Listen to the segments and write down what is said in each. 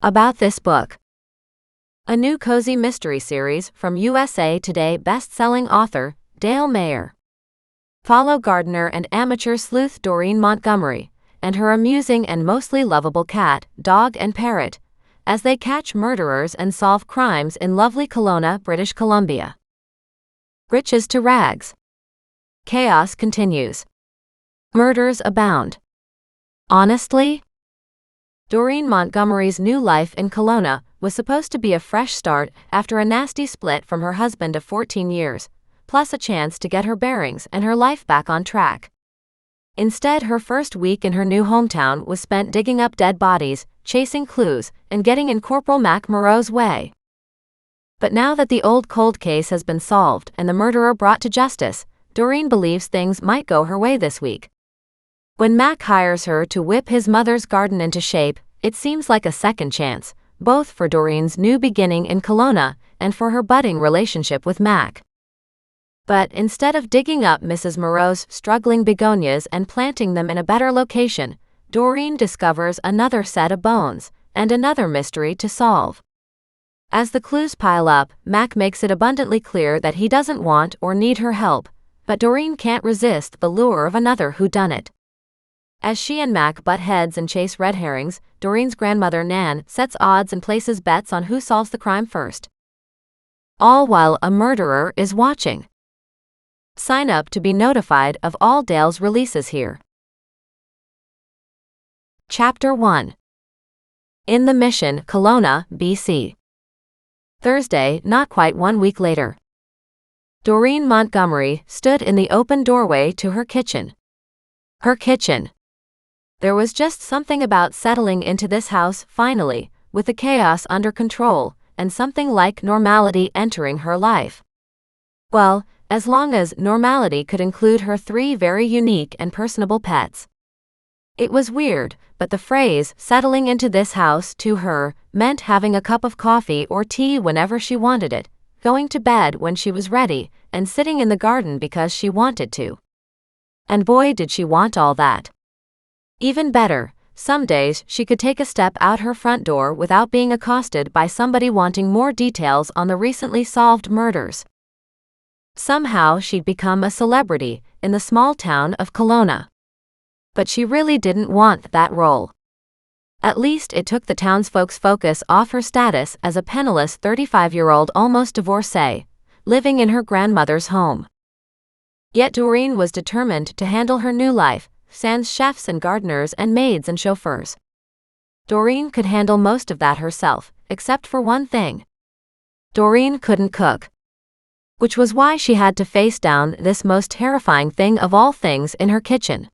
About this book. A new cozy mystery series from USA Today best-selling author, Dale Mayer. Follow gardener and amateur sleuth Doreen Montgomery, and her amusing and mostly lovable cat, dog and parrot, as they catch murderers and solve crimes in lovely Kelowna, British Columbia. Riches to rags. Chaos continues. Murders abound. Honestly? Doreen Montgomery's new life in Kelowna was supposed to be a fresh start after a nasty split from her husband of 14 years, plus a chance to get her bearings and her life back on track. Instead, her first week in her new hometown was spent digging up dead bodies, chasing clues, and getting in Corporal Mac Moreau's way. But now that the old cold case has been solved and the murderer brought to justice, Doreen believes things might go her way this week. When Mac hires her to whip his mother's garden into shape, it seems like a second chance, both for Doreen's new beginning in Kelowna and for her budding relationship with Mac. But instead of digging up Mrs. Moreau's struggling begonias and planting them in a better location, Doreen discovers another set of bones and another mystery to solve. As the clues pile up, Mac makes it abundantly clear that he doesn't want or need her help, but Doreen can't resist the lure of another whodunit. As she and Mac butt heads and chase red herrings, Doreen's grandmother Nan sets odds and places bets on who solves the crime first. All while a murderer is watching. Sign up to be notified of all Dale's releases here. Chapter 1. In the Mission, Kelowna, BC. Thursday, not quite 1 week later. Doreen Montgomery stood in the open doorway to her kitchen. Her kitchen. There was just something about settling into this house finally, with the chaos under control, and something like normality entering her life. Well, as long as normality could include her 3 very unique and personable pets. It was weird, but the phrase settling into this house to her meant having a cup of coffee or tea whenever she wanted it, going to bed when she was ready, and sitting in the garden because she wanted to. And boy did she want all that. Even better, some days she could take a step out her front door without being accosted by somebody wanting more details on the recently solved murders. Somehow she'd become a celebrity in the small town of Kelowna. But she really didn't want that role. At least it took the townsfolk's focus off her status as a penniless 35-year-old almost divorcee, living in her grandmother's home. Yet Doreen was determined to handle her new life, sans chefs and gardeners and maids and chauffeurs. Doreen could handle most of that herself, except for one thing. Doreen couldn't cook. Which was why she had to face down this most terrifying thing of all things in her kitchen.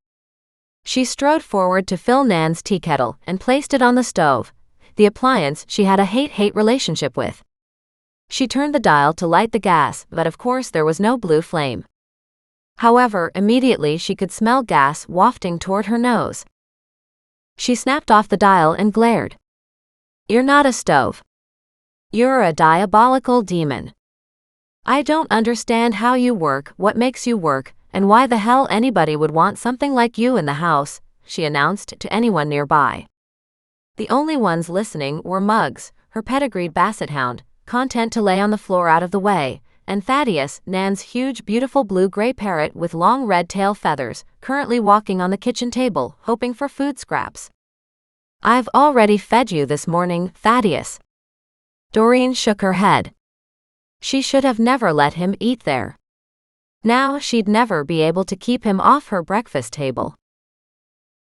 She strode forward to fill Nan's tea kettle and placed it on the stove, the appliance she had a hate-hate relationship with. She turned the dial to light the gas, but of course there was no blue flame. However, immediately she could smell gas wafting toward her nose. She snapped off the dial and glared. "You're not a stove. You're a diabolical demon. I don't understand how you work, what makes you work, and why the hell anybody would want something like you in the house," she announced to anyone nearby. The only ones listening were Muggs, her pedigreed basset hound, content to lay on the floor out of the way, and Thaddeus, Nan's huge beautiful blue-gray parrot with long red tail feathers, currently walking on the kitchen table, hoping for food scraps. "I've already fed you this morning, Thaddeus." Doreen shook her head. She should have never let him eat there. Now she'd never be able to keep him off her breakfast table.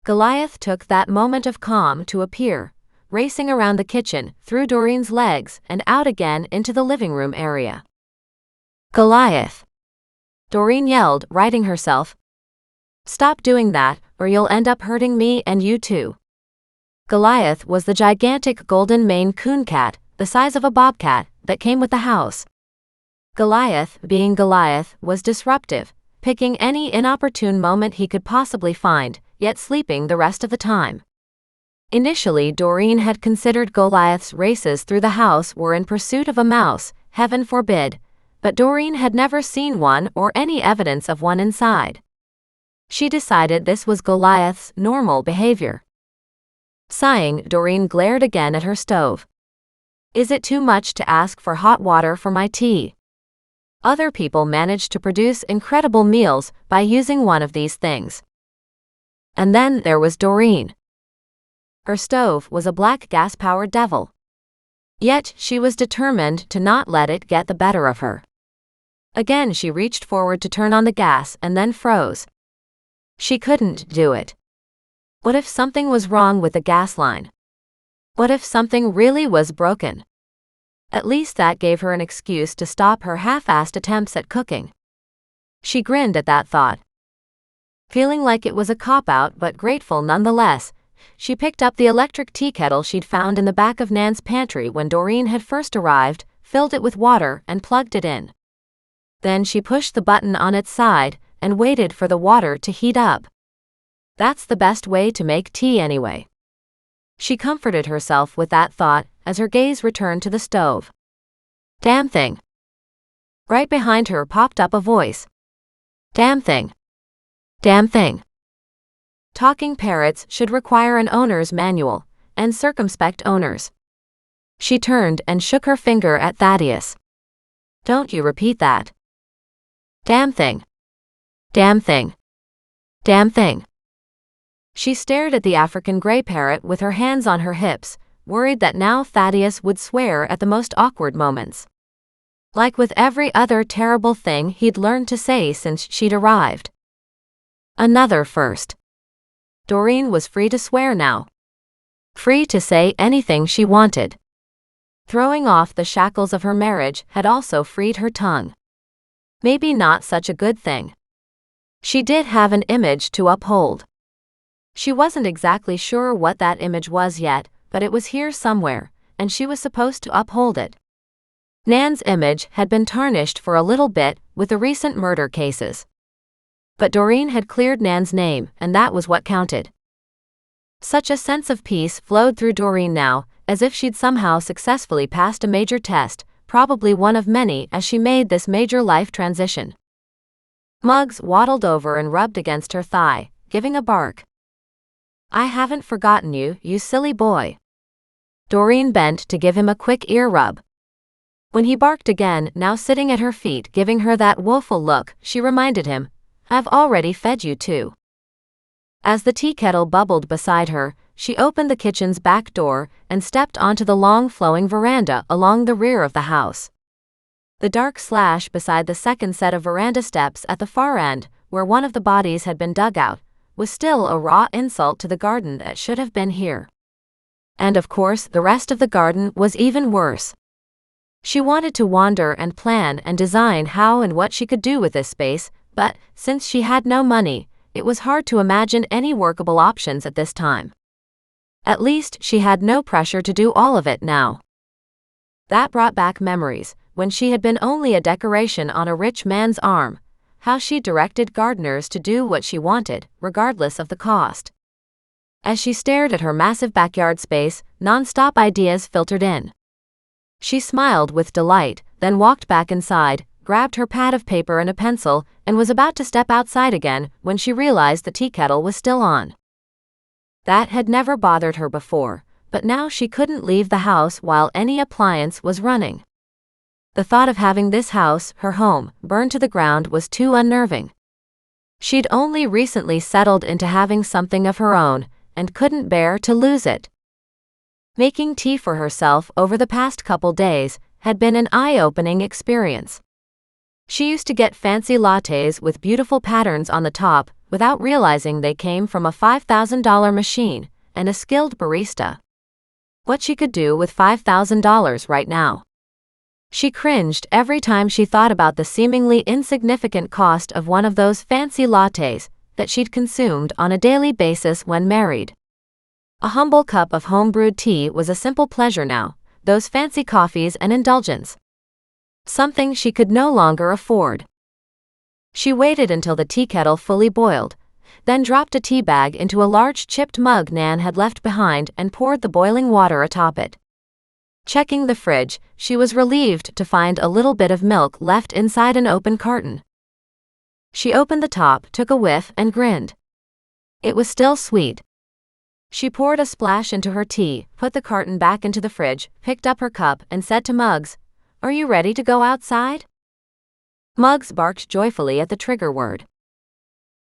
Goliath took that moment of calm to appear, racing around the kitchen, through Doreen's legs, and out again into the living room area. "Goliath!" Doreen yelled, righting herself. "Stop doing that, or you'll end up hurting me and you too." Goliath was the gigantic golden Maine Coon cat, the size of a bobcat, that came with the house. Goliath, being Goliath, was disruptive, picking any inopportune moment he could possibly find, yet sleeping the rest of the time. Initially, Doreen had considered Goliath's races through the house were in pursuit of a mouse, heaven forbid, but Doreen had never seen one or any evidence of one inside. She decided this was Goliath's normal behavior. Sighing, Doreen glared again at her stove. Is it too much to ask for hot water for my tea? Other people manage to produce incredible meals by using one of these things. And then there was Doreen. Her stove was a black gas-powered devil. Yet she was determined to not let it get the better of her. Again she reached forward to turn on the gas and then froze. She couldn't do it. What if something was wrong with the gas line? What if something really was broken? At least that gave her an excuse to stop her half-assed attempts at cooking. She grinned at that thought. Feeling like it was a cop-out but grateful nonetheless, she picked up the electric tea kettle she'd found in the back of Nan's pantry when Doreen had first arrived, filled it with water, and plugged it in. Then she pushed the button on its side and waited for the water to heat up. That's the best way to make tea anyway. She comforted herself with that thought as her gaze returned to the stove. Damn thing. Right behind her popped up a voice. Damn thing. Damn thing. Talking parrots should require an owner's manual, and circumspect owners. She turned and shook her finger at Thaddeus. Don't you repeat that. Damn thing. Damn thing. Damn thing. She stared at the African gray parrot with her hands on her hips, worried that now Thaddeus would swear at the most awkward moments. Like with every other terrible thing he'd learned to say since she'd arrived. Another first. Doreen was free to swear now. Free to say anything she wanted. Throwing off the shackles of her marriage had also freed her tongue. Maybe not such a good thing. She did have an image to uphold. She wasn't exactly sure what that image was yet, but it was here somewhere, and she was supposed to uphold it. Nan's image had been tarnished for a little bit with the recent murder cases. But Doreen had cleared Nan's name, and that was what counted. Such a sense of peace flowed through Doreen now, as if she'd somehow successfully passed a major test, probably one of many as she made this major life transition. Muggs waddled over and rubbed against her thigh, giving a bark. I haven't forgotten you, you silly boy. Doreen bent to give him a quick ear rub. When he barked again, now sitting at her feet giving her that woeful look, she reminded him, I've already fed you too. As the tea kettle bubbled beside her, she opened the kitchen's back door and stepped onto the long flowing veranda along the rear of the house. The dark slash beside the second set of veranda steps at the far end, where one of the bodies had been dug out, was still a raw insult to the garden that should have been here. And of course, the rest of the garden was even worse. She wanted to wander and plan and design how and what she could do with this space, but, since she had no money, it was hard to imagine any workable options at this time. At least she had no pressure to do all of it now. That brought back memories, when she had been only a decoration on a rich man's arm, how she directed gardeners to do what she wanted, regardless of the cost. As she stared at her massive backyard space, non-stop ideas filtered in. She smiled with delight, then walked back inside, grabbed her pad of paper and a pencil, and was about to step outside again when she realized the tea kettle was still on. That had never bothered her before, but now she couldn't leave the house while any appliance was running. The thought of having this house, her home, burned to the ground was too unnerving. She'd only recently settled into having something of her own, and couldn't bear to lose it. Making tea for herself over the past couple days had been an eye-opening experience. She used to get fancy lattes with beautiful patterns on the top without realizing they came from a $5,000 machine and a skilled barista. What she could do with $5,000 right now. She cringed every time she thought about the seemingly insignificant cost of one of those fancy lattes that she'd consumed on a daily basis when married. A humble cup of home-brewed tea was a simple pleasure now, those fancy coffees an indulgence. Something she could no longer afford. She waited until the tea kettle fully boiled, then dropped a tea bag into a large chipped mug Nan had left behind and poured the boiling water atop it. Checking the fridge, she was relieved to find a little bit of milk left inside an open carton. She opened the top, took a whiff, and grinned. It was still sweet. She poured a splash into her tea, put the carton back into the fridge, picked up her cup, and said to Muggs, "Are you ready to go outside?" Muggs barked joyfully at the trigger word.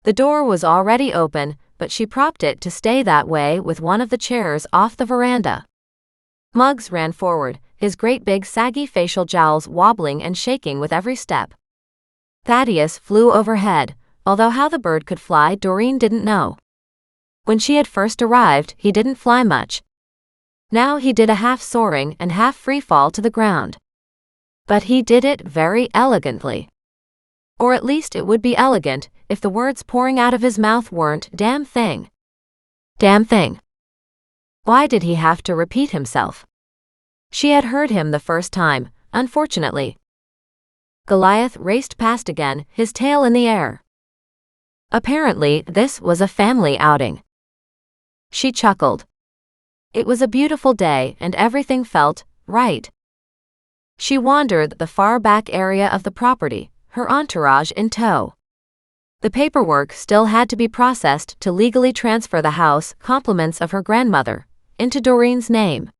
The door was already open, but she propped it to stay that way with one of the chairs off the veranda. Muggs ran forward, his great big saggy facial jowls wobbling and shaking with every step. Thaddeus flew overhead, although how the bird could fly Doreen didn't know. When she had first arrived, he didn't fly much. Now he did a half soaring and half free fall to the ground. But he did it very elegantly. Or at least it would be elegant if the words pouring out of his mouth weren't "damn thing." Damn thing. Why did he have to repeat himself? She had heard him the first time, unfortunately. Goliath raced past again, his tail in the air. Apparently, this was a family outing. She chuckled. It was a beautiful day and everything felt right. She wandered the far back area of the property, her entourage in tow. The paperwork still had to be processed to legally transfer the house, compliments of her grandmother, into Doreen's name.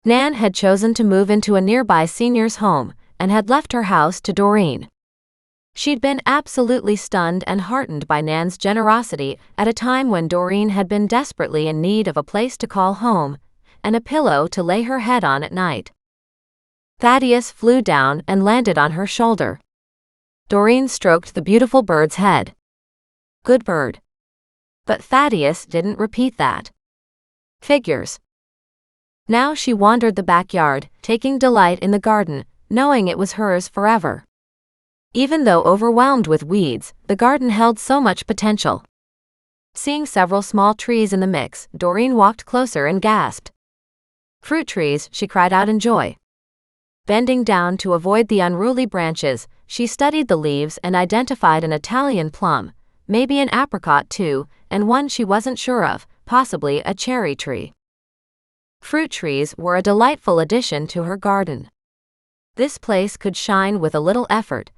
Nan had chosen to move into a nearby senior's home and had left her house to Doreen. She'd been absolutely stunned and heartened by Nan's generosity at a time when Doreen had been desperately in need of a place to call home and a pillow to lay her head on at night. Thaddeus flew down and landed on her shoulder. Doreen stroked the beautiful bird's head. Good bird. But Thaddeus didn't repeat that. Figures. Now she wandered the backyard, taking delight in the garden, knowing it was hers forever. Even though overwhelmed with weeds, the garden held so much potential. Seeing several small trees in the mix, Doreen walked closer and gasped. "Fruit trees," she cried out in joy. Bending down to avoid the unruly branches, she studied the leaves and identified an Italian plum, maybe an apricot too, and one she wasn't sure of, possibly a cherry tree. Fruit trees were a delightful addition to her garden. This place could shine with a little effort.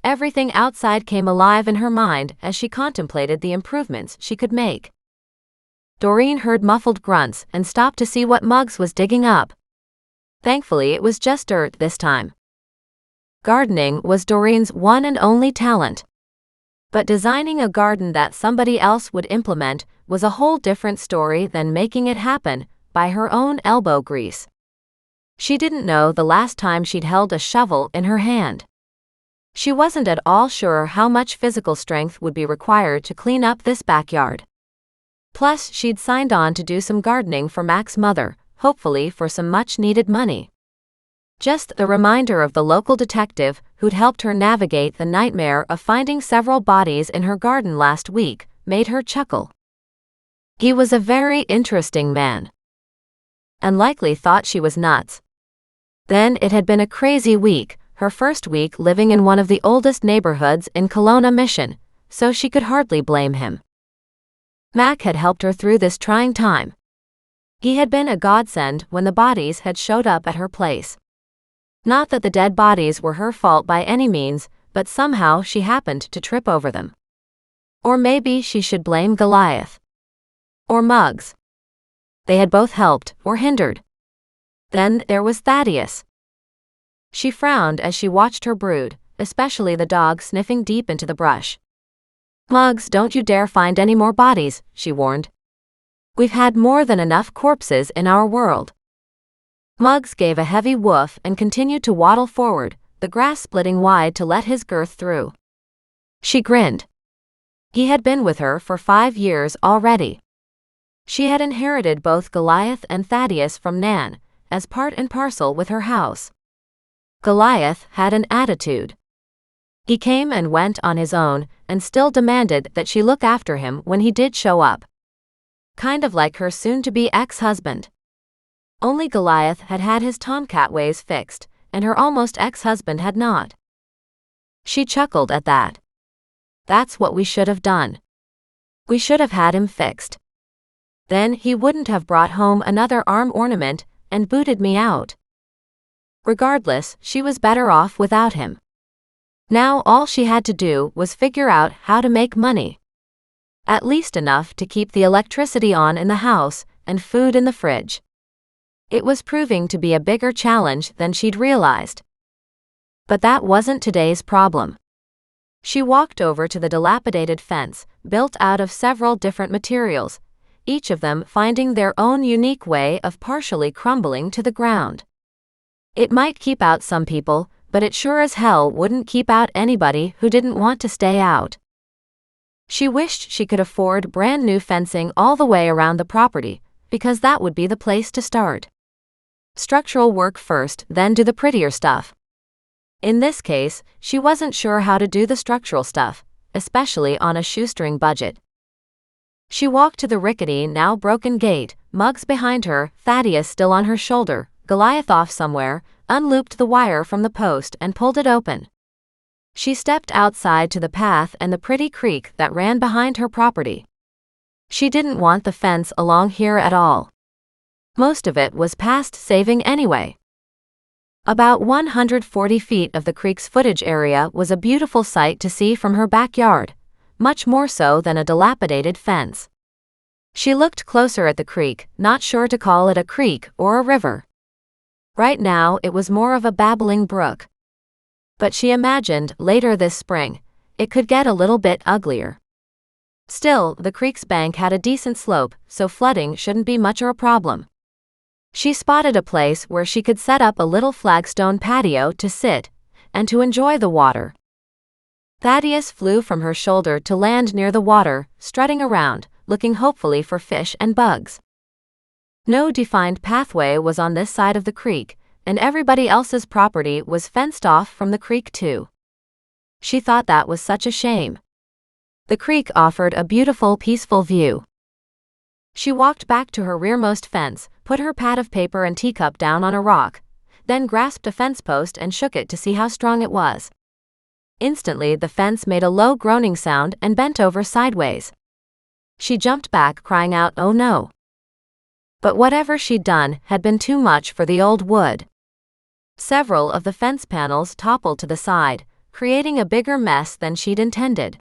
Everything outside came alive in her mind as she contemplated the improvements she could make. Doreen heard muffled grunts and stopped to see what Muggs was digging up. Thankfully, it was just dirt this time. Gardening was Doreen's one and only talent. But designing a garden that somebody else would implement was a whole different story than making it happen by her own elbow grease. She didn't know the last time she'd held a shovel in her hand. She wasn't at all sure how much physical strength would be required to clean up this backyard. Plus, she'd signed on to do some gardening for Mac's mother, hopefully for some much-needed money. Just the reminder of the local detective who'd helped her navigate the nightmare of finding several bodies in her garden last week made her chuckle. He was a very interesting man. And likely thought she was nuts. Then it had been a crazy week, her first week living in one of the oldest neighborhoods in Kelowna Mission, so she could hardly blame him. Mac had helped her through this trying time. He had been a godsend when the bodies had showed up at her place. Not that the dead bodies were her fault by any means, but somehow she happened to trip over them. Or maybe she should blame Goliath. Or Muggs. They had both helped, or hindered. Then there was Thaddeus. She frowned as she watched her brood, especially the dog sniffing deep into the brush. "Muggs, don't you dare find any more bodies," she warned. "We've had more than enough corpses in our world." Muggs gave a heavy woof and continued to waddle forward, the grass splitting wide to let his girth through. She grinned. He had been with her for 5 years already. She had inherited both Goliath and Thaddeus from Nan, as part and parcel with her house. Goliath had an attitude. He came and went on his own, and still demanded that she look after him when he did show up. Kind of like her soon-to-be ex-husband. Only Goliath had had his tomcat ways fixed, and her almost ex-husband had not. She chuckled at that. That's what we should have done. We should have had him fixed. Then he wouldn't have brought home another arm ornament and booted me out. Regardless, she was better off without him. Now all she had to do was figure out how to make money. At least enough to keep the electricity on in the house and food in the fridge. It was proving to be a bigger challenge than she'd realized. But that wasn't today's problem. She walked over to the dilapidated fence, built out of several different materials, each of them finding their own unique way of partially crumbling to the ground. It might keep out some people, but it sure as hell wouldn't keep out anybody who didn't want to stay out. She wished she could afford brand new fencing all the way around the property, because that would be the place to start. Structural work first, then do the prettier stuff. In this case, she wasn't sure how to do the structural stuff, especially on a shoestring budget. She walked to the rickety, now broken gate, Muggs behind her, Thaddeus still on her shoulder, Goliath off somewhere, unlooped the wire from the post and pulled it open. She stepped outside to the path and the pretty creek that ran behind her property. She didn't want the fence along here at all. Most of it was past saving anyway. About 140 feet of the creek's footage area was a beautiful sight to see from her backyard, much more so than a dilapidated fence. She looked closer at the creek, not sure to call it a creek or a river. Right now it was more of a babbling brook. But she imagined, later this spring, it could get a little bit uglier. Still, the creek's bank had a decent slope, so flooding shouldn't be much of a problem. She spotted a place where she could set up a little flagstone patio to sit, and to enjoy the water. Thaddeus flew from her shoulder to land near the water, strutting around, looking hopefully for fish and bugs. No defined pathway was on this side of the creek, and everybody else's property was fenced off from the creek too. She thought that was such a shame. The creek offered a beautiful, peaceful view. She walked back to her rearmost fence, put her pad of paper and teacup down on a rock, then grasped a fence post and shook it to see how strong it was. Instantly the fence made a low groaning sound and bent over sideways. She jumped back, crying out, "Oh no!" But whatever she'd done had been too much for the old wood. Several of the fence panels toppled to the side, creating a bigger mess than she'd intended.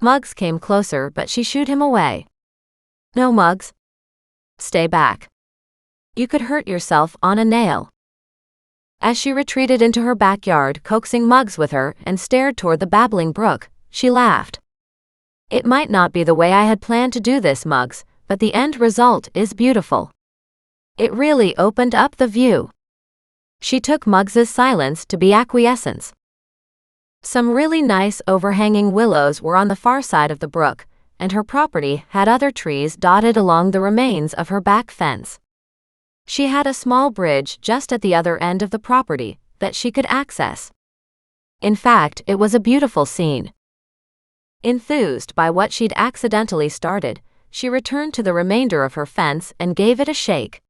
Muggs came closer, but she shooed him away. "No, Muggs. Stay back. You could hurt yourself on a nail." As she retreated into her backyard, coaxing Muggs with her, and stared toward the babbling brook, she laughed. "It might not be the way I had planned to do this, Muggs, but the end result is beautiful. It really opened up the view." She took Muggs's silence to be acquiescence. Some really nice overhanging willows were on the far side of the brook, and her property had other trees dotted along the remains of her back fence. She had a small bridge just at the other end of the property that she could access. In fact, it was a beautiful scene. Enthused by what she'd accidentally started, she returned to the remainder of her fence and gave it a shake.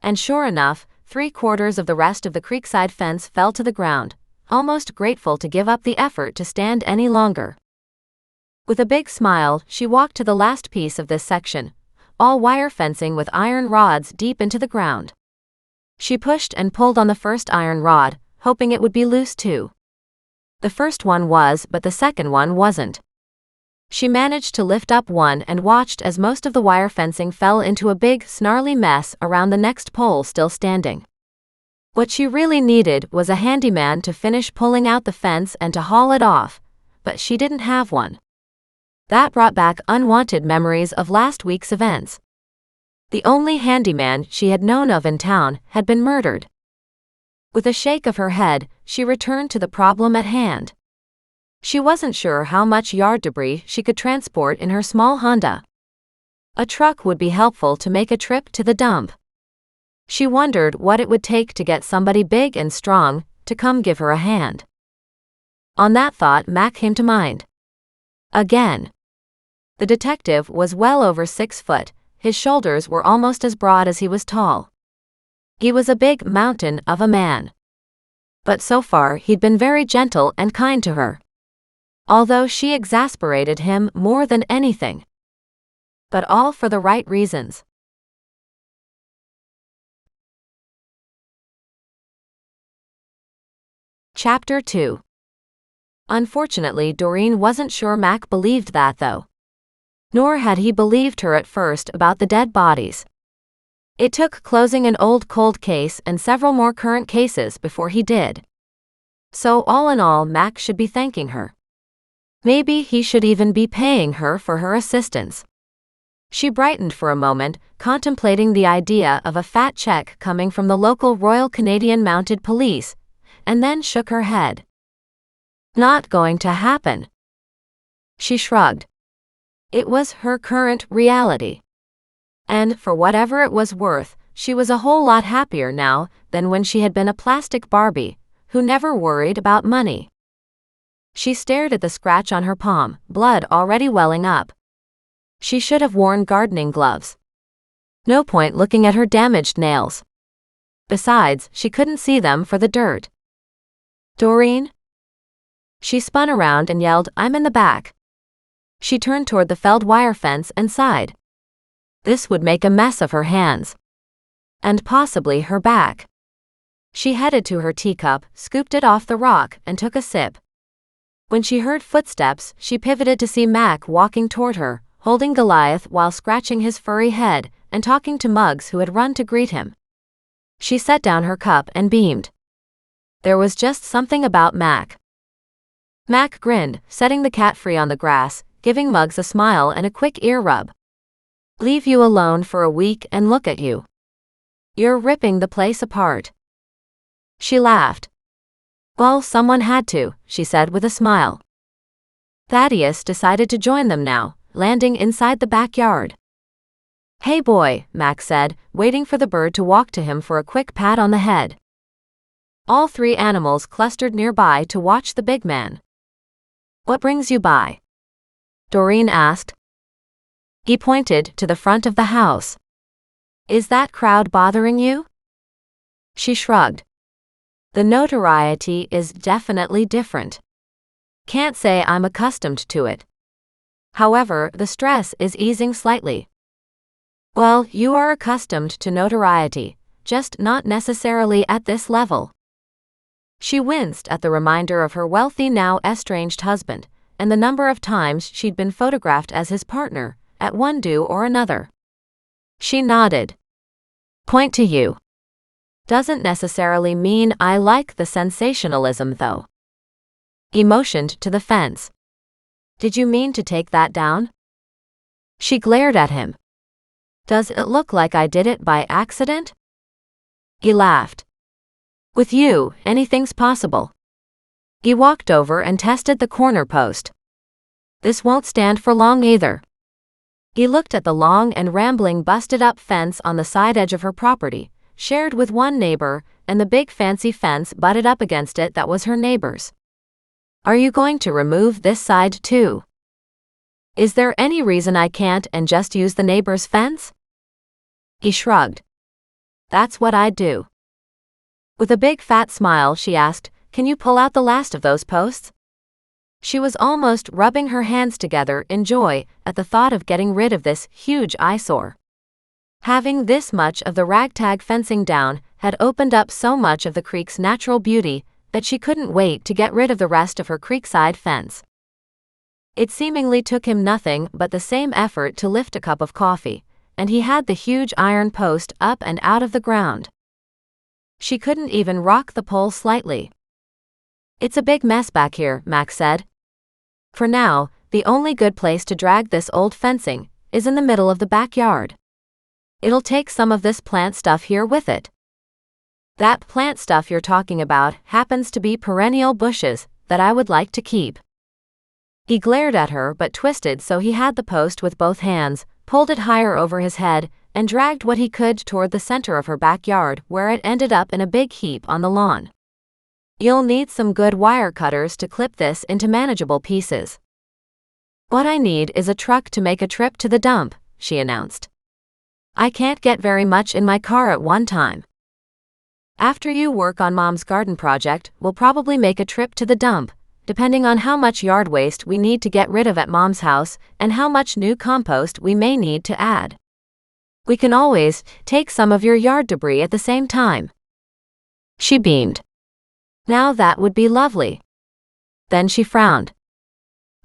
And sure enough, 3/4 of the rest of the creekside fence fell to the ground, almost grateful to give up the effort to stand any longer. With a big smile, she walked to the last piece of this section, all wire fencing with iron rods deep into the ground. She pushed and pulled on the first iron rod, hoping it would be loose too. The first one was, but the second one wasn't. She managed to lift up one and watched as most of the wire fencing fell into a big, snarly mess around the next pole still standing. What she really needed was a handyman to finish pulling out the fence and to haul it off, but she didn't have one. That brought back unwanted memories of last week's events. The only handyman she had known of in town had been murdered. With a shake of her head, she returned to the problem at hand. She wasn't sure how much yard debris she could transport in her small Honda. A truck would be helpful to make a trip to the dump. She wondered what it would take to get somebody big and strong to come give her a hand. On that thought, Mac came to mind. Again. The detective was well over 6 foot, his shoulders were almost as broad as he was tall. He was a big mountain of a man. But so far he'd been very gentle and kind to her. Although she exasperated him more than anything. But all for the right reasons. Chapter 2. Unfortunately, Doreen wasn't sure Mac believed that though. Nor had he believed her at first about the dead bodies. It took closing an old cold case and several more current cases before he did. So all in all, Mac should be thanking her. Maybe he should even be paying her for her assistance. She brightened for a moment, contemplating the idea of a fat check coming from the local Royal Canadian Mounted Police, and then shook her head. Not going to happen. She shrugged. It was her current reality. And, for whatever it was worth, she was a whole lot happier now than when she had been a plastic Barbie, who never worried about money. She stared at the scratch on her palm, blood already welling up. She should have worn gardening gloves. No point looking at her damaged nails. Besides, she couldn't see them for the dirt. Doreen? She spun around and yelled, "I'm in the back." She turned toward the felled wire fence and sighed. This would make a mess of her hands. And possibly her back. She headed to her teacup, scooped it off the rock, and took a sip. When she heard footsteps, she pivoted to see Mac walking toward her, holding Goliath while scratching his furry head and talking to Muggs who had run to greet him. She set down her cup and beamed. There was just something about Mac. Mac grinned, setting the cat free on the grass, giving Muggs a smile and a quick ear rub. Leave you alone for a week and look at you. You're ripping the place apart. She laughed. Well, someone had to, she said with a smile. Thaddeus decided to join them now, landing inside the backyard. Hey boy, Mac said, waiting for the bird to walk to him for a quick pat on the head. All three animals clustered nearby to watch the big man. What brings you by? Doreen asked. He pointed to the front of the house. Is that crowd bothering you? She shrugged. The notoriety is definitely different. Can't say I'm accustomed to it. However, the stress is easing slightly. Well, you are accustomed to notoriety, just not necessarily at this level. She winced at the reminder of her wealthy now estranged husband, and the number of times she'd been photographed as his partner, at one do or another. She nodded. Point to you. Doesn't necessarily mean I like the sensationalism though. He motioned to the fence. Did you mean to take that down? She glared at him. Does it look like I did it by accident? He laughed. With you, anything's possible. He walked over and tested the corner post. This won't stand for long either. He looked at the long and rambling busted-up fence on the side edge of her property, shared with one neighbor, and the big fancy fence butted up against it that was her neighbor's. Are you going to remove this side too? Is there any reason I can't and just use the neighbor's fence? He shrugged. That's what I'd do. With a big fat smile, she asked, Can you pull out the last of those posts? She was almost rubbing her hands together in joy at the thought of getting rid of this huge eyesore. Having this much of the ragtag fencing down had opened up so much of the creek's natural beauty that she couldn't wait to get rid of the rest of her creekside fence. It seemingly took him nothing but the same effort to lift a cup of coffee, and he had the huge iron post up and out of the ground. She couldn't even rock the pole slightly. It's a big mess back here, Max said. For now, the only good place to drag this old fencing is in the middle of the backyard. It'll take some of this plant stuff here with it. That plant stuff you're talking about happens to be perennial bushes that I would like to keep. He glared at her but twisted so he had the post with both hands, pulled it higher over his head, and dragged what he could toward the center of her backyard where it ended up in a big heap on the lawn. You'll need some good wire cutters to clip this into manageable pieces. What I need is a truck to make a trip to the dump, she announced. I can't get very much in my car at one time. After you work on Mom's garden project, we'll probably make a trip to the dump, depending on how much yard waste we need to get rid of at Mom's house and how much new compost we may need to add. We can always take some of your yard debris at the same time. She beamed. Now that would be lovely. Then she frowned.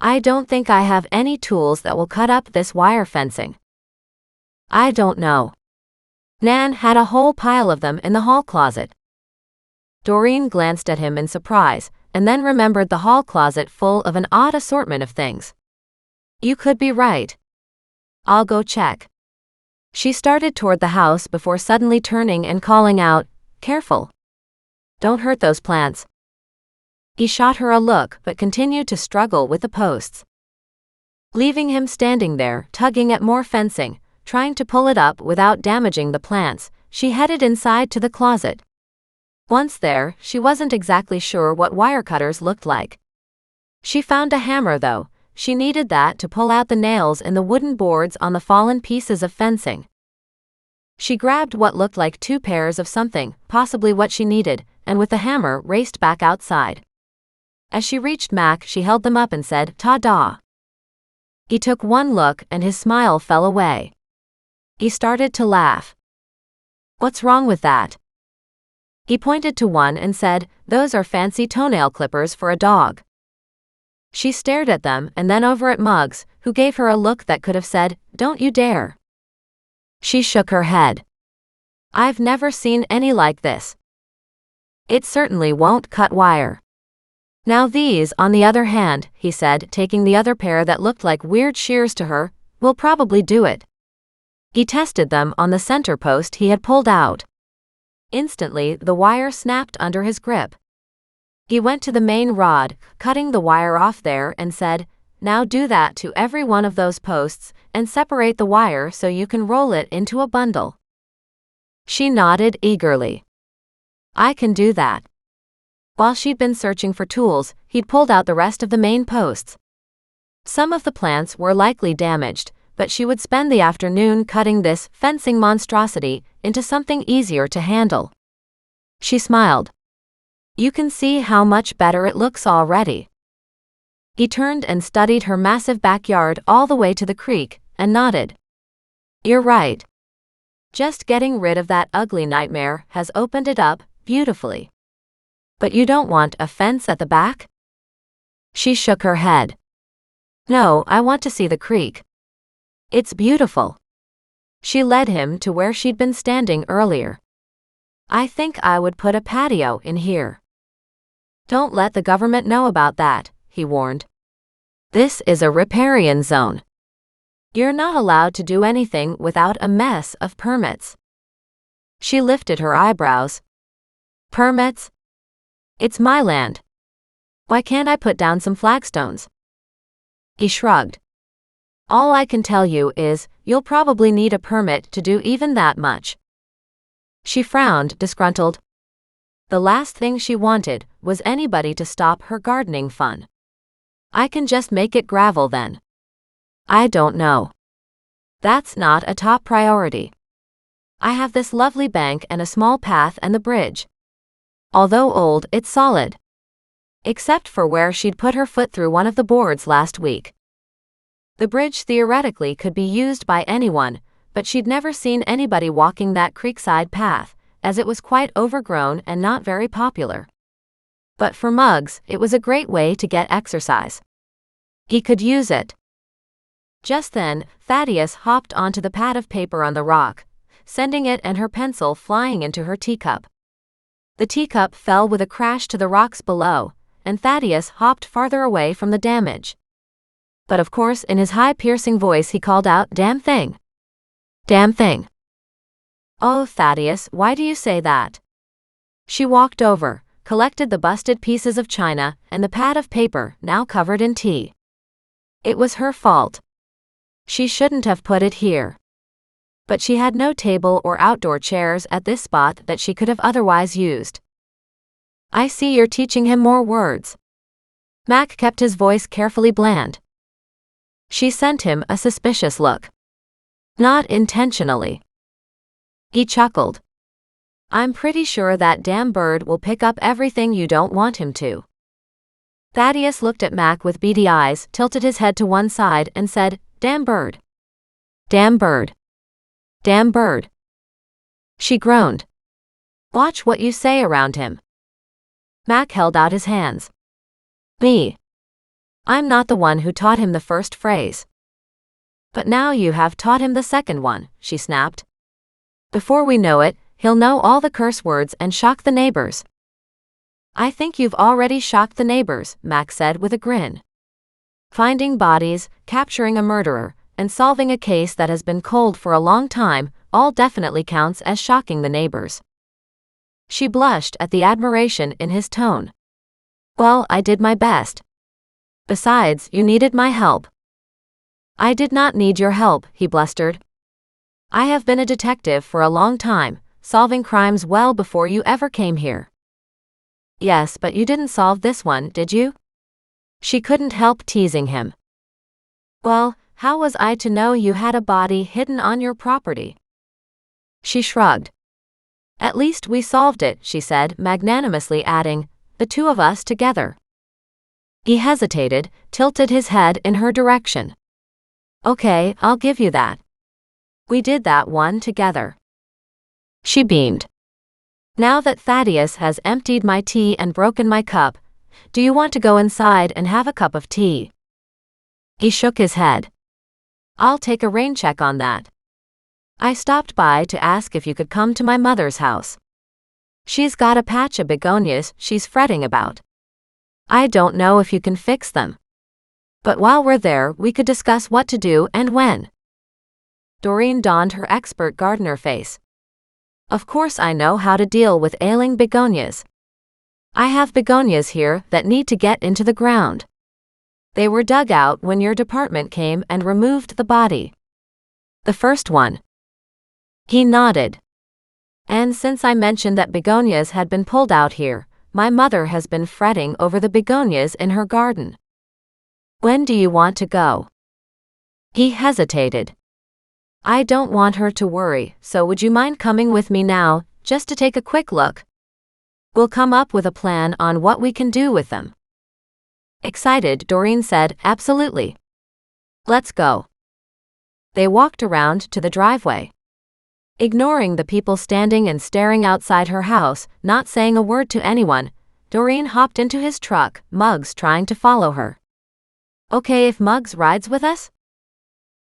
I don't think I have any tools that will cut up this wire fencing. I don't know. Nan had a whole pile of them in the hall closet. Doreen glanced at him in surprise, and then remembered the hall closet full of an odd assortment of things. You could be right. I'll go check. She started toward the house before suddenly turning and calling out, "Careful. Don't hurt those plants." He shot her a look but continued to struggle with the posts. Leaving him standing there, tugging at more fencing, trying to pull it up without damaging the plants, she headed inside to the closet. Once there, she wasn't exactly sure what wire cutters looked like. She found a hammer though. She needed that to pull out the nails in the wooden boards on the fallen pieces of fencing. She grabbed what looked like 2 pairs of something, possibly what she needed, and with the hammer raced back outside. As she reached Mac, she held them up and said, "Ta-da." He took one look and his smile fell away. He started to laugh. "What's wrong with that?" He pointed to one and said, "Those are fancy toenail clippers for a dog." She stared at them and then over at Muggs, who gave her a look that could have said, "Don't you dare." She shook her head. "I've never seen any like this. It certainly won't cut wire." "Now these, on the other hand," he said, taking the other pair that looked like weird shears to her, "will probably do it." He tested them on the center post he had pulled out. Instantly, the wire snapped under his grip. He went to the main rod, cutting the wire off there, and said, "Now do that to every one of those posts, and separate the wire so you can roll it into a bundle." She nodded eagerly. "I can do that." While she'd been searching for tools, he'd pulled out the rest of the main posts. Some of the plants were likely damaged, but she would spend the afternoon cutting this fencing monstrosity into something easier to handle. She smiled. "You can see how much better it looks already." He turned and studied her massive backyard all the way to the creek, and nodded. "You're right. Just getting rid of that ugly nightmare has opened it up beautifully." "But you don't want a fence at the back?" She shook her head. "No, I want to see the creek. It's beautiful." She led him to where she'd been standing earlier. "I think I would put a patio in here." "Don't let the government know about that," he warned. "This is a riparian zone. You're not allowed to do anything without a mess of permits." She lifted her eyebrows. "Permits? It's my land. Why can't I put down some flagstones?" He shrugged. "All I can tell you is, you'll probably need a permit to do even that much." She frowned, disgruntled. The last thing she wanted was anybody to stop her gardening fun. "I can just make it gravel then." "I don't know. That's not a top priority. I have this lovely bank and a small path and the bridge. Although old, it's solid. Except for where she'd put her foot through one of the boards last week. The bridge theoretically could be used by anyone, but she'd never seen anybody walking that creekside path, as it was quite overgrown and not very popular. But for Muggs, it was a great way to get exercise. He could use it. Just then, Thaddeus hopped onto the pad of paper on the rock, sending it and her pencil flying into her teacup. The teacup fell with a crash to the rocks below, and Thaddeus hopped farther away from the damage. But of course, in his high piercing voice he called out, "Damn thing! Damn thing!" "Oh, Thaddeus, why do you say that?" She walked over, collected the busted pieces of china and the pad of paper now covered in tea. It was her fault. She shouldn't have put it here. But she had no table or outdoor chairs at this spot that she could have otherwise used. "I see you're teaching him more words." Mac kept his voice carefully bland. She sent him a suspicious look. "Not intentionally." He chuckled. "I'm pretty sure that damn bird will pick up everything you don't want him to." Thaddeus looked at Mac with beady eyes, tilted his head to one side, and said, "Damn bird. Damn bird. Damn bird." She groaned. "Watch what you say around him." Mac held out his hands. "Me. I'm not the one who taught him the first phrase. But now you have taught him the second one, she snapped. Before we know it, he'll know all the curse words and shock the neighbors. I think you've already shocked the neighbors, Mac said with a grin. Finding bodies, capturing a murderer, and solving a case that has been cold for a long time all definitely counts as shocking the neighbors. She blushed at the admiration in his tone. Well, I did my best. Besides, you needed my help. I did not need your help, he blustered. I have been a detective for a long time, solving crimes well before you ever came here. Yes, but you didn't solve this one, did you? She couldn't help teasing him. Well, how was I to know you had a body hidden on your property? She shrugged. At least we solved it, she said, magnanimously adding, the two of us together. He hesitated, tilted his head in her direction. Okay, I'll give you that. We did that one together. She beamed. Now that Thaddeus has emptied my tea and broken my cup, do you want to go inside and have a cup of tea? He shook his head. I'll take a rain check on that. I stopped by to ask if you could come to my mother's house. She's got a patch of begonias she's fretting about. I don't know if you can fix them. But while we're there, we could discuss what to do and when. Doreen donned her expert gardener face. Of course I know how to deal with ailing begonias. I have begonias here that need to get into the ground. They were dug out when your department came and removed the body. The first one. He nodded. And since I mentioned that begonias had been pulled out here, my mother has been fretting over the begonias in her garden. When do you want to go? He hesitated. I don't want her to worry, so would you mind coming with me now, just to take a quick look? We'll come up with a plan on what we can do with them. Excited, Doreen said, absolutely. Let's go. They walked around to the driveway. Ignoring the people standing and staring outside her house, not saying a word to anyone, Doreen hopped into his truck, Muggs trying to follow her. Okay if Muggs rides with us?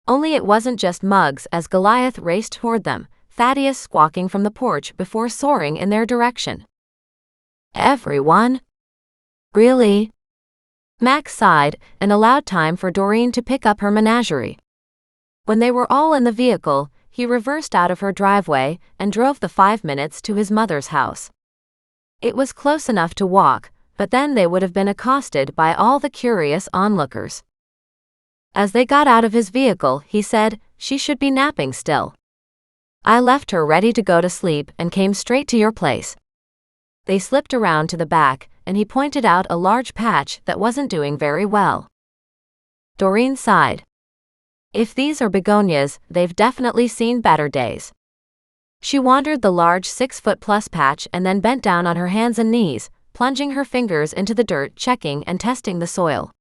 Only it wasn't just Muggs as Goliath raced toward them, Thaddeus squawking from the porch before soaring in their direction. Everyone? Really? Max sighed and allowed time for Doreen to pick up her menagerie. When they were all in the vehicle, he reversed out of her driveway and drove the 5 minutes to his mother's house. It was close enough to walk, but then they would have been accosted by all the curious onlookers. As they got out of his vehicle, he said, she should be napping still. I left her ready to go to sleep and came straight to your place. They slipped around to the back, and he pointed out a large patch that wasn't doing very well. Doreen sighed. If these are begonias, they've definitely seen better days. She wandered the large 6-foot-plus patch and then bent down on her hands and knees, plunging her fingers into the dirt, checking and testing the soil.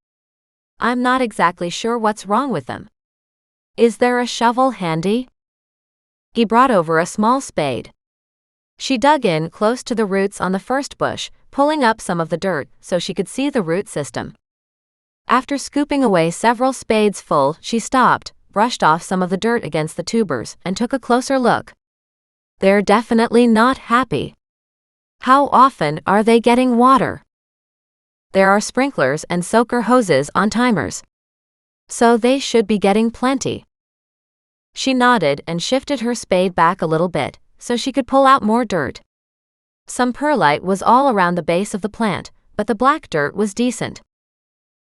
I'm not exactly sure what's wrong with them. Is there a shovel handy? He brought over a small spade. She dug in close to the roots on the first bush, pulling up some of the dirt so she could see the root system. After scooping away several spades full, she stopped, brushed off some of the dirt against the tubers, and took a closer look. They're definitely not happy. How often are they getting water? There are sprinklers and soaker hoses on timers. So they should be getting plenty. She nodded and shifted her spade back a little bit, so she could pull out more dirt. Some perlite was all around the base of the plant, but the black dirt was decent.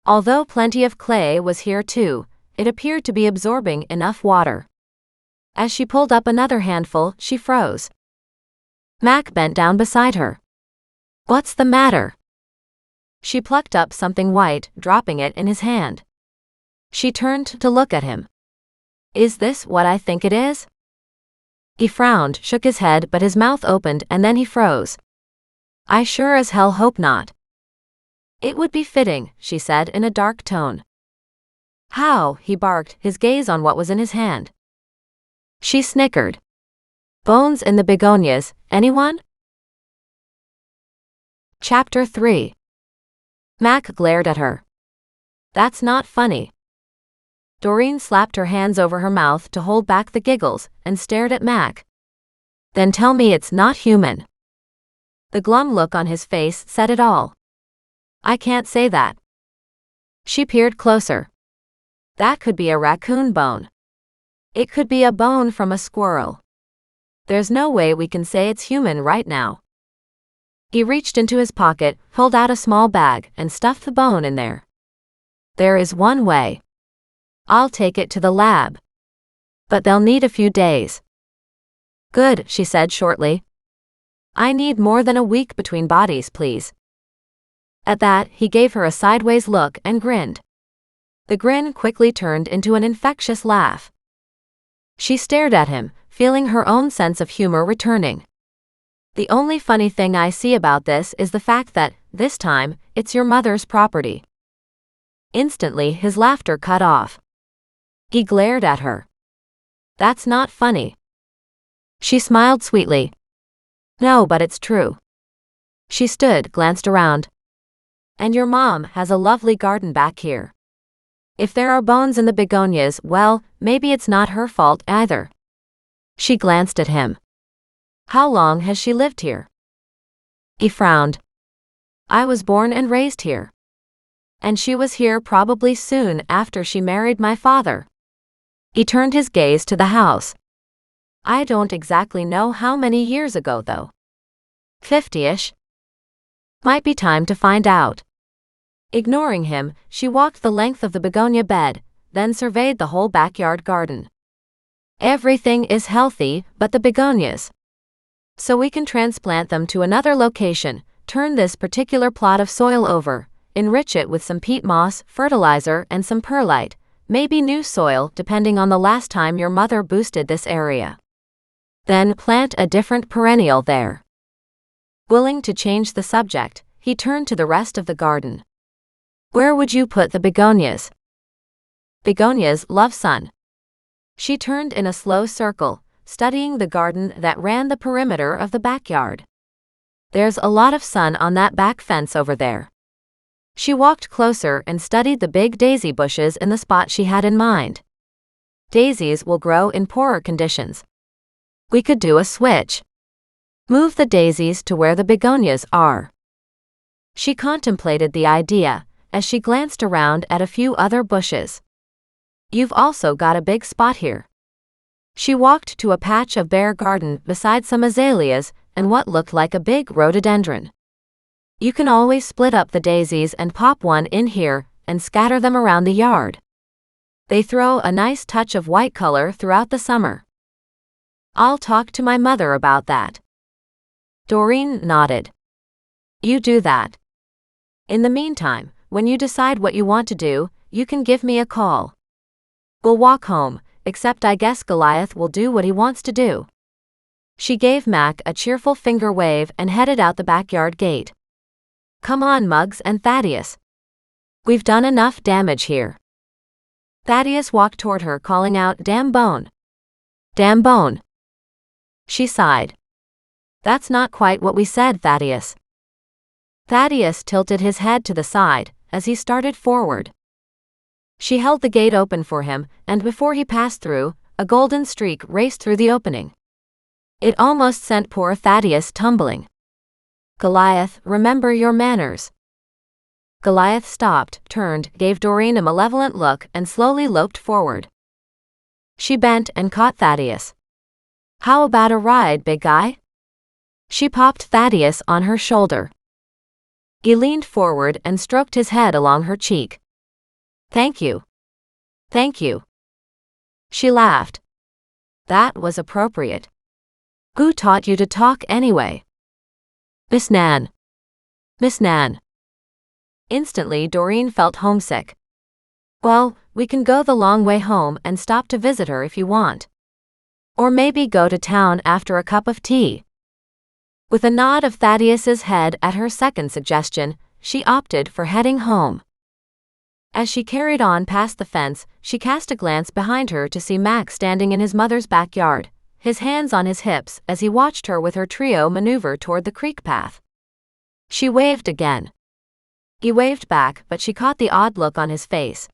Although plenty of clay was here too, it appeared to be absorbing enough water. As she pulled up another handful, she froze. Mac bent down beside her. What's the matter? She plucked up something white, dropping it in his hand. She turned to look at him. Is this what I think it is? He frowned, shook his head, but his mouth opened and then he froze. I sure as hell hope not. It would be fitting, she said in a dark tone. How? He barked, his gaze on what was in his hand. She snickered. Bones in the begonias, anyone? Chapter 3. Mac glared at her. That's not funny. Doreen slapped her hands over her mouth to hold back the giggles and stared at Mac. Then tell me it's not human. The glum look on his face said it all. I can't say that. She peered closer. That could be a raccoon bone. It could be a bone from a squirrel. There's no way we can say it's human right now. He reached into his pocket, pulled out a small bag, and stuffed the bone in there. There is one way. I'll take it to the lab. But they'll need a few days. Good, she said shortly. I need more than a week between bodies, please. At that, he gave her a sideways look and grinned. The grin quickly turned into an infectious laugh. She stared at him, feeling her own sense of humor returning. The only funny thing I see about this is the fact that, this time, it's your mother's property. Instantly, his laughter cut off. He glared at her. That's not funny. She smiled sweetly. No, but it's true. She stood, glanced around. And your mom has a lovely garden back here. If there are bones in the begonias, well, maybe it's not her fault either. She glanced at him. How long has she lived here? He frowned. I was born and raised here. And she was here probably soon after she married my father. He turned his gaze to the house. I don't exactly know how many years ago though. 50-ish. Might be time to find out. Ignoring him, she walked the length of the begonia bed, then surveyed the whole backyard garden. Everything is healthy, but the begonias. So we can transplant them to another location, turn this particular plot of soil over, enrich it with some peat moss, fertilizer, and some perlite, maybe new soil depending on the last time your mother boosted this area. Then plant a different perennial there. Willing to change the subject, he turned to the rest of the garden. Where would you put the begonias? Begonias love sun. She turned in a slow circle, studying the garden that ran the perimeter of the backyard. There's a lot of sun on that back fence over there. She walked closer and studied the big daisy bushes in the spot she had in mind. Daisies will grow in poorer conditions. We could do a switch. Move the daisies to where the begonias are. She contemplated the idea, as she glanced around at a few other bushes. You've also got a big spot here. She walked to a patch of bare garden beside some azaleas and what looked like a big rhododendron. You can always split up the daisies and pop one in here and scatter them around the yard. They throw a nice touch of white color throughout the summer. I'll talk to my mother about that. Doreen nodded. You do that. In the meantime, when you decide what you want to do, you can give me a call. We'll walk home, except I guess Goliath will do what he wants to do. She gave Mac a cheerful finger wave and headed out the backyard gate. Come on, Muggs and Thaddeus. We've done enough damage here. Thaddeus walked toward her, calling out, Damn bone. Damn bone. She sighed. That's not quite what we said, Thaddeus. Thaddeus tilted his head to the side as he started forward. She held the gate open for him, and before he passed through, a golden streak raced through the opening. It almost sent poor Thaddeus tumbling. Goliath, remember your manners. Goliath stopped, turned, gave Doreen a malevolent look, and slowly loped forward. She bent and caught Thaddeus. How about a ride, big guy? She popped Thaddeus on her shoulder. He leaned forward and stroked his head along her cheek. Thank you. Thank you. She laughed. That was appropriate. Who taught you to talk anyway? Miss Nan. Miss Nan. Instantly, Doreen felt homesick. Well, we can go the long way home and stop to visit her if you want. Or maybe go to town after a cup of tea. With a nod of Thaddeus's head at her second suggestion, she opted for heading home. As she carried on past the fence, she cast a glance behind her to see Mac standing in his mother's backyard, his hands on his hips as he watched her with her trio maneuver toward the creek path. She waved again. He waved back, but she caught the odd look on his face.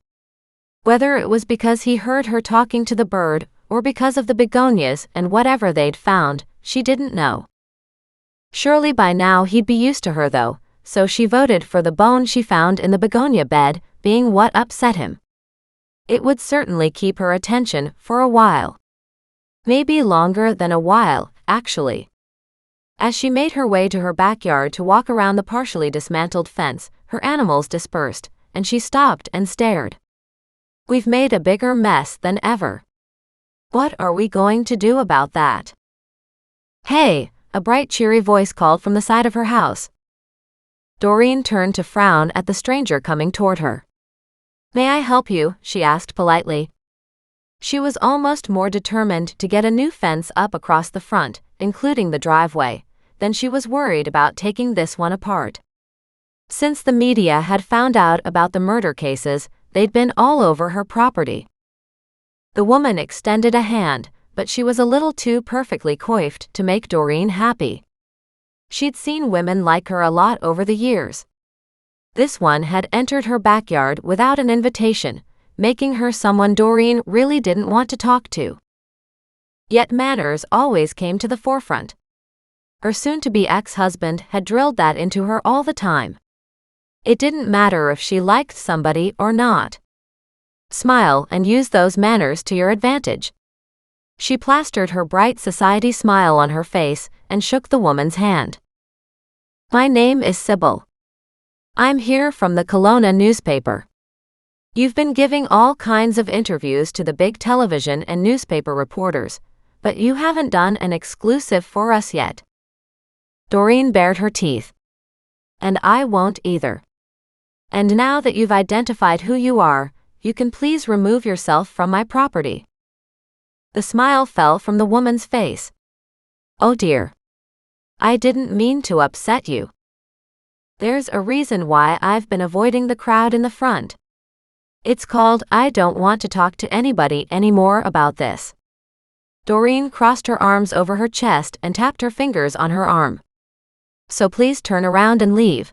Whether it was because he heard her talking to the bird, or because of the begonias and whatever they'd found, she didn't know. Surely by now he'd be used to her though, so she voted for the bone she found in the begonia bed, being what upset him. It would certainly keep her attention for a while. Maybe longer than a while, actually. As she made her way to her backyard to walk around the partially dismantled fence, her animals dispersed, and she stopped and stared. We've made a bigger mess than ever. What are we going to do about that? Hey, a bright cheery voice called from the side of her house. Doreen turned to frown at the stranger coming toward her. May I help you? She asked politely. She was almost more determined to get a new fence up across the front, including the driveway, than she was worried about taking this one apart. Since the media had found out about the murder cases, they'd been all over her property. The woman extended a hand, but she was a little too perfectly coiffed to make Doreen happy. She'd seen women like her a lot over the years. This one had entered her backyard without an invitation, making her someone Doreen really didn't want to talk to. Yet manners always came to the forefront. Her soon-to-be ex-husband had drilled that into her all the time. It didn't matter if she liked somebody or not. Smile and use those manners to your advantage. She plastered her bright society smile on her face and shook the woman's hand. My name is Sybil. I'm here from the Kelowna newspaper. You've been giving all kinds of interviews to the big television and newspaper reporters, but you haven't done an exclusive for us yet. Doreen bared her teeth. And I won't either. And now that you've identified who you are, you can please remove yourself from my property. The smile fell from the woman's face. Oh dear. I didn't mean to upset you. There's a reason why I've been avoiding the crowd in the front. It's called I don't want to talk to anybody anymore about this. Doreen crossed her arms over her chest and tapped her fingers on her arm. So please turn around and leave.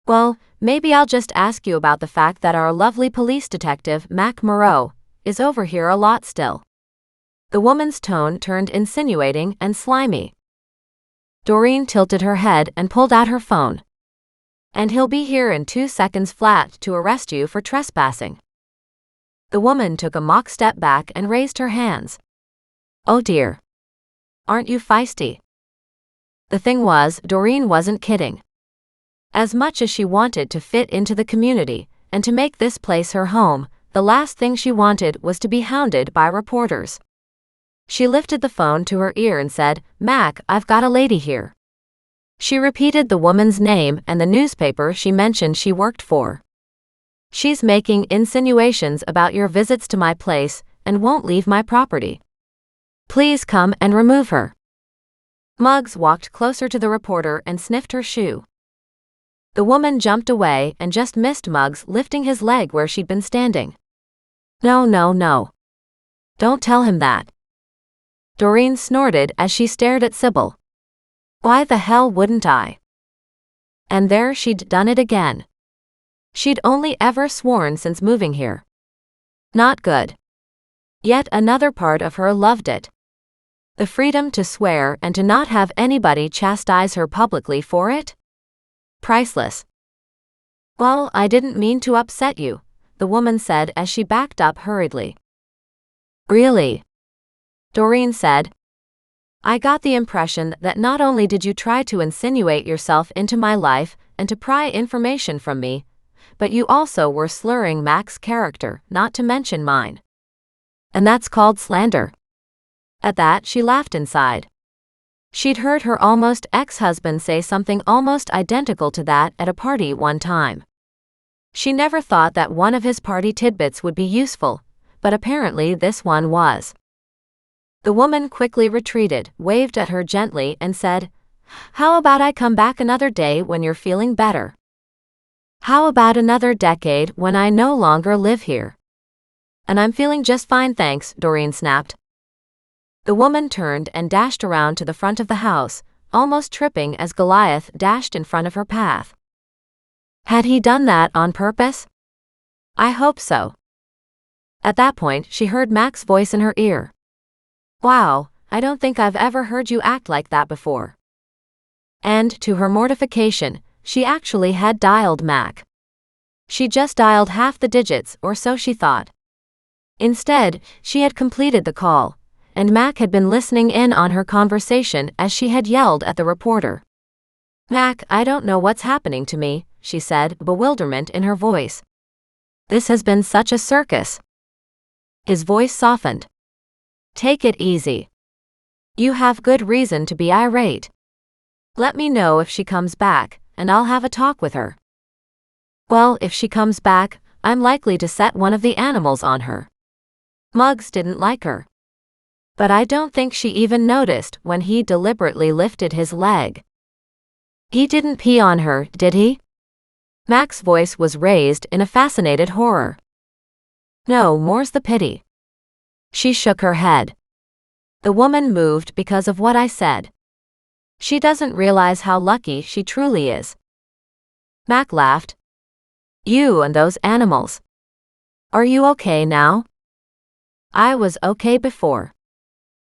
Well, maybe I'll just ask you about the fact that our lovely police detective, Mac Moreau, is over here a lot still. The woman's tone turned insinuating and slimy. Doreen tilted her head and pulled out her phone. And he'll be here in 2 seconds flat to arrest you for trespassing. The woman took a mock step back and raised her hands. Oh dear. Aren't you feisty? The thing was, Doreen wasn't kidding. As much as she wanted to fit into the community, and to make this place her home, the last thing she wanted was to be hounded by reporters. She lifted the phone to her ear and said, Mac, I've got a lady here. She repeated the woman's name and the newspaper she mentioned she worked for. She's making insinuations about your visits to my place and won't leave my property. Please come and remove her. Muggs walked closer to the reporter and sniffed her shoe. The woman jumped away and just missed Muggs lifting his leg where she'd been standing. No, no, no. Don't tell him that. Doreen snorted as she stared at Sybil. Why the hell wouldn't I? And there she'd done it again. She'd only ever sworn since moving here. Not good. Yet another part of her loved it. The freedom to swear and to not have anybody chastise her publicly for it? Priceless. Well, I didn't mean to upset you, the woman said as she backed up hurriedly. Really? Doreen said. I got the impression that not only did you try to insinuate yourself into my life and to pry information from me, but you also were slurring Mac's character, not to mention mine. And that's called slander. At that, she laughed inside. She'd heard her almost ex-husband say something almost identical to that at a party one time. She never thought that one of his party tidbits would be useful, but apparently this one was. The woman quickly retreated, waved at her gently and said, How about I come back another day when you're feeling better? How about another decade when I no longer live here? And I'm feeling just fine thanks, Doreen snapped. The woman turned and dashed around to the front of the house, almost tripping as Goliath dashed in front of her path. Had he done that on purpose? I hope so. At that point, she heard Mac's voice in her ear. Wow, I don't think I've ever heard you act like that before. And, to her mortification, she actually had dialed Mac. She just dialed half the digits, or so she thought. Instead, she had completed the call, and Mac had been listening in on her conversation as she had yelled at the reporter. Mac, I don't know what's happening to me, she said, bewilderment in her voice. This has been such a circus. His voice softened. Take it easy. You have good reason to be irate. Let me know if she comes back, and I'll have a talk with her. Well, if she comes back, I'm likely to set one of the animals on her. Muggs didn't like her. But I don't think she even noticed when he deliberately lifted his leg. He didn't pee on her, did he? Mac's voice was raised in a fascinated horror. No, more's the pity. She shook her head. The woman moved because of what I said. She doesn't realize how lucky she truly is. Mac laughed. You and those animals. Are you okay now? I was okay before.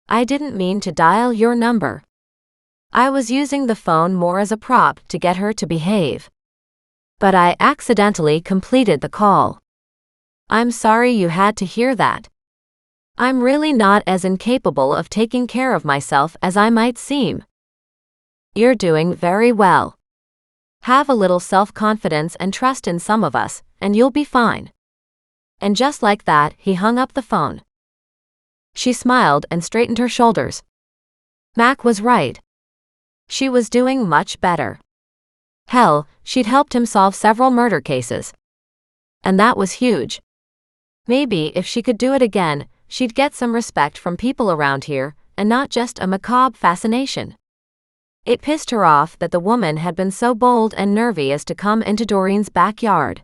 I didn't mean to dial your number. I was using the phone more as a prop to get her to behave. But I accidentally completed the call. I'm sorry you had to hear that. I'm really not as incapable of taking care of myself as I might seem. You're doing very well. Have a little self-confidence and trust in some of us, and you'll be fine. And just like that, he hung up the phone. She smiled and straightened her shoulders. Mac was right. She was doing much better. Hell, she'd helped him solve several murder cases. And that was huge. Maybe if she could do it again, she'd get some respect from people around here, and not just a macabre fascination. It pissed her off that the woman had been so bold and nervy as to come into Doreen's backyard.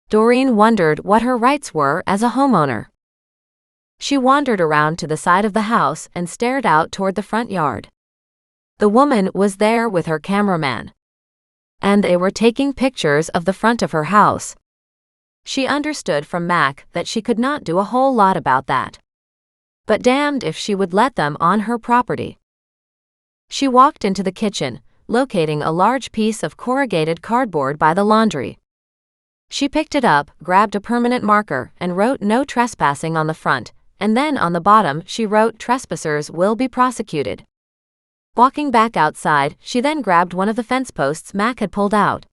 Doreen wondered what her rights were as a homeowner. She wandered around to the side of the house and stared out toward the front yard. The woman was there with her cameraman. And they were taking pictures of the front of her house. She understood from Mac that she could not do a whole lot about that. But damned if she would let them on her property. She walked into the kitchen, locating a large piece of corrugated cardboard by the laundry. She picked it up, grabbed a permanent marker, and wrote "No trespassing" on the front, and then on the bottom she wrote "Trespassers will be prosecuted." Walking back outside, she then grabbed one of the fence posts Mac had pulled out.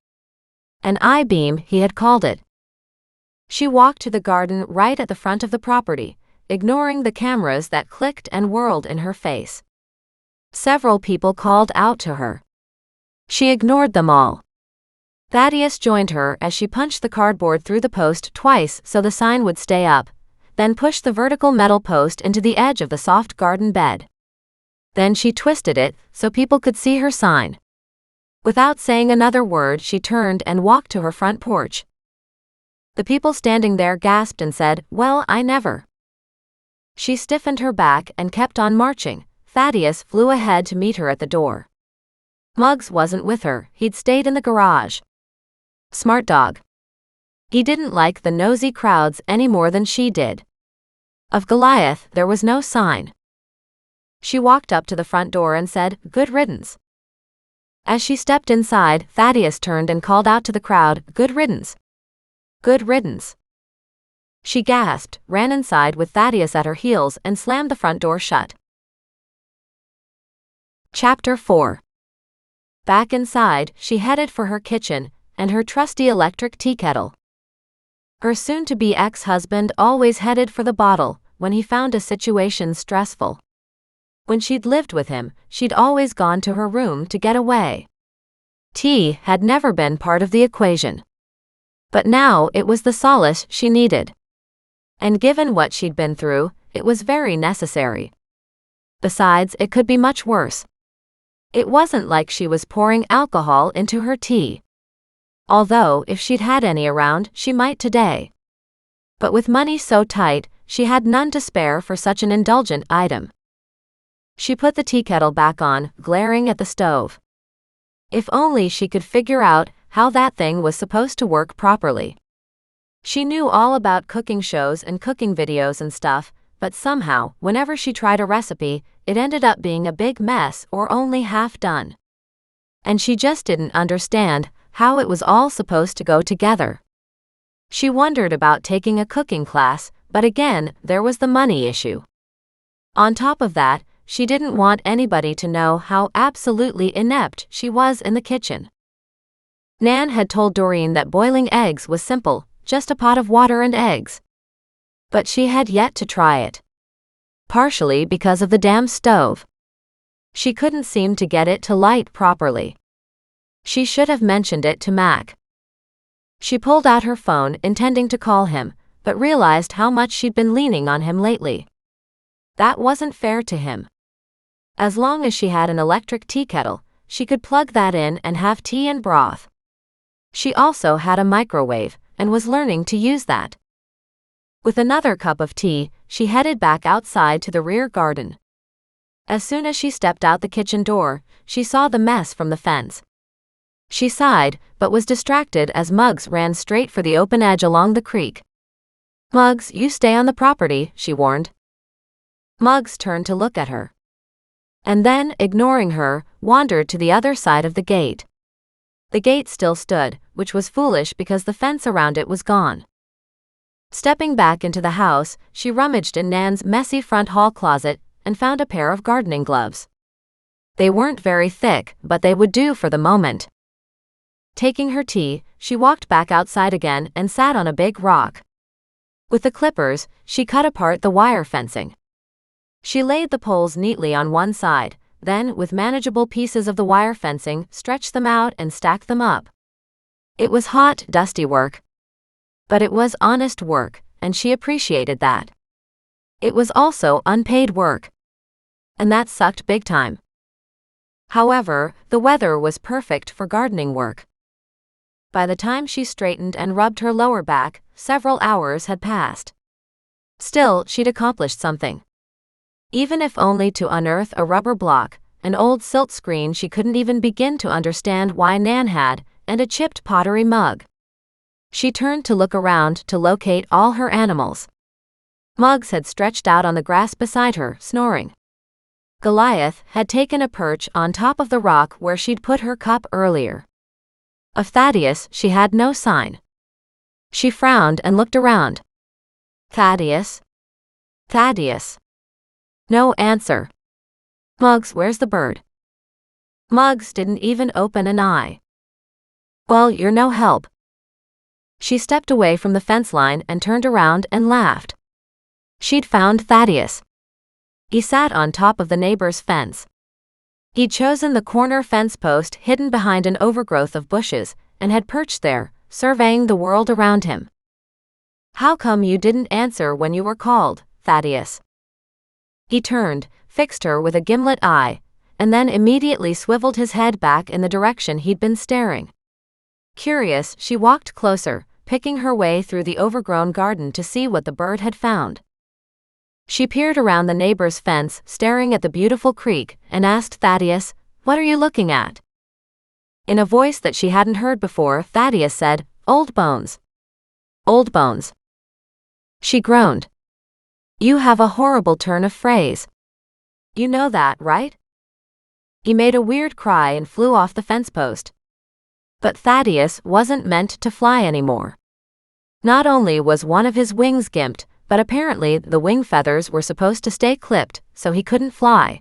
An I-beam, he had called it. She walked to the garden right at the front of the property, ignoring the cameras that clicked and whirled in her face. Several people called out to her. She ignored them all. Thaddeus joined her as she punched the cardboard through the post twice so the sign would stay up, then pushed the vertical metal post into the edge of the soft garden bed. Then she twisted it so people could see her sign. Without saying another word, she turned and walked to her front porch. The people standing there gasped and said, "Well, I never." She stiffened her back and kept on marching. Thaddeus flew ahead to meet her at the door. Muggs wasn't with her, he'd stayed in the garage. Smart dog. He didn't like the nosy crowds any more than she did. Of Goliath, there was no sign. She walked up to the front door and said, "Good riddance." As she stepped inside, Thaddeus turned and called out to the crowd, "Good riddance. Good riddance." She gasped, ran inside with Thaddeus at her heels, and slammed the front door shut. Chapter 4. Back inside, she headed for her kitchen and her trusty electric tea kettle. Her soon-to-be ex-husband always headed for the bottle when he found a situation stressful. When she'd lived with him, she'd always gone to her room to get away. Tea had never been part of the equation. But now it was the solace she needed. And given what she'd been through, it was very necessary. Besides, it could be much worse. It wasn't like she was pouring alcohol into her tea. Although, if she'd had any around, she might today. But with money so tight, she had none to spare for such an indulgent item. She put the tea kettle back on, glaring at the stove. If only she could figure out how that thing was supposed to work properly. She knew all about cooking shows and cooking videos and stuff, but somehow, whenever she tried a recipe, it ended up being a big mess or only half done. And she just didn't understand how it was all supposed to go together. She wondered about taking a cooking class, but again, there was the money issue. On top of that, she didn't want anybody to know how absolutely inept she was in the kitchen. Nan had told Doreen that boiling eggs was simple, just a pot of water and eggs. But she had yet to try it. Partially because of the damn stove. She couldn't seem to get it to light properly. She should have mentioned it to Mac. She pulled out her phone intending to call him, but realized how much she'd been leaning on him lately. That wasn't fair to him. As long as she had an electric tea kettle, she could plug that in and have tea and broth. She also had a microwave, and was learning to use that. With another cup of tea, she headed back outside to the rear garden. As soon as she stepped out the kitchen door, she saw the mess from the fence. She sighed, but was distracted as Muggs ran straight for the open edge along the creek. "Muggs, you stay on the property," she warned. Muggs turned to look at her. And then, ignoring her, wandered to the other side of the gate. The gate still stood, which was foolish because the fence around it was gone. Stepping back into the house, she rummaged in Nan's messy front hall closet and found a pair of gardening gloves. They weren't very thick, but they would do for the moment. Taking her tea, she walked back outside again and sat on a big rock. With the clippers, she cut apart the wire fencing. She laid the poles neatly on one side, then, with manageable pieces of the wire fencing, stretched them out and stacked them up. It was hot, dusty work. But it was honest work, and she appreciated that. It was also unpaid work. And that sucked big time. However, the weather was perfect for gardening work. By the time she straightened and rubbed her lower back, several hours had passed. Still, she'd accomplished something. Even if only to unearth a rubber block, an old silt screen she couldn't even begin to understand why Nan had, and a chipped pottery mug. She turned to look around to locate all her animals. Muggs had stretched out on the grass beside her, snoring. Goliath had taken a perch on top of the rock where she'd put her cup earlier. Of Thaddeus, she had no sign. She frowned and looked around. Thaddeus? Thaddeus. No answer. Muggs, where's the bird? Muggs didn't even open an eye. Well, you're no help. She stepped away from the fence line and turned around and laughed. She'd found Thaddeus. He sat on top of the neighbor's fence. He'd chosen the corner fence post hidden behind an overgrowth of bushes, and had perched there, surveying the world around him. "How come you didn't answer when you were called, Thaddeus?" He turned, fixed her with a gimlet eye, and then immediately swiveled his head back in the direction he'd been staring. Curious, she walked closer, picking her way through the overgrown garden to see what the bird had found. She peered around the neighbor's fence, staring at the beautiful creek, and asked Thaddeus, "What are you looking at?" In a voice that she hadn't heard before, Thaddeus said, "Old bones." "Old bones." She groaned. "You have a horrible turn of phrase. You know that, right?" He made a weird cry and flew off the fence post. But Thaddeus wasn't meant to fly anymore. Not only was one of his wings gimped, but apparently the wing feathers were supposed to stay clipped, so he couldn't fly.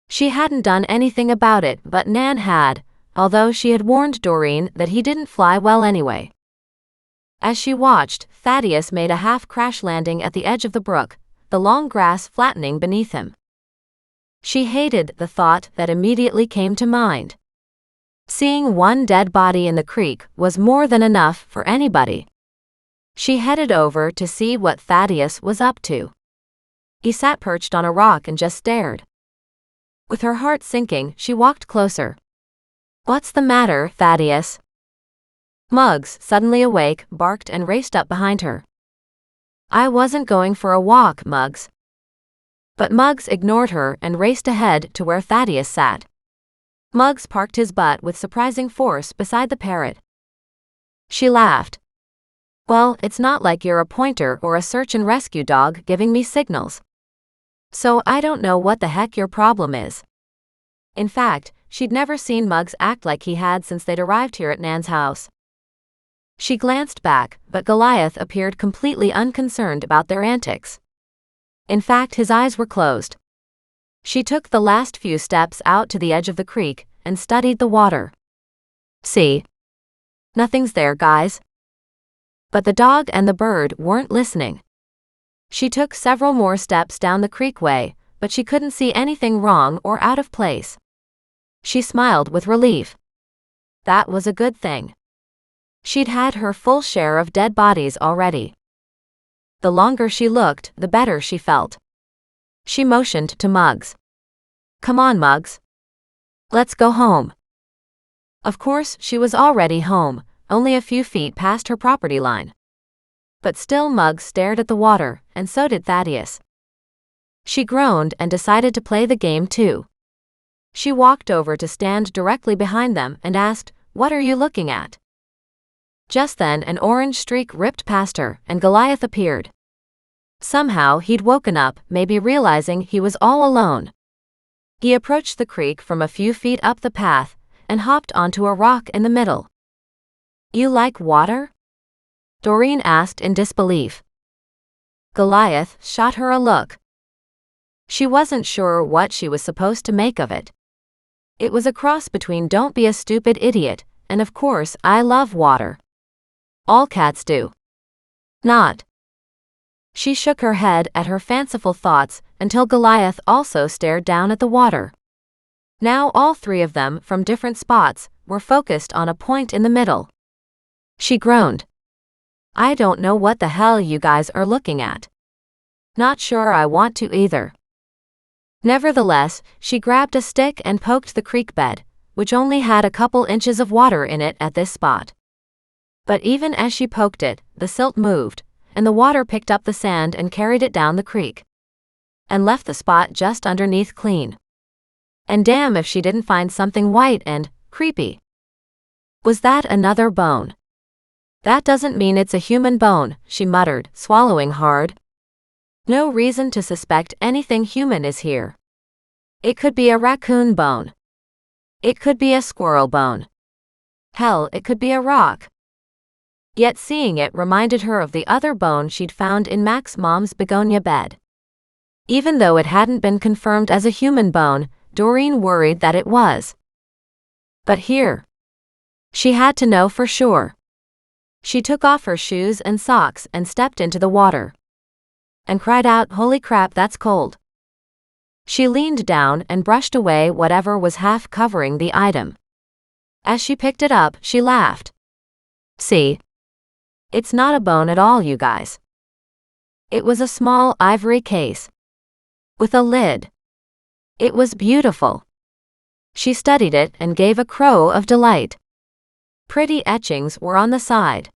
She hadn't done anything about it, but Nan had, although she had warned Doreen that he didn't fly well anyway. As she watched, Thaddeus made a half-crash landing at the edge of the brook, the long grass flattening beneath him. She hated the thought that immediately came to mind. Seeing one dead body in the creek was more than enough for anybody. She headed over to see what Thaddeus was up to. He sat perched on a rock and just stared. With her heart sinking, she walked closer. "What's the matter, Thaddeus?" Muggs, suddenly awake, barked and raced up behind her. "I wasn't going for a walk, Muggs." But Muggs ignored her and raced ahead to where Thaddeus sat. Muggs parked his butt with surprising force beside the parrot. She laughed. Well, it's not like you're a pointer or a search and rescue dog giving me signals. So I don't know what the heck your problem is. In fact, she'd never seen Muggs act like he had since they'd arrived here at Nan's house. She glanced back, but Goliath appeared completely unconcerned about their antics. In fact, his eyes were closed. She took the last few steps out to the edge of the creek and studied the water. See? Nothing's there, guys. But the dog and the bird weren't listening. She took several more steps down the creekway, but she couldn't see anything wrong or out of place. She smiled with relief. That was a good thing. She'd had her full share of dead bodies already. The longer she looked, the better she felt. She motioned to Muggs. Come on, Muggs. Let's go home. Of course, she was already home, only a few feet past her property line. But still Muggs stared at the water, and so did Thaddeus. She groaned and decided to play the game too. She walked over to stand directly behind them and asked, "What are you looking at?" Just then an orange streak ripped past her, and Goliath appeared. Somehow he'd woken up, maybe realizing he was all alone. He approached the creek from a few feet up the path, and hopped onto a rock in the middle. You like water? Doreen asked in disbelief. Goliath shot her a look. She wasn't sure what she was supposed to make of it. It was a cross between "don't be a stupid idiot" and "of course I love water. All cats do." Not. She shook her head at her fanciful thoughts until Goliath also stared down at the water. Now all three of them, from different spots, were focused on a point in the middle. She groaned. I don't know what the hell you guys are looking at. Not sure I want to either. Nevertheless, she grabbed a stick and poked the creek bed, which only had a couple inches of water in it at this spot. But even as she poked it, the silt moved, and the water picked up the sand and carried it down the creek. And left the spot just underneath clean. And damn if she didn't find something white and creepy. Was that another bone? That doesn't mean it's a human bone, she muttered, swallowing hard. No reason to suspect anything human is here. It could be a raccoon bone. It could be a squirrel bone. Hell, it could be a rock. Yet seeing it reminded her of the other bone she'd found in Mac's mom's begonia bed. Even though it hadn't been confirmed as a human bone, Doreen worried that it was. But here. She had to know for sure. She took off her shoes and socks and stepped into the water. And cried out, "Holy crap, that's cold." She leaned down and brushed away whatever was half covering the item. As she picked it up, she laughed. See? It's not a bone at all, you guys. It was a small ivory case. With a lid. It was beautiful. She studied it and gave a crow of delight. Pretty etchings were on the side.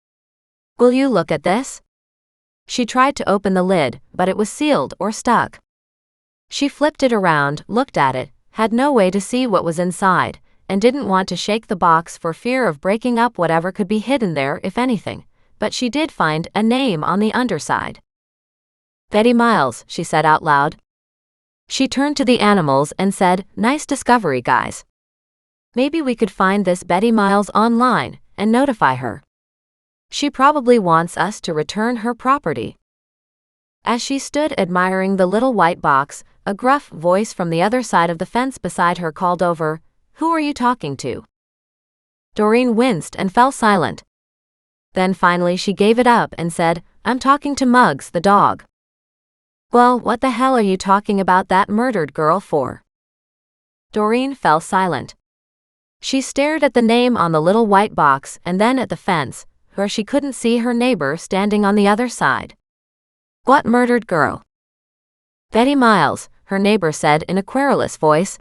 Will you look at this? She tried to open the lid, but it was sealed or stuck. She flipped it around, looked at it, had no way to see what was inside, and didn't want to shake the box for fear of breaking up whatever could be hidden there if anything, but she did find a name on the underside. Betty Miles, she said out loud. She turned to the animals and said, "Nice discovery, guys. Maybe we could find this Betty Miles online and notify her. She probably wants us to return her property." As she stood admiring the little white box, a gruff voice from the other side of the fence beside her called over, "Who are you talking to?" Doreen winced and fell silent. Then finally she gave it up and said, "I'm talking to Muggs, the dog." "Well, what the hell are you talking about that murdered girl for?" Doreen fell silent. She stared at the name on the little white box and then at the fence, where she couldn't see her neighbor standing on the other side. "What murdered girl?" "Betty Miles," her neighbor said in a querulous voice.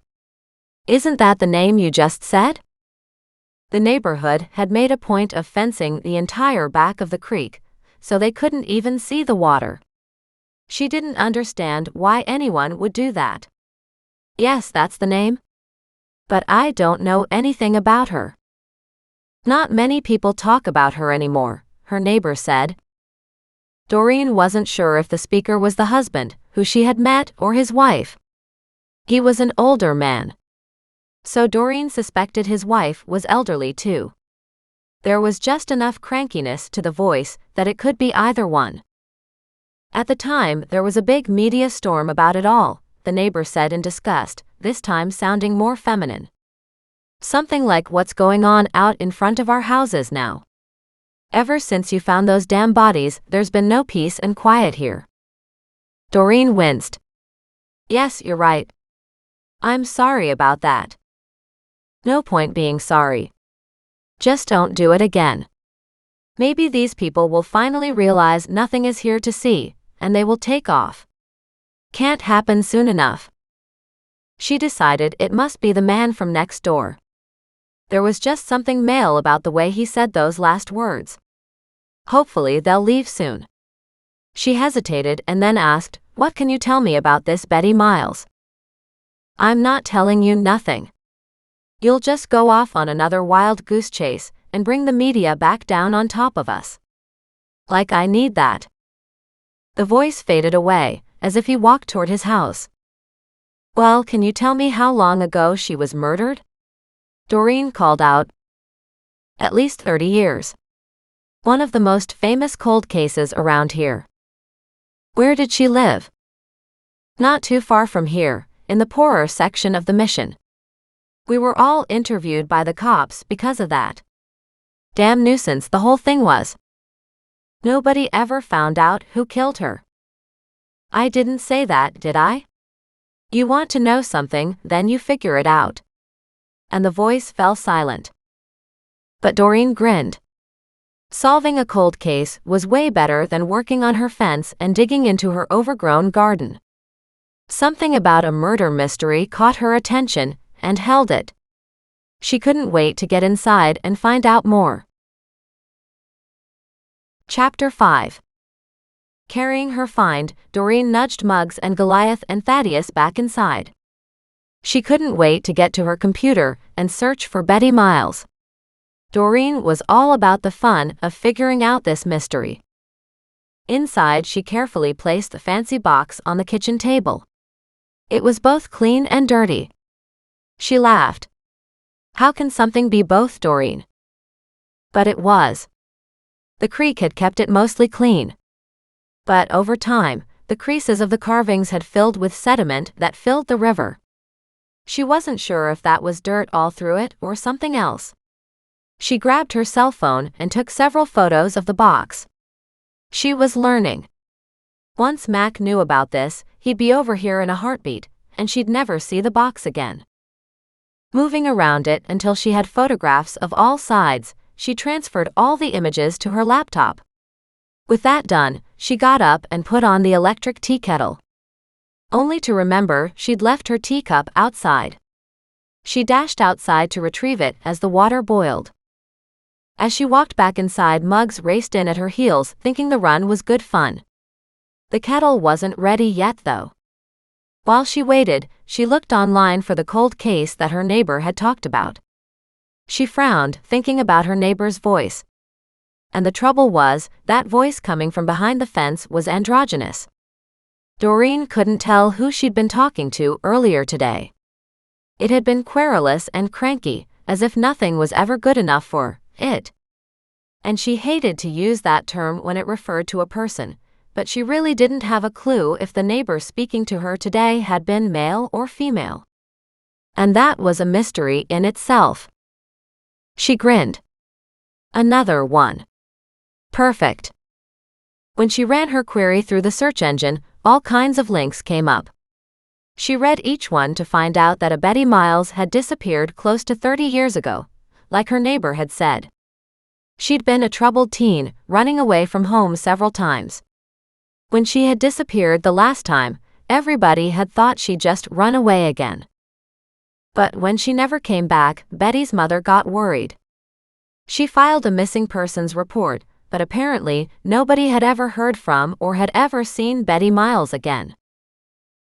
"Isn't that the name you just said?" The neighborhood had made a point of fencing the entire back of the creek, so they couldn't even see the water. She didn't understand why anyone would do that. "Yes, that's the name." But I don't know anything about her. Not many people talk about her anymore, her neighbor said. Doreen wasn't sure if the speaker was the husband, who she had met, or his wife. He was an older man. So Doreen suspected his wife was elderly too. There was just enough crankiness to the voice that it could be either one. At the time, there was a big media storm about it all, the neighbor said in disgust, this time sounding more feminine. Something like what's going on out in front of our houses now. Ever since you found those damn bodies, there's been no peace and quiet here. Doreen winced. Yes, you're right. I'm sorry about that. No point being sorry. Just don't do it again. Maybe these people will finally realize nothing is here to see, and they will take off. Can't happen soon enough. She decided it must be the man from next door. There was just something male about the way he said those last words. Hopefully they'll leave soon. She hesitated and then asked, "What can you tell me about this Betty Miles?" "I'm not telling you nothing. You'll just go off on another wild goose chase and bring the media back down on top of us. Like I need that." The voice faded away, as if he walked toward his house. "Well, can you tell me how long ago she was murdered?" Doreen called out. "At least 30 years. One of the most famous cold cases around here." "Where did she live?" "Not too far from here, in the poorer section of the mission. We were all interviewed by the cops because of that. Damn nuisance the whole thing was. Nobody ever found out who killed her." "I didn't say that, did I? You want to know something, then you figure it out." And the voice fell silent. But Doreen grinned. Solving a cold case was way better than working on her fence and digging into her overgrown garden. Something about a murder mystery caught her attention and held it. She couldn't wait to get inside and find out more. Chapter 5. Carrying her find, Doreen nudged Muggs and Goliath and Thaddeus back inside. She couldn't wait to get to her computer and search for Betty Miles. Doreen was all about the fun of figuring out this mystery. Inside, she carefully placed the fancy box on the kitchen table. It was both clean and dirty. She laughed. How can something be both, Doreen? But it was. The creek had kept it mostly clean. But over time, the creases of the carvings had filled with sediment that filled the river. She wasn't sure if that was dirt all through it or something else. She grabbed her cell phone and took several photos of the box. She was learning. Once Mac knew about this, he'd be over here in a heartbeat, and she'd never see the box again. Moving around it until she had photographs of all sides, she transferred all the images to her laptop. With that done, she got up and put on the electric tea kettle. Only to remember she'd left her teacup outside. She dashed outside to retrieve it as the water boiled. As she walked back inside, Muggs raced in at her heels, thinking the run was good fun. The kettle wasn't ready yet, though. While she waited, she looked online for the cold case that her neighbor had talked about. She frowned, thinking about her neighbor's voice. And the trouble was, that voice coming from behind the fence was androgynous. Doreen couldn't tell who she'd been talking to earlier today. It had been querulous and cranky, as if nothing was ever good enough for it. And she hated to use that term when it referred to a person, but she really didn't have a clue if the neighbor speaking to her today had been male or female. And that was a mystery in itself. She grinned. Another one. Perfect. When she ran her query through the search engine, all kinds of links came up. She read each one to find out that a Betty Miles had disappeared close to 30 years ago, like her neighbor had said. She'd been a troubled teen, running away from home several times. When she had disappeared the last time, everybody had thought she'd just run away again. But when she never came back, Betty's mother got worried. She filed a missing persons report, but apparently nobody had ever heard from or had ever seen Betty Miles again.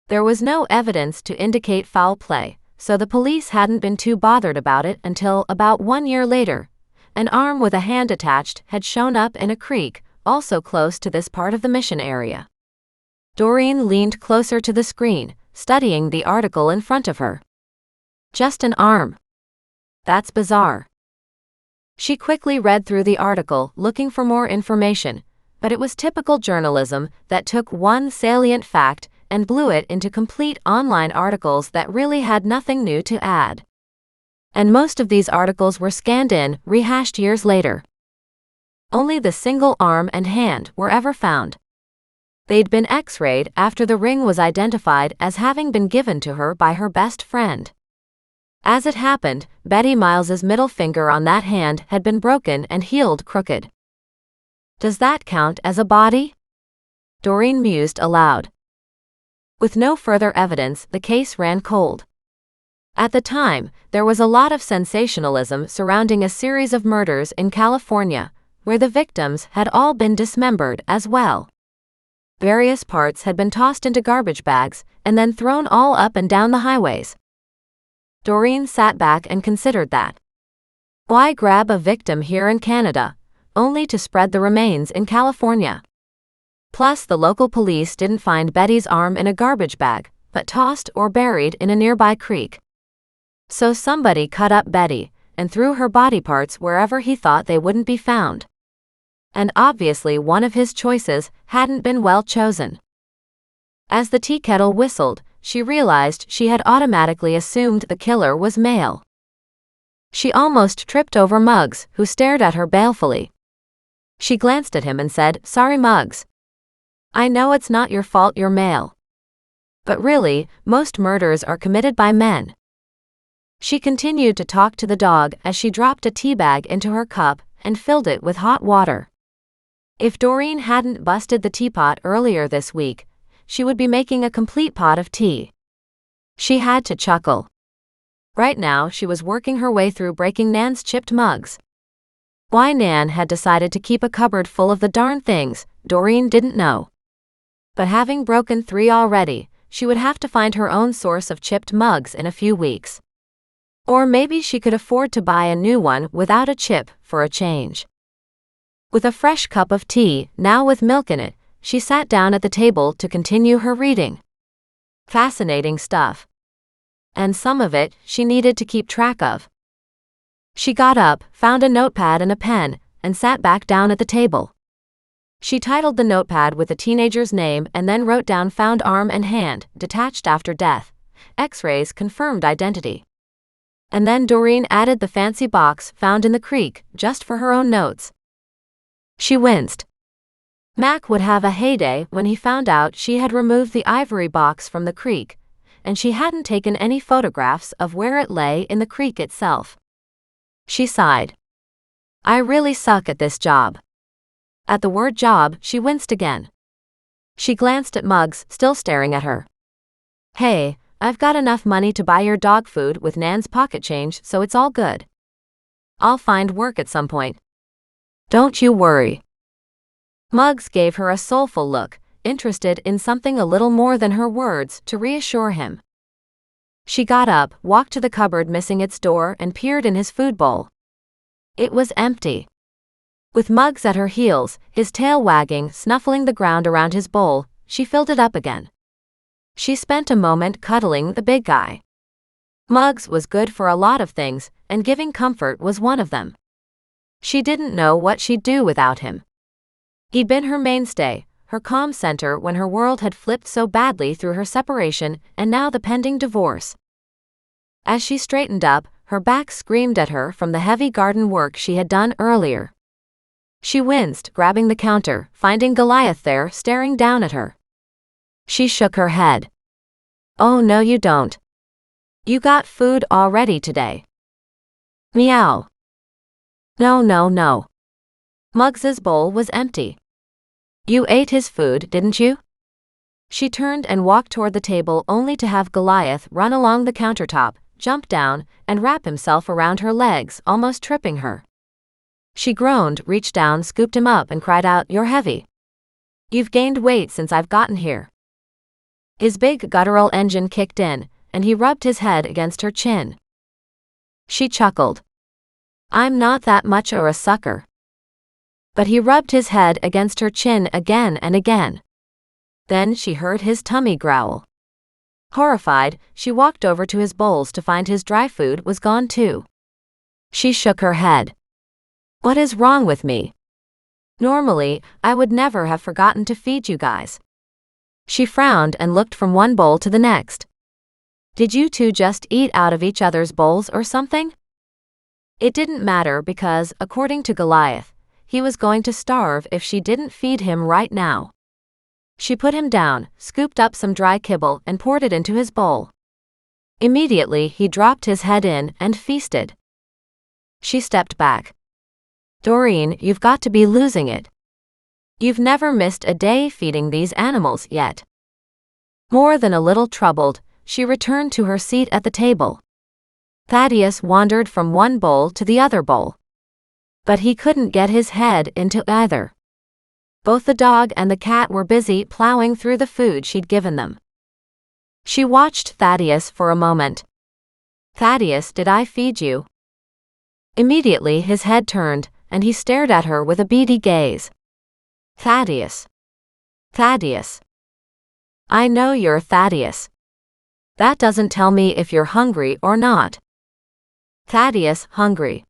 There was no evidence to indicate foul play, so the police hadn't been too bothered about it until about 1 year later. An arm with a hand attached had shown up in a creek, also close to this part of the mission area. Doreen leaned closer to the screen, studying the article in front of her. Just an arm. That's bizarre. She quickly read through the article, looking for more information, but it was typical journalism that took one salient fact and blew it into complete online articles that really had nothing new to add. And most of these articles were scanned in, rehashed years later. Only the single arm and hand were ever found. They'd been x-rayed after the ring was identified as having been given to her by her best friend. As it happened, Betty Miles's middle finger on that hand had been broken and healed crooked. Does that count as a body? Doreen mused aloud. With no further evidence, the case ran cold. At the time, there was a lot of sensationalism surrounding a series of murders in California, where the victims had all been dismembered as well. Various parts had been tossed into garbage bags and then thrown all up and down the highways. Doreen sat back and considered that. Why grab a victim here in Canada, only to spread the remains in California? Plus, the local police didn't find Betty's arm in a garbage bag, but tossed or buried in a nearby creek. So somebody cut up Betty and threw her body parts wherever he thought they wouldn't be found. And obviously one of his choices hadn't been well chosen. As the tea kettle whistled, she realized she had automatically assumed the killer was male. She almost tripped over Muggs, who stared at her balefully. She glanced at him and said, "Sorry, Muggs. I know it's not your fault you're male. But really, most murders are committed by men." She continued to talk to the dog as she dropped a tea bag into her cup and filled it with hot water. If Doreen hadn't busted the teapot earlier this week, she would be making a complete pot of tea. She had to chuckle. Right now she was working her way through breaking Nan's chipped mugs. Why Nan had decided to keep a cupboard full of the darn things, Doreen didn't know. But having broken 3 already, she would have to find her own source of chipped mugs in a few weeks. Or maybe she could afford to buy a new one without a chip for a change. With a fresh cup of tea, now with milk in it, she sat down at the table to continue her reading. Fascinating stuff. And some of it she needed to keep track of. She got up, found a notepad and a pen, and sat back down at the table. She titled the notepad with the teenager's name and then wrote down "found arm and hand, detached after death. X-rays confirmed identity." And then Doreen added the fancy box found in the creek, just for her own notes. She winced. Mac would have a heyday when he found out she had removed the ivory box from the creek, and she hadn't taken any photographs of where it lay in the creek itself. She sighed. I really suck at this job. At the word job, she winced again. She glanced at Muggs, still staring at her. Hey, I've got enough money to buy your dog food with Nan's pocket change, so it's all good. I'll find work at some point. Don't you worry. Muggs gave her a soulful look, interested in something a little more than her words, to reassure him. She got up, walked to the cupboard missing its door, and peered in his food bowl. It was empty. With Muggs at her heels, his tail wagging, snuffling the ground around his bowl, she filled it up again. She spent a moment cuddling the big guy. Muggs was good for a lot of things, and giving comfort was one of them. She didn't know what she'd do without him. He'd been her mainstay, her calm center when her world had flipped so badly through her separation and now the pending divorce. As she straightened up, her back screamed at her from the heavy garden work she had done earlier. She winced, grabbing the counter, finding Goliath there staring down at her. She shook her head. Oh no you don't. You got food already today. Meow. No. Muggs's bowl was empty. You ate his food, didn't you? She turned and walked toward the table only to have Goliath run along the countertop, jump down, and wrap himself around her legs, almost tripping her. She groaned, reached down, scooped him up and cried out, You're heavy. You've gained weight since I've gotten here. His big guttural engine kicked in, and he rubbed his head against her chin. She chuckled. I'm not that much of a sucker. But he rubbed his head against her chin again and again. Then she heard his tummy growl. Horrified, she walked over to his bowls to find his dry food was gone too. She shook her head. What is wrong with me? Normally, I would never have forgotten to feed you guys. She frowned and looked from one bowl to the next. Did you two just eat out of each other's bowls or something? It didn't matter because, according to Goliath, he was going to starve if she didn't feed him right now. She put him down, scooped up some dry kibble and poured it into his bowl. Immediately he dropped his head in and feasted. She stepped back. Doreen, you've got to be losing it. You've never missed a day feeding these animals yet. More than a little troubled, she returned to her seat at the table. Thaddeus wandered from one bowl to the other bowl. But he couldn't get his head into either. Both the dog and the cat were busy plowing through the food she'd given them. She watched Thaddeus for a moment. Thaddeus, did I feed you? Immediately his head turned, and he stared at her with a beady gaze. Thaddeus. Thaddeus. I know you're Thaddeus. That doesn't tell me if you're hungry or not. Thaddeus, hungry.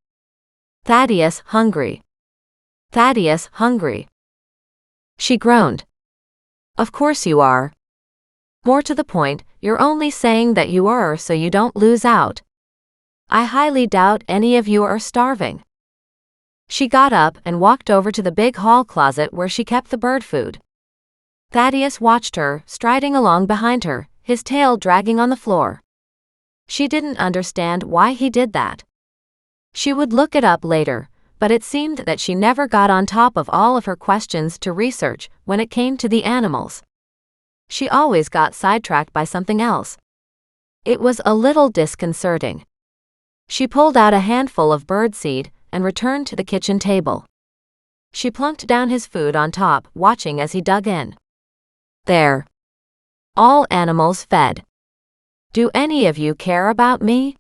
Thaddeus, hungry. Thaddeus, hungry. She groaned. Of course you are. More to the point, you're only saying that you are so you don't lose out. I highly doubt any of you are starving. She got up and walked over to the big hall closet where she kept the bird food. Thaddeus watched her, striding along behind her, his tail dragging on the floor. She didn't understand why he did that. She would look it up later, but it seemed that she never got on top of all of her questions to research when it came to the animals. She always got sidetracked by something else. It was a little disconcerting. She pulled out a handful of birdseed and returned to the kitchen table. She plunked down his food on top, watching as he dug in. There. All animals fed. Do any of you care about me?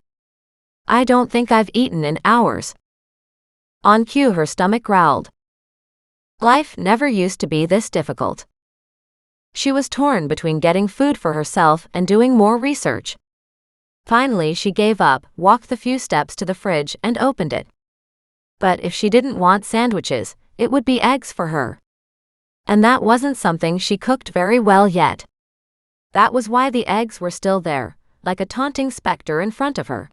I don't think I've eaten in hours. On cue, her stomach growled. Life never used to be this difficult. She was torn between getting food for herself and doing more research. Finally, she gave up, walked the few steps to the fridge and opened it. But if she didn't want sandwiches, it would be eggs for her. And that wasn't something she cooked very well yet. That was why the eggs were still there, like a taunting specter in front of her.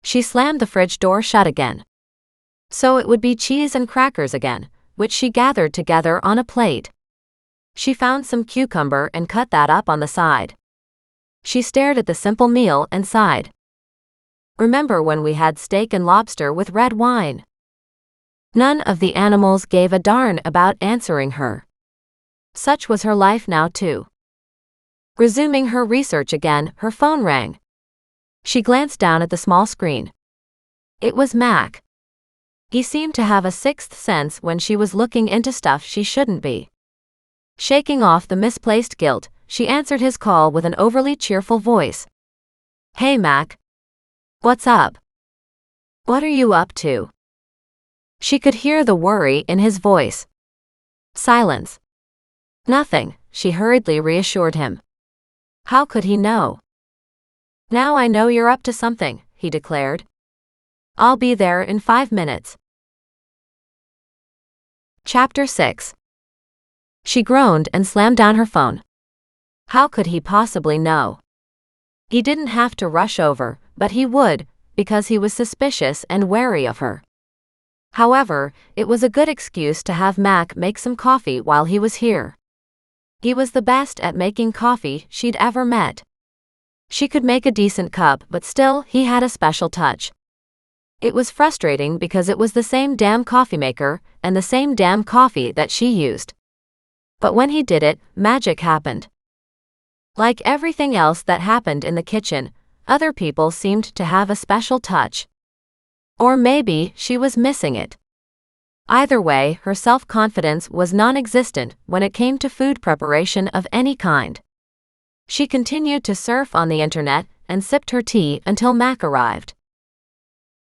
She slammed the fridge door shut again. So it would be cheese and crackers again, which she gathered together on a plate. She found some cucumber and cut that up on the side. She stared at the simple meal and sighed. Remember when we had steak and lobster with red wine? None of the animals gave a darn about answering her. Such was her life now too. Resuming her research again, her phone rang. She glanced down at the small screen. It was Mac. He seemed to have a sixth sense when she was looking into stuff she shouldn't be. Shaking off the misplaced guilt, she answered his call with an overly cheerful voice. Hey Mac. What's up? What are you up to? She could hear the worry in his voice. Silence. Nothing, she hurriedly reassured him. How could he know? Now I know you're up to something, he declared. I'll be there in 5 minutes. Chapter 6. She groaned and slammed down her phone. How could he possibly know? He didn't have to rush over, but he would, because he was suspicious and wary of her. However, it was a good excuse to have Mac make some coffee while he was here. He was the best at making coffee she'd ever met. She could make a decent cup, but still, he had a special touch. It was frustrating because it was the same damn coffee maker and the same damn coffee that she used. But when he did it, magic happened. Like everything else that happened in the kitchen, other people seemed to have a special touch. Or maybe she was missing it. Either way, her self-confidence was non-existent when it came to food preparation of any kind. She continued to surf on the internet and sipped her tea until Mac arrived.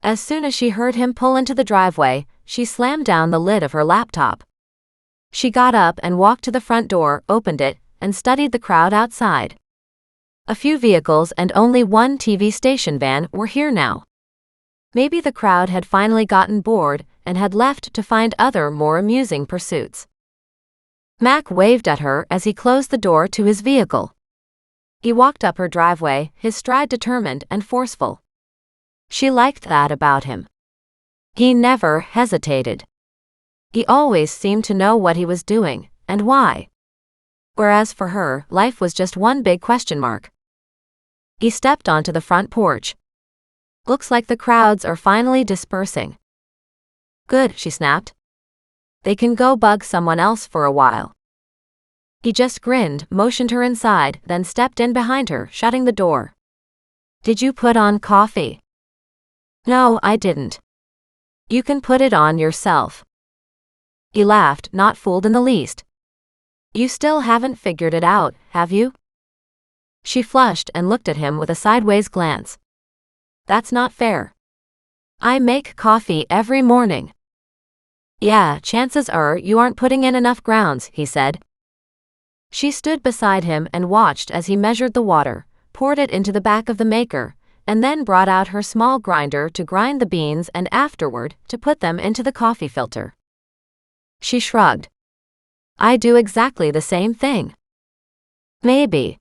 As soon as she heard him pull into the driveway, she slammed down the lid of her laptop. She got up and walked to the front door, opened it, and studied the crowd outside. A few vehicles and only one TV station van were here now. Maybe the crowd had finally gotten bored and had left to find other more amusing pursuits. Mac waved at her as he closed the door to his vehicle. He walked up her driveway, his stride determined and forceful. She liked that about him. He never hesitated. He always seemed to know what he was doing, and why. Whereas for her, life was just one big question mark. He stepped onto the front porch. Looks like the crowds are finally dispersing. Good, she snapped. They can go bug someone else for a while. He just grinned, motioned her inside, then stepped in behind her, shutting the door. Did you put on coffee? No, I didn't. You can put it on yourself. He laughed, not fooled in the least. You still haven't figured it out, have you? She flushed and looked at him with a sideways glance. That's not fair. I make coffee every morning. Yeah, chances are you aren't putting in enough grounds, he said. She stood beside him and watched as he measured the water, poured it into the back of the maker, and then brought out her small grinder to grind the beans and afterward to put them into the coffee filter. She shrugged. I do exactly the same thing. Maybe.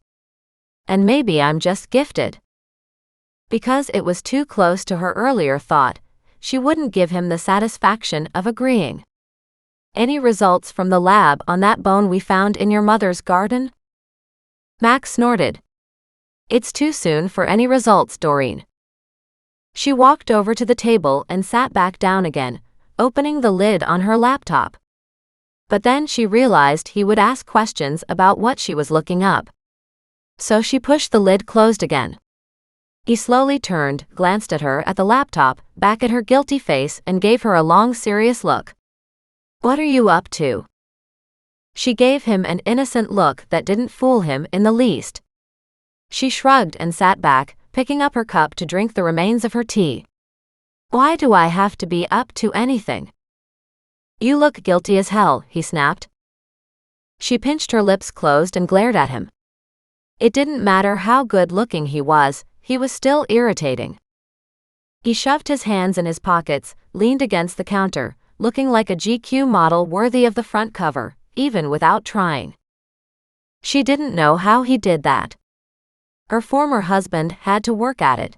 And maybe I'm just gifted. Because it was too close to her earlier thought, she wouldn't give him the satisfaction of agreeing. Any results from the lab on that bone we found in your mother's garden? Max snorted. It's too soon for any results, Doreen. She walked over to the table and sat back down again, opening the lid on her laptop. But then she realized he would ask questions about what she was looking up. So she pushed the lid closed again. He slowly turned, glanced at her at the laptop, back at her guilty face, and gave her a long, serious look. What are you up to? She gave him an innocent look that didn't fool him in the least. She shrugged and sat back, picking up her cup to drink the remains of her tea. Why do I have to be up to anything? You look guilty as hell, he snapped. She pinched her lips closed and glared at him. It didn't matter how good-looking he was still irritating. He shoved his hands in his pockets, leaned against the counter, looking like a GQ model worthy of the front cover, even without trying. She didn't know how he did that. Her former husband had to work at it.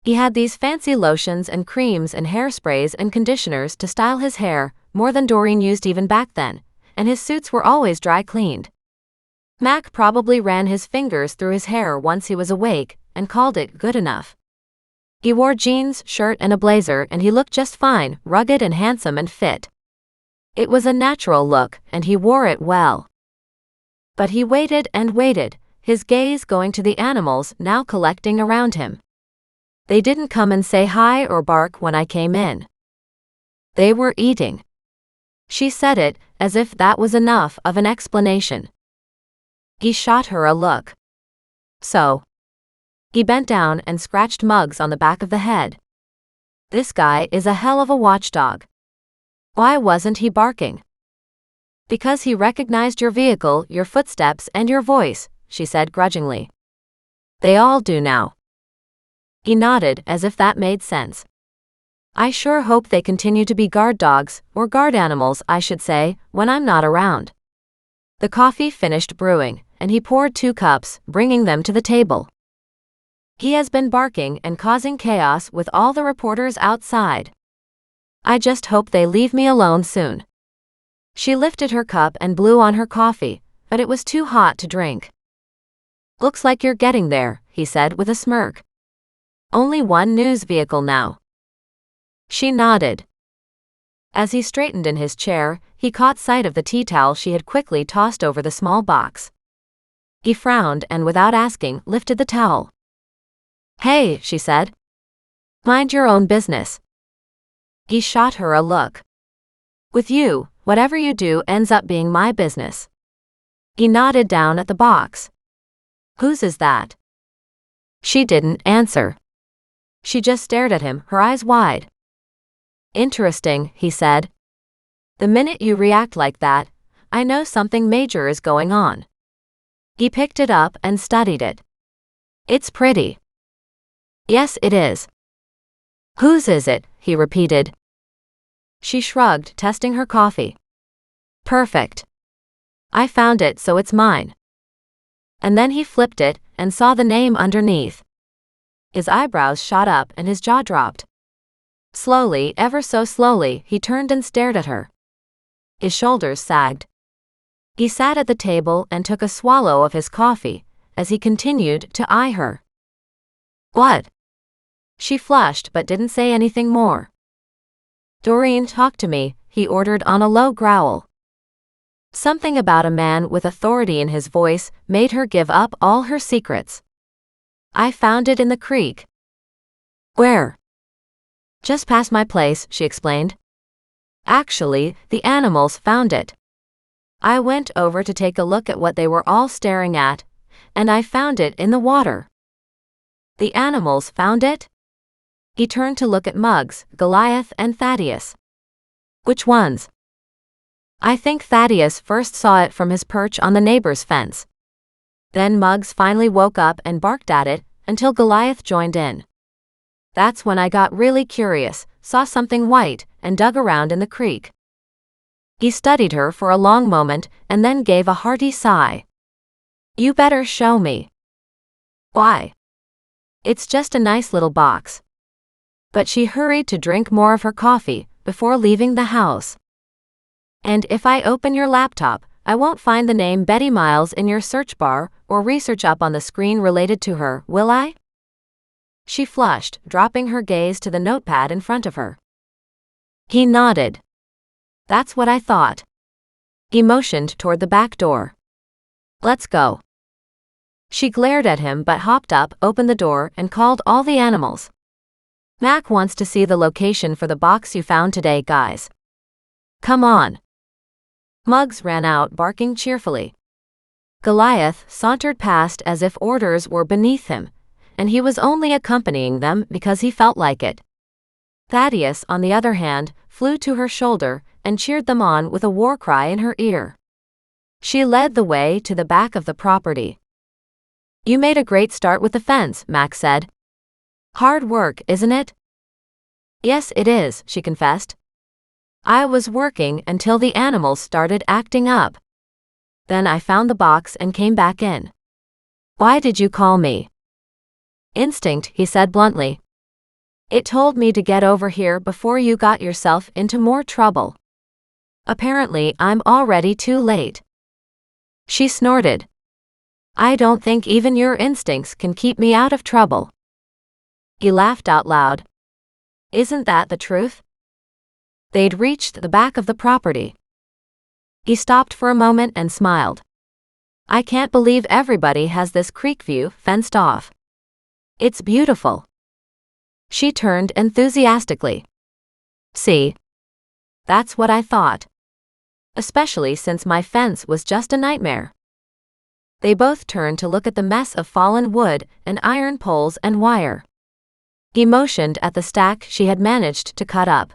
He had these fancy lotions and creams and hairsprays and conditioners to style his hair, more than Doreen used even back then, and his suits were always dry cleaned. Mac probably ran his fingers through his hair once he was awake, and called it good enough. He wore jeans, shirt and a blazer, and he looked just fine, rugged and handsome and fit. It was a natural look, and he wore it well. But he waited and waited, his gaze going to the animals now collecting around him. They didn't come and say hi or bark when I came in. They were eating. She said it, as if that was enough of an explanation. He shot her a look. So. He bent down and scratched Muggs on the back of the head. This guy is a hell of a watchdog. Why wasn't he barking? Because he recognized your vehicle, your footsteps, and your voice, she said grudgingly. They all do now. He nodded as if that made sense. I sure hope they continue to be guard dogs, or guard animals I should say, when I'm not around. The coffee finished brewing, and he poured 2 cups, bringing them to the table. He has been barking and causing chaos with all the reporters outside. I just hope they leave me alone soon. She lifted her cup and blew on her coffee, but it was too hot to drink. Looks like you're getting there, he said with a smirk. Only one news vehicle now. She nodded. As he straightened in his chair, he caught sight of the tea towel she had quickly tossed over the small box. He frowned and without asking, lifted the towel. Hey, she said. Mind your own business. He shot her a look. With you, whatever you do ends up being my business. He nodded down at the box. Whose is that? She didn't answer. She just stared at him, her eyes wide. Interesting, he said. The minute you react like that, I know something major is going on. He picked it up and studied it. It's pretty. Yes, it is. Whose is it? He repeated. She shrugged, testing her coffee. Perfect. I found it, so it's mine. And then he flipped it and saw the name underneath. His eyebrows shot up and his jaw dropped. Slowly, ever so slowly, he turned and stared at her. His shoulders sagged. He sat at the table and took a swallow of his coffee as he continued to eye her. What? She flushed but didn't say anything more. Doreen, talk to me, he ordered on a low growl. Something about a man with authority in his voice made her give up all her secrets. I found it in the creek. Where? Just past my place, she explained. Actually, the animals found it. I went over to take a look at what they were all staring at, and I found it in the water. The animals found it? He turned to look at Muggs, Goliath, and Thaddeus. Which ones? I think Thaddeus first saw it from his perch on the neighbor's fence. Then Muggs finally woke up and barked at it until Goliath joined in. That's when I got really curious, saw something white, and dug around in the creek. He studied her for a long moment and then gave a hearty sigh. You better show me. Why? It's just a nice little box. But she hurried to drink more of her coffee before leaving the house. And if I open your laptop, I won't find the name Betty Miles in your search bar or research up on the screen related to her, will I? She flushed, dropping her gaze to the notepad in front of her. He nodded. That's what I thought. He motioned toward the back door. Let's go. She glared at him but hopped up, opened the door, and called all the animals. Mac wants to see the location for the box you found today, guys. Come on. Muggs ran out, barking cheerfully. Goliath sauntered past as if orders were beneath him, and he was only accompanying them because he felt like it. Thaddeus, on the other hand, flew to her shoulder and cheered them on with a war cry in her ear. She led the way to the back of the property. You made a great start with the fence, Mac said. Hard work, isn't it? Yes, it is, she confessed. I was working until the animals started acting up. Then I found the box and came back in. Why did you call me? Instinct, he said bluntly. It told me to get over here before you got yourself into more trouble. Apparently, I'm already too late. She snorted. I don't think even your instincts can keep me out of trouble. He laughed out loud. Isn't that the truth? They'd reached the back of the property. He stopped for a moment and smiled. I can't believe everybody has this creek view fenced off. It's beautiful. She turned enthusiastically. See? That's what I thought. Especially since my fence was just a nightmare. They both turned to look at the mess of fallen wood and iron poles and wire. He motioned at the stack she had managed to cut up.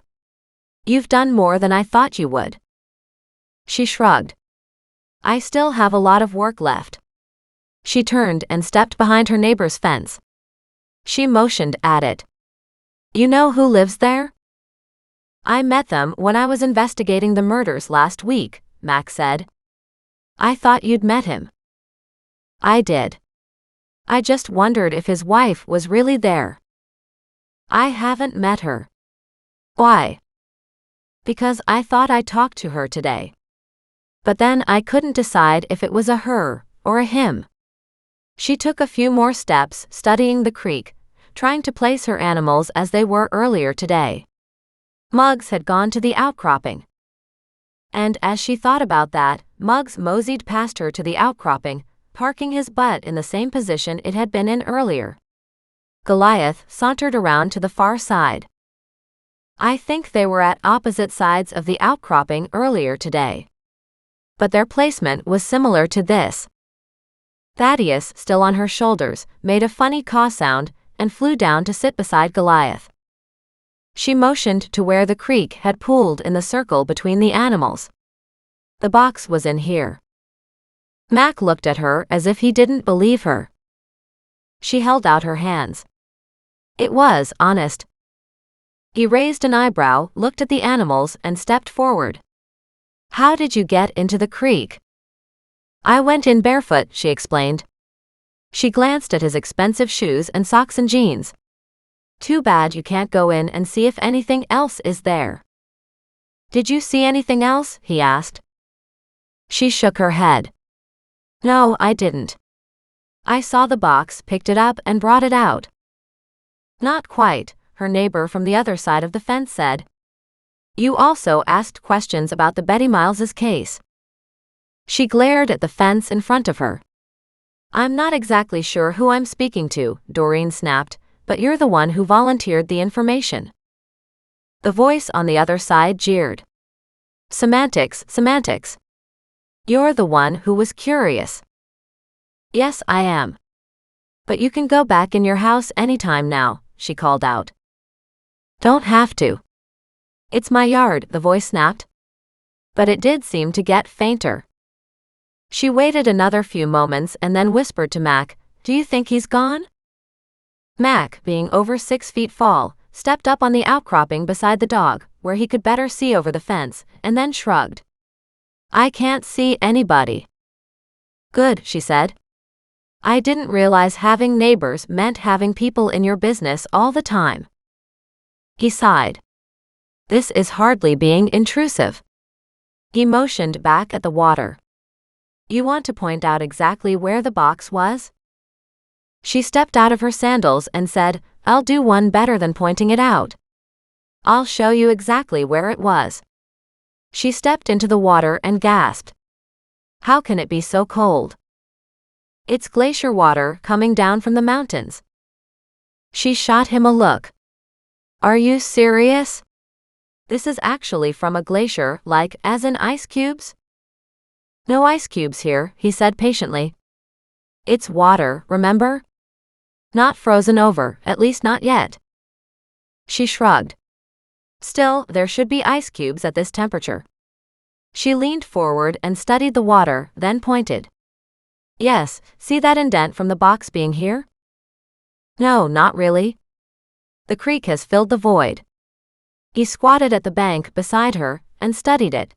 You've done more than I thought you would. She shrugged. I still have a lot of work left. She turned and stepped behind her neighbor's fence. She motioned at it. You know who lives there? I met them when I was investigating the murders last week, Mac said. I thought you'd met him. I did. I just wondered if his wife was really there. I haven't met her. Why? Because I thought I talked to her today. But then I couldn't decide if it was a her or a him. She took a few more steps, studying the creek, trying to place her animals as they were earlier today. Muggs had gone to the outcropping. And as she thought about that, Muggs moseyed past her to the outcropping, parking his butt in the same position it had been in earlier. Goliath sauntered around to the far side. I think they were at opposite sides of the outcropping earlier today. But their placement was similar to this. Thaddeus, still on her shoulders, made a funny caw sound and flew down to sit beside Goliath. She motioned to where the creek had pooled in the circle between the animals. The box was in here. Mac looked at her as if he didn't believe her. She held out her hands. It was honest. He raised an eyebrow, looked at the animals, and stepped forward. How did you get into the creek? I went in barefoot, she explained. She glanced at his expensive shoes and socks and jeans. Too bad you can't go in and see if anything else is there. Did you see anything else? He asked. She shook her head. No, I didn't. I saw the box, picked it up, and brought it out. Not quite, her neighbor from the other side of the fence said. You also asked questions about the Betty Miles's case. She glared at the fence in front of her. I'm not exactly sure who I'm speaking to, Doreen snapped, but you're the one who volunteered the information. The voice on the other side jeered. Semantics, semantics. You're the one who was curious. Yes, I am. But you can go back in your house anytime now, she called out. Don't have to. It's my yard, the voice snapped. But it did seem to get fainter. She waited another few moments and then whispered to Mac, Do you think he's gone? Mac, being over 6 feet tall, stepped up on the outcropping beside the dog, where he could better see over the fence, and then shrugged. I can't see anybody. Good, she said. I didn't realize having neighbors meant having people in your business all the time. He sighed. This is hardly being intrusive. He motioned back at the water. You want to point out exactly where the box was? She stepped out of her sandals and said, I'll do one better than pointing it out. I'll show you exactly where it was. She stepped into the water and gasped. How can it be so cold? It's glacier water coming down from the mountains. She shot him a look. Are you serious? This is actually from a glacier, like, as in ice cubes? No ice cubes here, he said patiently. It's water, remember? Not frozen over, at least not yet. She shrugged. Still, there should be ice cubes at this temperature. She leaned forward and studied the water, then pointed. Yes, see that indent from the box being here? No, not really. The creek has filled the void. He squatted at the bank beside her and studied it.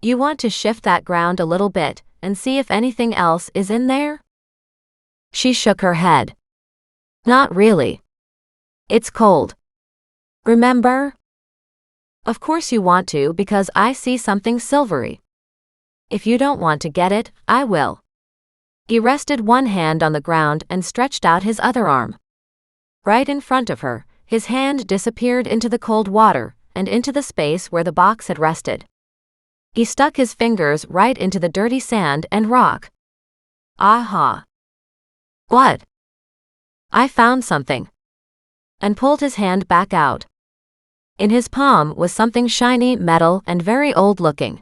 You want to shift that ground a little bit and see if anything else is in there? She shook her head. Not really. It's cold. Remember? Of course you want to because I see something silvery. If you don't want to get it, I will. He rested one hand on the ground and stretched out his other arm. Right in front of her, his hand disappeared into the cold water and into the space where the box had rested. He stuck his fingers right into the dirty sand and rock. Aha! What? I found something. And pulled his hand back out. In his palm was something shiny, metal, and very old-looking.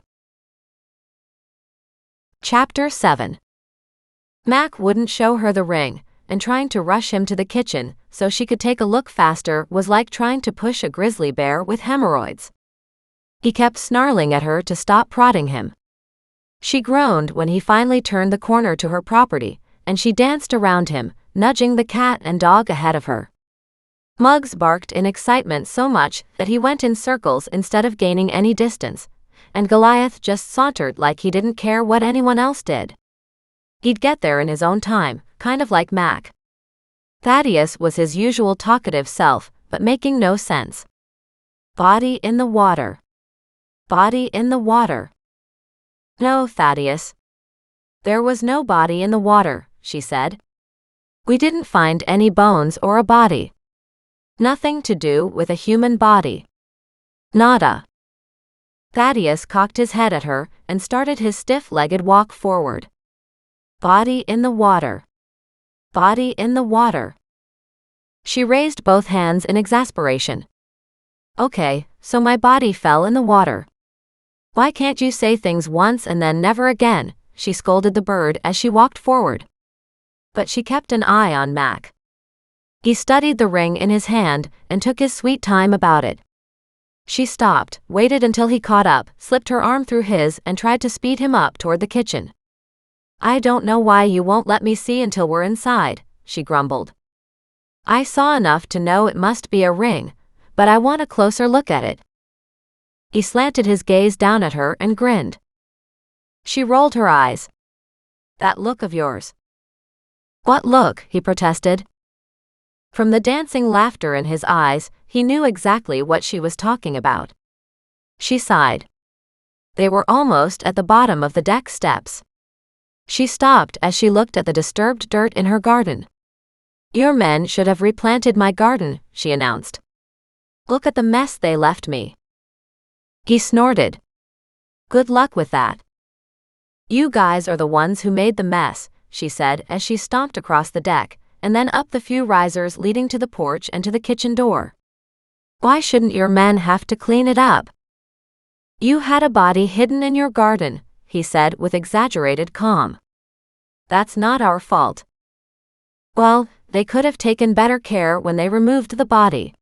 Chapter 7. Mac wouldn't show her the ring, and trying to rush him to the kitchen so she could take a look faster was like trying to push a grizzly bear with hemorrhoids. He kept snarling at her to stop prodding him. She groaned when he finally turned the corner to her property, and she danced around him, nudging the cat and dog ahead of her. Muggs barked in excitement so much that he went in circles instead of gaining any distance, and Goliath just sauntered like he didn't care what anyone else did. He'd get there in his own time, kind of like Mac. Thaddeus was his usual talkative self, but making no sense. Body in the water. Body in the water. No, Thaddeus. There was no body in the water, she said. We didn't find any bones or a body. Nothing to do with a human body. Nada. Thaddeus cocked his head at her and started his stiff-legged walk forward. Body in the water. Body in the water. She raised both hands in exasperation. Okay, so my body fell in the water. Why can't you say things once and then never again? She scolded the bird as she walked forward. But she kept an eye on Mac. He studied the ring in his hand and took his sweet time about it. She stopped, waited until he caught up, slipped her arm through his, and tried to speed him up toward the kitchen. "I don't know why you won't let me see until we're inside," she grumbled. "I saw enough to know it must be a ring, but I want a closer look at it." He slanted his gaze down at her and grinned. She rolled her eyes. "That look of yours." "What look?" he protested. From the dancing laughter in his eyes, he knew exactly what she was talking about. She sighed. They were almost at the bottom of the deck steps. She stopped as she looked at the disturbed dirt in her garden. "Your men should have replanted my garden," she announced. "Look at the mess they left me." He snorted. "Good luck with that." "You guys are the ones who made the mess," she said as she stomped across the deck, and then up the few risers leading to the porch and to the kitchen door. "Why shouldn't your men have to clean it up?" "You had a body hidden in your garden," he said with exaggerated calm. "That's not our fault." "Well, they could have taken better care when they removed the body.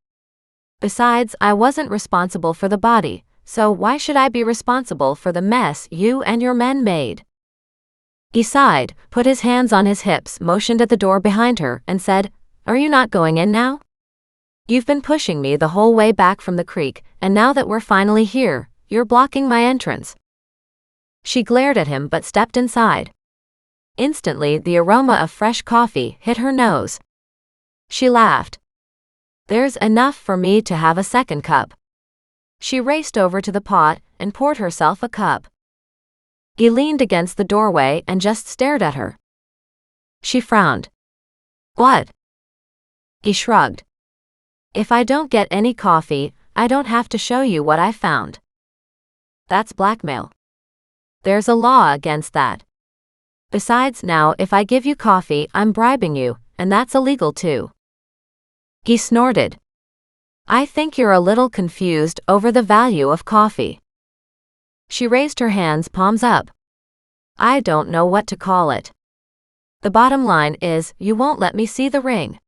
Besides, I wasn't responsible for the body, so why should I be responsible for the mess you and your men made?" He sighed, put his hands on his hips, motioned at the door behind her, and said, "Are you not going in now? You've been pushing me the whole way back from the creek, and now that we're finally here, you're blocking my entrance." She glared at him but stepped inside. Instantly, the aroma of fresh coffee hit her nose. She laughed. "There's enough for me to have a second cup." She raced over to the pot and poured herself a cup. He leaned against the doorway and just stared at her. She frowned. "What?" He shrugged. "If I don't get any coffee, I don't have to show you what I found." "That's blackmail. There's a law against that. Besides, now if I give you coffee, I'm bribing you, and that's illegal too." He snorted. "I think you're a little confused over the value of coffee." She raised her hands, palms up. "I don't know what to call it. The bottom line is, you won't let me see the ring."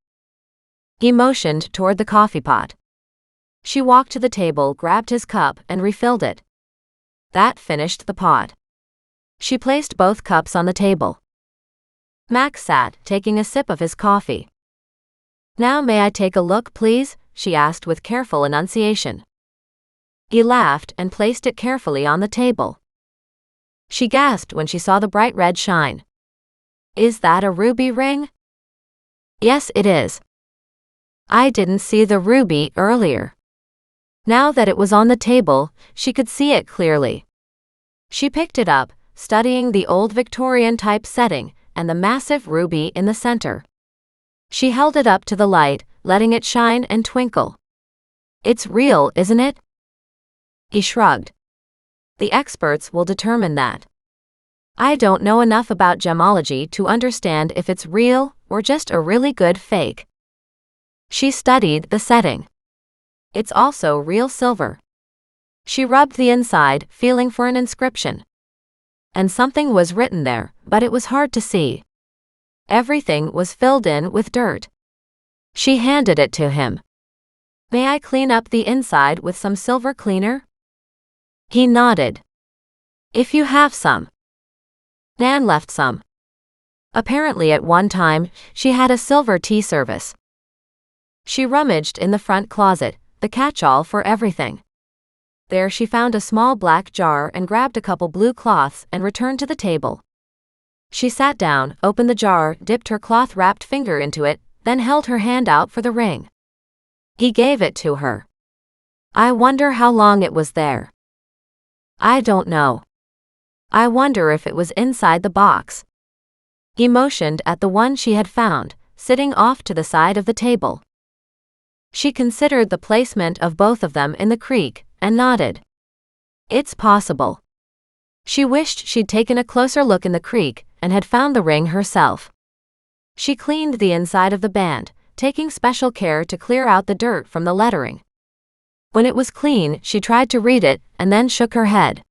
He motioned toward the coffee pot. She walked to the table, grabbed his cup, and refilled it. That finished the pot. She placed both cups on the table. Max sat, taking a sip of his coffee. "Now may I take a look, please?" she asked with careful enunciation. He laughed and placed it carefully on the table. She gasped when she saw the bright red shine. "Is that a ruby ring?" "Yes, it is." "I didn't see the ruby earlier." Now that it was on the table, she could see it clearly. She picked it up, studying the old Victorian type setting and the massive ruby in the center. She held it up to the light, letting it shine and twinkle. "It's real, isn't it?" He shrugged. "The experts will determine that. I don't know enough about gemology to understand if it's real or just a really good fake." She studied the setting. "It's also real silver." She rubbed the inside, feeling for an inscription. And something was written there, but it was hard to see. Everything was filled in with dirt. She handed it to him. "May I clean up the inside with some silver cleaner?" He nodded. "If you have some." Nan left some. Apparently at one time, she had a silver tea service. She rummaged in the front closet, the catch-all for everything. There she found a small black jar and grabbed a couple blue cloths and returned to the table. She sat down, opened the jar, dipped her cloth-wrapped finger into it, then held her hand out for the ring. He gave it to her. "I wonder how long it was there." "I don't know. I wonder if it was inside the box." He motioned at the one she had found, sitting off to the side of the table. She considered the placement of both of them in the creek, and nodded. It's possible. She wished she'd taken a closer look in the creek, and had found the ring herself. She cleaned the inside of the band, taking special care to clear out the dirt from the lettering. When it was clean, she tried to read it, and then shook her head.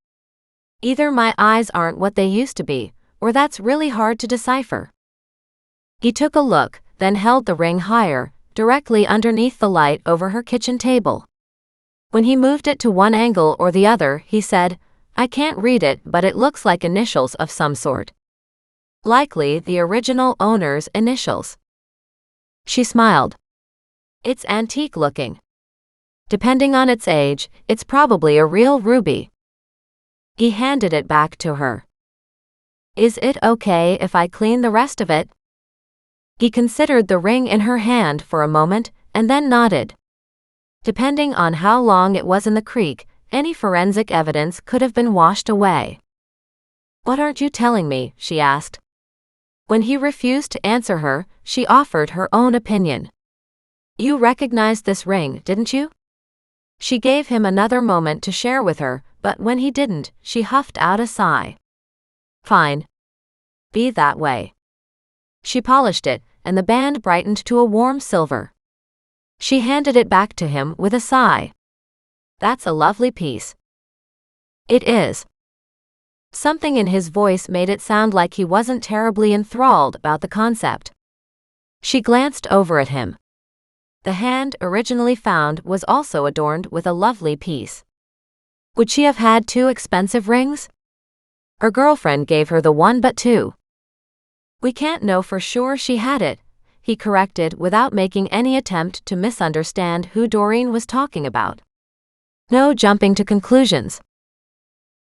Either my eyes aren't what they used to be, or that's really hard to decipher. He took a look, then held the ring higher, directly underneath the light over her kitchen table. When he moved it to one angle or the other, he said, "I can't read it, but it looks like initials of some sort. Likely the original owner's initials." She smiled. "It's antique looking. Depending on its age, it's probably a real ruby." He handed it back to her. "Is it okay if I clean the rest of it?" He considered the ring in her hand for a moment, and then nodded. Depending on how long it was in the creek, any forensic evidence could have been washed away. "What aren't you telling me?" she asked. When he refused to answer her, she offered her own opinion. "You recognized this ring, didn't you?" She gave him another moment to share with her, but when he didn't, she huffed out a sigh. "Fine. Be that way." She polished it, and the band brightened to a warm silver. She handed it back to him with a sigh. "That's a lovely piece." "It is." Something in his voice made it sound like he wasn't terribly enthralled about the concept. She glanced over at him. The hand originally found was also adorned with a lovely piece. Would she have had 2 expensive rings? Her girlfriend gave her the one but 2. "We can't know for sure she had it," he corrected without making any attempt to misunderstand who Doreen was talking about. No jumping to conclusions.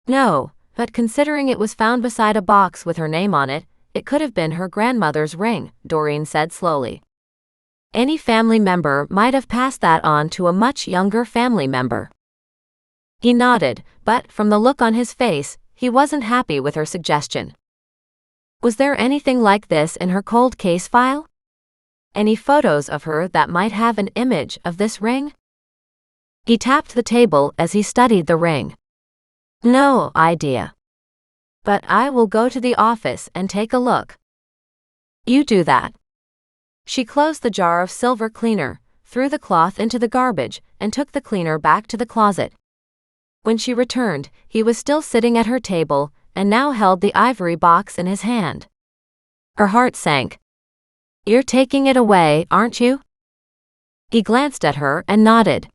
"No, but considering it was found beside a box with her name on it, it could have been her grandmother's ring," Doreen said slowly. "Any family member might have passed that on to a much younger family member." He nodded, but from the look on his face, he wasn't happy with her suggestion. Was there anything like this in her cold case file? Any photos of her that might have an image of this ring? He tapped the table as he studied the ring. "No idea. But I will go to the office and take a look." "You do that." She closed the jar of silver cleaner, threw the cloth into the garbage, and took the cleaner back to the closet. When she returned, he was still sitting at her table, and now held the ivory box in his hand. Her heart sank. "You're taking it away, aren't you?" He glanced at her and nodded.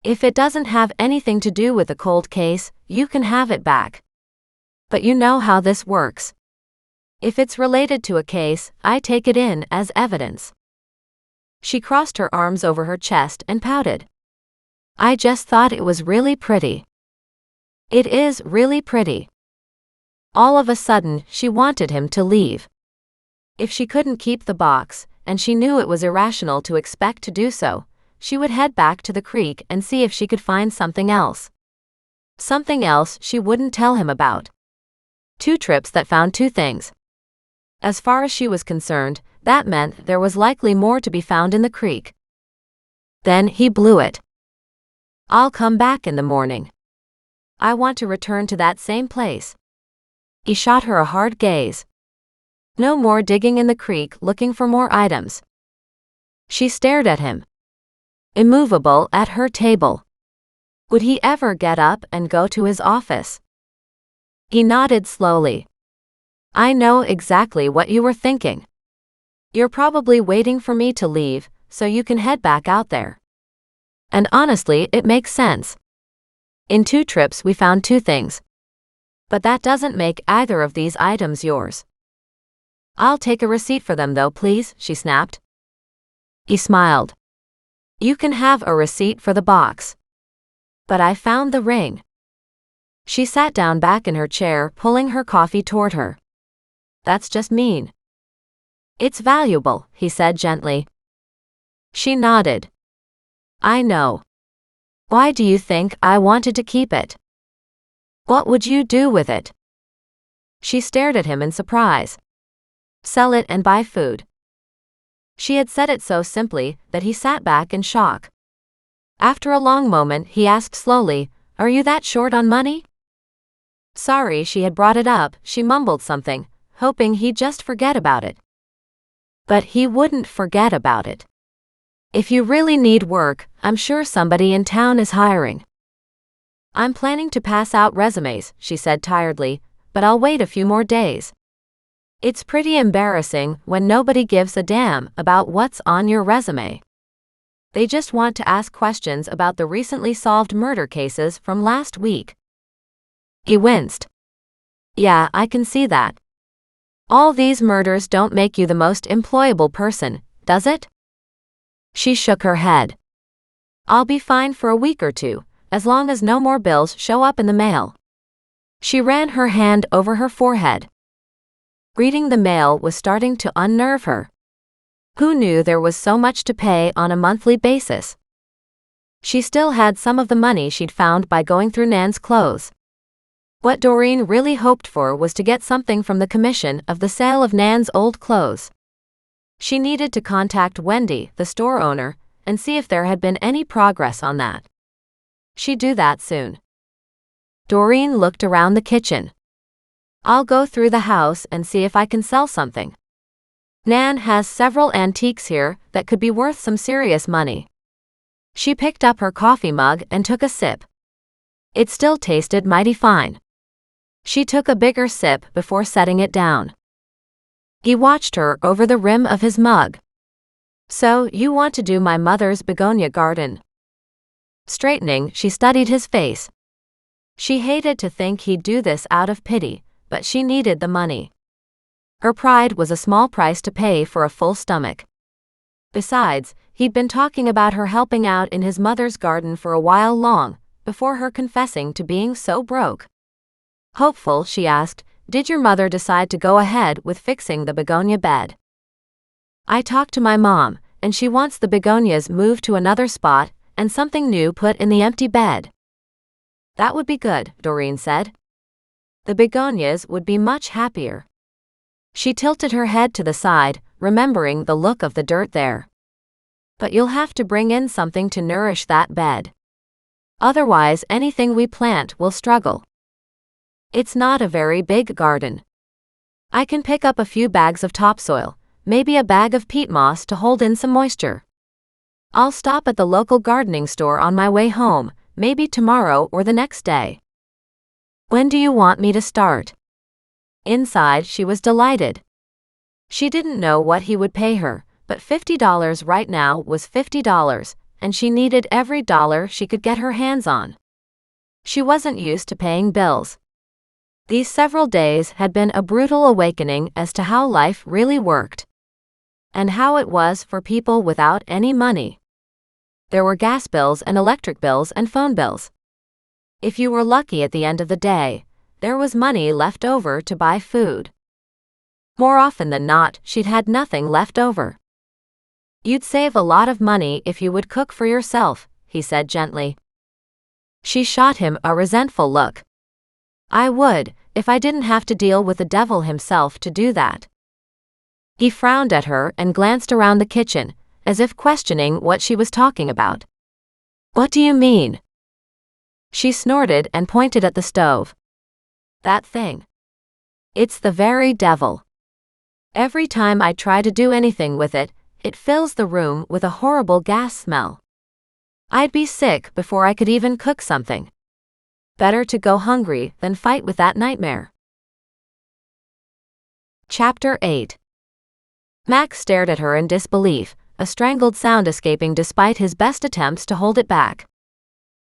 "If it doesn't have anything to do with the cold case, you can have it back. But you know how this works. If it's related to a case, I take it in as evidence." She crossed her arms over her chest and pouted. "I just thought it was really pretty." "It is really pretty." All of a sudden, she wanted him to leave. If she couldn't keep the box, and she knew it was irrational to expect to do so, she would head back to the creek and see if she could find something else. Something else she wouldn't tell him about. 2 trips that found 2 things. As far as she was concerned, that meant there was likely more to be found in the creek. Then he blew it. "I'll come back in the morning. I want to return to that same place." He shot her a hard gaze. No more digging in the creek looking for more items. She stared at him, immovable at her table. Would he ever get up and go to his office? He nodded slowly. "I know exactly what you were thinking. You're probably waiting for me to leave, so you can head back out there. And honestly, it makes sense. In 2 trips we found 2 things. But that doesn't make either of these items yours." "I'll take a receipt for them though, please," she snapped. He smiled. "You can have a receipt for the box. But I found the ring." She sat down back in her chair, pulling her coffee toward her. "That's just mean." "It's valuable," he said gently. She nodded. "I know. Why do you think I wanted to keep it? What would you do with it?" She stared at him in surprise. "Sell it and buy food." She had said it so simply that he sat back in shock. After a long moment, he asked slowly, "Are you that short on money?" Sorry she had brought it up, she mumbled something, hoping he'd just forget about it. But he wouldn't forget about it. "If you really need work, I'm sure somebody in town is hiring." "I'm planning to pass out resumes," she said tiredly, "but I'll wait a few more days." It's pretty embarrassing when nobody gives a damn about what's on your resume. They just want to ask questions about the recently solved murder cases from last week. He winced. Yeah, I can see that. All these murders don't make you the most employable person, does it? She shook her head. I'll be fine for a week or two, as long as no more bills show up in the mail. She ran her hand over her forehead. Reading the mail was starting to unnerve her. Who knew there was so much to pay on a monthly basis? She still had some of the money she'd found by going through Nan's clothes. What Doreen really hoped for was to get something from the commission of the sale of Nan's old clothes. She needed to contact Wendy, the store owner, and see if there had been any progress on that. She'd do that soon. Doreen looked around the kitchen. I'll go through the house and see if I can sell something. Nan has several antiques here that could be worth some serious money. She picked up her coffee mug and took a sip. It still tasted mighty fine. She took a bigger sip before setting it down. He watched her over the rim of his mug. So, you want to do my mother's begonia garden? Straightening, she studied his face. She hated to think he'd do this out of pity, but she needed the money. Her pride was a small price to pay for a full stomach. Besides, he'd been talking about her helping out in his mother's garden for a while long, before her confessing to being so broke. Hopeful, she asked, did your mother decide to go ahead with fixing the begonia bed? I talked to my mom, and she wants the begonias moved to another spot, and something new put in the empty bed. That would be good, Doreen said. The begonias would be much happier. She tilted her head to the side, remembering the look of the dirt there. But you'll have to bring in something to nourish that bed. Otherwise, anything we plant will struggle. It's not a very big garden. I can pick up a few bags of topsoil, maybe a bag of peat moss to hold in some moisture. I'll stop at the local gardening store on my way home, maybe tomorrow or the next day. When do you want me to start? Inside, she was delighted. She didn't know what he would pay her, but $50 right now was $50, and she needed every dollar she could get her hands on. She wasn't used to paying bills. These several days had been a brutal awakening as to how life really worked. And how it was for people without any money. There were gas bills and electric bills and phone bills. If you were lucky at the end of the day, there was money left over to buy food. More often than not, she'd had nothing left over. You'd save a lot of money if you would cook for yourself, he said gently. She shot him a resentful look. I would, if I didn't have to deal with the devil himself to do that. He frowned at her and glanced around the kitchen, as if questioning what she was talking about. What do you mean? She snorted and pointed at the stove. That thing. It's the very devil. Every time I try to do anything with it, it fills the room with a horrible gas smell. I'd be sick before I could even cook something. Better to go hungry than fight with that nightmare. Chapter 8. Max stared at her in disbelief, a strangled sound escaping despite his best attempts to hold it back.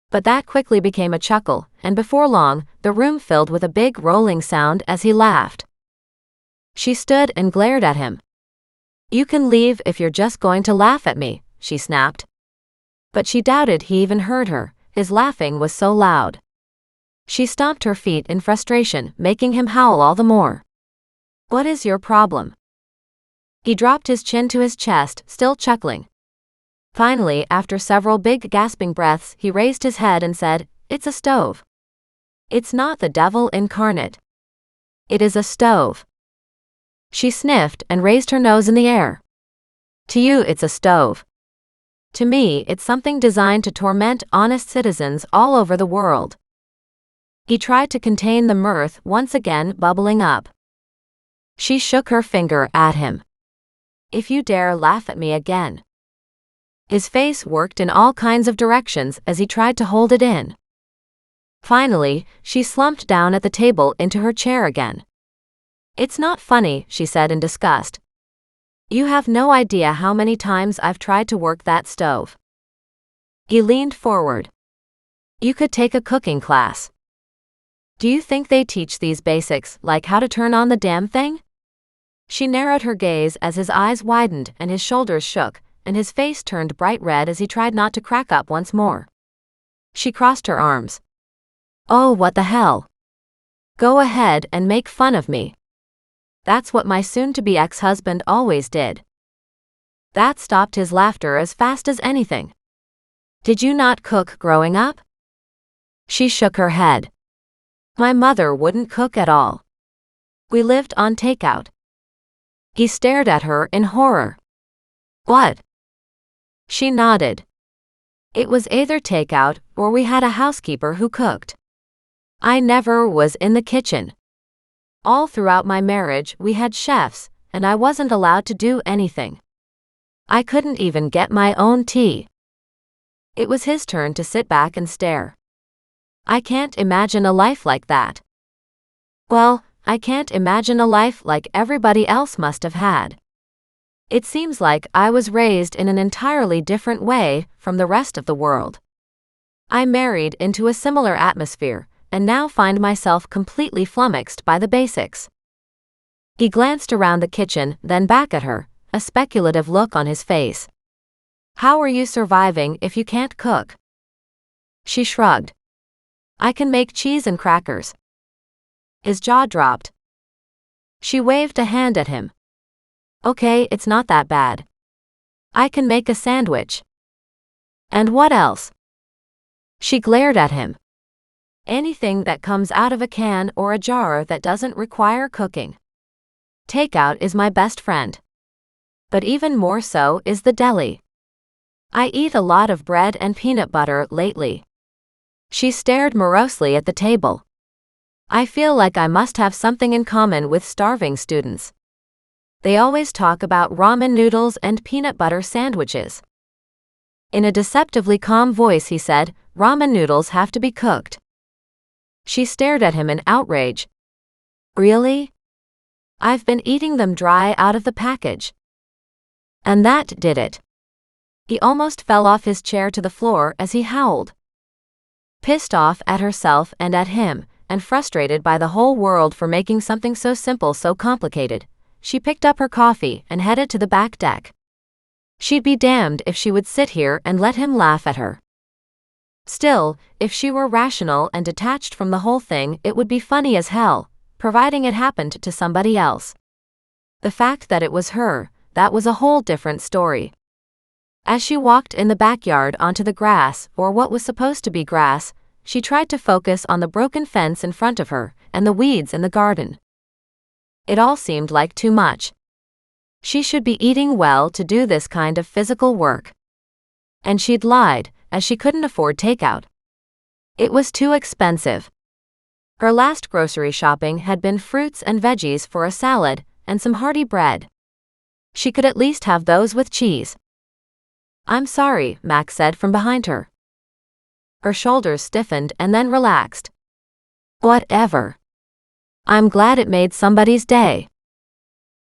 But that quickly became a chuckle, and before long, the room filled with a big rolling sound as he laughed. She stood and glared at him. You can leave if you're just going to laugh at me, she snapped. But she doubted he even heard her, his laughing was so loud. She stomped her feet in frustration, making him howl all the more. What is your problem? He dropped his chin to his chest, still chuckling. Finally, after several big gasping breaths, he raised his head and said, It's a stove. It's not the devil incarnate. It is a stove. She sniffed and raised her nose in the air. To you, it's a stove. To me, it's something designed to torment honest citizens all over the world. He tried to contain the mirth once again bubbling up. She shook her finger at him. If you dare laugh at me again. His face worked in all kinds of directions as he tried to hold it in. Finally, she slumped down at the table into her chair again. It's not funny, she said in disgust. You have no idea how many times I've tried to work that stove. He leaned forward. You could take a cooking class. Do you think they teach these basics, like how to turn on the damn thing? She narrowed her gaze as his eyes widened and his shoulders shook, and his face turned bright red as he tried not to crack up once more. She crossed her arms. Oh, what the hell? Go ahead and make fun of me. That's what my soon-to-be ex-husband always did. That stopped his laughter as fast as anything. Did you not cook growing up? She shook her head. My mother wouldn't cook at all. We lived on takeout. He stared at her in horror. What? She nodded. It was either takeout or we had a housekeeper who cooked. I never was in the kitchen. All throughout my marriage we had chefs, and I wasn't allowed to do anything. I couldn't even get my own tea. It was his turn to sit back and stare. I can't imagine a life like that. Well, I can't imagine a life like everybody else must have had. It seems like I was raised in an entirely different way from the rest of the world. I married into a similar atmosphere, and now find myself completely flummoxed by the basics. He glanced around the kitchen, then back at her, a speculative look on his face. How are you surviving if you can't cook? She shrugged. I can make cheese and crackers. His jaw dropped. She waved a hand at him. Okay, it's not that bad. I can make a sandwich. And what else? She glared at him. Anything that comes out of a can or a jar that doesn't require cooking. Takeout is my best friend. But even more so is the deli. I eat a lot of bread and peanut butter lately. She stared morosely at the table. I feel like I must have something in common with starving students. They always talk about ramen noodles and peanut butter sandwiches. In a deceptively calm voice he said, ramen noodles have to be cooked. She stared at him in outrage. Really? I've been eating them dry out of the package. And that did it. He almost fell off his chair to the floor as he howled. Pissed off at herself and at him, and frustrated by the whole world for making something so simple so complicated, she picked up her coffee and headed to the back deck. She'd be damned if she would sit here and let him laugh at her. Still, if she were rational and detached from the whole thing, it would be funny as hell, providing it happened to somebody else. The fact that it was her, that was a whole different story. As she walked in the backyard onto the grass, or what was supposed to be grass, she tried to focus on the broken fence in front of her, and the weeds in the garden. It all seemed like too much. She should be eating well to do this kind of physical work. And she'd lied, as she couldn't afford takeout. It was too expensive. Her last grocery shopping had been fruits and veggies for a salad, and some hearty bread. She could at least have those with cheese. I'm sorry, Max said from behind her. Her shoulders stiffened and then relaxed. Whatever. I'm glad it made somebody's day.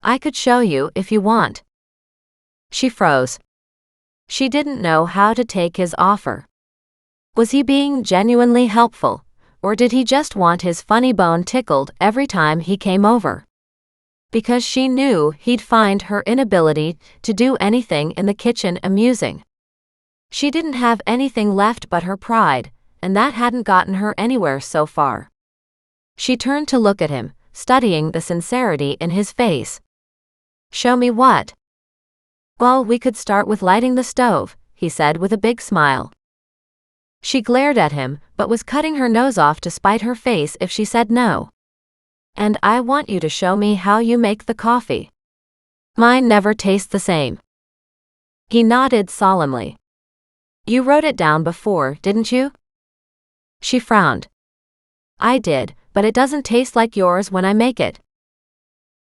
I could show you if you want. She froze. She didn't know how to take his offer. Was he being genuinely helpful, or did he just want his funny bone tickled every time he came over? Because she knew he'd find her inability to do anything in the kitchen amusing. She didn't have anything left but her pride, and that hadn't gotten her anywhere so far. She turned to look at him, studying the sincerity in his face. Show me what? Well, we could start with lighting the stove, he said with a big smile. She glared at him, but was cutting her nose off to spite her face if she said no. And I want you to show me how you make the coffee. Mine never tastes the same. He nodded solemnly. You wrote it down before, didn't you? She frowned. I did, but it doesn't taste like yours when I make it.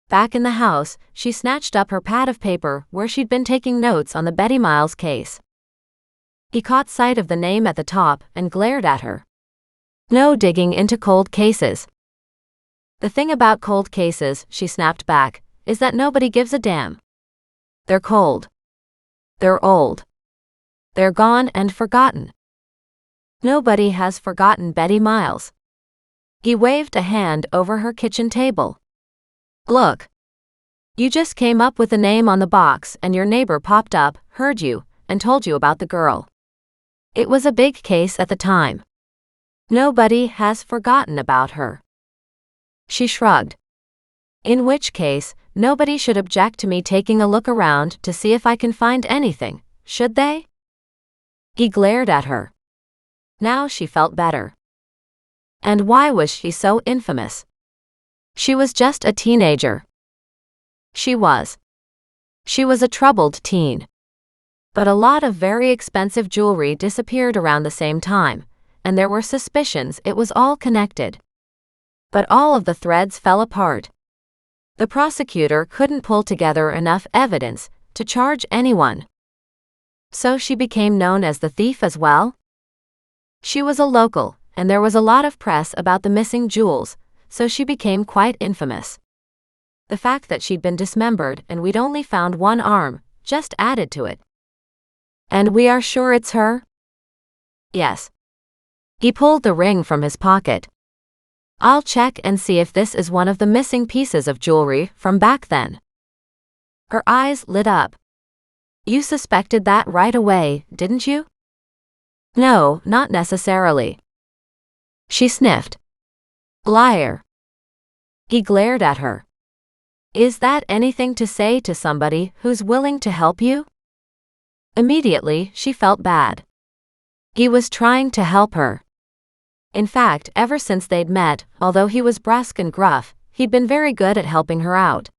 Back in the house, she snatched up her pad of paper where she'd been taking notes on the Betty Miles case. He caught sight of the name at the top and glared at her. No digging into cold cases. The thing about cold cases, she snapped back, is that nobody gives a damn. They're cold. They're old. They're gone and forgotten. Nobody has forgotten Betty Miles. He waved a hand over her kitchen table. Look. You just came up with a name on the box and your neighbor popped up, heard you, and told you about the girl. It was a big case at the time. Nobody has forgotten about her. She shrugged. In which case, nobody should object to me taking a look around to see if I can find anything, should they? He glared at her. Now she felt better. And why was she so infamous? She was just a teenager. She was. She was a troubled teen. But a lot of very expensive jewelry disappeared around the same time, and there were suspicions it was all connected. But all of the threads fell apart. The prosecutor couldn't pull together enough evidence to charge anyone. So she became known as the thief as well? She was a local, and there was a lot of press about the missing jewels, so she became quite infamous. The fact that she'd been dismembered and we'd only found one arm just added to it. And we are sure it's her? Yes. He pulled the ring from his pocket. I'll check and see if this is one of the missing pieces of jewelry from back then. Her eyes lit up. You suspected that right away, didn't you? No, not necessarily. She sniffed. Liar. He glared at her. Is that anything to say to somebody who's willing to help you? Immediately, she felt bad. He was trying to help her. In fact, ever since they'd met, although he was brusque and gruff, he'd been very good at helping her out.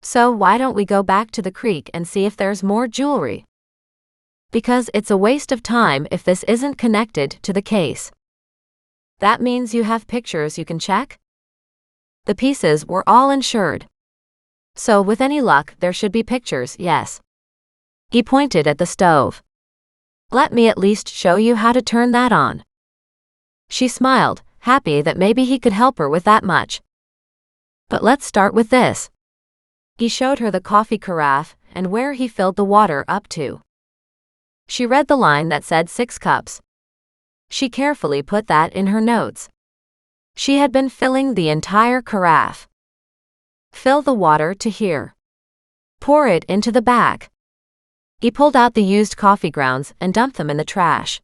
So why don't we go back to the creek and see if there's more jewelry? Because it's a waste of time if this isn't connected to the case. That means you have pictures you can check? The pieces were all insured. So with any luck there should be pictures, yes. He pointed at the stove. Let me at least show you how to turn that on. She smiled, happy that maybe he could help her with that much. But let's start with this. He showed her the coffee carafe and where he filled the water up to. She read the line that said 6 cups. She carefully put that in her notes. She had been filling the entire carafe. Fill the water to here. Pour it into the back. He pulled out the used coffee grounds and dumped them in the trash.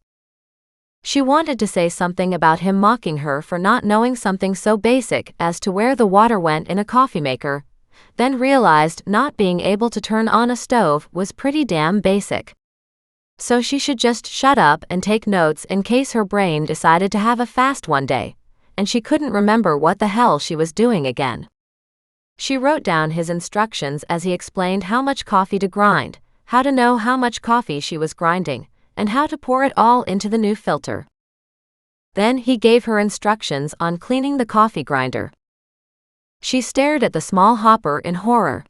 She wanted to say something about him mocking her for not knowing something so basic as to where the water went in a coffee maker, then realized not being able to turn on a stove was pretty damn basic. So she should just shut up and take notes in case her brain decided to have a fast one day, and she couldn't remember what the hell she was doing again. She wrote down his instructions as he explained how much coffee to grind, how to know how much coffee she was grinding, and how to pour it all into the new filter. Then he gave her instructions on cleaning the coffee grinder. She stared at the small hopper in horror.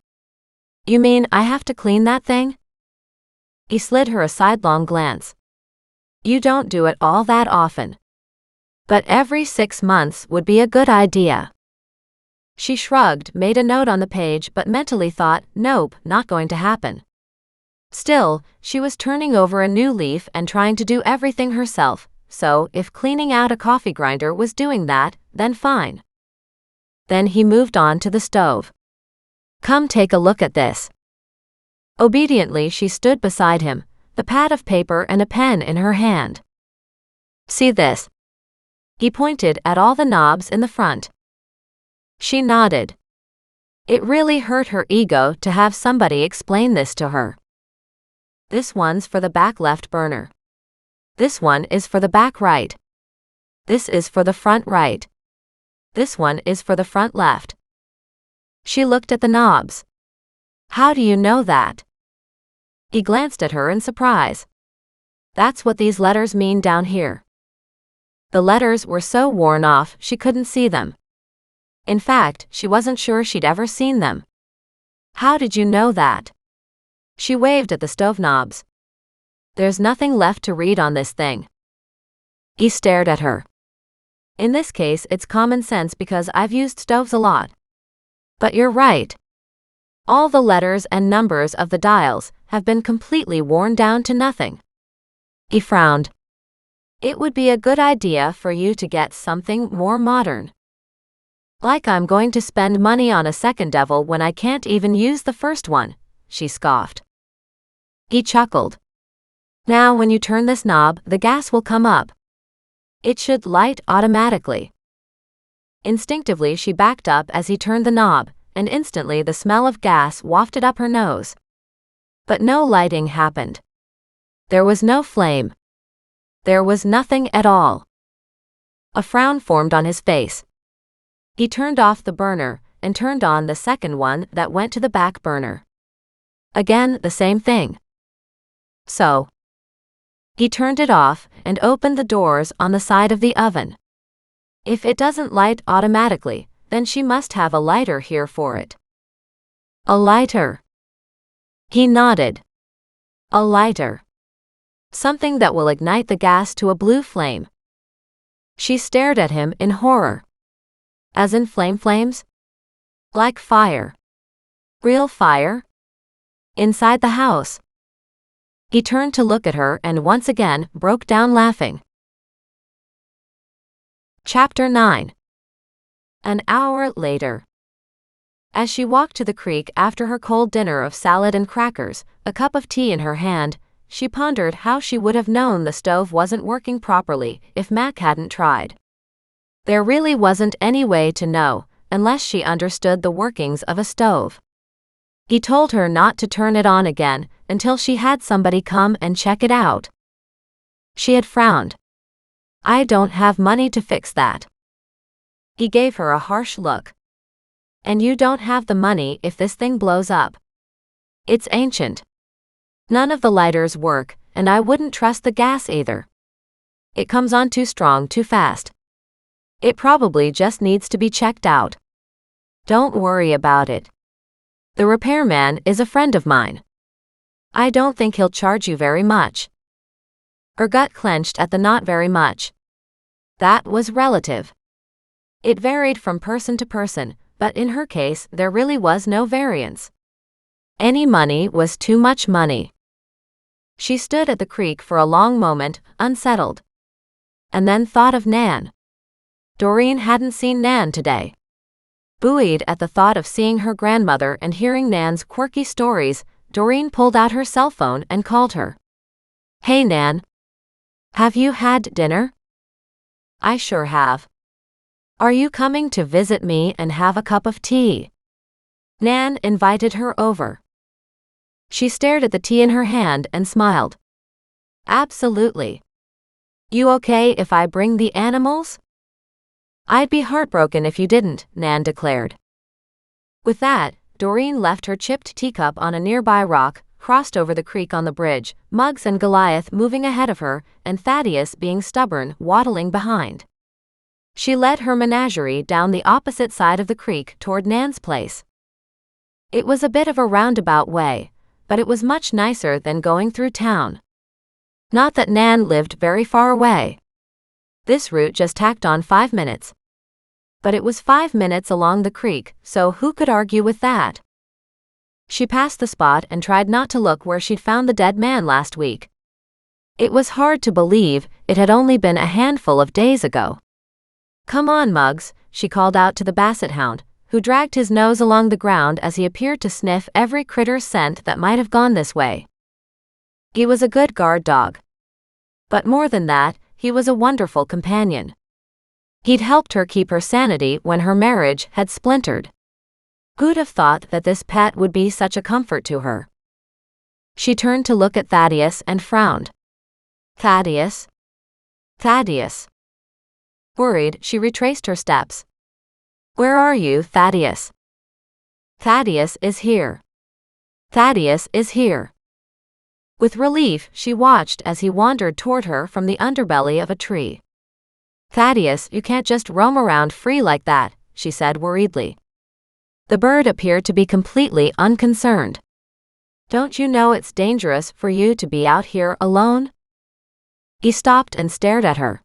You mean I have to clean that thing? He slid her a sidelong glance. You don't do it all that often. But every 6 months would be a good idea. She shrugged, made a note on the page but mentally thought, nope, not going to happen. Still, she was turning over a new leaf and trying to do everything herself, so if cleaning out a coffee grinder was doing that, then fine. Then he moved on to the stove. Come take a look at this. Obediently she stood beside him, the pad of paper and a pen in her hand. See this? He pointed at all the knobs in the front. She nodded. It really hurt her ego to have somebody explain this to her. This one's for the back left burner. This one is for the back right. This is for the front right. This one is for the front left. She looked at the knobs. How do you know that? He glanced at her in surprise. That's what these letters mean down here. The letters were so worn off she couldn't see them. In fact, she wasn't sure she'd ever seen them. How did you know that? She waved at the stove knobs. There's nothing left to read on this thing. He stared at her. In this case, it's common sense because I've used stoves a lot. But you're right. All the letters and numbers of the dials have been completely worn down to nothing. He frowned. It would be a good idea for you to get something more modern. Like I'm going to spend money on a second devil when I can't even use the first one, she scoffed. He chuckled. Now when you turn this knob, the gas will come up. It should light automatically. Instinctively she backed up as he turned the knob, and instantly the smell of gas wafted up her nose. But no lighting happened. There was no flame. There was nothing at all. A frown formed on his face. He turned off the burner and turned on the second one that went to the back burner. Again, the same thing. So he turned it off and opened the doors on the side of the oven. If it doesn't light automatically, then she must have a lighter here for it. A lighter. He nodded. A lighter. Something that will ignite the gas to a blue flame. She stared at him in horror. As in flames? Like fire. Real fire? Inside the house. He turned to look at her and once again broke down laughing. Chapter 9. An hour later. As she walked to the creek after her cold dinner of salad and crackers, a cup of tea in her hand, she pondered how she would have known the stove wasn't working properly if Mac hadn't tried. There really wasn't any way to know, unless she understood the workings of a stove. He told her not to turn it on again until she had somebody come and check it out. She had frowned. I don't have money to fix that. He gave her a harsh look. And you don't have the money if this thing blows up. It's ancient. None of the lighters work, and I wouldn't trust the gas either. It comes on too strong too fast. It probably just needs to be checked out. Don't worry about it. The repairman is a friend of mine. I don't think he'll charge you very much. Her gut clenched at the not very much. That was relative. It varied from person to person, but in her case there really was no variance. Any money was too much money. She stood at the creek for a long moment, unsettled. And then thought of Nan. Doreen hadn't seen Nan today. Buoyed at the thought of seeing her grandmother and hearing Nan's quirky stories, Doreen pulled out her cell phone and called her. Hey Nan. Have you had dinner? I sure have. Are you coming to visit me and have a cup of tea? Nan invited her over. She stared at the tea in her hand and smiled. Absolutely. You okay if I bring the animals? I'd be heartbroken if you didn't, Nan declared. With that, Doreen left her chipped teacup on a nearby rock, crossed over the creek on the bridge, Muggs and Goliath moving ahead of her, and Thaddeus being stubborn, waddling behind. She led her menagerie down the opposite side of the creek toward Nan's place. It was a bit of a roundabout way, but it was much nicer than going through town. Not that Nan lived very far away. This route just tacked on 5 minutes. But it was 5 minutes along the creek, so who could argue with that? She passed the spot and tried not to look where she'd found the dead man last week. It was hard to believe it had only been a handful of days ago. Come on, Muggs, she called out to the basset hound, who dragged his nose along the ground as he appeared to sniff every critter's scent that might have gone this way. He was a good guard dog. But more than that, he was a wonderful companion. He'd helped her keep her sanity when her marriage had splintered. Who'd have thought that this pet would be such a comfort to her? She turned to look at Thaddeus and frowned. Thaddeus? Thaddeus. Worried, she retraced her steps. Where are you, Thaddeus? Thaddeus is here. Thaddeus is here. With relief, she watched as he wandered toward her from the underbelly of a tree. Thaddeus, you can't just roam around free like that, she said worriedly. The bird appeared to be completely unconcerned. Don't you know it's dangerous for you to be out here alone? He stopped and stared at her.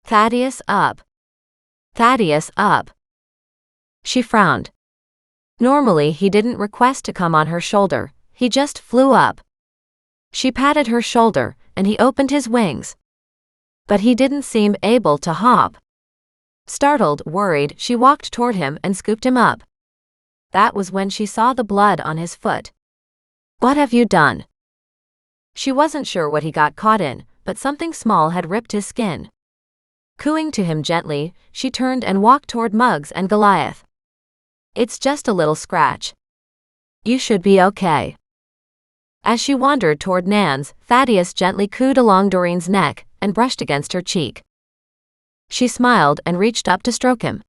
Thaddeus, up. Thaddeus up. She frowned. Normally he didn't request to come on her shoulder, he just flew up. She patted her shoulder, and he opened his wings. But he didn't seem able to hop. Startled, worried, she walked toward him and scooped him up. That was when she saw the blood on his foot. "What have you done?" She wasn't sure what he got caught in, but something small had ripped his skin. Cooing to him gently, she turned and walked toward Muggs and Goliath. "It's just a little scratch. You should be okay." As she wandered toward Nan's, Thaddeus gently cooed along Doreen's neck and brushed against her cheek. She smiled and reached up to stroke him.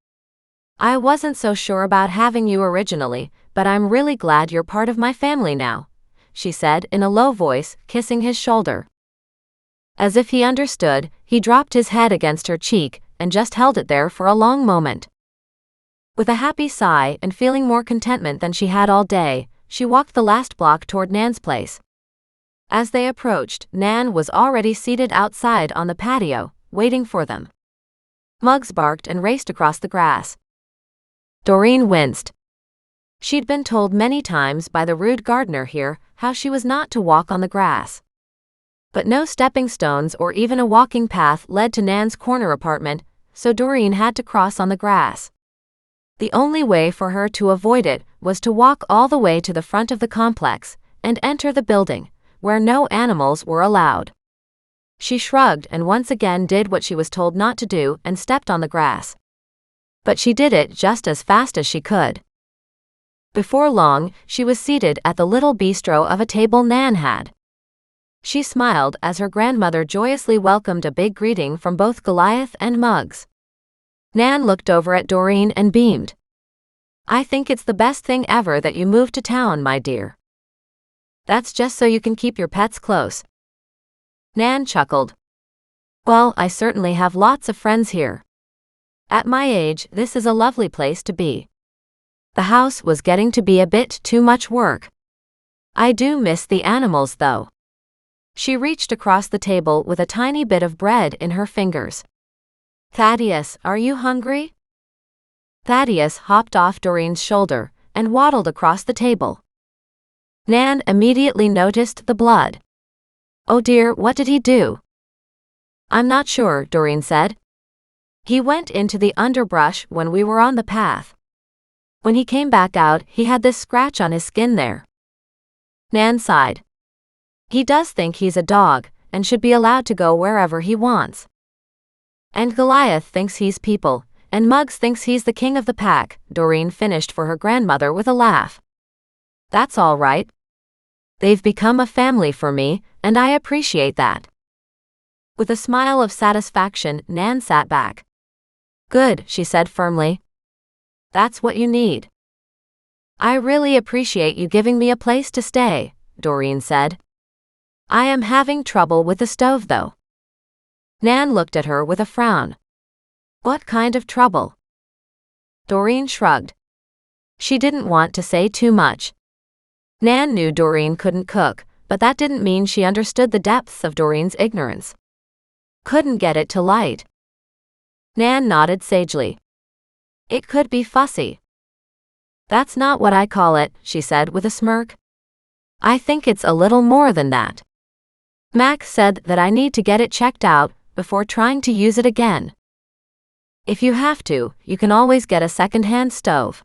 "I wasn't so sure about having you originally, but I'm really glad you're part of my family now," she said in a low voice, kissing his shoulder. As if he understood, he dropped his head against her cheek and just held it there for a long moment. With a happy sigh and feeling more contentment than she had all day, she walked the last block toward Nan's place. As they approached, Nan was already seated outside on the patio, waiting for them. Muggs barked and raced across the grass. Doreen winced. She'd been told many times by the rude gardener here how she was not to walk on the grass. But no stepping stones or even a walking path led to Nan's corner apartment, so Doreen had to cross on the grass. The only way for her to avoid it was to walk all the way to the front of the complex and enter the building, where no animals were allowed. She shrugged and once again did what she was told not to do and stepped on the grass. But she did it just as fast as she could. Before long, she was seated at the little bistro of a table Nan had. She smiled as her grandmother joyously welcomed a big greeting from both Goliath and Muggs. Nan looked over at Doreen and beamed. "I think it's the best thing ever that you moved to town, my dear. That's just so you can keep your pets close." Nan chuckled. "Well, I certainly have lots of friends here. At my age, this is a lovely place to be. The house was getting to be a bit too much work. I do miss the animals, though." She reached across the table with a tiny bit of bread in her fingers. "Thaddeus, are you hungry?" Thaddeus hopped off Doreen's shoulder and waddled across the table. Nan immediately noticed the blood. "Oh dear, what did he do?" "I'm not sure," Doreen said. "He went into the underbrush when we were on the path. When he came back out, he had this scratch on his skin there." Nan sighed. "He does think he's a dog and should be allowed to go wherever he wants. And Goliath thinks he's people, and Muggs thinks he's the king of the pack," Doreen finished for her grandmother with a laugh. "That's all right. They've become a family for me, and I appreciate that." With a smile of satisfaction, Nan sat back. "Good," she said firmly. "That's what you need." "I really appreciate you giving me a place to stay," Doreen said. "I am having trouble with the stove, though." Nan looked at her with a frown. "What kind of trouble?" Doreen shrugged. She didn't want to say too much. Nan knew Doreen couldn't cook, but that didn't mean she understood the depths of Doreen's ignorance. Couldn't get it to light. Nan nodded sagely. "It could be fussy." "That's not what I call it," she said with a smirk. "I think it's a little more than that. Mac said that I need to get it checked out before trying to use it again. If you have to, you can always get a second-hand stove."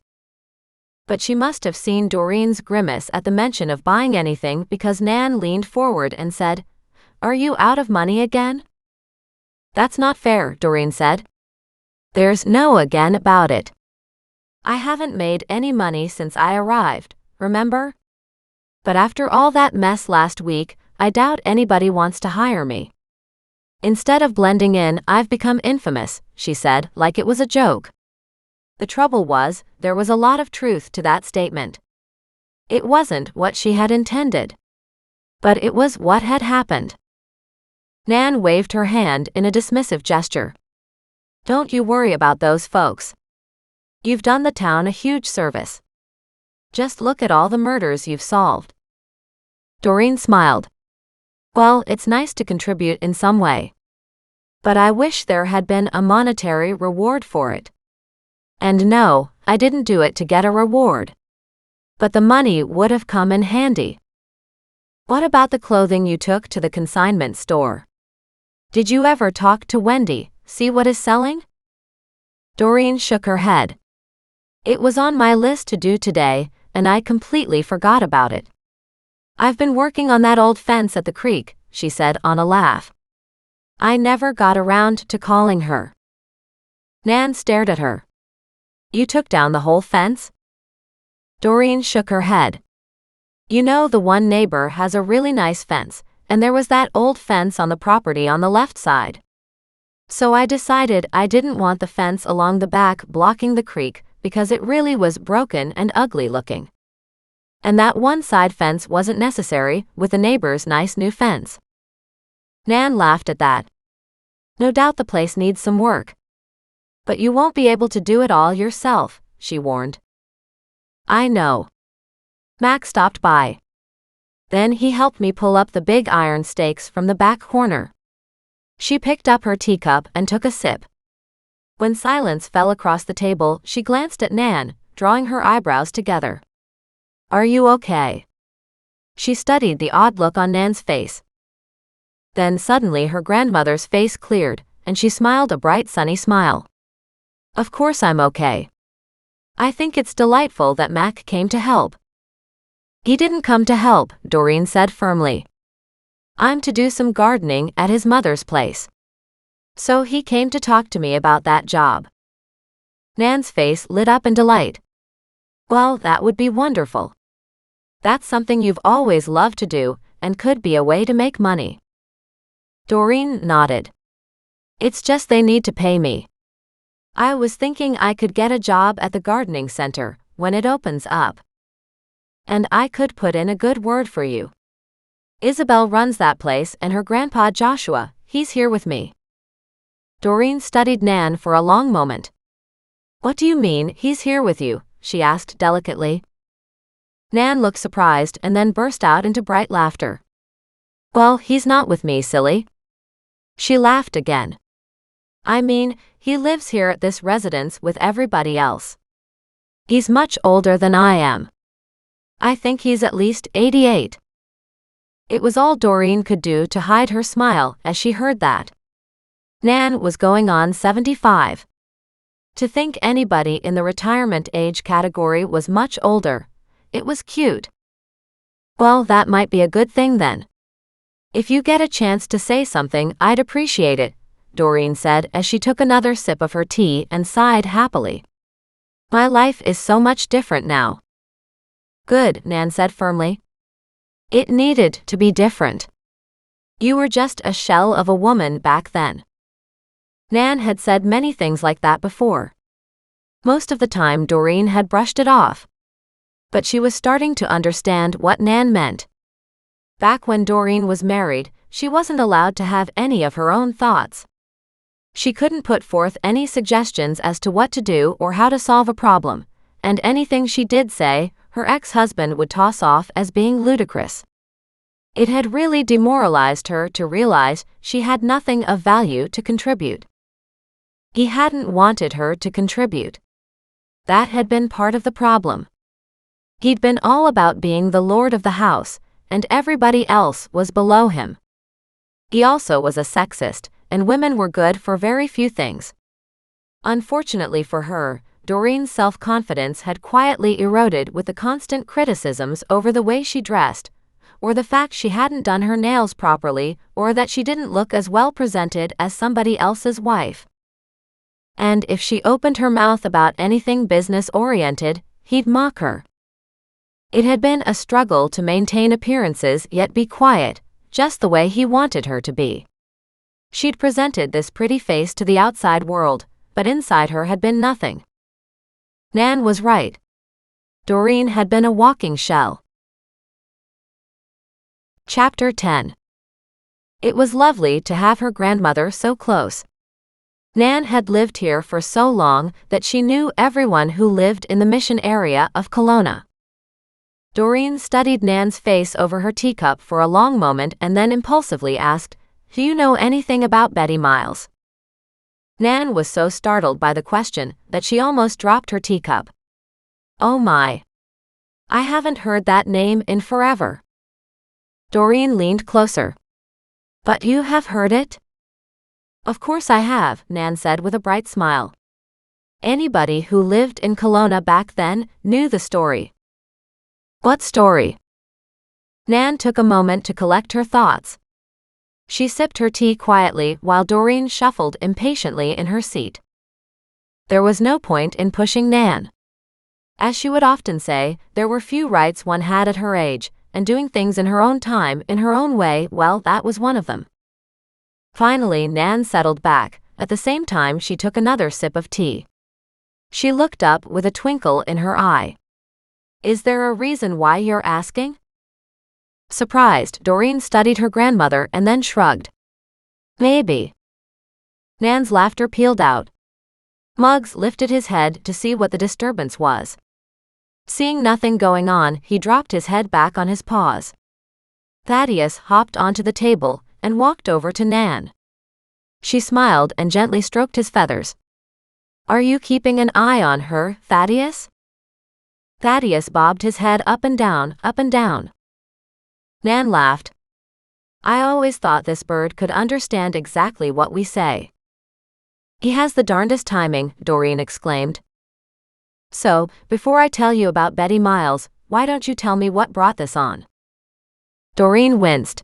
But she must have seen Doreen's grimace at the mention of buying anything because Nan leaned forward and said, "Are you out of money again?" "That's not fair," Doreen said. "There's no again about it. I haven't made any money since I arrived, remember? But after all that mess last week, I doubt anybody wants to hire me. Instead of blending in, I've become infamous," she said, like it was a joke. The trouble was, there was a lot of truth to that statement. It wasn't what she had intended. But it was what had happened. Nan waved her hand in a dismissive gesture. "Don't you worry about those folks. You've done the town a huge service. Just look at all the murders you've solved." Doreen smiled. "Well, it's nice to contribute in some way. But I wish there had been a monetary reward for it." And no, I didn't do it to get a reward. But the money would have come in handy. What about the clothing you took to the consignment store? Did you ever talk to Wendy, see what is selling? Doreen shook her head. It was on my list to do today, and I completely forgot about it. I've been working on that old fence at the creek, she said on a laugh. I never got around to calling her. Nan stared at her. You took down the whole fence? Doreen shook her head. You know, the one neighbor has a really nice fence, and there was that old fence on the property on the left side. So I decided I didn't want the fence along the back blocking the creek because it really was broken and ugly looking. And that one side fence wasn't necessary with the neighbor's nice new fence. Nan laughed at that. No doubt the place needs some work. But you won't be able to do it all yourself, she warned. I know. Mac stopped by. Then he helped me pull up the big iron stakes from the back corner. She picked up her teacup and took a sip. When silence fell across the table, she glanced at Nan, drawing her eyebrows together. Are you okay? She studied the odd look on Nan's face. Then suddenly her grandmother's face cleared, and she smiled a bright sunny smile. Of course I'm okay. I think it's delightful that Mac came to help. He didn't come to help, Doreen said firmly. I'm to do some gardening at his mother's place. So he came to talk to me about that job. Nan's face lit up in delight. Well, that would be wonderful. That's something you've always loved to do, and could be a way to make money. Doreen nodded. It's just they need to pay me. I was thinking I could get a job at the gardening center when it opens up. And I could put in a good word for you. Isabel runs that place, and her grandpa Joshua, he's here with me. Doreen studied Nan for a long moment. What do you mean, he's here with you? She asked delicately. Nan looked surprised and then burst out into bright laughter. Well, he's not with me, silly. She laughed again. I mean, he lives here at this residence with everybody else. He's much older than I am. I think he's at least 88. It was all Doreen could do to hide her smile as she heard that. Nan was going on 75. To think anybody in the retirement age category was much older, it was cute. Well, that might be a good thing then. If you get a chance to say something, I'd appreciate it, Doreen said as she took another sip of her tea and sighed happily. My life is so much different now. Good, Nan said firmly. It needed to be different. You were just a shell of a woman back then. Nan had said many things like that before. Most of the time Doreen had brushed it off. But she was starting to understand what Nan meant. Back when Doreen was married, she wasn't allowed to have any of her own thoughts. She couldn't put forth any suggestions as to what to do or how to solve a problem, and anything she did say, her ex-husband would toss off as being ludicrous. It had really demoralized her to realize she had nothing of value to contribute. He hadn't wanted her to contribute. That had been part of the problem. He'd been all about being the lord of the house, and everybody else was below him. He also was a sexist, and women were good for very few things. Unfortunately for her, Doreen's self-confidence had quietly eroded with the constant criticisms over the way she dressed, or the fact she hadn't done her nails properly, or that she didn't look as well presented as somebody else's wife. And if she opened her mouth about anything business-oriented, he'd mock her. It had been a struggle to maintain appearances yet be quiet, just the way he wanted her to be. She'd presented this pretty face to the outside world, but inside her had been nothing. Nan was right. Doreen had been a walking shell. Chapter 10. It was lovely to have her grandmother so close. Nan had lived here for so long that she knew everyone who lived in the mission area of Kelowna. Doreen studied Nan's face over her teacup for a long moment and then impulsively asked, "Do you know anything about Betty Miles?" Nan was so startled by the question that she almost dropped her teacup. Oh my. I haven't heard that name in forever. Doreen leaned closer. But you have heard it? Of course I have, Nan said with a bright smile. Anybody who lived in Kelowna back then knew the story. What story? Nan took a moment to collect her thoughts. She sipped her tea quietly while Doreen shuffled impatiently in her seat. There was no point in pushing Nan. As she would often say, there were few rights one had at her age, and doing things in her own time, in her own way, well, that was one of them. Finally, Nan settled back. At the same time, she took another sip of tea. She looked up with a twinkle in her eye. Is there a reason why you're asking? Surprised, Doreen studied her grandmother and then shrugged. Maybe. Nan's laughter pealed out. Muggs lifted his head to see what the disturbance was. Seeing nothing going on, he dropped his head back on his paws. Thaddeus hopped onto the table and walked over to Nan. She smiled and gently stroked his feathers. Are you keeping an eye on her, Thaddeus? Thaddeus bobbed his head up and down, up and down. Nan laughed. I always thought this bird could understand exactly what we say. He has the darndest timing, Doreen exclaimed. So, before I tell you about Betty Miles, why don't you tell me what brought this on? Doreen winced.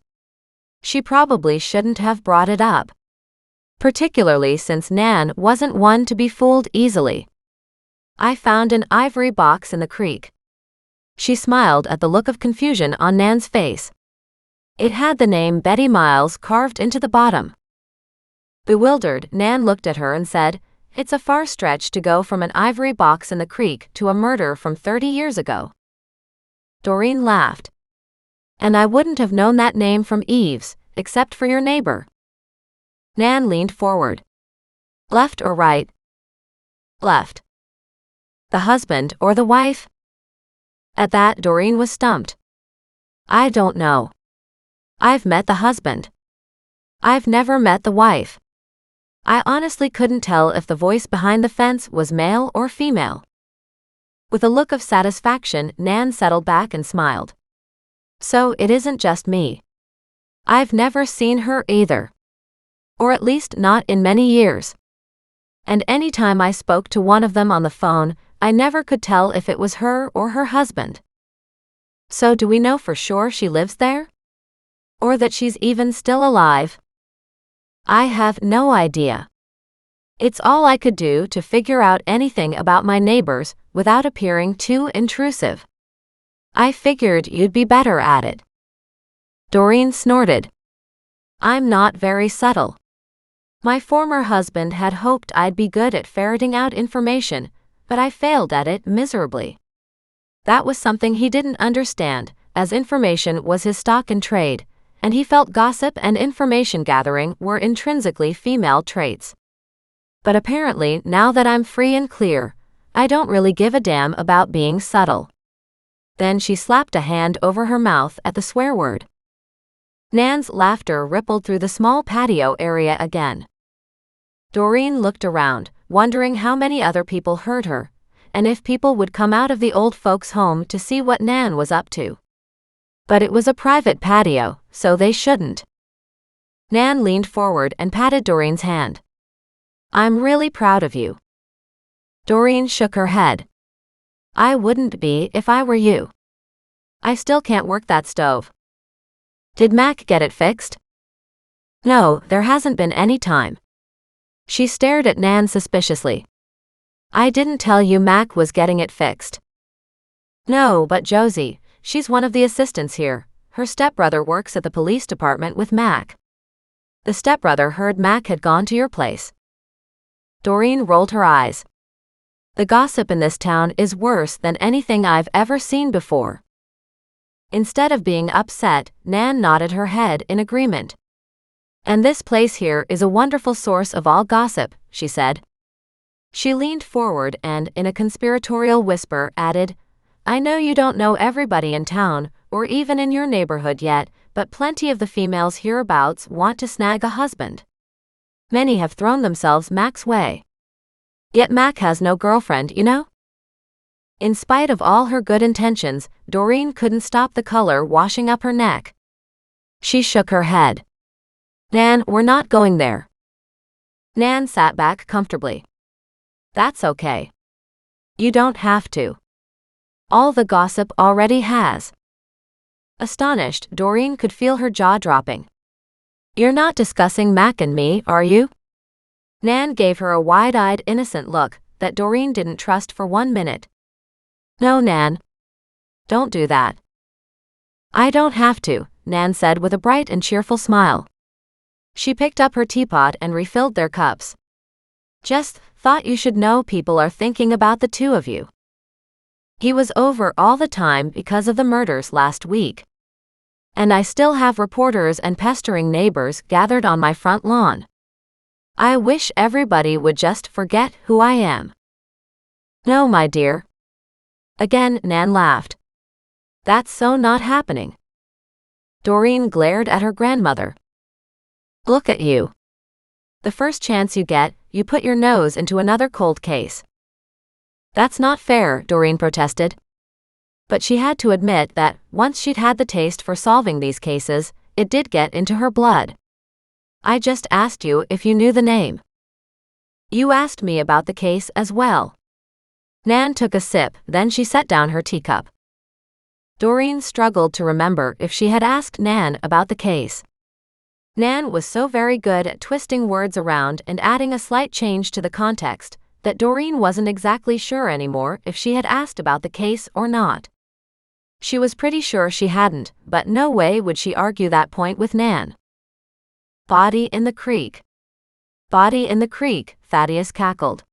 She probably shouldn't have brought it up. Particularly since Nan wasn't one to be fooled easily. I found an ivory box in the creek. She smiled at the look of confusion on Nan's face. It had the name Betty Miles carved into the bottom. Bewildered, Nan looked at her and said, It's a far stretch to go from an ivory box in the creek to a murder from 30 years ago. Doreen laughed. And I wouldn't have known that name from Eve's, except for your neighbor. Nan leaned forward. Left or right? Left. The husband or the wife? At that, Doreen was stumped. I don't know. I've met the husband. I've never met the wife. I honestly couldn't tell if the voice behind the fence was male or female. With a look of satisfaction, Nan settled back and smiled. So it isn't just me. I've never seen her either. Or at least not in many years. And any time I spoke to one of them on the phone, I never could tell if it was her or her husband. So do we know for sure she lives there? Or that she's even still alive? I have no idea. It's all I could do to figure out anything about my neighbors without appearing too intrusive. I figured you'd be better at it. Doreen snorted. I'm not very subtle. My former husband had hoped I'd be good at ferreting out information, but I failed at it miserably. That was something he didn't understand, as information was his stock in trade, and he felt gossip and information gathering were intrinsically female traits. But apparently, now that I'm free and clear, I don't really give a damn about being subtle. Then she slapped a hand over her mouth at the swear word. Nan's laughter rippled through the small patio area again. Doreen looked around, wondering how many other people heard her, and if people would come out of the old folks' home to see what Nan was up to. But it was a private patio, so they shouldn't. Nan leaned forward and patted Doreen's hand. I'm really proud of you. Doreen shook her head. I wouldn't be if I were you. I still can't work that stove. Did Mac get it fixed? No, there hasn't been any time. She stared at Nan suspiciously. I didn't tell you Mac was getting it fixed. No, but Josie, she's one of the assistants here. Her stepbrother works at the police department with Mac. The stepbrother heard Mac had gone to your place. Doreen rolled her eyes. The gossip in this town is worse than anything I've ever seen before. Instead of being upset, Nan nodded her head in agreement. And this place here is a wonderful source of all gossip, she said. She leaned forward and, in a conspiratorial whisper, added, I know you don't know everybody in town, or even in your neighborhood yet, but plenty of the females hereabouts want to snag a husband. Many have thrown themselves Mac's way. Yet Mac has no girlfriend, you know? In spite of all her good intentions, Doreen couldn't stop the color washing up her neck. She shook her head. Nan, we're not going there. Nan sat back comfortably. That's okay. You don't have to. All the gossip already has. Astonished, Doreen could feel her jaw dropping. You're not discussing Mac and me, are you? Nan gave her a wide-eyed, innocent look that Doreen didn't trust for 1 minute. No, Nan. Don't do that. I don't have to, Nan said with a bright and cheerful smile. She picked up her teapot and refilled their cups. Just thought you should know people are thinking about the two of you. He was over all the time because of the murders last week. And I still have reporters and pestering neighbors gathered on my front lawn. I wish everybody would just forget who I am. No, my dear. Again, Nan laughed. That's so not happening. Doreen glared at her grandmother. Look at you. The first chance you get, you put your nose into another cold case. That's not fair, Doreen protested. But she had to admit that, once she'd had the taste for solving these cases, it did get into her blood. I just asked you if you knew the name. You asked me about the case as well. Nan took a sip, then she set down her teacup. Doreen struggled to remember if she had asked Nan about the case. Nan was so very good at twisting words around and adding a slight change to the context that Doreen wasn't exactly sure anymore if she had asked about the case or not. She was pretty sure she hadn't, but no way would she argue that point with Nan. Body in the creek. Body in the creek, Thaddeus cackled.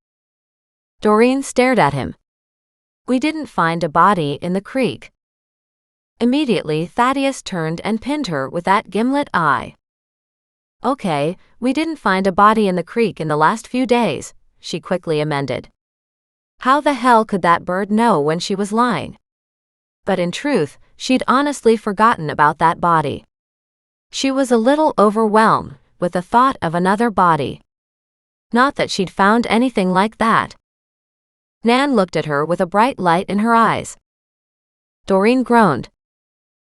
Doreen stared at him. We didn't find a body in the creek. Immediately, Thaddeus turned and pinned her with that gimlet eye. Okay, we didn't find a body in the creek in the last few days, she quickly amended. How the hell could that bird know when she was lying? But in truth, she'd honestly forgotten about that body. She was a little overwhelmed with the thought of another body. Not that she'd found anything like that. Nan looked at her with a bright light in her eyes. Doreen groaned.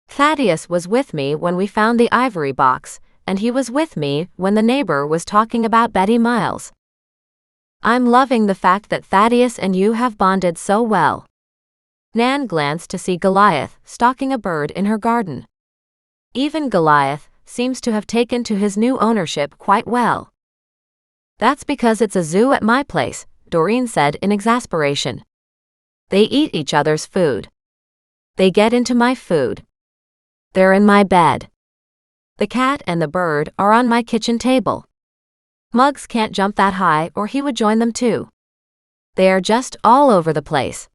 Thaddeus was with me when we found the ivory box, and he was with me when the neighbor was talking about Betty Miles. I'm loving the fact that Thaddeus and you have bonded so well. Nan glanced to see Goliath stalking a bird in her garden. Even Goliath seems to have taken to his new ownership quite well. That's because it's a zoo at my place, Doreen said in exasperation. They eat each other's food. They get into my food. They're in my bed. The cat and the bird are on my kitchen table. Muggs can't jump that high or he would join them too. They are just all over the place.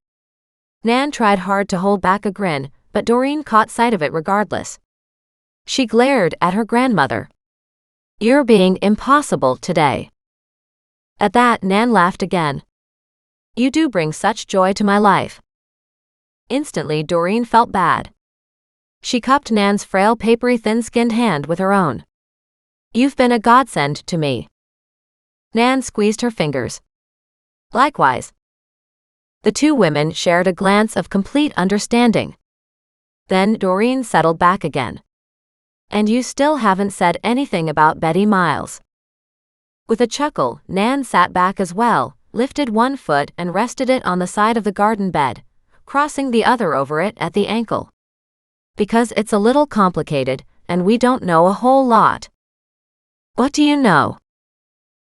Nan tried hard to hold back a grin, but Doreen caught sight of it regardless. She glared at her grandmother. You're being impossible today. At that, Nan laughed again. You do bring such joy to my life. Instantly, Doreen felt bad. She cupped Nan's frail, papery, thin-skinned hand with her own. You've been a godsend to me. Nan squeezed her fingers. Likewise. The two women shared a glance of complete understanding. Then Doreen settled back again. And you still haven't said anything about Betty Miles. With a chuckle, Nan sat back as well, lifted one foot and rested it on the side of the garden bed, crossing the other over it at the ankle. Because it's a little complicated, and we don't know a whole lot. What do you know?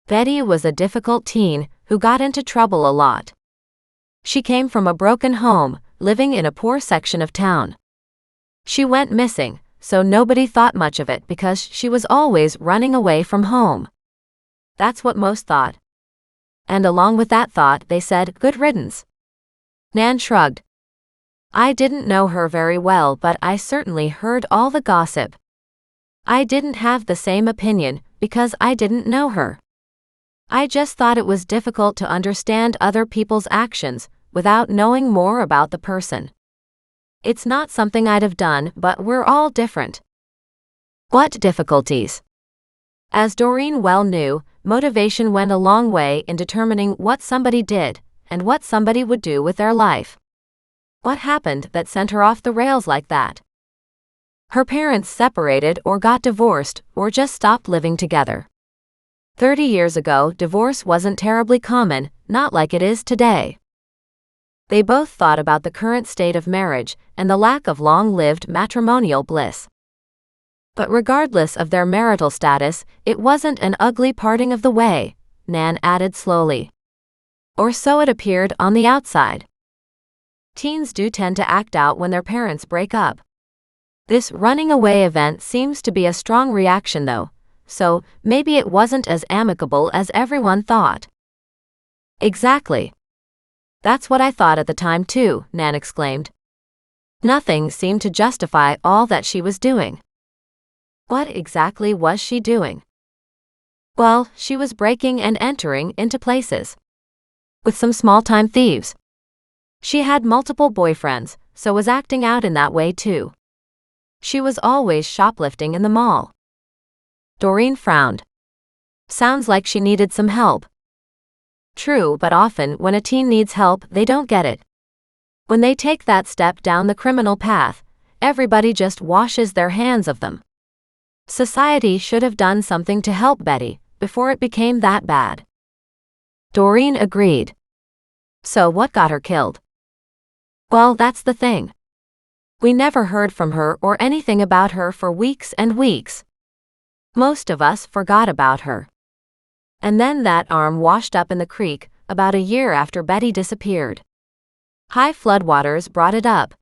Betty was a difficult teen who got into trouble a lot. She came from a broken home, living in a poor section of town. She went missing, so nobody thought much of it because she was always running away from home. That's what most thought. And along with that thought, they said, good riddance. Nan shrugged. I didn't know her very well, but I certainly heard all the gossip. I didn't have the same opinion because I didn't know her. I just thought it was difficult to understand other people's actions without knowing more about the person. It's not something I'd have done, but we're all different. What difficulties? As Doreen well knew, motivation went a long way in determining what somebody did and what somebody would do with their life. What happened that sent her off the rails like that? Her parents separated or got divorced or just stopped living together. 30 years ago, divorce wasn't terribly common, not like it is today. They both thought about the current state of marriage and the lack of long-lived matrimonial bliss. But regardless of their marital status, it wasn't an ugly parting of the way, Nan added slowly. Or so it appeared on the outside. Teens do tend to act out when their parents break up. This running away event seems to be a strong reaction though, so maybe it wasn't as amicable as everyone thought. Exactly. That's what I thought at the time too, Nan exclaimed. Nothing seemed to justify all that she was doing. What exactly was she doing? Well, she was breaking and entering into places. With some small-time thieves. She had multiple boyfriends, so was acting out in that way too. She was always shoplifting in the mall. Doreen frowned. Sounds like she needed some help. True, but often when a teen needs help, they don't get it. When they take that step down the criminal path, everybody just washes their hands of them. Society should have done something to help Betty before it became that bad. Doreen agreed. So what got her killed? Well, that's the thing. We never heard from her or anything about her for weeks and weeks. Most of us forgot about her. And then that arm washed up in the creek about a year after Betty disappeared. High floodwaters brought it up.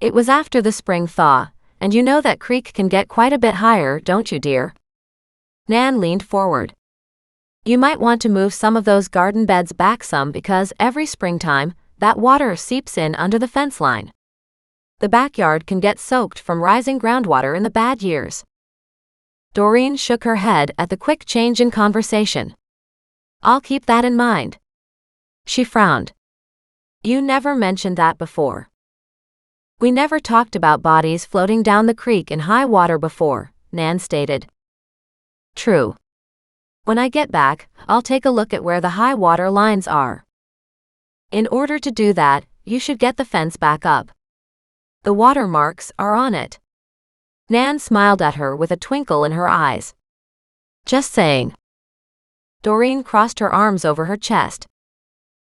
It was after the spring thaw, and you know that creek can get quite a bit higher, don't you, dear? Nan leaned forward. You might want to move some of those garden beds back some because every springtime, that water seeps in under the fence line. The backyard can get soaked from rising groundwater in the bad years. Doreen shook her head at the quick change in conversation. I'll keep that in mind. She frowned. You never mentioned that before. We never talked about bodies floating down the creek in high water before, Nan stated. True. When I get back, I'll take a look at where the high water lines are. In order to do that, you should get the fence back up. The water marks are on it. Nan smiled at her with a twinkle in her eyes. Just saying. Doreen crossed her arms over her chest.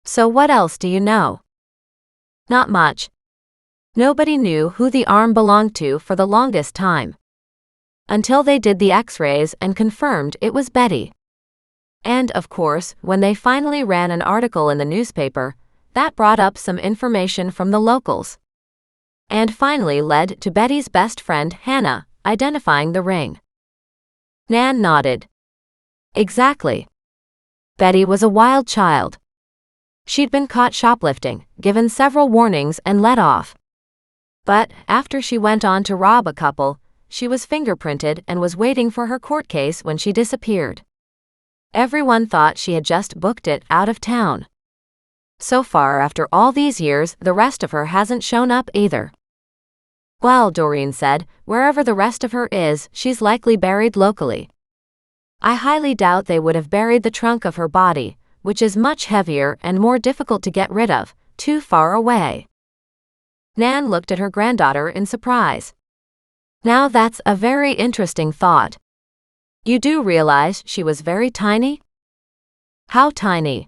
So what else do you know? Not much. Nobody knew who the arm belonged to for the longest time. Until they did the x-rays and confirmed it was Betty. And of course, when they finally ran an article in the newspaper, that brought up some information from the locals. And finally led to Betty's best friend Hannah identifying the ring. Nan nodded. Exactly. Betty was a wild child. She'd been caught shoplifting, given several warnings and let off. But after she went on to rob a couple, she was fingerprinted and was waiting for her court case when she disappeared. Everyone thought she had just booked it out of town. So far after all these years, the rest of her hasn't shown up either. Well, Doreen said, wherever the rest of her is, she's likely buried locally. I highly doubt they would have buried the trunk of her body, which is much heavier and more difficult to get rid of, too far away. Nan looked at her granddaughter in surprise. Now that's a very interesting thought. You do realize she was very tiny? How tiny?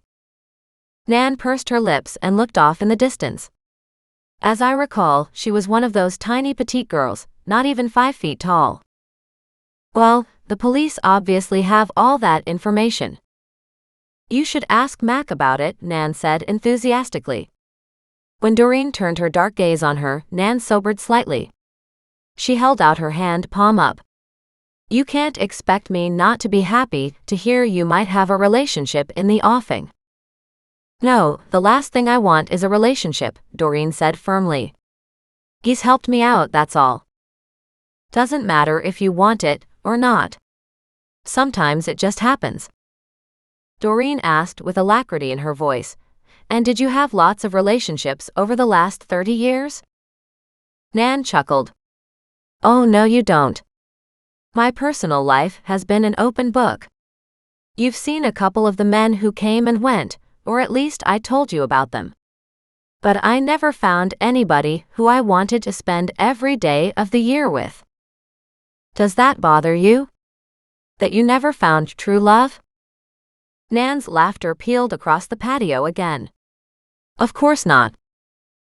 Nan pursed her lips and looked off in the distance. As I recall, she was one of those tiny petite girls, not even 5 feet tall. Well, the police obviously have all that information. You should ask Mac about it, Nan said enthusiastically. When Doreen turned her dark gaze on her, Nan sobered slightly. She held out her hand, palm up. You can't expect me not to be happy to hear you might have a relationship in the offing. No, the last thing I want is a relationship, Doreen said firmly. He's helped me out, that's all. Doesn't matter if you want it or not. Sometimes it just happens. Doreen asked with alacrity in her voice, and did you have lots of relationships over the last 30 years? Nan chuckled. Oh no you don't. My personal life has been an open book. You've seen a couple of the men who came and went, or at least I told you about them. But I never found anybody who I wanted to spend every day of the year with. Does that bother you? That you never found true love? Nan's laughter pealed across the patio again. Of course not.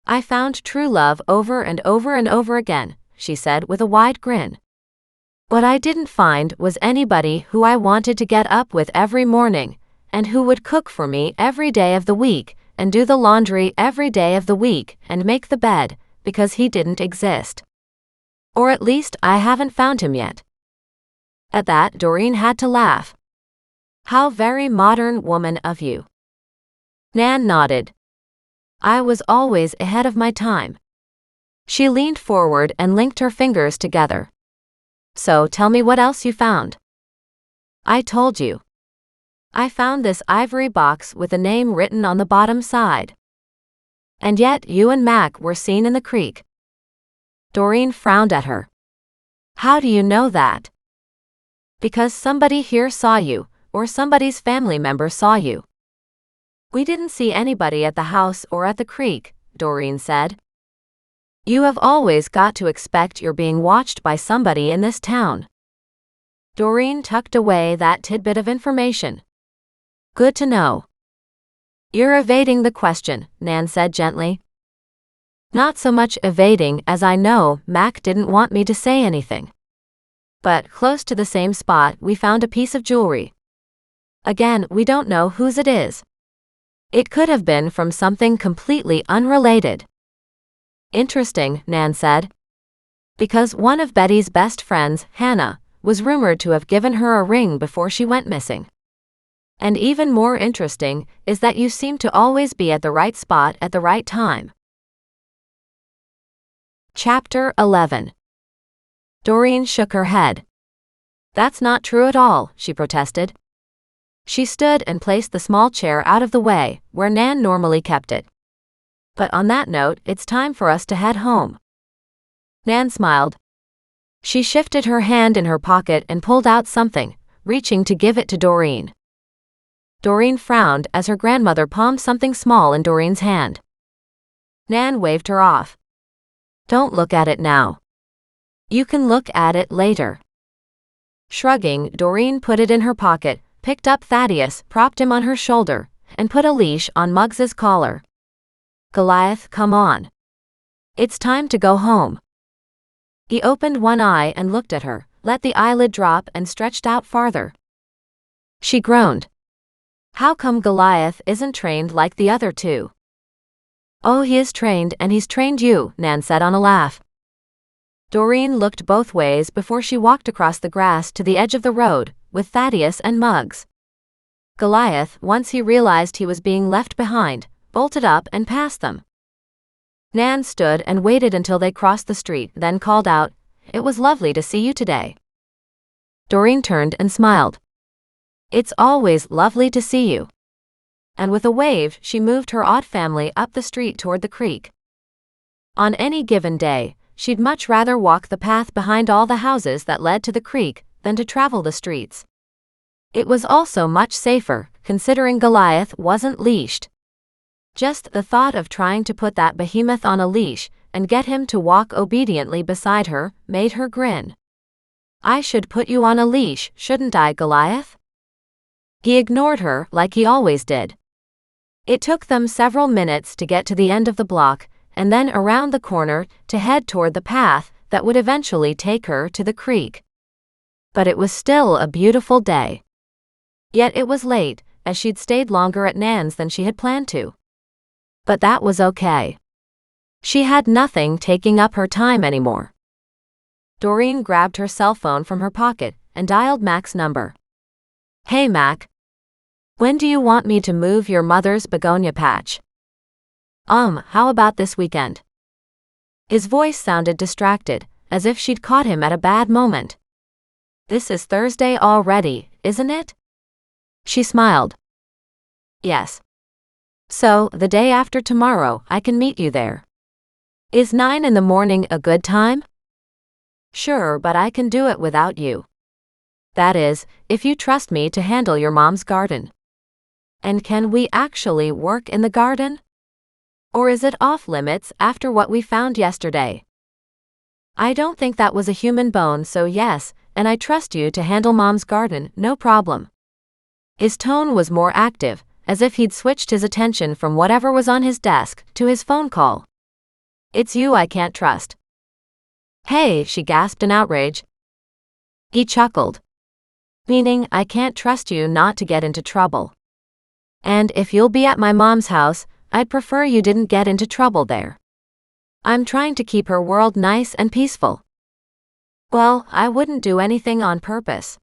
I found true love over and over and over again, she said with a wide grin. What I didn't find was anybody who I wanted to get up with every morning, and who would cook for me every day of the week, and do the laundry every day of the week, and make the bed, because he didn't exist. Or at least I haven't found him yet. At that, Doreen had to laugh. How very modern woman of you. Nan nodded. I was always ahead of my time. She leaned forward and linked her fingers together. So tell me what else you found. I told you. I found this ivory box with a name written on the bottom side. And yet you and Mac were seen in the creek. Doreen frowned at her. How do you know that? Because somebody here saw you, or somebody's family member saw you. We didn't see anybody at the house or at the creek, Doreen said. You have always got to expect you're being watched by somebody in this town. Doreen tucked away that tidbit of information. Good to know. You're evading the question, Nan said gently. Not so much evading as I know Mac didn't want me to say anything. But close to the same spot we found a piece of jewelry. Again, we don't know whose it is. It could have been from something completely unrelated. Interesting, Nan said. Because one of Betty's best friends, Hannah, was rumored to have given her a ring before she went missing. And even more interesting is that you seem to always be at the right spot at the right time. Chapter 11. Doreen shook her head. That's not true at all, she protested. She stood and placed the small chair out of the way, where Nan normally kept it. But on that note, it's time for us to head home. Nan smiled. She shifted her hand in her pocket and pulled out something, reaching to give it to Doreen. Doreen frowned as her grandmother palmed something small in Doreen's hand. Nan waved her off. Don't look at it now. You can look at it later. Shrugging, Doreen put it in her pocket, picked up Thaddeus, propped him on her shoulder, and put a leash on Muggs's collar. Goliath, come on. It's time to go home. He opened one eye and looked at her, let the eyelid drop and stretched out farther. She groaned. How come Goliath isn't trained like the other two? Oh, he is trained and he's trained you, Nan said on a laugh. Doreen looked both ways before she walked across the grass to the edge of the road, with Thaddeus and Muggs. Goliath, once he realized he was being left behind, bolted up and passed them. Nan stood and waited until they crossed the street, then called out, It was lovely to see you today. Doreen turned and smiled. It's always lovely to see you. And with a wave, she moved her odd family up the street toward the creek. On any given day, she'd much rather walk the path behind all the houses that led to the creek than to travel the streets. It was also much safer, considering Goliath wasn't leashed. Just the thought of trying to put that behemoth on a leash and get him to walk obediently beside her made her grin. I should put you on a leash, shouldn't I, Goliath? He ignored her like he always did. It took them several minutes to get to the end of the block, and then around the corner to head toward the path that would eventually take her to the creek. But it was still a beautiful day. Yet it was late, as she'd stayed longer at Nan's than she had planned to. But that was okay. She had nothing taking up her time anymore. Doreen grabbed her cell phone from her pocket and dialed Mac's number. Hey Mac. When do you want me to move your mother's begonia patch? How about this weekend? His voice sounded distracted, as if she'd caught him at a bad moment. This is Thursday already, isn't it? She smiled. Yes. So, the day after tomorrow, I can meet you there. Is 9 in the morning a good time? Sure, but I can do it without you. That is, if you trust me to handle your mom's garden. And can we actually work in the garden? Or is it off limits after what we found yesterday? I don't think that was a human bone, so yes, and I trust you to handle mom's garden, no problem. His tone was more active, as if he'd switched his attention from whatever was on his desk to his phone call. It's you I can't trust. Hey, she gasped in outrage. He chuckled. Meaning, I can't trust you not to get into trouble. And if you'll be at my mom's house, I'd prefer you didn't get into trouble there. I'm trying to keep her world nice and peaceful. Well, I wouldn't do anything on purpose.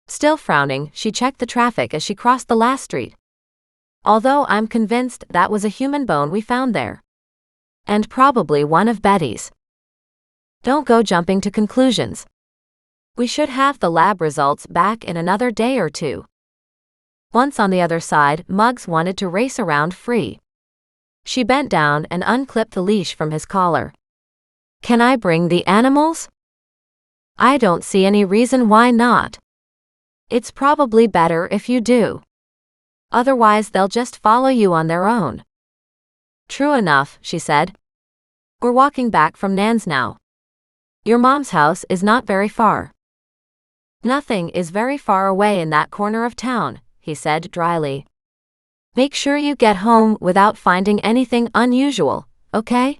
Still frowning, she checked the traffic as she crossed the last street. Although I'm convinced that was a human bone we found there. And probably one of Betty's. Don't go jumping to conclusions. We should have the lab results back in another day or two. Once on the other side, Muggs wanted to race around free. She bent down and unclipped the leash from his collar. Can I bring the animals? I don't see any reason why not. It's probably better if you do. Otherwise they'll just follow you on their own. True enough, she said. We're walking back from Nan's now. Your mom's house is not very far. Nothing is very far away in that corner of town, he said dryly. Make sure you get home without finding anything unusual, okay?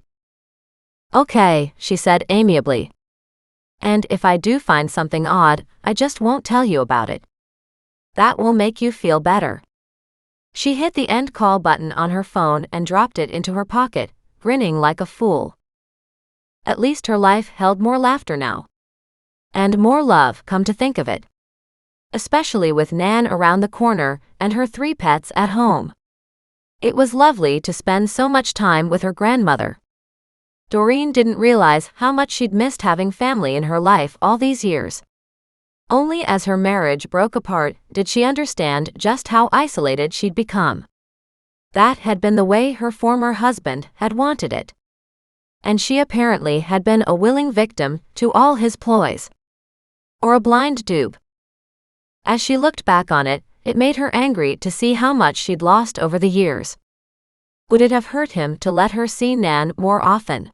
Okay, she said amiably. And if I do find something odd, I just won't tell you about it. That will make you feel better. She hit the end call button on her phone and dropped it into her pocket, grinning like a fool. At least her life held more laughter now. And more love, come to think of it. Especially with Nan around the corner and her 3 pets at home. It was lovely to spend so much time with her grandmother. Doreen didn't realize how much she'd missed having family in her life all these years. Only as her marriage broke apart did she understand just how isolated she'd become. That had been the way her former husband had wanted it. And she apparently had been a willing victim to all his ploys. Or a blind dupe. As she looked back on it, it made her angry to see how much she'd lost over the years. Would it have hurt him to let her see Nan more often?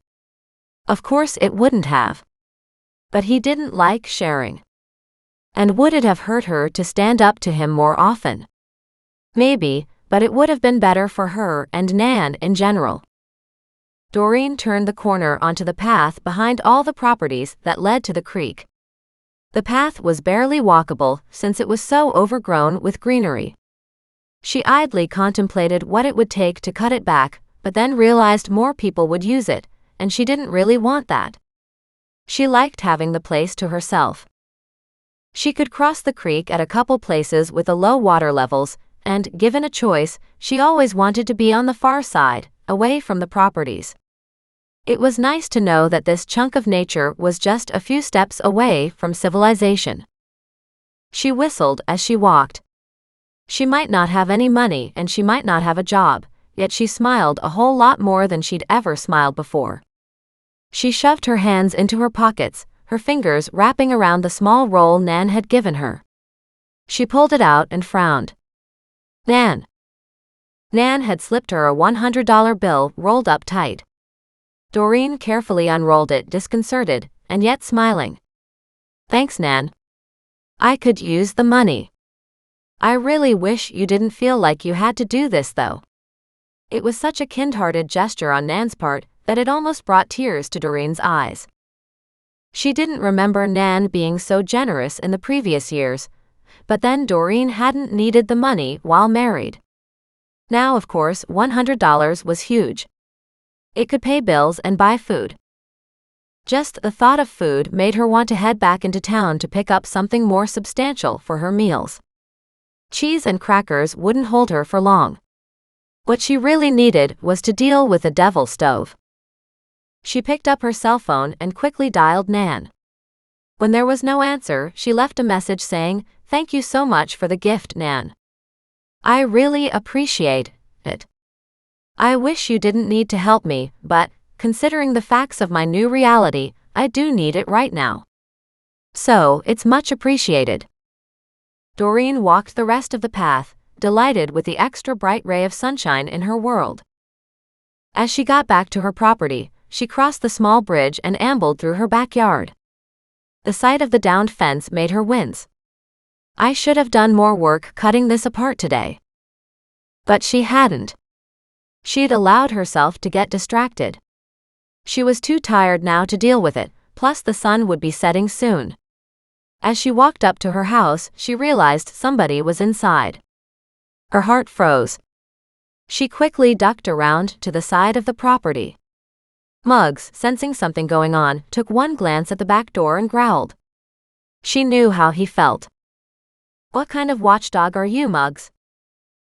Of course it wouldn't have. But he didn't like sharing. And would it have hurt her to stand up to him more often? Maybe, but it would have been better for her and Nan in general. Doreen turned the corner onto the path behind all the properties that led to the creek. The path was barely walkable since it was so overgrown with greenery. She idly contemplated what it would take to cut it back, but then realized more people would use it, and she didn't really want that. She liked having the place to herself. She could cross the creek at a couple places with the low water levels, and, given a choice, she always wanted to be on the far side, away from the properties. It was nice to know that this chunk of nature was just a few steps away from civilization. She whistled as she walked. She might not have any money and she might not have a job, yet she smiled a whole lot more than she'd ever smiled before. She shoved her hands into her pockets, her fingers wrapping around the small roll Nan had given her. She pulled it out and frowned. Nan. Nan had slipped her a $100 bill rolled up tight. Doreen carefully unrolled it, disconcerted, and yet smiling. Thanks, Nan. I could use the money. I really wish you didn't feel like you had to do this, though. It was such a kind-hearted gesture on Nan's part that it almost brought tears to Doreen's eyes. She didn't remember Nan being so generous in the previous years, but then Doreen hadn't needed the money while married. Now, of course, $100 was huge. It could pay bills and buy food. Just the thought of food made her want to head back into town to pick up something more substantial for her meals. Cheese and crackers wouldn't hold her for long. What she really needed was to deal with the devil stove. She picked up her cell phone and quickly dialed Nan. When there was no answer, she left a message saying, "Thank you so much for the gift, Nan. I really appreciate it. I wish you didn't need to help me, but, considering the facts of my new reality, I do need it right now. So, it's much appreciated. Doreen walked the rest of the path, delighted with the extra bright ray of sunshine in her world. As she got back to her property, she crossed the small bridge and ambled through her backyard. The sight of the downed fence made her wince. I should have done more work cutting this apart today. But she hadn't. She'd allowed herself to get distracted. She was too tired now to deal with it, plus the sun would be setting soon. As she walked up to her house, she realized somebody was inside. Her heart froze. She quickly ducked around to the side of the property. Muggs, sensing something going on, took one glance at the back door and growled. She knew how he felt. What kind of watchdog are you, Muggs?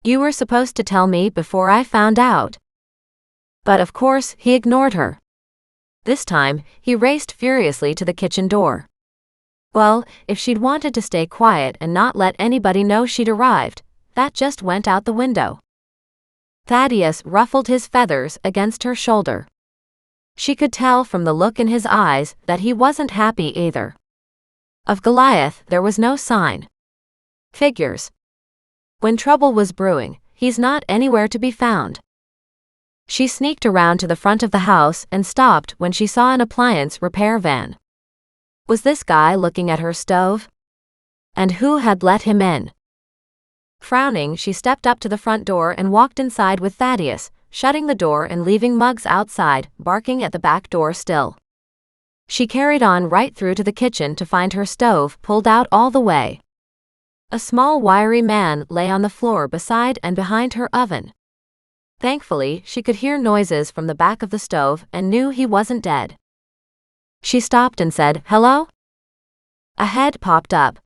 You were supposed to tell me before I found out. But of course, he ignored her. This time, he raced furiously to the kitchen door. Well, if she'd wanted to stay quiet and not let anybody know she'd arrived, that just went out the window. Thaddeus ruffled his feathers against her shoulder. She could tell from the look in his eyes that he wasn't happy either. Of Goliath, there was no sign. Figures. When trouble was brewing, he's not anywhere to be found. She sneaked around to the front of the house and stopped when she saw an appliance repair van. Was this guy looking at her stove? And who had let him in? Frowning, she stepped up to the front door and walked inside with Thaddeus, shutting the door and leaving Muggs outside, barking at the back door still. She carried on right through to the kitchen to find her stove pulled out all the way. A small wiry man lay on the floor beside and behind her oven. Thankfully, she could hear noises from the back of the stove and knew he wasn't dead. She stopped and said, "Hello?" A head popped up.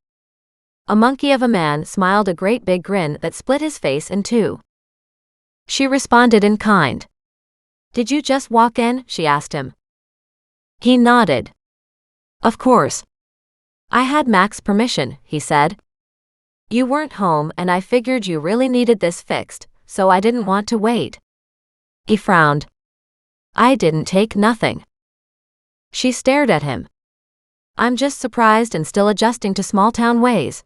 A monkey of a man smiled a great big grin that split his face in two. She responded in kind. "Did you just walk in?" she asked him. He nodded. "Of course. I had Mac's permission," he said. "You weren't home and I figured you really needed this fixed, so I didn't want to wait." He frowned. "I didn't take nothing." She stared at him. "I'm just surprised and still adjusting to small-town ways."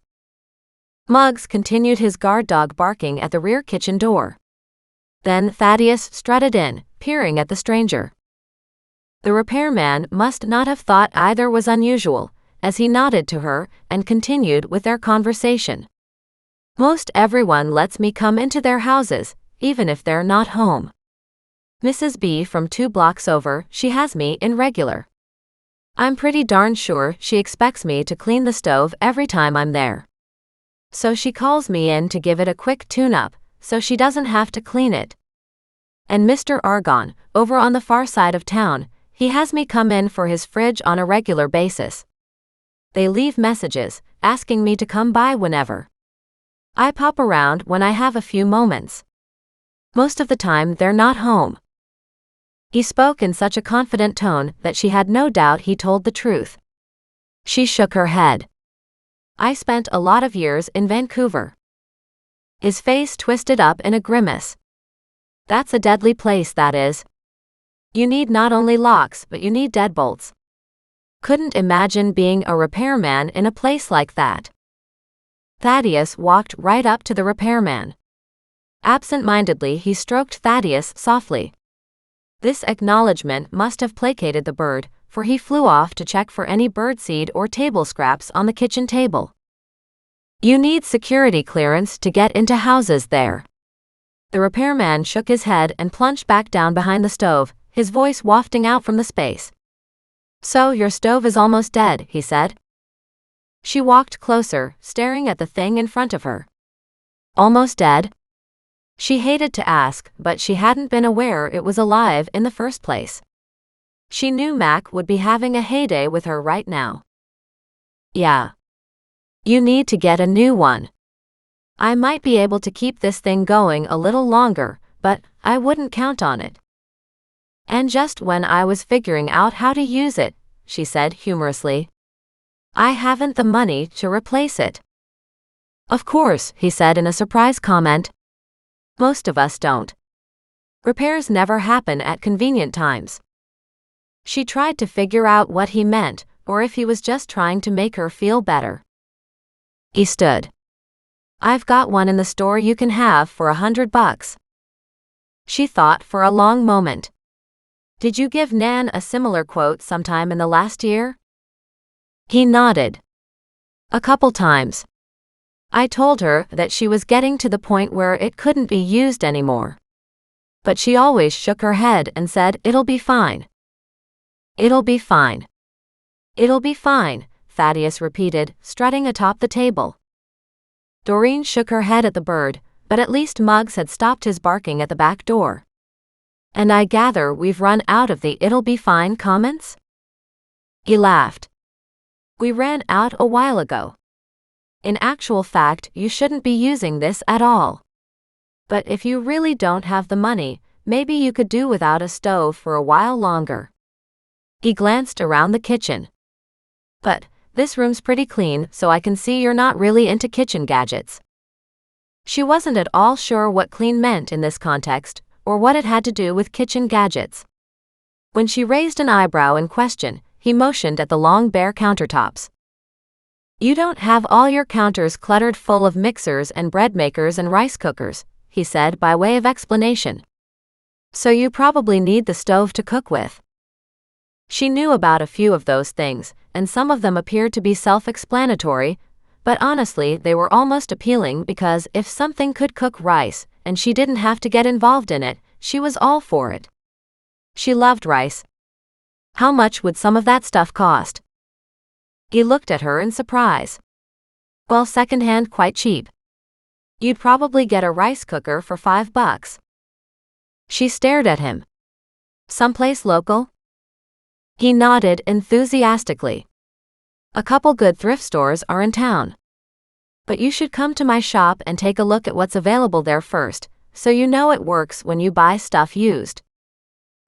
Muggs continued his guard dog barking at the rear kitchen door. Then Thaddeus strutted in, peering at the stranger. The repairman must not have thought either was unusual, as he nodded to her and continued with their conversation. "Most everyone lets me come into their houses, even if they're not home. Mrs. B from 2 blocks over, she has me in regular. I'm pretty darn sure she expects me to clean the stove every time I'm there. So she calls me in to give it a quick tune-up, so she doesn't have to clean it. And Mr. Argon, over on the far side of town, he has me come in for his fridge on a regular basis. They leave messages, asking me to come by whenever. I pop around when I have a few moments. Most of the time they're not home." He spoke in such a confident tone that she had no doubt he told the truth. She shook her head. "I spent a lot of years in Vancouver." His face twisted up in a grimace. "That's a deadly place, that is. You need not only locks, but you need deadbolts. Couldn't imagine being a repairman in a place like that." Thaddeus walked right up to the repairman. Absent-mindedly, he stroked Thaddeus softly. This acknowledgement must have placated the bird, for he flew off to check for any birdseed or table scraps on the kitchen table. "You need security clearance to get into houses there." The repairman shook his head and plunged back down behind the stove, his voice wafting out from the space. "So your stove is almost dead," he said. She walked closer, staring at the thing in front of her. Almost dead? She hated to ask, but she hadn't been aware it was alive in the first place. She knew Mac would be having a heyday with her right now. "Yeah. You need to get a new one. I might be able to keep this thing going a little longer, but I wouldn't count on it. And just when I was figuring out how to use it," she said humorously, "I haven't the money to replace it." "Of course," he said in a surprise comment. "Most of us don't. Repairs never happen at convenient times." She tried to figure out what he meant, or if he was just trying to make her feel better. He stood. I've got one in the store you can have for $100. She thought for a long moment. Did you give Nan a similar quote sometime in the last year? He nodded. A couple times. I told her that she was getting to the point where it couldn't be used anymore. But she always shook her head and said, "It'll be fine. It'll be fine. It'll be fine," Thaddeus repeated, strutting atop the table. Doreen shook her head at the bird, but at least Muggs had stopped his barking at the back door. And I gather we've run out of the "it'll be fine" comments? He laughed. We ran out a while ago. In actual fact, you shouldn't be using this at all. But if you really don't have the money, maybe you could do without a stove for a while longer. He glanced around the kitchen. But this room's pretty clean, so I can see you're not really into kitchen gadgets. She wasn't at all sure what clean meant in this context, or what it had to do with kitchen gadgets. When she raised an eyebrow in question, he motioned at the long bare countertops. You don't have all your counters cluttered full of mixers and bread makers and rice cookers, he said by way of explanation. So you probably need the stove to cook with. She knew about a few of those things, and some of them appeared to be self-explanatory, but honestly they were almost appealing because if something could cook rice, and she didn't have to get involved in it, she was all for it. She loved rice. How much would some of that stuff cost? He looked at her in surprise. Well, secondhand, quite cheap. You'd probably get a rice cooker for $5. She stared at him. Someplace local? He nodded enthusiastically. A couple good thrift stores are in town. But you should come to my shop and take a look at what's available there first, so you know it works when you buy stuff used.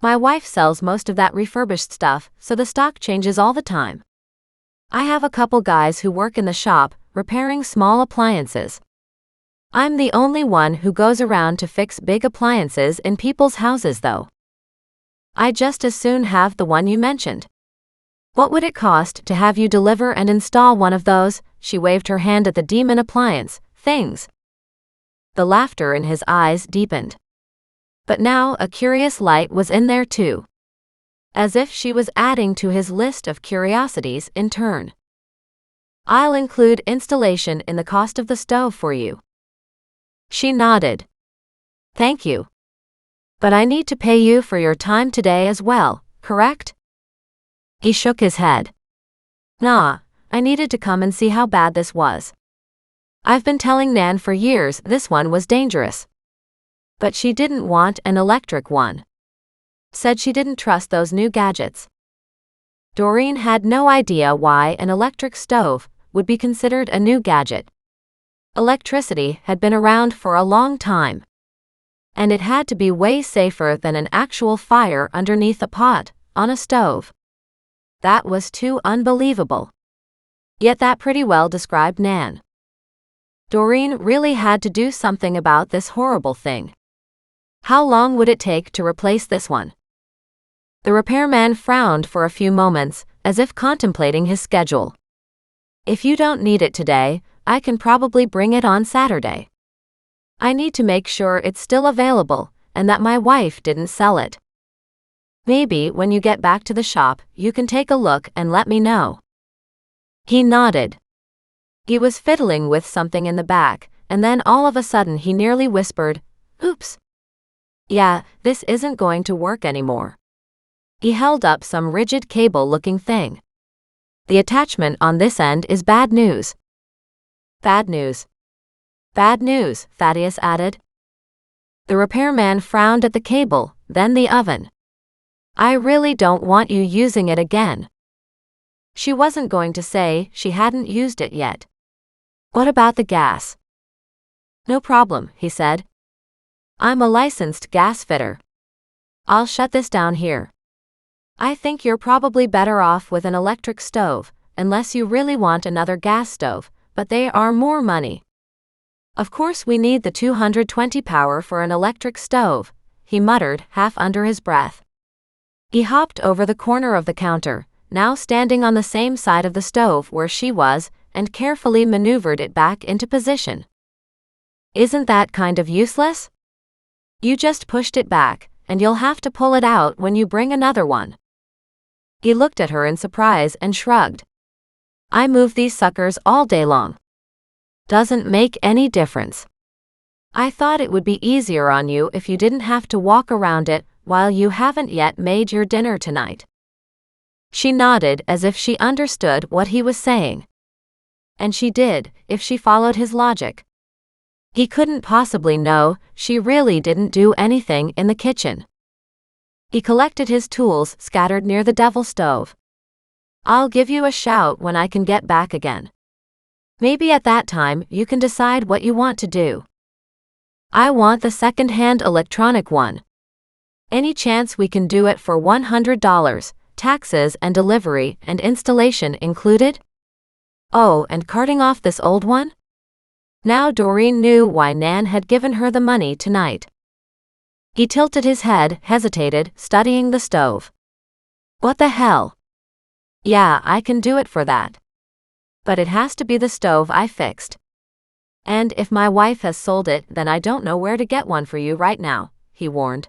My wife sells most of that refurbished stuff, so the stock changes all the time. I have a couple guys who work in the shop, repairing small appliances. I'm the only one who goes around to fix big appliances in people's houses though. I'd just as soon have the one you mentioned. What would it cost to have you deliver and install one of those? She waved her hand at the demon appliance things. The laughter in his eyes deepened. But now a curious light was in there too. As if she was adding to his list of curiosities in turn. I'll include installation in the cost of the stove for you. She nodded. Thank you. But I need to pay you for your time today as well, correct? He shook his head. Nah, I needed to come and see how bad this was. I've been telling Nan for years this one was dangerous. But she didn't want an electric one. Said she didn't trust those new gadgets. Doreen had no idea why an electric stove would be considered a new gadget. Electricity had been around for a long time. And it had to be way safer than an actual fire underneath a pot on a stove. That was too unbelievable. Yet that pretty well described Nan. Doreen really had to do something about this horrible thing. How long would it take to replace this one? The repairman frowned for a few moments, as if contemplating his schedule. If you don't need it today, I can probably bring it on Saturday. I need to make sure it's still available, and that my wife didn't sell it. Maybe when you get back to the shop, you can take a look and let me know. He nodded. He was fiddling with something in the back, and then all of a sudden he nearly whispered, "Oops. Yeah, this isn't going to work anymore." He held up some rigid cable-looking thing. The attachment on this end is bad news. Bad news. Bad news, Thaddeus added. The repairman frowned at the cable, then the oven. I really don't want you using it again. She wasn't going to say she hadn't used it yet. What about the gas? No problem, he said. I'm a licensed gas fitter. I'll shut this down here. I think you're probably better off with an electric stove, unless you really want another gas stove, but they are more money. Of course we need the 220 power for an electric stove, he muttered, half under his breath. He hopped over the corner of the counter, now standing on the same side of the stove where she was, and carefully maneuvered it back into position. Isn't that kind of useless? You just pushed it back, and you'll have to pull it out when you bring another one. He looked at her in surprise and shrugged. I move these suckers all day long. Doesn't make any difference. I thought it would be easier on you if you didn't have to walk around it while you haven't yet made your dinner tonight. She nodded as if she understood what he was saying. And she did, if she followed his logic. He couldn't possibly know she really didn't do anything in the kitchen. He collected his tools scattered near the devil stove. I'll give you a shout when I can get back again. Maybe at that time you can decide what you want to do. I want the second-hand electronic one. Any chance we can do it for $100, taxes and delivery and installation included? Oh, and carting off this old one? Now Doreen knew why Nan had given her the money tonight. He tilted his head, hesitated, studying the stove. What the hell? Yeah, I can do it for that. But it has to be the stove I fixed. And if my wife has sold it, then I don't know where to get one for you right now, he warned.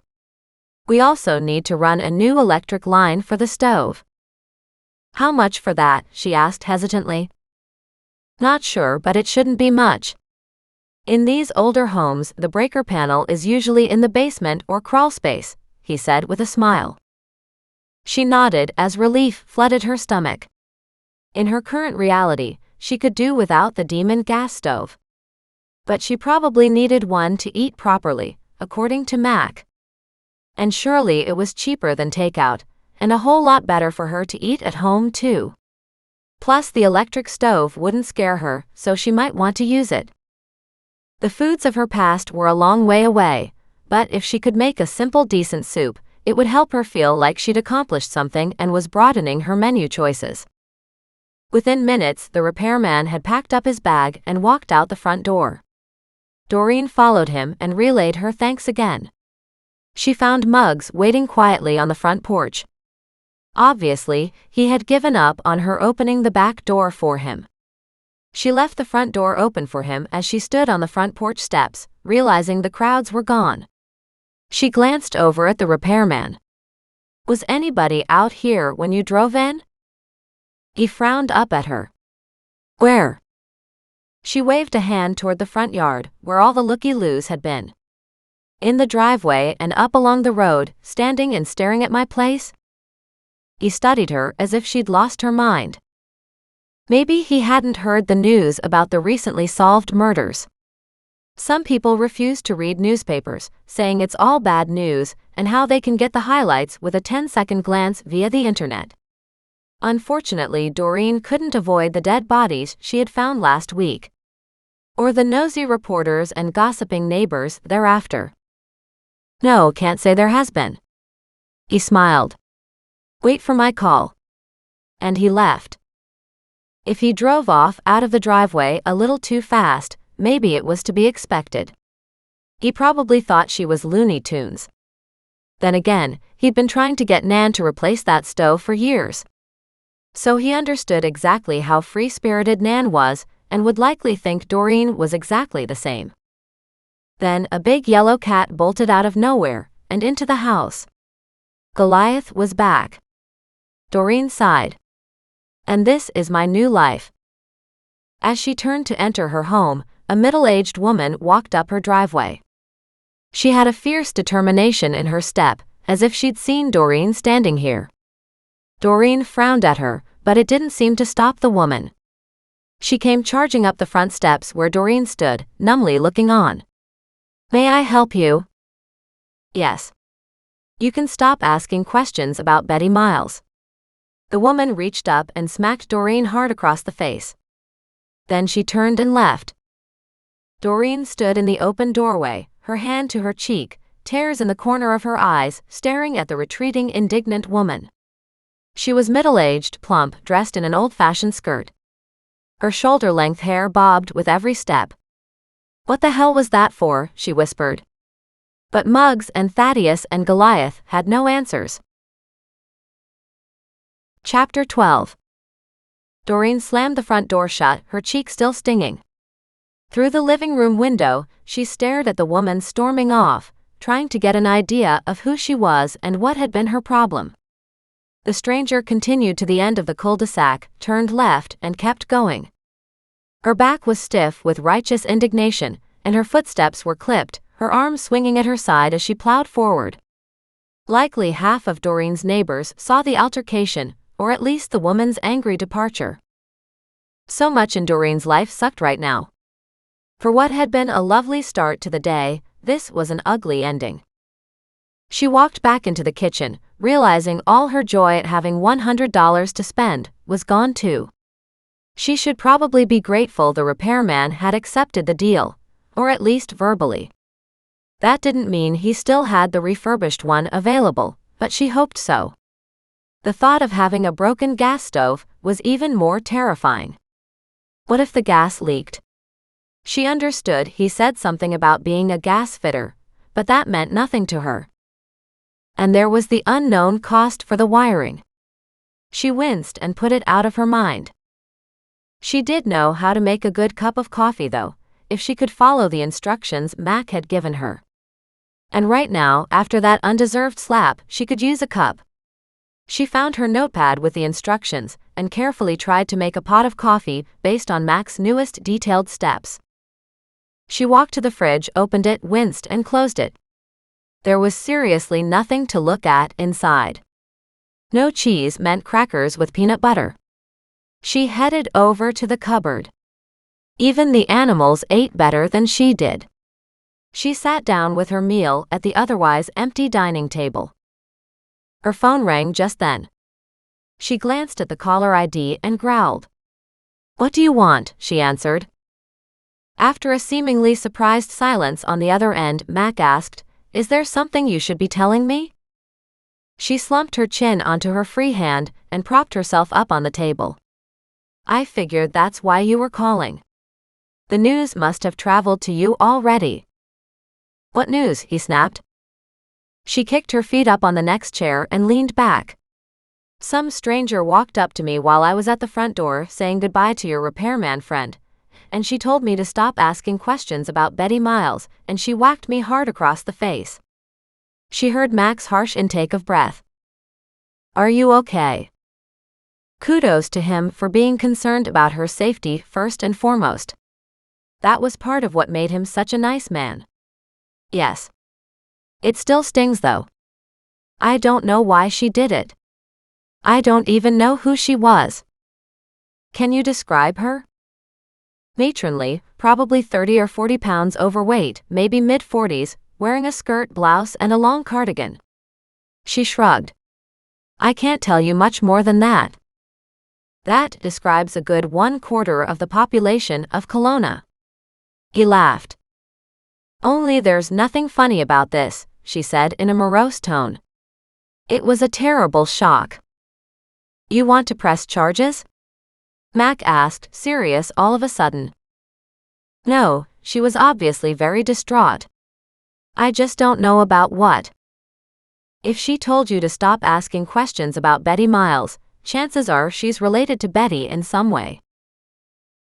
We also need to run a new electric line for the stove. How much for that? She asked hesitantly. Not sure, but it shouldn't be much. In these older homes, the breaker panel is usually in the basement or crawl space, he said with a smile. She nodded as relief flooded her stomach. In her current reality, she could do without the demon gas stove. But she probably needed one to eat properly, according to Mac. And surely it was cheaper than takeout, and a whole lot better for her to eat at home too. Plus the electric stove wouldn't scare her, so she might want to use it. The foods of her past were a long way away, but if she could make a simple decent soup, it would help her feel like she'd accomplished something and was broadening her menu choices. Within minutes, the repairman had packed up his bag and walked out the front door. Doreen followed him and relayed her thanks again. She found Muggs waiting quietly on the front porch. Obviously, he had given up on her opening the back door for him. She left the front door open for him as she stood on the front porch steps, realizing the crowds were gone. She glanced over at the repairman. Was anybody out here when you drove in? He frowned up at her. Where? She waved a hand toward the front yard, where all the looky-loos had been. In the driveway and up along the road, standing and staring at my place? He studied her as if she'd lost her mind. Maybe he hadn't heard the news about the recently solved murders. Some people refuse to read newspapers, saying it's all bad news and how they can get the highlights with a 10-second glance via the internet. Unfortunately, Doreen couldn't avoid the dead bodies she had found last week. Or the nosy reporters and gossiping neighbors thereafter. No, can't say there has been. He smiled. Wait for my call. And he left. If he drove off out of the driveway a little too fast, maybe it was to be expected. He probably thought she was Looney Tunes. Then again, he'd been trying to get Nan to replace that stove for years. So he understood exactly how free-spirited Nan was and would likely think Doreen was exactly the same. Then a big yellow cat bolted out of nowhere and into the house. Goliath was back. Doreen sighed. And this is my new life. As she turned to enter her home, a middle-aged woman walked up her driveway. She had a fierce determination in her step, as if she'd seen Doreen standing here. Doreen frowned at her, but it didn't seem to stop the woman. She came charging up the front steps where Doreen stood, numbly looking on. May I help you? Yes. You can stop asking questions about Betty Miles. The woman reached up and smacked Doreen hard across the face. Then she turned and left. Doreen stood in the open doorway, her hand to her cheek, tears in the corner of her eyes, staring at the retreating, indignant woman. She was middle-aged, plump, dressed in an old-fashioned skirt. Her shoulder-length hair bobbed with every step. What the hell was that for? She whispered. But Muggs and Thaddeus and Goliath had no answers. Chapter 12. Doreen slammed the front door shut, her cheek still stinging. Through the living room window, she stared at the woman storming off, trying to get an idea of who she was and what had been her problem. The stranger continued to the end of the cul-de-sac, turned left, and kept going. Her back was stiff with righteous indignation, and her footsteps were clipped, her arms swinging at her side as she plowed forward. Likely half of Doreen's neighbors saw the altercation, or at least the woman's angry departure. So much in Doreen's life sucked right now. For what had been a lovely start to the day, this was an ugly ending. She walked back into the kitchen, realizing all her joy at having $100 to spend was gone too. She should probably be grateful the repairman had accepted the deal, or at least verbally. That didn't mean he still had the refurbished one available, but she hoped so. The thought of having a broken gas stove was even more terrifying. What if the gas leaked? She understood he said something about being a gas fitter, but that meant nothing to her. And there was the unknown cost for the wiring. She winced and put it out of her mind. She did know how to make a good cup of coffee though, if she could follow the instructions Mac had given her. And right now, after that undeserved slap, she could use a cup. She found her notepad with the instructions, and carefully tried to make a pot of coffee based on Mac's newest detailed steps. She walked to the fridge, opened it, winced, and closed it. There was seriously nothing to look at inside. No cheese meant crackers with peanut butter. She headed over to the cupboard. Even the animals ate better than she did. She sat down with her meal at the otherwise empty dining table. Her phone rang just then. She glanced at the caller ID and growled. "What do you want?" she answered. After a seemingly surprised silence on the other end, Mac asked, "Is there something you should be telling me?" She slumped her chin onto her free hand and propped herself up on the table. "I figured that's why you were calling. The news must have traveled to you already." "What news?" he snapped. She kicked her feet up on the next chair and leaned back. "Some stranger walked up to me while I was at the front door saying goodbye to your repairman friend, and she told me to stop asking questions about Betty Miles, and she whacked me hard across the face." She heard Mac's harsh intake of breath. "Are you okay?" Kudos to him for being concerned about her safety first and foremost. That was part of what made him such a nice man. "Yes. It still stings though. I don't know why she did it. I don't even know who she was." "Can you describe her?" "Matronly, probably 30 or 40 pounds overweight, maybe mid-40s, wearing a skirt, blouse, and a long cardigan." She shrugged. "I can't tell you much more than that." "That describes a good 1/4 of the population of Kelowna." He laughed. "Only there's nothing funny about this," she said in a morose tone. It was a terrible shock. "You want to press charges?" Mac asked, serious all of a sudden. "No," she was obviously very distraught. "I just don't know about what." "If she told you to stop asking questions about Betty Miles, chances are she's related to Betty in some way."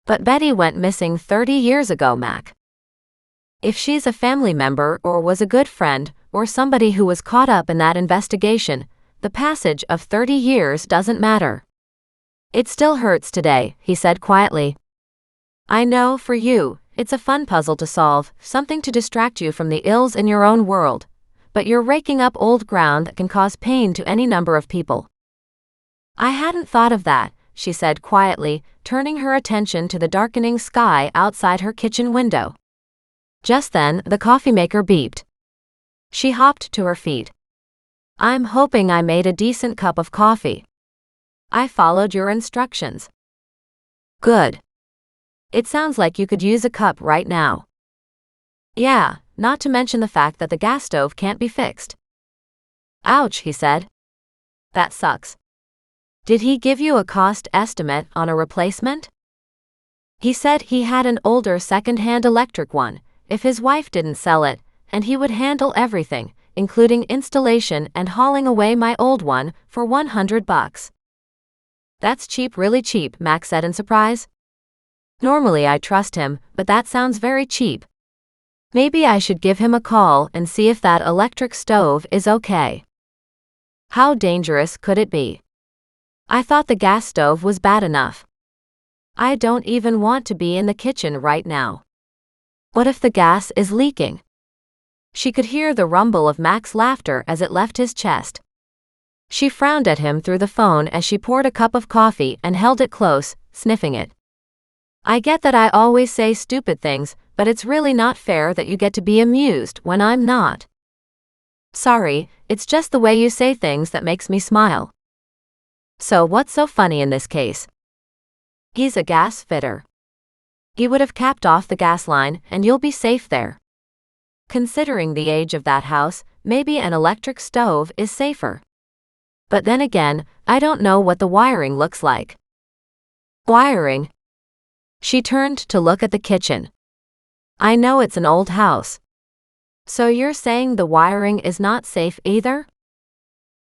"But Betty went missing 30 years ago, Mac." "If she's a family member or was a good friend or somebody who was caught up in that investigation, the passage of 30 years doesn't matter." "It still hurts today," he said quietly. "I know for you, it's a fun puzzle to solve, something to distract you from the ills in your own world, but you're raking up old ground that can cause pain to any number of people." "I hadn't thought of that," she said quietly, turning her attention to the darkening sky outside her kitchen window. Just then, the coffee maker beeped. She hopped to her feet. "I'm hoping I made a decent cup of coffee. I followed your instructions." "Good. It sounds like you could use a cup right now." "Yeah, not to mention the fact that the gas stove can't be fixed." "Ouch," he said. "That sucks. Did he give you a cost estimate on a replacement?" "He said he had an older second-hand electric one, if his wife didn't sell it, and he would handle everything, including installation and hauling away my old one, for $100. That's cheap, really cheap, Max said in surprise. Normally I trust him, but that sounds very cheap. Maybe I should give him a call and see if that electric stove is okay. How dangerous could it be? I thought the gas stove was bad enough. I don't even want to be in the kitchen right now. What if the gas is leaking? She could hear the rumble of Mac's laughter as it left his chest. She frowned at him through the phone as she poured a cup of coffee and held it close, sniffing it. I get that I always say stupid things, but it's really not fair that you get to be amused when I'm not. Sorry, it's just the way you say things that makes me smile. So what's so funny in this case? He's a gas fitter. He would have capped off the gas line and you'll be safe there. Considering the age of that house, maybe an electric stove is safer. But then again, I don't know what the wiring looks like. Wiring? She turned to look at the kitchen. I know it's an old house. So you're saying the wiring is not safe either?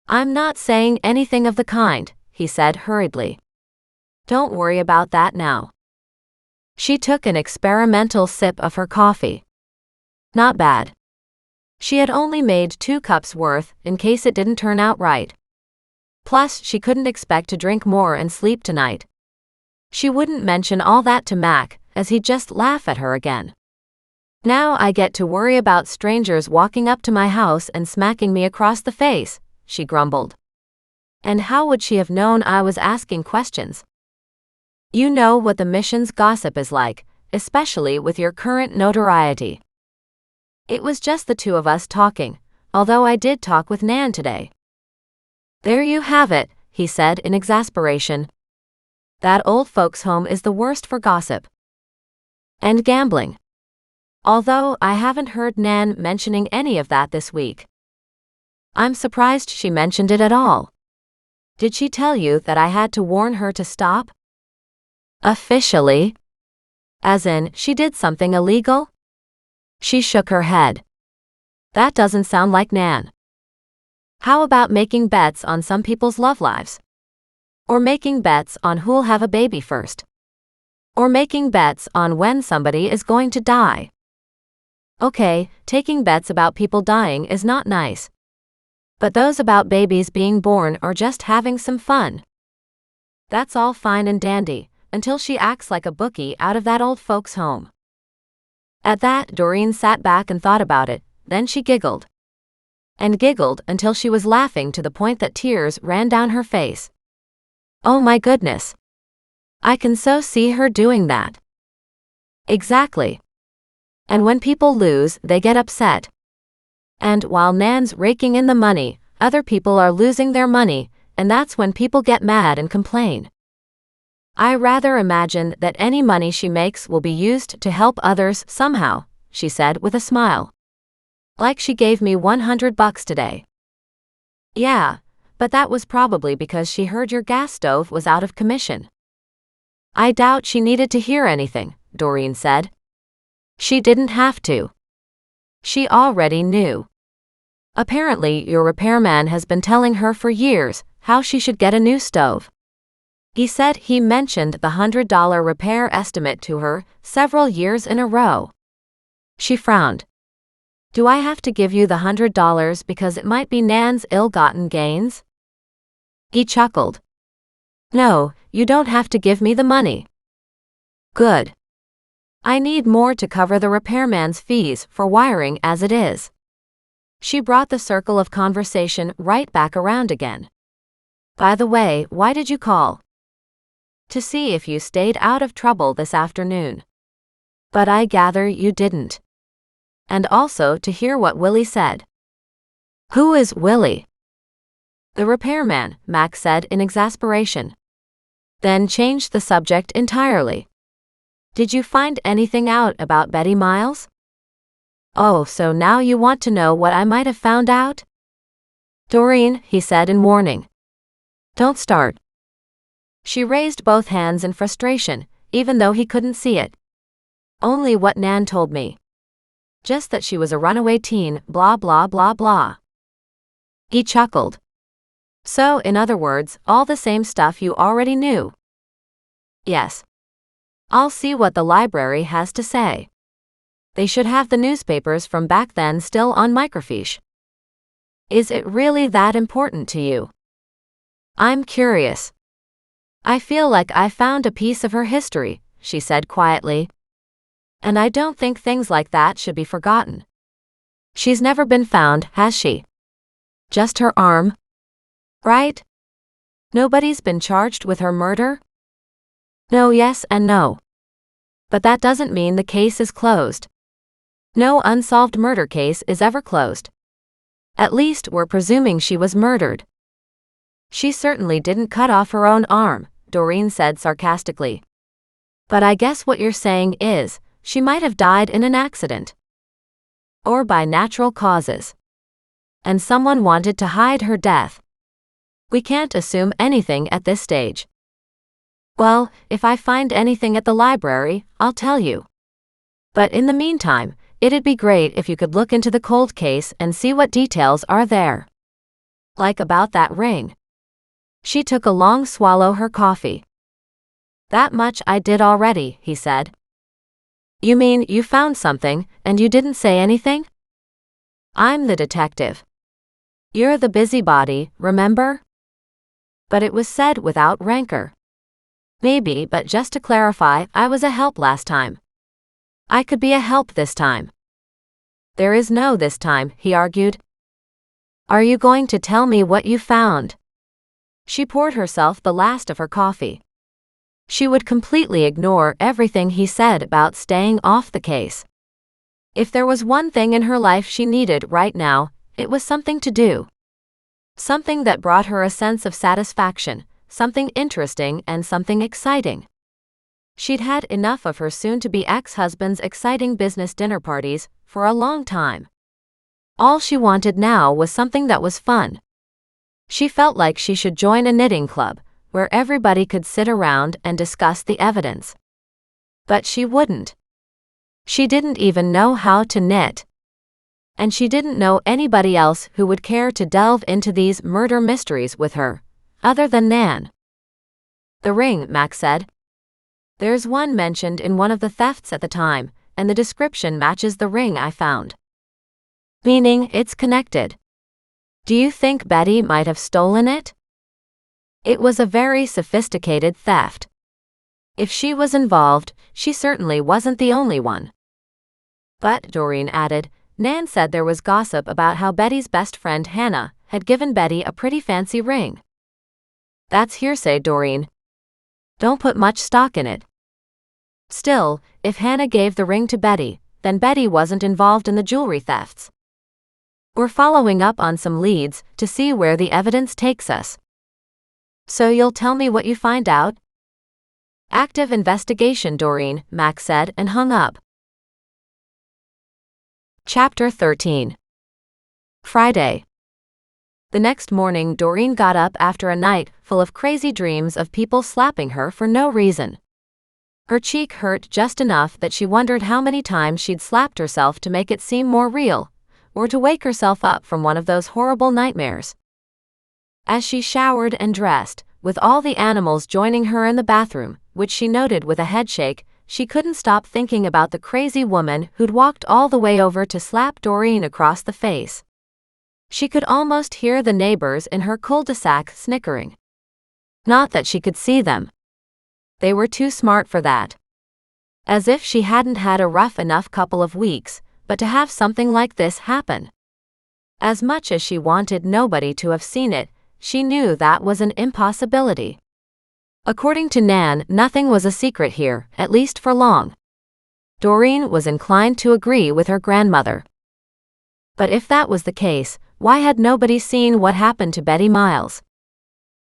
I'm not saying anything of the kind, he said hurriedly. Don't worry about that now. She took an experimental sip of her coffee. Not bad. She had only made 2 cups worth, in case it didn't turn out right. Plus, she couldn't expect to drink more and sleep tonight. She wouldn't mention all that to Mac, as he'd just laugh at her again. Now I get to worry about strangers walking up to my house and smacking me across the face, she grumbled. And how would she have known I was asking questions? You know what the mission's gossip is like, especially with your current notoriety. It was just the 2 of us talking, although I did talk with Nan today. There you have it, he said in exasperation. That old folks' home is the worst for gossip. And gambling. Although I haven't heard Nan mentioning any of that this week. I'm surprised she mentioned it at all. Did she tell you that I had to warn her to stop? Officially? As in, she did something illegal? She shook her head. That doesn't sound like Nan. How about making bets on some people's love lives? Or making bets on who'll have a baby first? Or making bets on when somebody is going to die? Okay, taking bets about people dying is not nice. But those about babies being born are just having some fun. That's all fine and dandy, until she acts like a bookie out of that old folks' home. At that, Doreen sat back and thought about it, then she giggled. And giggled until she was laughing to the point that tears ran down her face. Oh my goodness. I can so see her doing that. Exactly. And when people lose, they get upset. And while Nan's raking in the money, other people are losing their money, and that's when people get mad and complain. I rather imagine that any money she makes will be used to help others somehow, she said with a smile. Like she gave me $100 today. Yeah, but that was probably because she heard your gas stove was out of commission. I doubt she needed to hear anything, Doreen said. She didn't have to. She already knew. Apparently, your repairman has been telling her for years how she should get a new stove. He said he mentioned the $100 repair estimate to her several years in a row. She frowned. Do I have to give you the $100 because it might be Nan's ill-gotten gains? He chuckled. No, you don't have to give me the money. Good. I need more to cover the repairman's fees for wiring as it is. She brought the circle of conversation right back around again. By the way, why did you call? To see if you stayed out of trouble this afternoon. But I gather you didn't. And also to hear what Willie said. Who is Willie? The repairman, Max said in exasperation. Then changed the subject entirely. Did you find anything out about Betty Miles? Oh, so now you want to know what I might have found out? Doreen, he said in warning. Don't start. She raised both hands in frustration, even though he couldn't see it. Only what Nan told me. Just that she was a runaway teen, blah blah blah blah. He chuckled. So, in other words, all the same stuff you already knew. Yes. I'll see what the library has to say. They should have the newspapers from back then still on microfiche. Is it really that important to you? I'm curious. I feel like I found a piece of her history, she said quietly. And I don't think things like that should be forgotten. She's never been found, has she? Just her arm? Right? Nobody's been charged with her murder? No, yes and no. But that doesn't mean the case is closed. No unsolved murder case is ever closed. At least we're presuming she was murdered. She certainly didn't cut off her own arm, Doreen said sarcastically. But I guess what you're saying is, she might have died in an accident. Or by natural causes. And someone wanted to hide her death. We can't assume anything at this stage. Well, if I find anything at the library, I'll tell you. But in the meantime, it'd be great if you could look into the cold case and see what details are there. Like about that ring. She took a long swallow her coffee. That much I did already, he said. You mean you found something, and you didn't say anything? I'm the detective. You're the busybody, remember? But it was said without rancor. Maybe, but just to clarify, I was a help last time. I could be a help this time. There is no this time, he argued. Are you going to tell me what you found? She poured herself the last of her coffee. She would completely ignore everything he said about staying off the case. If there was one thing in her life she needed right now, it was something to do. Something that brought her a sense of satisfaction, something interesting and something exciting. She'd had enough of her soon-to-be ex-husband's exciting business dinner parties for a long time. All she wanted now was something that was fun. She felt like she should join a knitting club, where everybody could sit around and discuss the evidence. But she wouldn't. She didn't even know how to knit. And she didn't know anybody else who would care to delve into these murder mysteries with her, other than Nan. The ring, Max said. There's one mentioned in one of the thefts at the time, and the description matches the ring I found. Meaning it's connected. Do you think Betty might have stolen it? It was a very sophisticated theft. If she was involved, she certainly wasn't the only one. But, Doreen added, Nan said there was gossip about how Betty's best friend Hannah had given Betty a pretty fancy ring. That's hearsay, Doreen. Don't put much stock in it. Still, if Hannah gave the ring to Betty, then Betty wasn't involved in the jewelry thefts. We're following up on some leads to see where the evidence takes us. So you'll tell me what you find out? Active investigation, Doreen, Max said and hung up. Chapter 13. Friday. The next morning, Doreen got up after a night full of crazy dreams of people slapping her for no reason. Her cheek hurt just enough that she wondered how many times she'd slapped herself to make it seem more real, or to wake herself up from one of those horrible nightmares. As she showered and dressed, with all the animals joining her in the bathroom, which she noted with a headshake, she couldn't stop thinking about the crazy woman who'd walked all the way over to slap Doreen across the face. She could almost hear the neighbors in her cul-de-sac snickering. Not that she could see them. They were too smart for that. As if she hadn't had a rough enough couple of weeks, but to have something like this happen. As much as she wanted nobody to have seen it, she knew that was an impossibility. According to Nan, nothing was a secret here, at least for long. Doreen was inclined to agree with her grandmother. But if that was the case, why had nobody seen what happened to Betty Miles?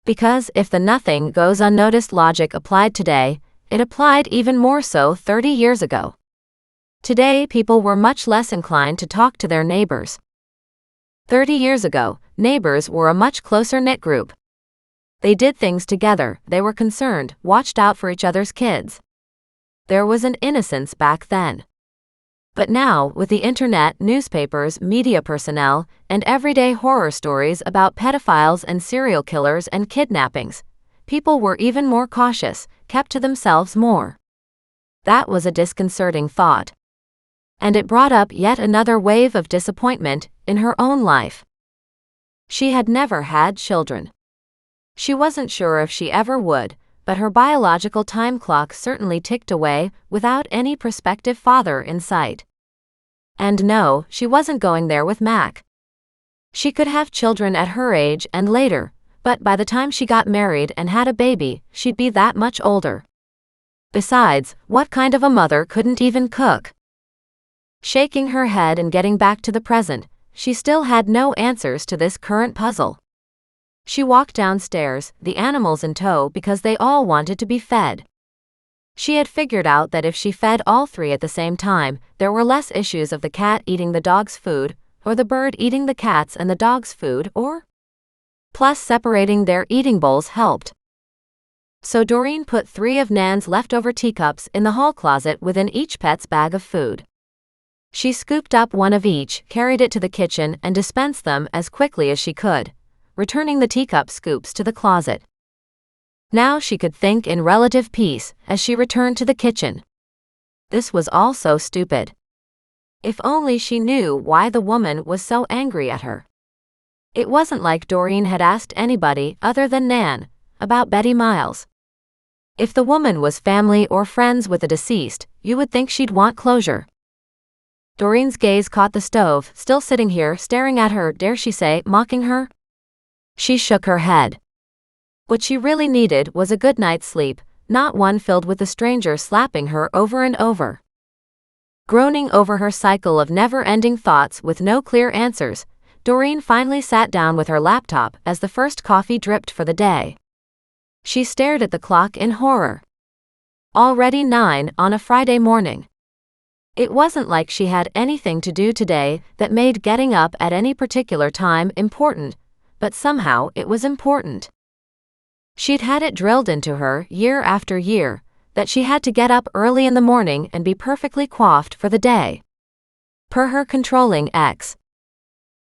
Because if the nothing goes unnoticed logic applied today, it applied even more so 30 years ago. Today, people were much less inclined to talk to their neighbors. 30 years ago, neighbors were a much closer-knit group. They did things together, they were concerned, watched out for each other's kids. There was an innocence back then. But now, with the internet, newspapers, media personnel, and everyday horror stories about pedophiles and serial killers and kidnappings, people were even more cautious, kept to themselves more. That was a disconcerting thought. And it brought up yet another wave of disappointment in her own life. She had never had children. She wasn't sure if she ever would, but her biological time clock certainly ticked away without any prospective father in sight. And no, she wasn't going there with Mac. She could have children at her age and later, but by the time she got married and had a baby, she'd be that much older. Besides, what kind of a mother couldn't even cook? Shaking her head and getting back to the present, she still had no answers to this current puzzle. She walked downstairs, the animals in tow because they all wanted to be fed. She had figured out that if she fed all three at the same time, there were less issues of the cat eating the dog's food, or the bird eating the cat's and the dog's food, or? Plus separating their eating bowls helped. So Doreen put 3 of Nan's leftover teacups in the hall closet within each pet's bag of food. She scooped up 1 of each, carried it to the kitchen, and dispensed them as quickly as she could, returning the teacup scoops to the closet. Now she could think in relative peace as she returned to the kitchen. This was all so stupid. If only she knew why the woman was so angry at her. It wasn't like Doreen had asked anybody other than Nan about Betty Miles. If the woman was family or friends with the deceased, you would think she'd want closure. Doreen's gaze caught the stove, still sitting here staring at her, dare she say, mocking her? She shook her head. What she really needed was a good night's sleep, not one filled with the stranger slapping her over and over. Groaning over her cycle of never-ending thoughts with no clear answers, Doreen finally sat down with her laptop as the first coffee dripped for the day. She stared at the clock in horror. Already 9 on a Friday morning. It wasn't like she had anything to do today that made getting up at any particular time important, but somehow it was important. She'd had it drilled into her, year after year, that she had to get up early in the morning and be perfectly coiffed for the day. Per her controlling ex.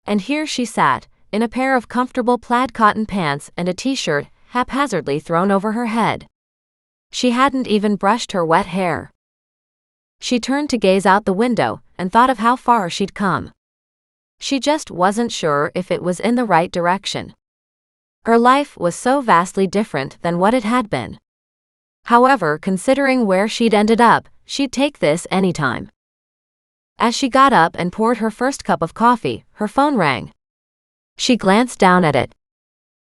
And here she sat, in a pair of comfortable plaid cotton pants and a t-shirt haphazardly thrown over her head. She hadn't even brushed her wet hair. She turned to gaze out the window and thought of how far she'd come. She just wasn't sure if it was in the right direction. Her life was so vastly different than what it had been. However, considering where she'd ended up, she'd take this anytime. As she got up and poured her first cup of coffee, her phone rang. She glanced down at it.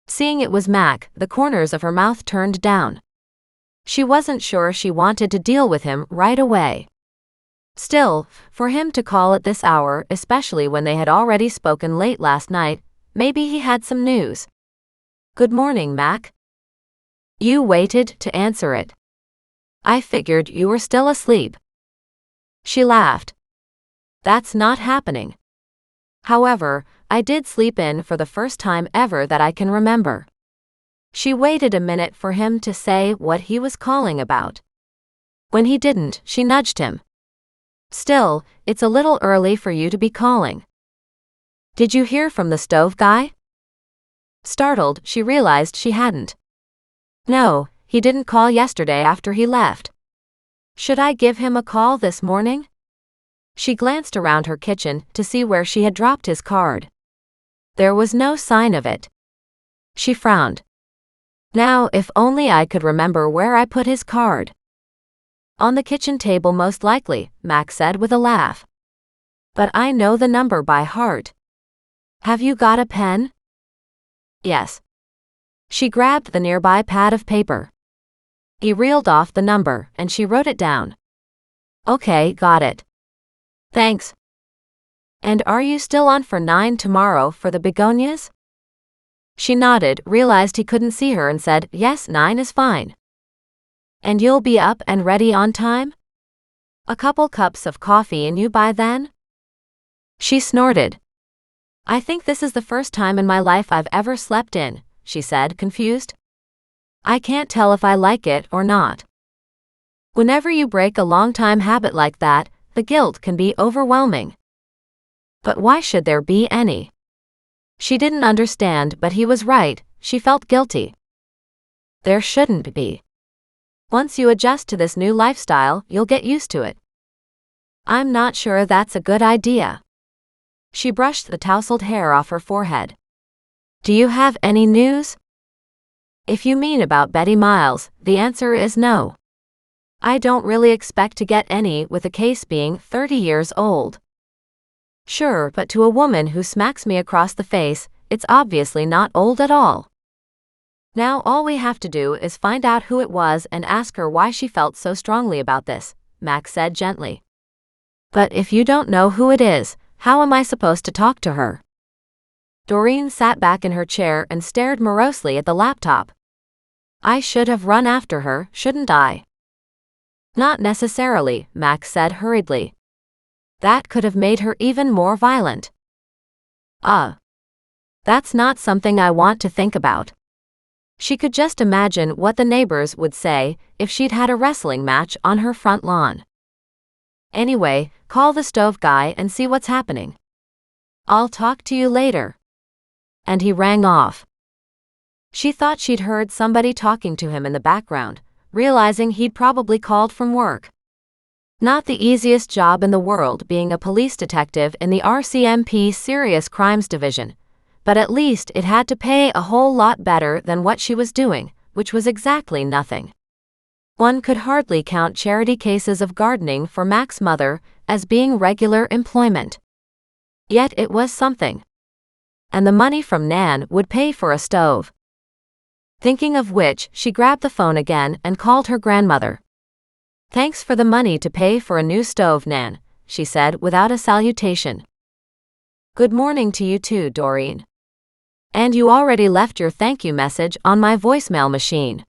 Seeing it was Mac, the corners of her mouth turned down. She wasn't sure she wanted to deal with him right away. Still, for him to call at this hour, especially when they had already spoken late last night, maybe he had some news. "Good morning, Mac." "You waited to answer it. I figured you were still asleep." She laughed. "That's not happening. However, I did sleep in for the first time ever that I can remember." She waited a minute for him to say what he was calling about. When he didn't, she nudged him. "Still, it's a little early for you to be calling. Did you hear from the stove guy?" Startled, she realized she hadn't. "No, he didn't call yesterday after he left. Should I give him a call this morning?" She glanced around her kitchen to see where she had dropped his card. There was no sign of it. She frowned. "Now, if only I could remember where I put his card." "On the kitchen table most likely," Mac said with a laugh. "But I know the number by heart. Have you got a pen?" "Yes." She grabbed the nearby pad of paper. He reeled off the number, and she wrote it down. "Okay, got it. Thanks. And are you still on for 9 tomorrow for the Begonias?" She nodded, realized he couldn't see her, and said, "Yes, 9 is fine." "And you'll be up and ready on time? A couple cups of coffee in you by then?" She snorted. "I think this is the first time in my life I've ever slept in," she said, confused. "I can't tell if I like it or not. Whenever you break a long-time habit like that, the guilt can be overwhelming. But why should there be any? She didn't understand, but he was right. She felt guilty. There shouldn't be. Once you adjust to this new lifestyle, you'll get used to it. I'm not sure that's a good idea. She brushed the tousled hair off her forehead. Do you have any news? If you mean about Betty Miles, the answer is no. I don't really expect to get any, with the case being 30 years old. Sure, but to a woman who smacks me across the face, it's obviously not old at all. Now all we have to do is find out who it was and ask her why she felt so strongly about this, Max said gently. But if you don't know who it is, how am I supposed to talk to her? Doreen sat back in her chair and stared morosely at the laptop. I should have run after her, shouldn't I? Not necessarily, Max said hurriedly. That could have made her even more violent. That's not something I want to think about. She could just imagine what the neighbors would say if she'd had a wrestling match on her front lawn. Anyway, call the stove guy and see what's happening. I'll talk to you later. And he rang off. She thought she'd heard somebody talking to him in the background, realizing he'd probably called from work. Not the easiest job in the world being a police detective in the RCMP Serious Crimes Division, but at least it had to pay a whole lot better than what she was doing, which was exactly nothing. One could hardly count charity cases of gardening for Mac's mother as being regular employment. Yet it was something. And the money from Nan would pay for a stove. Thinking of which, she grabbed the phone again and called her grandmother. Thanks for the money to pay for a new stove, Nan, she said without a salutation. Good morning to you too, Doreen. And you already left your thank you message on my voicemail machine.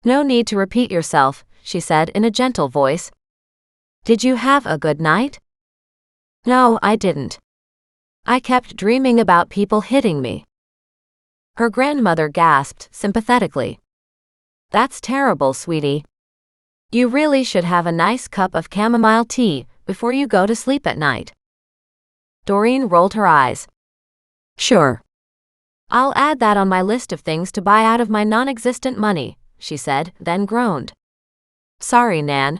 No need to repeat yourself, she said in a gentle voice. Did you have a good night? No, I didn't. I kept dreaming about people hitting me. Her grandmother gasped sympathetically. That's terrible, sweetie. You really should have a nice cup of chamomile tea before you go to sleep at night. Doreen rolled her eyes. Sure. I'll add that on my list of things to buy out of my non-existent money, she said, then groaned. Sorry, Nan.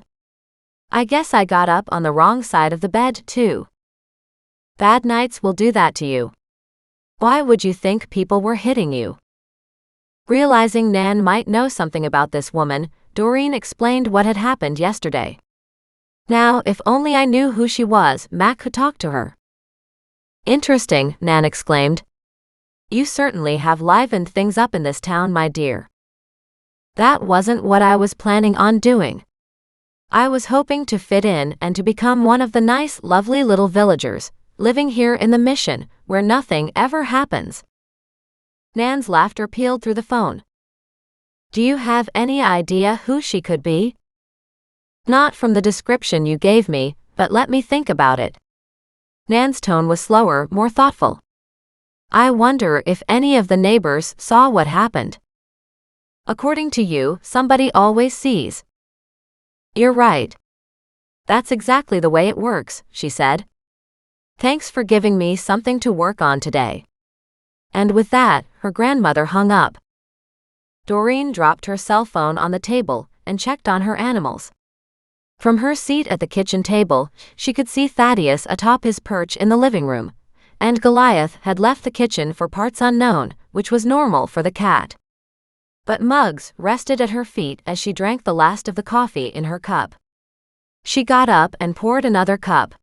I guess I got up on the wrong side of the bed, too. Bad nights will do that to you. Why would you think people were hitting you? Realizing Nan might know something about this woman, Doreen explained what had happened yesterday. Now, if only I knew who she was, Mac could talk to her. Interesting, Nan exclaimed. You certainly have livened things up in this town, my dear. That wasn't what I was planning on doing. I was hoping to fit in and to become one of the nice, lovely little villagers, living here in the Mission, where nothing ever happens. Nan's laughter pealed through the phone. Do you have any idea who she could be? Not from the description you gave me, but let me think about it. Nan's tone was slower, more thoughtful. I wonder if any of the neighbors saw what happened. According to you, somebody always sees. You're right. That's exactly the way it works, she said. Thanks for giving me something to work on today. And with that, her grandmother hung up. Doreen dropped her cell phone on the table and checked on her animals. From her seat at the kitchen table, she could see Thaddeus atop his perch in the living room, and Goliath had left the kitchen for parts unknown, which was normal for the cat. But Muggs rested at her feet as she drank the last of the coffee in her cup. She got up and poured another cup.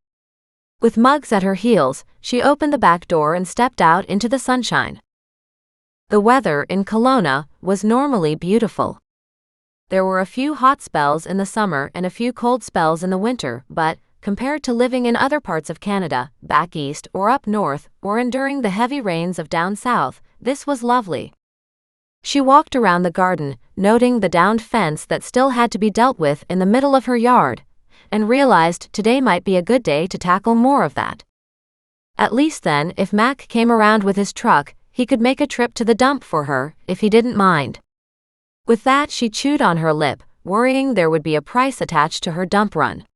With Muggs at her heels, she opened the back door and stepped out into the sunshine. The weather in Kelowna was normally beautiful. There were a few hot spells in the summer and a few cold spells in the winter, but, compared to living in other parts of Canada, back east or up north, or enduring the heavy rains of down south, this was lovely. She walked around the garden, noting the downed fence that still had to be dealt with in the middle of her yard, and realized today might be a good day to tackle more of that. At least then, if Mac came around with his truck, he could make a trip to the dump for her, if he didn't mind. With that, she chewed on her lip, worrying there would be a price attached to her dump run.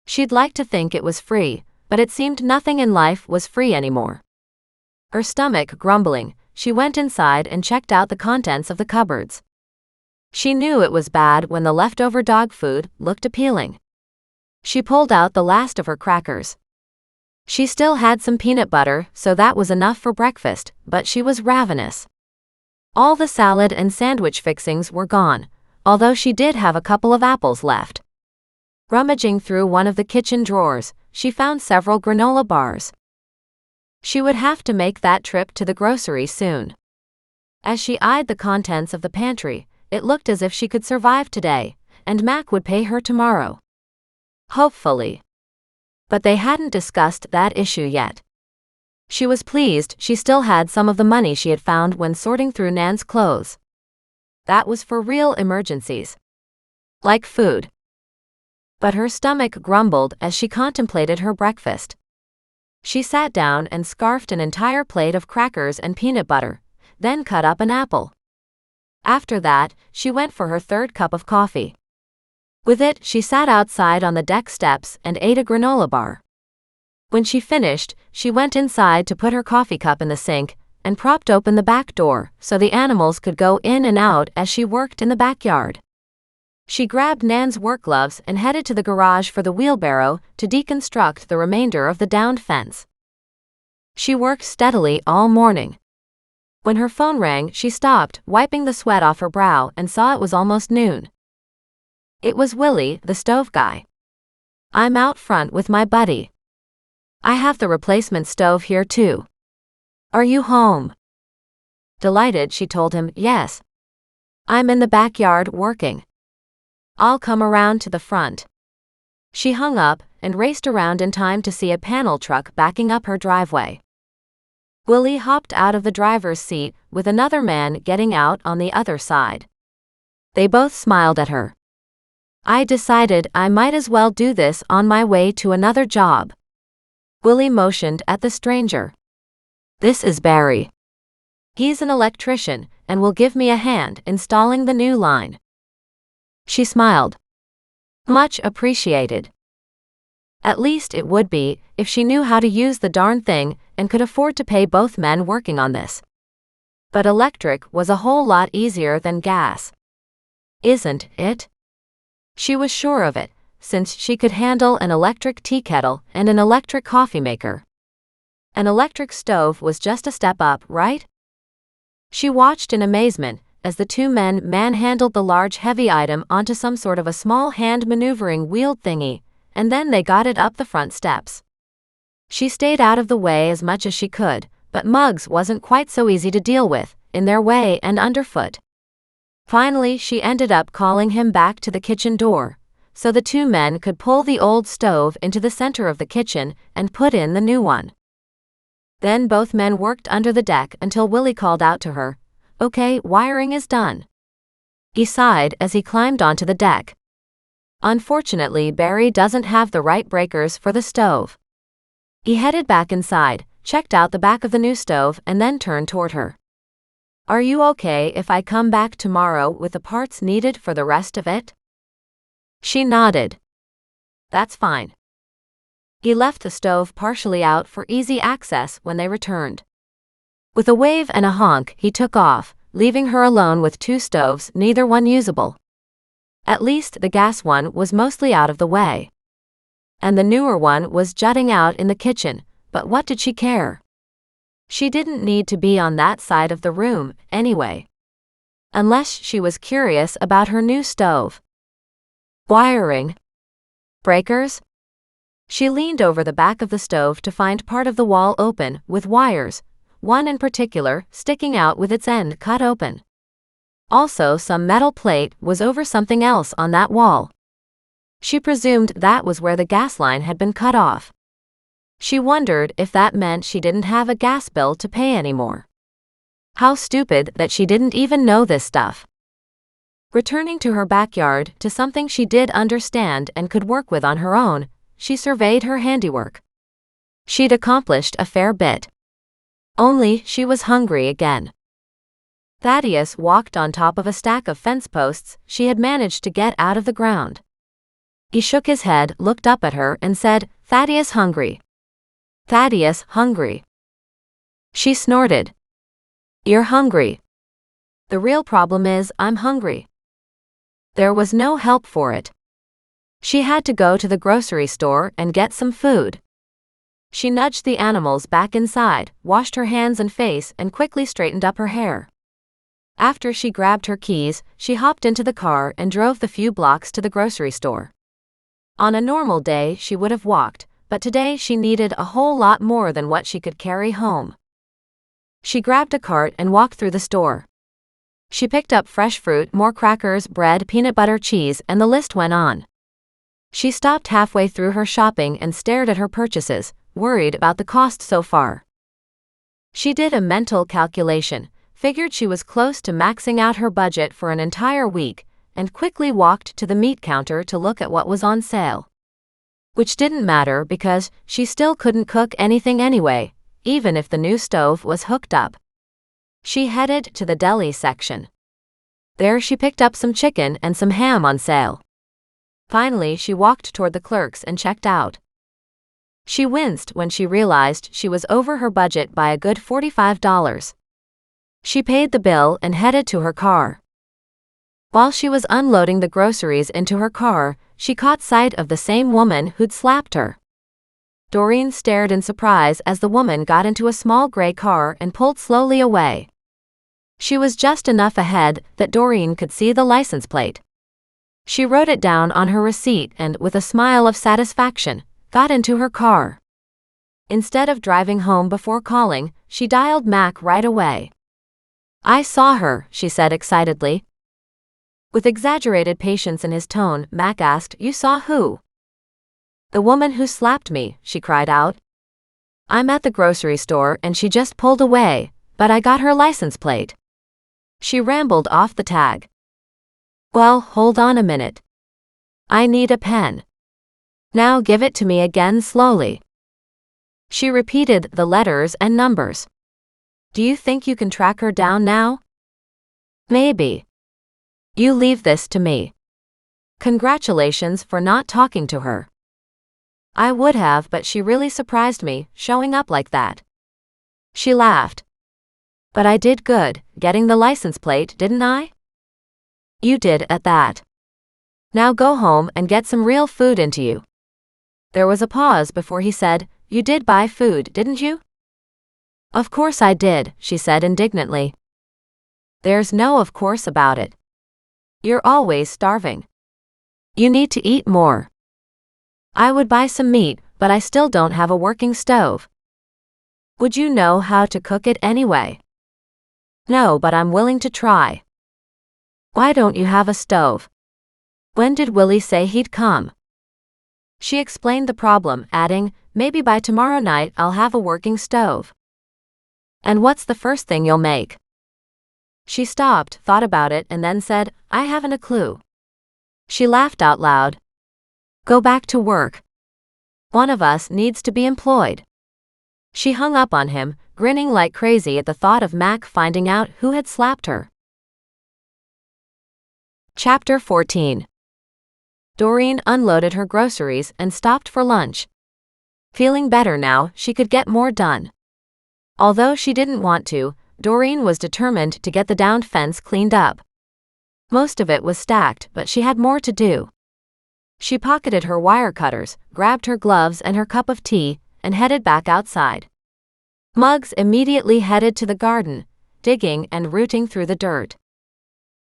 She'd like to think it was free, but it seemed nothing in life was free anymore. Her stomach grumbling, she went inside and checked out the contents of the cupboards. She knew it was bad when the leftover dog food looked appealing. She pulled out the last of her crackers. She still had some peanut butter, so that was enough for breakfast, but she was ravenous. All the salad and sandwich fixings were gone, although she did have a couple of apples left. Rummaging through one of the kitchen drawers, she found several granola bars. She would have to make that trip to the grocery soon. As she eyed the contents of the pantry, it looked as if she could survive today, and Mac would pay her tomorrow. Hopefully. But they hadn't discussed that issue yet. She was pleased she still had some of the money she had found when sorting through Nan's clothes. That was for real emergencies. Like food. But her stomach grumbled as she contemplated her breakfast. She sat down and scarfed an entire plate of crackers and peanut butter, then cut up an apple. After that, she went for her third cup of coffee. With it, she sat outside on the deck steps and ate a granola bar. When she finished, she went inside to put her coffee cup in the sink and propped open the back door so the animals could go in and out as she worked in the backyard. She grabbed Nan's work gloves and headed to the garage for the wheelbarrow to deconstruct the remainder of the downed fence. She worked steadily all morning. When her phone rang, she stopped, wiping the sweat off her brow, and saw it was almost noon. It was Willie, the stove guy. "I'm out front with my buddy. I have the replacement stove here too. Are you home?" Delighted, she told him, "Yes. I'm in the backyard working. I'll come around to the front." She hung up and raced around in time to see a panel truck backing up her driveway. Willie hopped out of the driver's seat with another man getting out on the other side. They both smiled at her. "I decided I might as well do this on my way to another job." Willie motioned at the stranger. "This is Barry. He's an electrician and will give me a hand installing the new line." She smiled. Much appreciated. At least it would be if she knew how to use the darn thing and could afford to pay both men working on this. But electric was a whole lot easier than gas. Isn't it? She was sure of it, since she could handle an electric tea kettle and an electric coffee maker. An electric stove was just a step up, right? She watched in amazement as the two men manhandled the large heavy item onto some sort of a small hand-maneuvering wheeled thingy, and then they got it up the front steps. She stayed out of the way as much as she could, but Muggs wasn't quite so easy to deal with, in their way and underfoot. Finally, she ended up calling him back to the kitchen door, so the two men could pull the old stove into the center of the kitchen and put in the new one. Then both men worked under the deck until Willie called out to her, "Okay, wiring is done." He sighed as he climbed onto the deck. Unfortunately, Barry doesn't have the right breakers for the stove. He headed back inside, checked out the back of the new stove, and then turned toward her. "Are you okay if I come back tomorrow with the parts needed for the rest of it?" She nodded. "That's fine." He left the stove partially out for easy access when they returned. With a wave and a honk, he took off, leaving her alone with two stoves, neither one usable. At least the gas one was mostly out of the way. And the newer one was jutting out in the kitchen, but what did she care? She didn't need to be on that side of the room, anyway. Unless she was curious about her new stove. Wiring. Breakers? She leaned over the back of the stove to find part of the wall open, with wires, one in particular sticking out with its end cut open. Also, some metal plate was over something else on that wall. She presumed that was where the gas line had been cut off. She wondered if that meant she didn't have a gas bill to pay anymore. How stupid that she didn't even know this stuff. Returning to her backyard, to something she did understand and could work with on her own, she surveyed her handiwork. She'd accomplished a fair bit. Only she was hungry again. Thaddeus walked on top of a stack of fence posts she had managed to get out of the ground. He shook his head, looked up at her, and said, "Thaddeus hungry. Thaddeus hungry." She snorted. "You're hungry. The real problem is, I'm hungry." There was no help for it. She had to go to the grocery store and get some food. She nudged the animals back inside, washed her hands and face, and quickly straightened up her hair. After she grabbed her keys, she hopped into the car and drove the few blocks to the grocery store. On a normal day, she would have walked, but today she needed a whole lot more than what she could carry home. She grabbed a cart and walked through the store. She picked up fresh fruit, more crackers, bread, peanut butter, cheese, and the list went on. She stopped halfway through her shopping and stared at her purchases, worried about the cost so far. She did a mental calculation, figured she was close to maxing out her budget for an entire week, and quickly walked to the meat counter to look at what was on sale. Which didn't matter because she still couldn't cook anything anyway, even if the new stove was hooked up. She headed to the deli section. There she picked up some chicken and some ham on sale. Finally, she walked toward the clerks and checked out. She winced when she realized she was over her budget by a good $45. She paid the bill and headed to her car. While she was unloading the groceries into her car, she caught sight of the same woman who'd slapped her. Doreen stared in surprise as the woman got into a small gray car and pulled slowly away. She was just enough ahead that Doreen could see the license plate. She wrote it down on her receipt and, with a smile of satisfaction, got into her car. Instead of driving home before calling, she dialed Mac right away. "I saw her," she said excitedly. With exaggerated patience in his tone, Mac asked, "You saw who?" "The woman who slapped me," she cried out. "I'm at the grocery store and she just pulled away, but I got her license plate." She rambled off the tag. "Well, hold on a minute. I need a pen. Now give it to me again slowly." She repeated the letters and numbers. "Do you think you can track her down now?" "Maybe. You leave this to me. Congratulations for not talking to her." "I would have, but she really surprised me, showing up like that." She laughed. "But I did good, getting the license plate, didn't I?" "You did at that. Now go home and get some real food into you." There was a pause before he said, "You did buy food, didn't you?" "Of course I did," she said indignantly. "There's no of course about it. You're always starving. You need to eat more." "I would buy some meat, but I still don't have a working stove." "Would you know how to cook it anyway?" "No, but I'm willing to try." "Why don't you have a stove? When did Willie say he'd come?" She explained the problem, adding, "Maybe by tomorrow night I'll have a working stove." "And what's the first thing you'll make?" She stopped, thought about it, and then said, "I haven't a clue." She laughed out loud. "Go back to work. One of us needs to be employed." She hung up on him, grinning like crazy at the thought of Mac finding out who had slapped her. Chapter 14. Doreen unloaded her groceries and stopped for lunch. Feeling better now, she could get more done. Although she didn't want to, Doreen was determined to get the downed fence cleaned up. Most of it was stacked, but she had more to do. She pocketed her wire cutters, grabbed her gloves and her cup of tea, and headed back outside. Muggs immediately headed to the garden, digging and rooting through the dirt.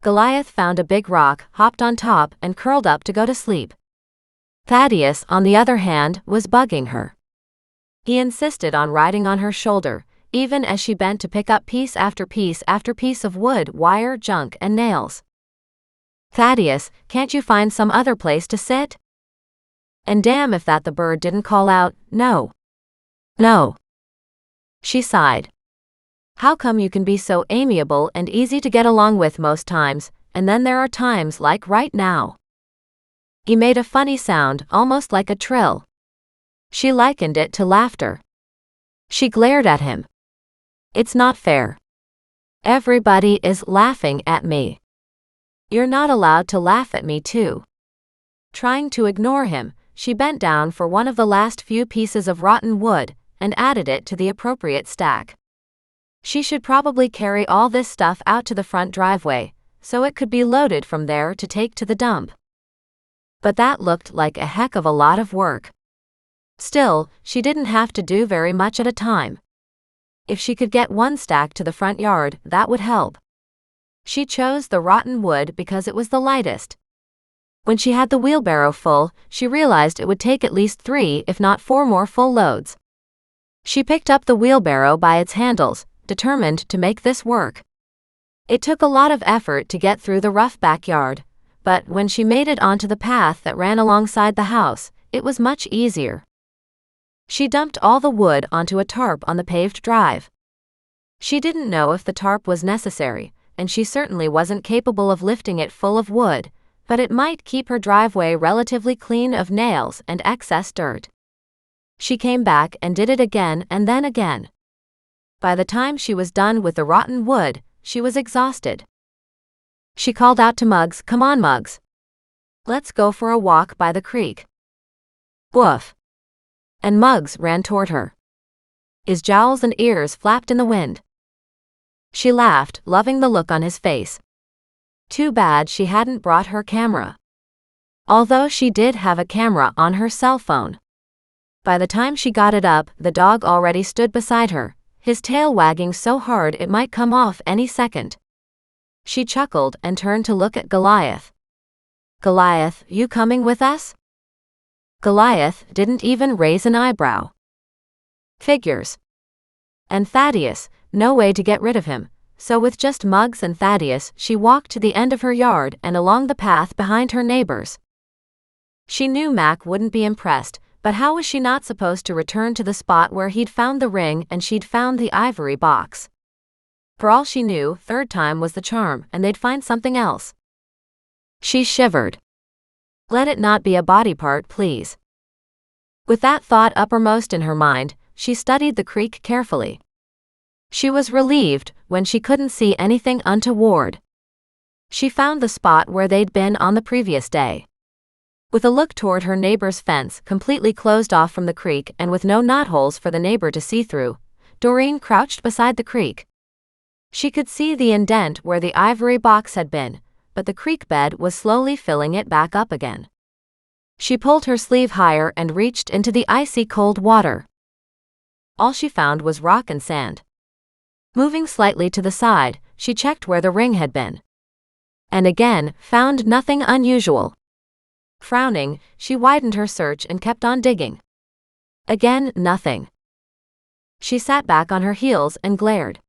Goliath found a big rock, hopped on top, and curled up to go to sleep. Thaddeus, on the other hand, was bugging her. He insisted on riding on her shoulder, even as she bent to pick up piece after piece after piece of wood, wire, junk, and nails. "Thaddeus, can't you find some other place to sit?" And damn if that the bird didn't call out, "No. No." She sighed. "How come you can be so amiable and easy to get along with most times, and then there are times like right now?" He made a funny sound, almost like a trill. She likened it to laughter. She glared at him. "It's not fair. Everybody is laughing at me. You're not allowed to laugh at me too." Trying to ignore him, she bent down for one of the last few pieces of rotten wood and added it to the appropriate stack. She should probably carry all this stuff out to the front driveway, so it could be loaded from there to take to the dump. But that looked like a heck of a lot of work. Still, she didn't have to do very much at a time. If she could get one stack to the front yard, that would help. She chose the rotten wood because it was the lightest. When she had the wheelbarrow full, she realized it would take at least 3 if not 4 more full loads. She picked up the wheelbarrow by its handles, determined to make this work. It took a lot of effort to get through the rough backyard, but when she made it onto the path that ran alongside the house, it was much easier. She dumped all the wood onto a tarp on the paved drive. She didn't know if the tarp was necessary, and she certainly wasn't capable of lifting it full of wood, but it might keep her driveway relatively clean of nails and excess dirt. She came back and did it again and then again. By the time she was done with the rotten wood, she was exhausted. She called out to Muggs, "Come on, Muggs. Let's go for a walk by the creek." Woof. And Muggs ran toward her. His jowls and ears flapped in the wind. She laughed, loving the look on his face. Too bad she hadn't brought her camera. Although she did have a camera on her cell phone. By the time she got it up, the dog already stood beside her, his tail wagging so hard it might come off any second. She chuckled and turned to look at Goliath. "Goliath, you coming with us?" Goliath didn't even raise an eyebrow. Figures. And Thaddeus, no way to get rid of him, so with just Muggs and Thaddeus, she walked to the end of her yard and along the path behind her neighbors. She knew Mac wouldn't be impressed, but how was she not supposed to return to the spot where he'd found the ring and she'd found the ivory box? For all she knew, third time was the charm, and they'd find something else. She shivered. Let it not be a body part, please. With that thought uppermost in her mind, she studied the creek carefully. She was relieved when she couldn't see anything untoward. She found the spot where they'd been on the previous day. With a look toward her neighbor's fence completely closed off from the creek and with no knotholes for the neighbor to see through, Doreen crouched beside the creek. She could see the indent where the ivory box had been, but the creek bed was slowly filling it back up again. She pulled her sleeve higher and reached into the icy cold water. All she found was rock and sand. Moving slightly to the side, she checked where the ring had been. And again, found nothing unusual. Frowning, she widened her search and kept on digging. Again, nothing. She sat back on her heels and glared.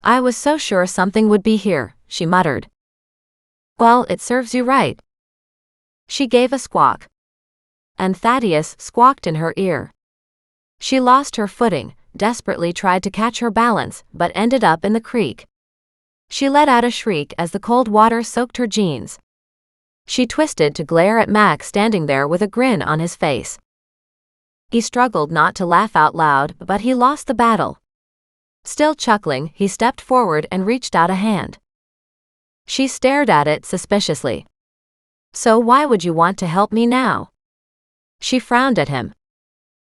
"I was so sure something would be here," she muttered. "Well, it serves you right." She gave a squawk. And Thaddeus squawked in her ear. She lost her footing, desperately tried to catch her balance, but ended up in the creek. She let out a shriek as the cold water soaked her jeans. She twisted to glare at Mac standing there with a grin on his face. He struggled not to laugh out loud, but he lost the battle. Still chuckling, he stepped forward and reached out a hand. She stared at it suspiciously. "So why would you want to help me now?" She frowned at him.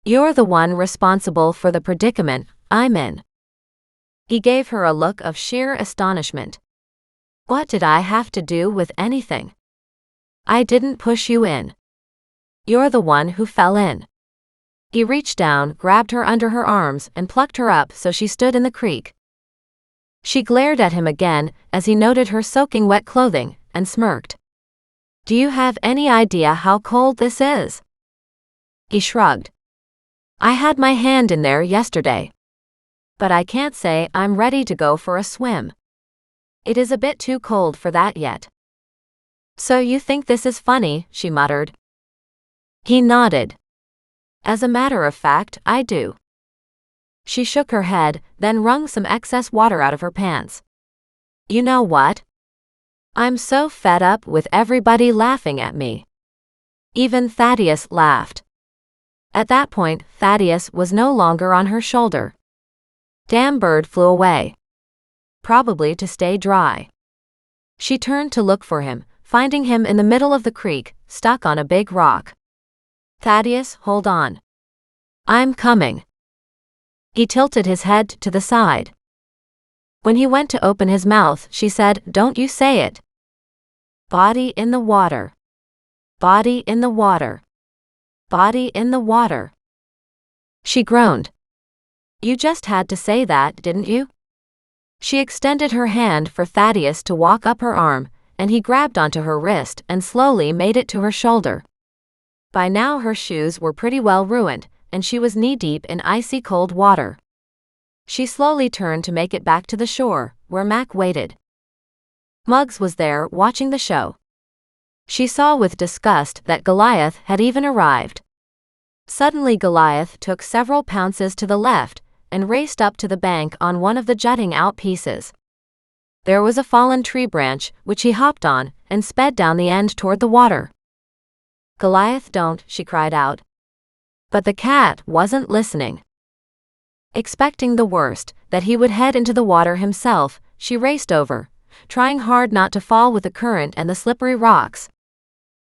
"You're the one responsible for the predicament I'm in." He gave her a look of sheer astonishment. "What did I have to do with anything? I didn't push you in. You're the one who fell in." He reached down, grabbed her under her arms, and plucked her up so she stood in the creek. She glared at him again as he noted her soaking wet clothing, and smirked. "Do you have any idea how cold this is?" He shrugged. "I had my hand in there yesterday. But I can't say I'm ready to go for a swim. It is a bit too cold for that yet." "So you think this is funny," she muttered. He nodded. "As a matter of fact, I do." She shook her head, then wrung some excess water out of her pants. "You know what? I'm so fed up with everybody laughing at me." Even Thaddeus laughed. At that point, Thaddeus was no longer on her shoulder. Damn bird flew away. Probably to stay dry. She turned to look for him, finding him in the middle of the creek, stuck on a big rock. "Thaddeus, hold on. I'm coming." He tilted his head to the side. When he went to open his mouth, she said, "Don't you say it." "Body in the water. Body in the water. Body in the water." She groaned. "You just had to say that, didn't you?" She extended her hand for Thaddeus to walk up her arm, and he grabbed onto her wrist and slowly made it to her shoulder. By now her shoes were pretty well ruined, and she was knee-deep in icy cold water. She slowly turned to make it back to the shore, where Mac waited. Muggs was there, watching the show. She saw with disgust that Goliath had even arrived. Suddenly Goliath took several pounces to the left and raced up to the bank on one of the jutting-out pieces. There was a fallen tree branch, which he hopped on, and sped down the end toward the water. "Goliath, don't," she cried out. But the cat wasn't listening. Expecting the worst, that he would head into the water himself, she raced over, trying hard not to fall with the current and the slippery rocks.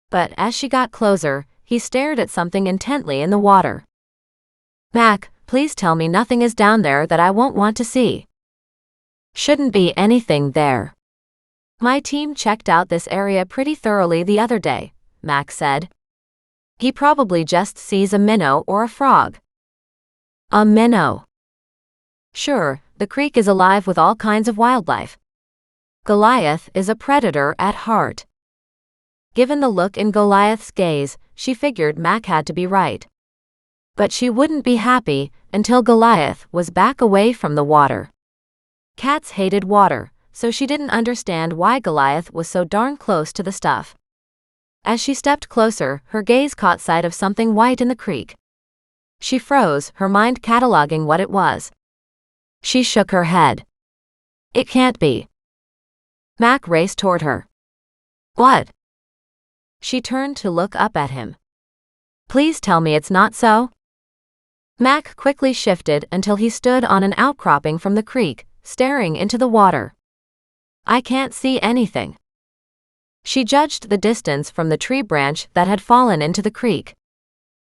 But as she got closer, he stared at something intently in the water. "Mac, please tell me nothing is down there that I won't want to see." "Shouldn't be anything there. My team checked out this area pretty thoroughly the other day," Mac said. "He probably just sees a minnow or a frog." "A minnow?" "Sure, the creek is alive with all kinds of wildlife. Goliath is a predator at heart." Given the look in Goliath's gaze, she figured Mac had to be right. But she wouldn't be happy until Goliath was back away from the water. Cats hated water, so she didn't understand why Goliath was so darn close to the stuff. As she stepped closer, her gaze caught sight of something white in the creek. She froze, her mind cataloging what it was. She shook her head. "It can't be." Mac raced toward her. "What?" She turned to look up at him. "Please tell me it's not so." Mac quickly shifted until he stood on an outcropping from the creek, staring into the water. "I can't see anything." She judged the distance from the tree branch that had fallen into the creek.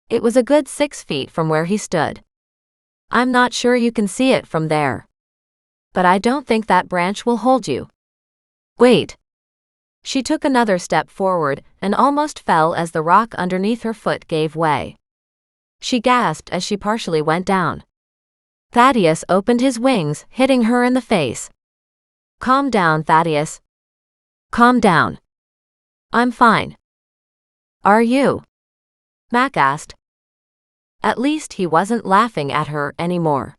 It was a good 6 feet from where he stood. "I'm not sure you can see it from there. But I don't think that branch will hold you." "Wait." She took another step forward and almost fell as the rock underneath her foot gave way. She gasped as she partially went down. Thaddeus opened his wings, hitting her in the face. "Calm down, Thaddeus. Calm down. I'm fine." "Are you?" Mac asked. At least he wasn't laughing at her anymore.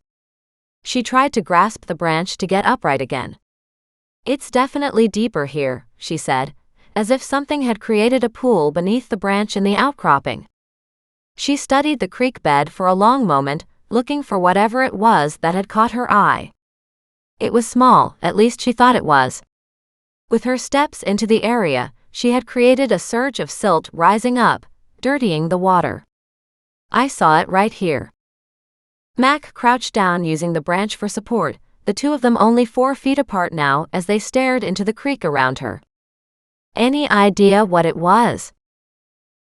She tried to grasp the branch to get upright again. "It's definitely deeper here," she said, as if something had created a pool beneath the branch in the outcropping. She studied the creek bed for a long moment, looking for whatever it was that had caught her eye. It was small, at least she thought it was. With her steps into the area, she had created a surge of silt rising up, dirtying the water. "I saw it right here." Mac crouched down using the branch for support, the two of them only 4 feet apart now as they stared into the creek around her. "Any idea what it was?"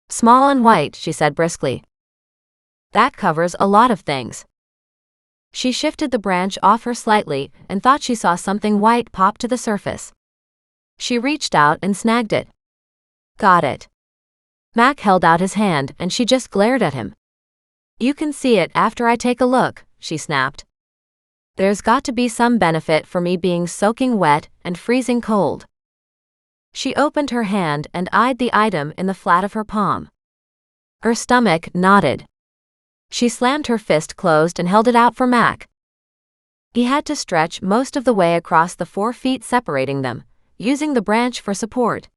"Small and white," she said briskly. "That covers a lot of things." She shifted the branch off her slightly and thought she saw something white pop to the surface. She reached out and snagged it. "Got it." Mac held out his hand and she just glared at him. "You can see it after I take a look," she snapped. "There's got to be some benefit for me being soaking wet and freezing cold." She opened her hand and eyed the item in the flat of her palm. Her stomach knotted. She slammed her fist closed and held it out for Mac. He had to stretch most of the way across the 4 feet separating them, using the branch for support.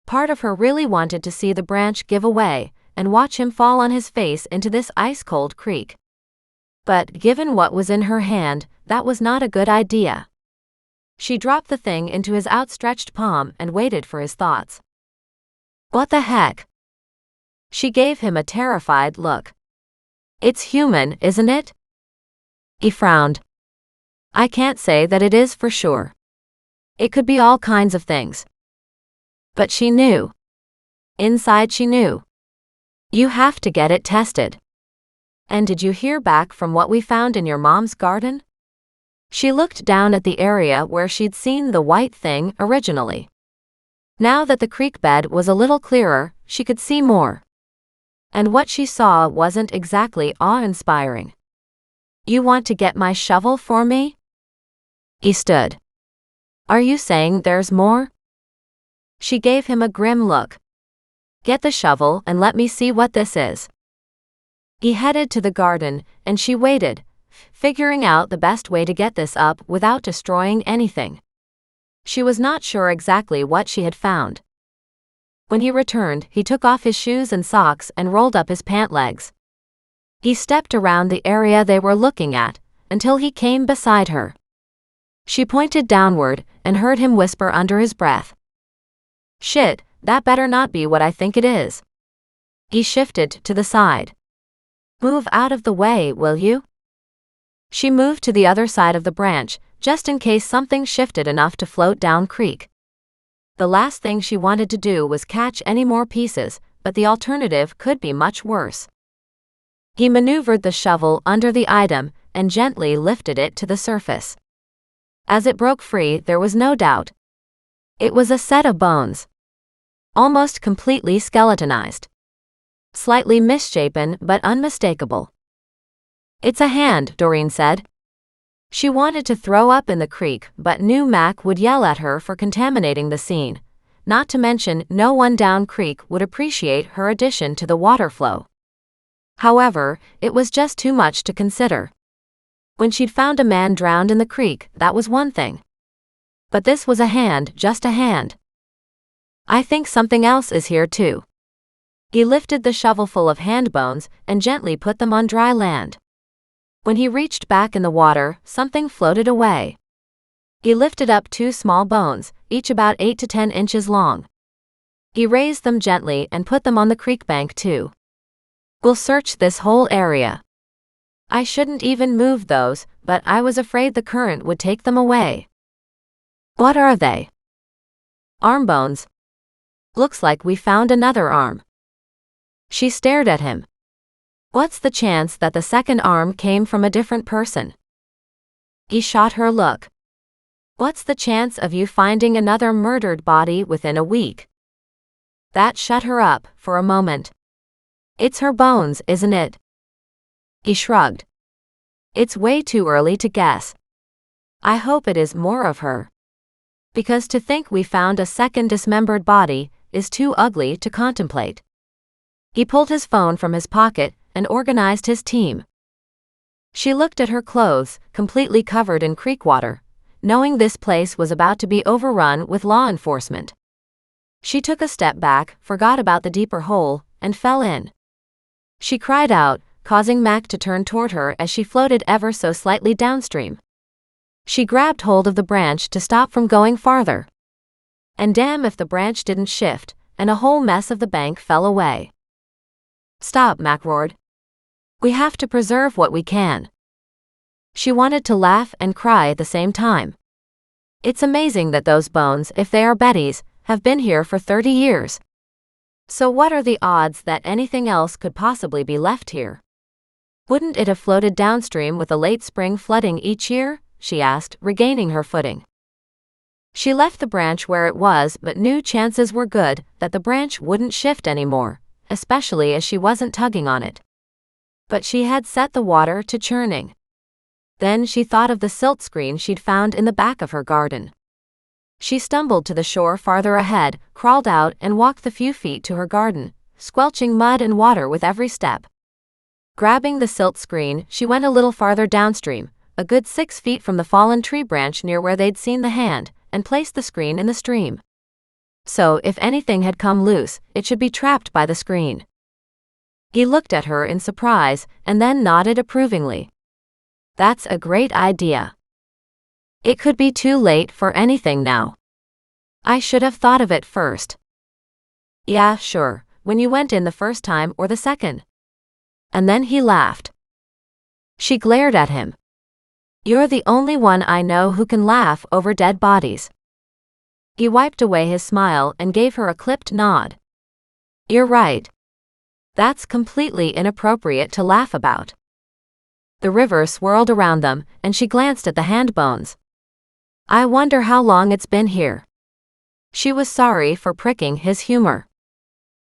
Part of her really wanted to see the branch give away and watch him fall on his face into this ice-cold creek. But given what was in her hand, that was not a good idea. She dropped the thing into his outstretched palm and waited for his thoughts. "What the heck?" She gave him a terrified look. "It's human, isn't it?" He frowned. "I can't say that it is for sure. It could be all kinds of things. But she knew. Inside she knew. You have to get it tested. And did you hear back from what we found in your mom's garden? She looked down at the area where she'd seen the white thing originally. Now that the creek bed was a little clearer, she could see more. And what she saw wasn't exactly awe-inspiring. You want to get my shovel for me? He stood. Are you saying there's more? She gave him a grim look. Get the shovel and let me see what this is. He headed to the garden, and she waited, figuring out the best way to get this up without destroying anything. She was not sure exactly what she had found. When he returned, he took off his shoes and socks and rolled up his pant legs. He stepped around the area they were looking at, until he came beside her. She pointed downward and heard him whisper under his breath. Shit, that better not be what I think it is. He shifted to the side. Move out of the way, will you? She moved to the other side of the branch, just in case something shifted enough to float down creek. The last thing she wanted to do was catch any more pieces, but the alternative could be much worse. He maneuvered the shovel under the item and gently lifted it to the surface. As it broke free, there was no doubt. It was a set of bones. Almost completely skeletonized. Slightly misshapen but unmistakable. It's a hand, Doreen said. She wanted to throw up in the creek, but knew Mac would yell at her for contaminating the scene. Not to mention, no one down creek would appreciate her addition to the water flow. However, it was just too much to consider. When she'd found a man drowned in the creek, that was one thing. But this was a hand, just a hand. I think something else is here too. He lifted the shovelful of hand bones and gently put them on dry land. When he reached back in the water, something floated away. He lifted up 2 small bones, each about 8 to 10 inches long. He raised them gently and put them on the creek bank too. We'll search this whole area. I shouldn't even move those, but I was afraid the current would take them away. What are they? Arm bones. Looks like we found another arm. She stared at him. What's the chance that the second arm came from a different person? He shot her look. What's the chance of you finding another murdered body within a week? That shut her up for a moment. It's her bones, isn't it? He shrugged. It's way too early to guess. I hope it is more of her. Because to think we found a second dismembered body is too ugly to contemplate. He pulled his phone from his pocket and organized his team. She looked at her clothes, completely covered in creek water, knowing this place was about to be overrun with law enforcement. She took a step back, forgot about the deeper hole, and fell in. She cried out, causing Mac to turn toward her as she floated ever so slightly downstream. She grabbed hold of the branch to stop from going farther. And damn if the branch didn't shift, and a whole mess of the bank fell away. Stop, Mac roared. We have to preserve what we can. She wanted to laugh and cry at the same time. It's amazing that those bones, if they are Betty's, have been here for 30 years. So what are the odds that anything else could possibly be left here? Wouldn't it have floated downstream with a late spring flooding each year? She asked, regaining her footing. She left the branch where it was but knew chances were good that the branch wouldn't shift anymore, especially as she wasn't tugging on it. But she had set the water to churning. Then she thought of the silt screen she'd found in the back of her garden. She stumbled to the shore farther ahead, crawled out and walked the few feet to her garden, squelching mud and water with every step. Grabbing the silt screen, she went a little farther downstream, a good 6 feet from the fallen tree branch near where they'd seen the hand, and placed the screen in the stream. So, if anything had come loose, it should be trapped by the screen. He looked at her in surprise, and then nodded approvingly. That's a great idea. It could be too late for anything now. I should have thought of it first. Yeah, sure, when you went in the first time or the second. And then he laughed. She glared at him. You're the only one I know who can laugh over dead bodies. He wiped away his smile and gave her a clipped nod. You're right. That's completely inappropriate to laugh about. The river swirled around them, and she glanced at the hand bones. I wonder how long it's been here. She was sorry for pricking his humor.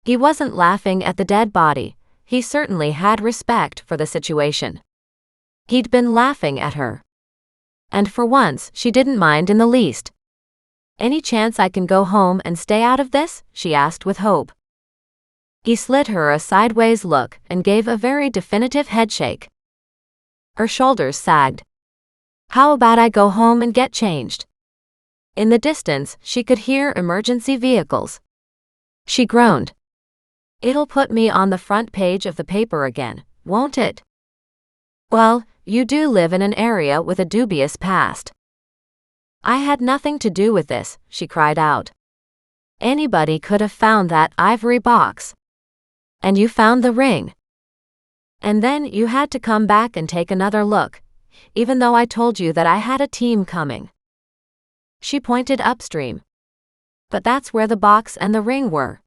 He wasn't laughing at the dead body. He certainly had respect for the situation. He'd been laughing at her. And for once, she didn't mind in the least. Any chance I can go home and stay out of this? She asked with hope. He slid her a sideways look and gave a very definitive headshake. Her shoulders sagged. How about I go home and get changed? In the distance, she could hear emergency vehicles. She groaned. It'll put me on the front page of the paper again, won't it? Well, you do live in an area with a dubious past. I had nothing to do with this, she cried out. Anybody could have found that ivory box. And you found the ring. And then you had to come back and take another look, even though I told you that I had a team coming. She pointed upstream. But that's where the box and the ring were.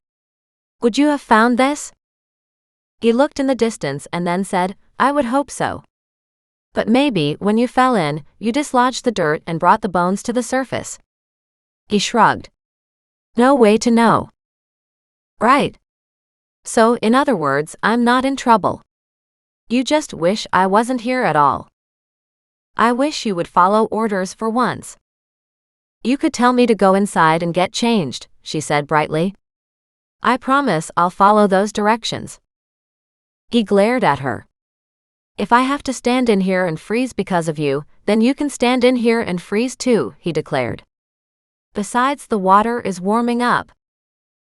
Would you have found this? He looked in the distance and then said, I would hope so. But maybe, when you fell in, you dislodged the dirt and brought the bones to the surface. He shrugged. No way to know. Right. So, in other words, I'm not in trouble. You just wish I wasn't here at all. I wish you would follow orders for once. You could tell me to go inside and get changed, she said brightly. I promise I'll follow those directions. He glared at her. If I have to stand in here and freeze because of you, then you can stand in here and freeze too, he declared. Besides, the water is warming up.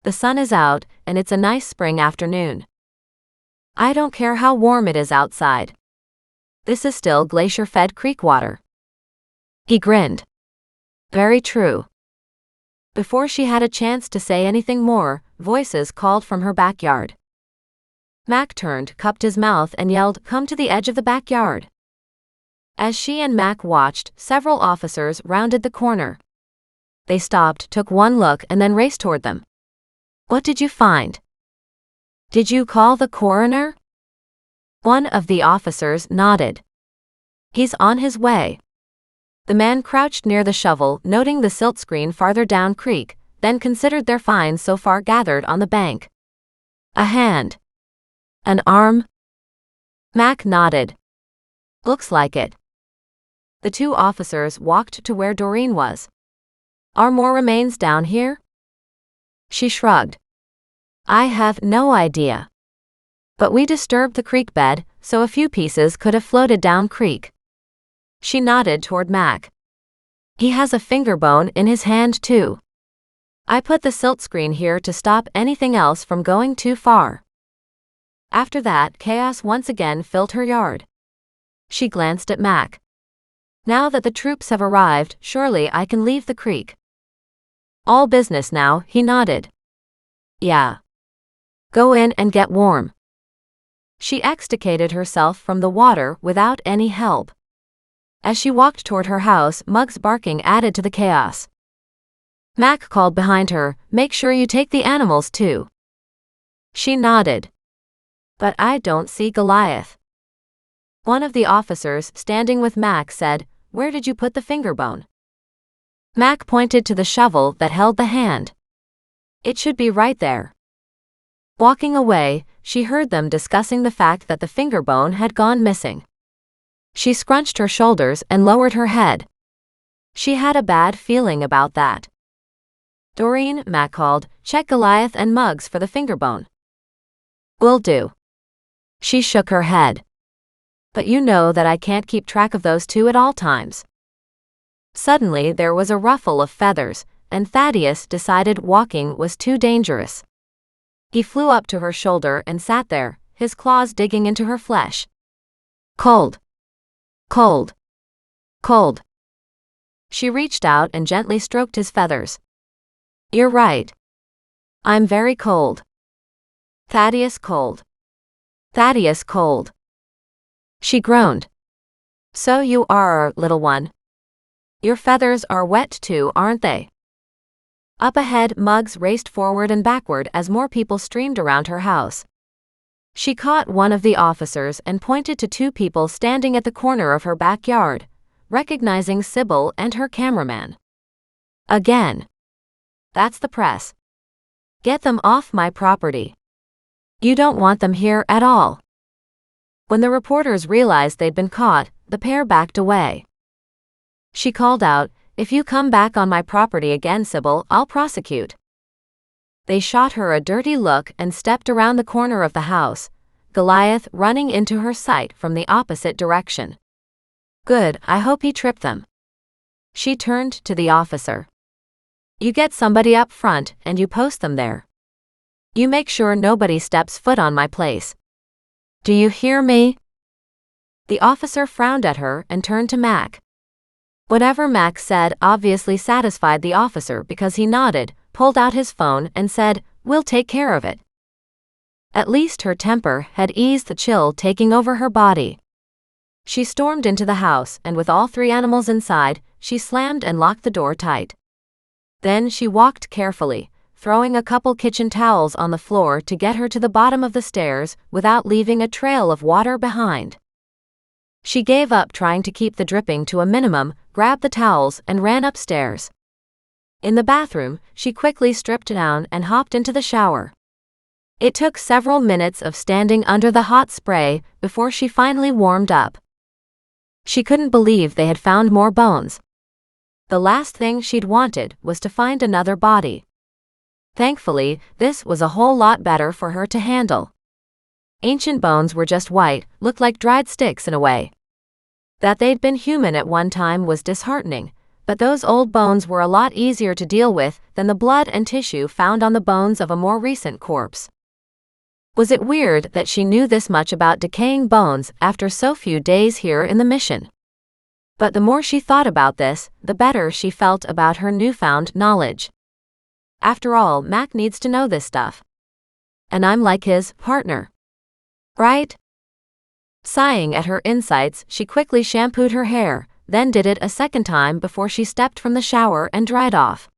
The sun is out, and it's a nice spring afternoon. I don't care how warm it is outside. This is still glacier-fed creek water. He grinned. Very true. Before she had a chance to say anything more, voices called from her backyard. Mac turned, cupped his mouth and yelled, Come to the edge of the backyard. As she and Mac watched, several officers rounded the corner. They stopped, took one look, and then raced toward them. What did you find? Did you call the coroner? One of the officers nodded. He's on his way. The man crouched near the shovel, noting the silt screen farther down creek, then considered their finds so far gathered on the bank. A hand. An arm? Mac nodded. Looks like it. The two officers walked to where Doreen was. Are more remains down here? She shrugged. I have no idea. But we disturbed the creek bed, so a few pieces could have floated down creek. She nodded toward Mac. He has a finger bone in his hand too. I put the silt screen here to stop anything else from going too far. After that, chaos once again filled her yard. She glanced at Mac. Now that the troops have arrived, surely I can leave the creek. All business now, he nodded. Yeah. Go in and get warm. She extricated herself from the water without any help. As she walked toward her house, Mug's barking added to the chaos. Mac called behind her, Make sure you take the animals too. She nodded. But I don't see Goliath. One of the officers standing with Mac said, Where did you put the finger bone? Mac pointed to the shovel that held the hand. It should be right there. Walking away, she heard them discussing the fact that the finger bone had gone missing. She scrunched her shoulders and lowered her head. She had a bad feeling about that. Doreen, Mac called, check Goliath and Muggs for the finger bone. Will do. She shook her head. But you know that I can't keep track of those two at all times. Suddenly there was a ruffle of feathers, and Thaddeus decided walking was too dangerous. He flew up to her shoulder and sat there, his claws digging into her flesh. Cold. Cold. Cold. She reached out and gently stroked his feathers. You're right. I'm very cold. Thaddeus cold. Thaddeus cold. She groaned. So you are, little one. Your feathers are wet too, aren't they? Up ahead, Muggs raced forward and backward as more people streamed around her house. She caught one of the officers and pointed to two people standing at the corner of her backyard, recognizing Sybil and her cameraman. Again. That's the press. Get them off my property. You don't want them here at all. When the reporters realized they'd been caught, the pair backed away. She called out, "If you come back on my property again, Sybil, I'll prosecute." They shot her a dirty look and stepped around the corner of the house, Goliath running into her sight from the opposite direction. Good, I hope he tripped them. She turned to the officer. You get somebody up front and you post them there. You make sure nobody steps foot on my place. Do you hear me? The officer frowned at her and turned to Mac. Whatever Mac said obviously satisfied the officer because he nodded, pulled out his phone and said, "We'll take care of it." At least her temper had eased the chill taking over her body. She stormed into the house and with all three animals inside, she slammed and locked the door tight. Then she walked carefully, throwing a couple kitchen towels on the floor to get her to the bottom of the stairs without leaving a trail of water behind. She gave up trying to keep the dripping to a minimum, grabbed the towels and ran upstairs. In the bathroom, she quickly stripped down and hopped into the shower. It took several minutes of standing under the hot spray before she finally warmed up. She couldn't believe they had found more bones. The last thing she'd wanted was to find another body. Thankfully, this was a whole lot better for her to handle. Ancient bones were just white, looked like dried sticks in a way. That they'd been human at one time was disheartening, but those old bones were a lot easier to deal with than the blood and tissue found on the bones of a more recent corpse. Was it weird that she knew this much about decaying bones after so few days here in the mission? But the more she thought about this, the better she felt about her newfound knowledge. After all, Mac needs to know this stuff. And I'm like his partner. Right? Sighing at her insights, she quickly shampooed her hair, then did it a second time before she stepped from the shower and dried off.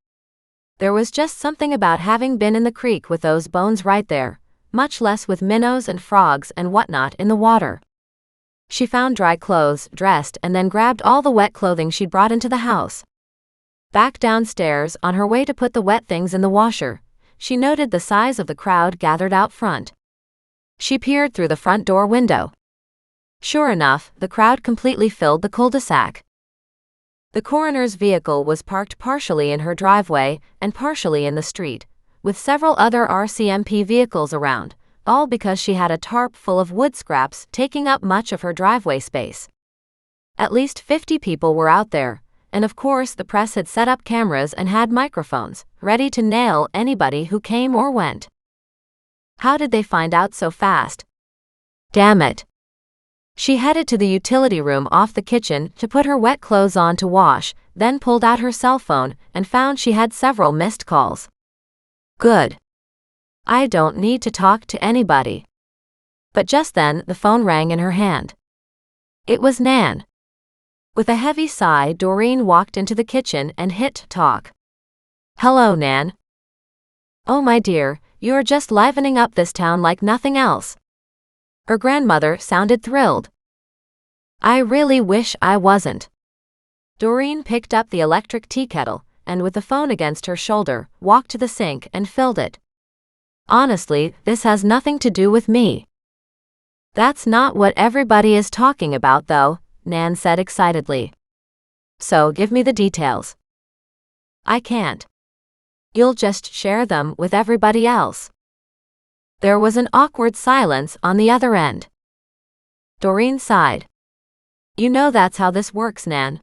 There was just something about having been in the creek with those bones right there, much less with minnows and frogs and whatnot in the water. She found dry clothes, dressed, and then grabbed all the wet clothing she'd brought into the house. Back downstairs, on her way to put the wet things in the washer, she noted the size of the crowd gathered out front. She peered through the front door window. Sure enough, the crowd completely filled the cul-de-sac. The coroner's vehicle was parked partially in her driveway and partially in the street, with several other RCMP vehicles around, all because she had a tarp full of wood scraps taking up much of her driveway space. At least 50 people were out there, and of course the press had set up cameras and had microphones, ready to nail anybody who came or went. How did they find out so fast? Damn it. She headed to the utility room off the kitchen to put her wet clothes on to wash, then pulled out her cell phone and found she had several missed calls. Good. I don't need to talk to anybody. But just then, the phone rang in her hand. It was Nan. With a heavy sigh, Doreen walked into the kitchen and hit talk. Hello, Nan. Oh, my dear, you're just livening up this town like nothing else. Her grandmother sounded thrilled. I really wish I wasn't. Doreen picked up the electric tea kettle and, with the phone against her shoulder, walked to the sink and filled it. Honestly, this has nothing to do with me. That's not what everybody is talking about, though, Nan said excitedly. So give me the details. I can't. You'll just share them with everybody else. There was an awkward silence on the other end. Doreen sighed. You know that's how this works, Nan.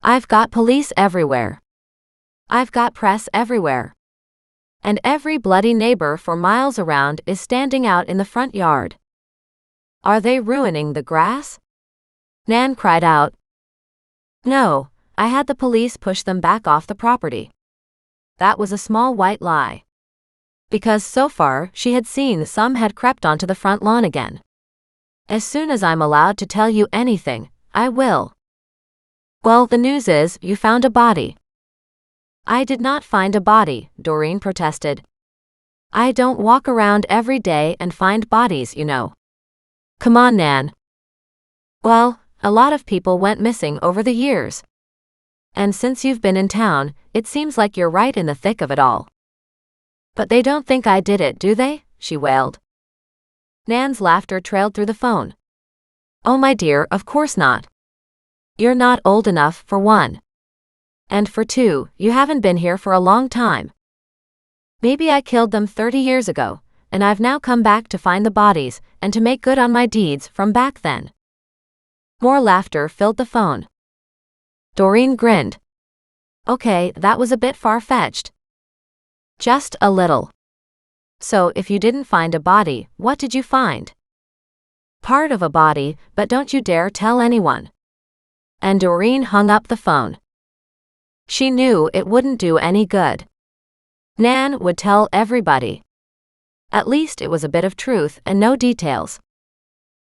I've got police everywhere. I've got press everywhere. And every bloody neighbor for miles around is standing out in the front yard. Are they ruining the grass? Nan cried out. No, I had the police push them back off the property. That was a small white lie. Because so far, she had seen some had crept onto the front lawn again. As soon as I'm allowed to tell you anything, I will. Well, the news is, you found a body. I did not find a body, Doreen protested. I don't walk around every day and find bodies, you know. Come on, Nan. Well, a lot of people went missing over the years. And since you've been in town, it seems like you're right in the thick of it all. But they don't think I did it, do they? She wailed. Nan's laughter trailed through the phone. Oh my dear, of course not. You're not old enough, for one. And for two, you haven't been here for a long time. Maybe I killed them 30 years ago, and I've now come back to find the bodies and to make good on my deeds from back then. More laughter filled the phone. Doreen grinned. Okay, that was a bit far-fetched. Just a little. So if you didn't find a body, what did you find? Part of a body, but don't you dare tell anyone. And Doreen hung up the phone. She knew it wouldn't do any good. Nan would tell everybody. At least it was a bit of truth and no details.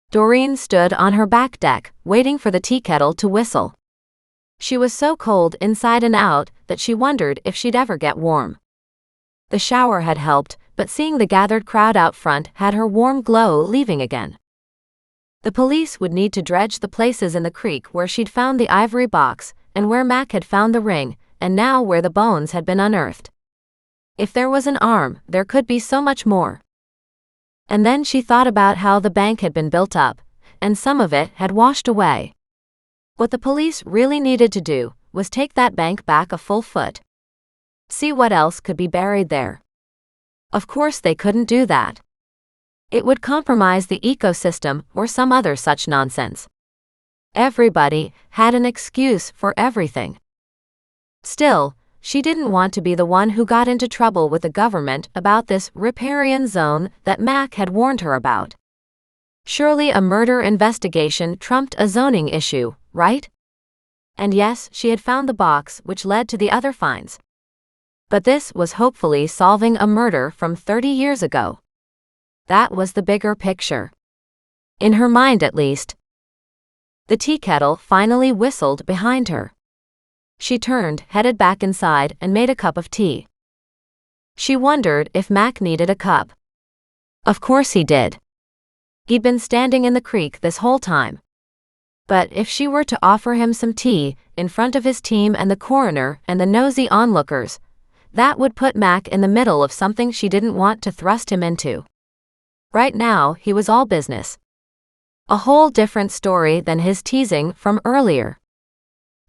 Doreen stood on her back deck, waiting for the tea kettle to whistle. She was so cold inside and out that she wondered if she'd ever get warm. The shower had helped, but seeing the gathered crowd out front had her warm glow leaving again. The police would need to dredge the places in the creek where she'd found the ivory box, and where Mac had found the ring, and now where the bones had been unearthed. If there was an arm, there could be so much more. And then she thought about how the bank had been built up, and some of it had washed away. What the police really needed to do was take that bank back a full foot. See what else could be buried there. Of course they couldn't do that. It would compromise the ecosystem or some other such nonsense. Everybody had an excuse for everything. Still, she didn't want to be the one who got into trouble with the government about this riparian zone that Mac had warned her about. Surely a murder investigation trumped a zoning issue, right? And yes, she had found the box which led to the other finds. But this was hopefully solving a murder from 30 years ago. That was the bigger picture. In her mind, at least. The tea kettle finally whistled behind her. She turned, headed back inside, and made a cup of tea. She wondered if Mac needed a cup. Of course he did. He'd been standing in the creek this whole time. But if she were to offer him some tea, in front of his team and the coroner and the nosy onlookers, that would put Mac in the middle of something she didn't want to thrust him into. Right now, he was all business. A whole different story than his teasing from earlier.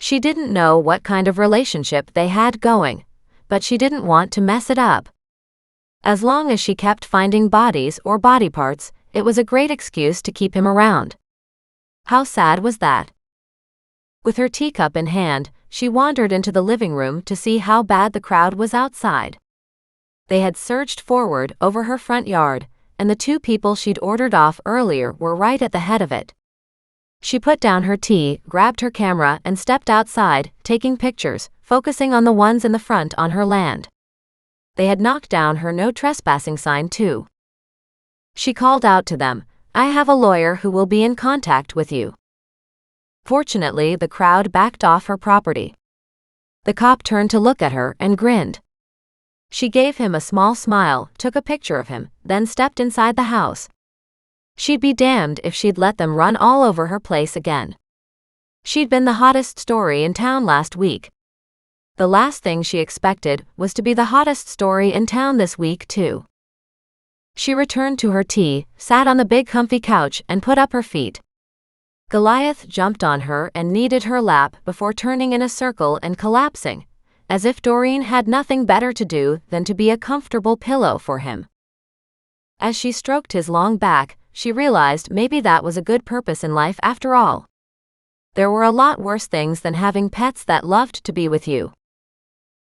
She didn't know what kind of relationship they had going, but she didn't want to mess it up. As long as she kept finding bodies or body parts, it was a great excuse to keep him around. How sad was that? With her teacup in hand, she wandered into the living room to see how bad the crowd was outside. They had surged forward over her front yard, and the two people she'd ordered off earlier were right at the head of it. She put down her tea, grabbed her camera, and stepped outside, taking pictures, focusing on the ones in the front on her land. They had knocked down her no trespassing sign too. She called out to them, "I have a lawyer who will be in contact with you." Fortunately, the crowd backed off her property. The cop turned to look at her and grinned. She gave him a small smile, took a picture of him, then stepped inside the house. She'd be damned if she'd let them run all over her place again. She'd been the hottest story in town last week. The last thing she expected was to be the hottest story in town this week too. She returned to her tea, sat on the big comfy couch and put up her feet. Goliath jumped on her and kneaded her lap before turning in a circle and collapsing, as if Doreen had nothing better to do than to be a comfortable pillow for him. As she stroked his long back, she realized maybe that was a good purpose in life after all. There were a lot worse things than having pets that loved to be with you.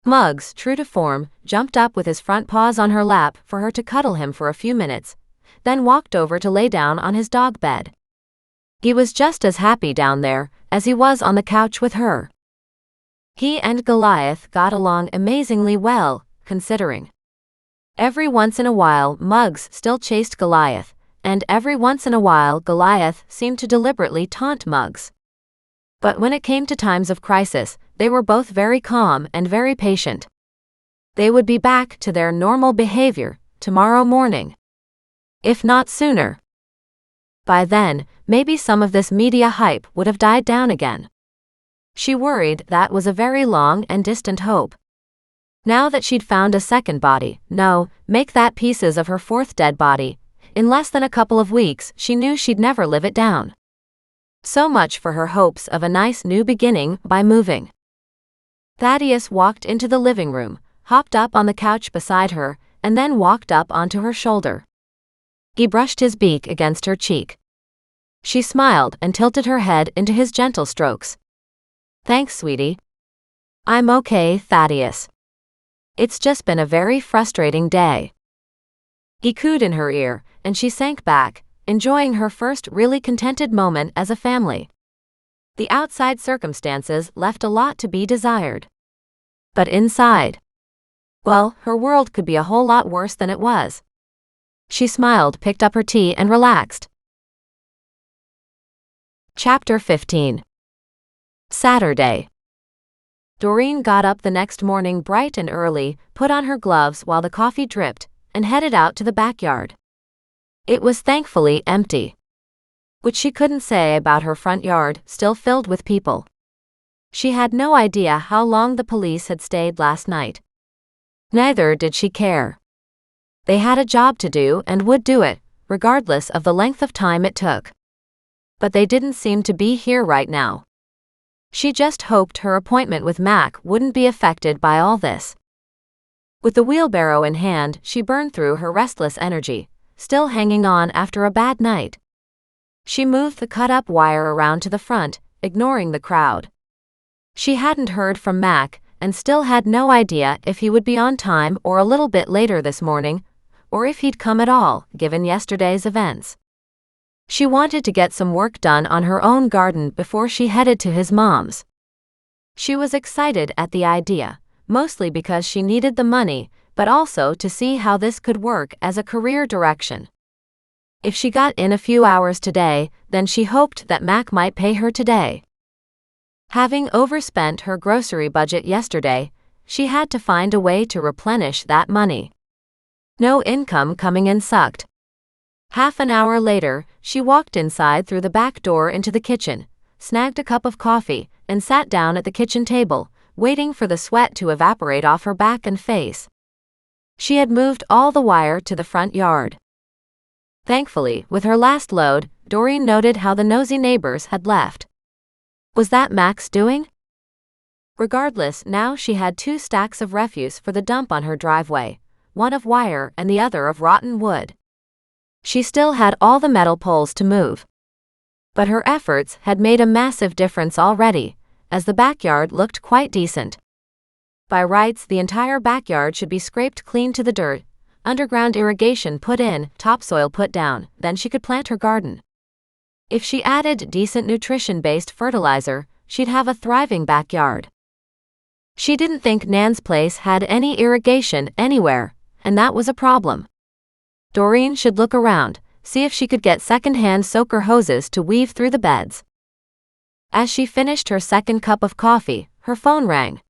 Muggs, true to form, jumped up with his front paws on her lap for her to cuddle him for a few minutes, then walked over to lay down on his dog bed. He was just as happy down there as he was on the couch with her. He and Goliath got along amazingly well, considering. Every once in a while Muggs still chased Goliath, and every once in a while Goliath seemed to deliberately taunt Muggs. But when it came to times of crisis, they were both very calm and very patient. They would be back to their normal behavior tomorrow morning, if not sooner. By then, maybe some of this media hype would have died down again. She worried that was a very long and distant hope. Now that she'd found a second body, make that pieces of her fourth dead body, in less than a couple of weeks, she knew she'd never live it down. So much for her hopes of a nice new beginning by moving. Thaddeus walked into the living room, hopped up on the couch beside her, and then walked up onto her shoulder. He brushed his beak against her cheek. She smiled and tilted her head into his gentle strokes. "Thanks, sweetie. I'm okay, Thaddeus. It's just been a very frustrating day." He cooed in her ear, and she sank back, enjoying her first really contented moment as a family. The outside circumstances left a lot to be desired. But inside, well, her world could be a whole lot worse than it was. She smiled, picked up her tea, and relaxed. Chapter 15. Saturday. Doreen got up the next morning bright and early, put on her gloves while the coffee dripped, and headed out to the backyard. It was thankfully empty, which she couldn't say about her front yard, still filled with people. She had no idea how long the police had stayed last night. Neither did she care. They had a job to do and would do it, regardless of the length of time it took. But they didn't seem to be here right now. She just hoped her appointment with Mac wouldn't be affected by all this. With the wheelbarrow in hand, she burned through her restless energy, still hanging on after a bad night. She moved the cut-up wire around to the front, ignoring the crowd. She hadn't heard from Mac, and still had no idea if he would be on time or a little bit later this morning, or if he'd come at all, given yesterday's events. She wanted to get some work done on her own garden before she headed to his mom's. She was excited at the idea, mostly because she needed the money, but also to see how this could work as a career direction. If she got in a few hours today, then she hoped that Mac might pay her today. Having overspent her grocery budget yesterday, she had to find a way to replenish that money. No income coming in sucked. Half an hour later, she walked inside through the back door into the kitchen, snagged a cup of coffee, and sat down at the kitchen table, waiting for the sweat to evaporate off her back and face. She had moved all the wire to the front yard. Thankfully, with her last load, Doreen noted how the nosy neighbors had left. Was that Mac's doing? Regardless, now she had 2 stacks of refuse for the dump on her driveway, one of wire and the other of rotten wood. She still had all the metal poles to move. But her efforts had made a massive difference already, as the backyard looked quite decent. By rights, the entire backyard should be scraped clean to the dirt, underground irrigation put in, topsoil put down, then she could plant her garden. If she added decent nutrition-based fertilizer, she'd have a thriving backyard. She didn't think Nan's place had any irrigation anywhere, and that was a problem. Doreen should look around, see if she could get second-hand soaker hoses to weave through the beds. As she finished her second cup of coffee, her phone rang.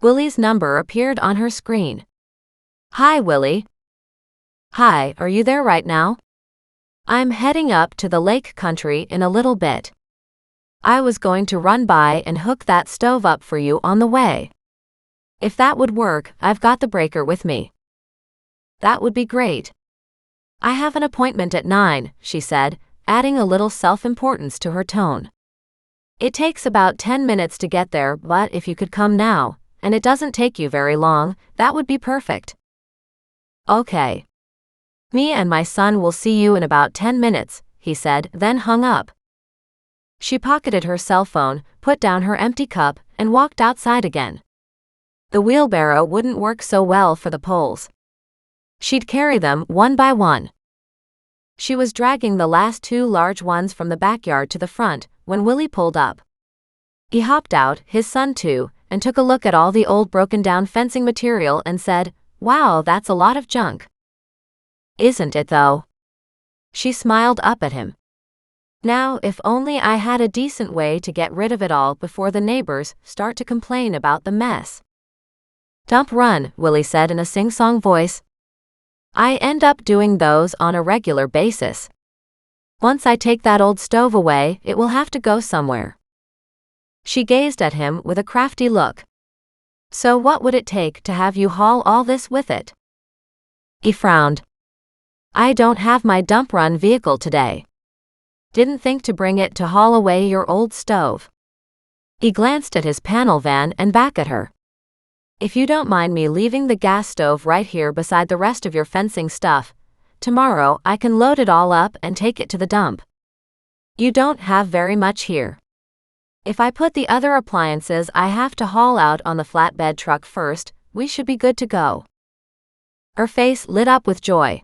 Willie's number appeared on her screen. "Hi, Willie." "Hi, are you there right now?" "I'm heading up to the lake country in a little bit. I was going to run by and hook that stove up for you on the way. If that would work, I've got the breaker with me." "That would be great." "I have an appointment at 9, she said, adding a little self-importance to her tone. "It takes about 10 minutes to get there, but if you could come now, and it doesn't take you very long, that would be perfect." "Okay. Me and my son will see you in about 10 minutes, he said, then hung up. She pocketed her cell phone, put down her empty cup, and walked outside again. The wheelbarrow wouldn't work so well for the poles. She'd carry them one by one. She was dragging the last 2 large ones from the backyard to the front when Willie pulled up. He hopped out, his son too, and took a look at all the old broken-down fencing material and said, "Wow, that's a lot of junk." "Isn't it though?" She smiled up at him. "Now, if only I had a decent way to get rid of it all before the neighbors start to complain about the mess." Dump run, Willie said in a sing-song voice. I end up doing those on a regular basis. Once I take that old stove away, it will have to go somewhere. She gazed at him with a crafty look. So what would it take to have you haul all this with it? He frowned. I don't have my dump run vehicle today. Didn't think to bring it to haul away your old stove. He glanced at his panel van and back at her. If you don't mind me leaving the gas stove right here beside the rest of your fencing stuff, tomorrow I can load it all up and take it to the dump. You don't have very much here. If I put the other appliances I have to haul out on the flatbed truck first, we should be good to go. Her face lit up with joy.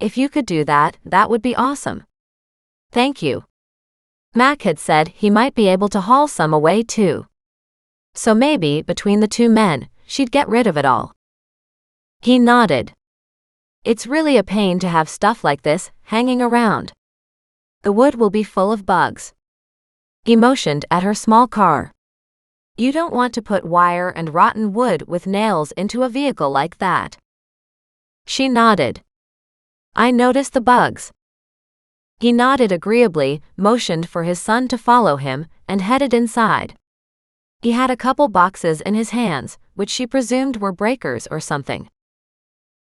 If you could do that, that would be awesome. Thank you. Mac had said he might be able to haul some away too. So maybe, between the two men, she'd get rid of it all. He nodded. It's really a pain to have stuff like this hanging around. The wood will be full of bugs. He motioned at her small car. You don't want to put wire and rotten wood with nails into a vehicle like that. She nodded. I noticed the bugs. He nodded agreeably, motioned for his son to follow him, and headed inside. He had a couple boxes in his hands, which she presumed were breakers or something.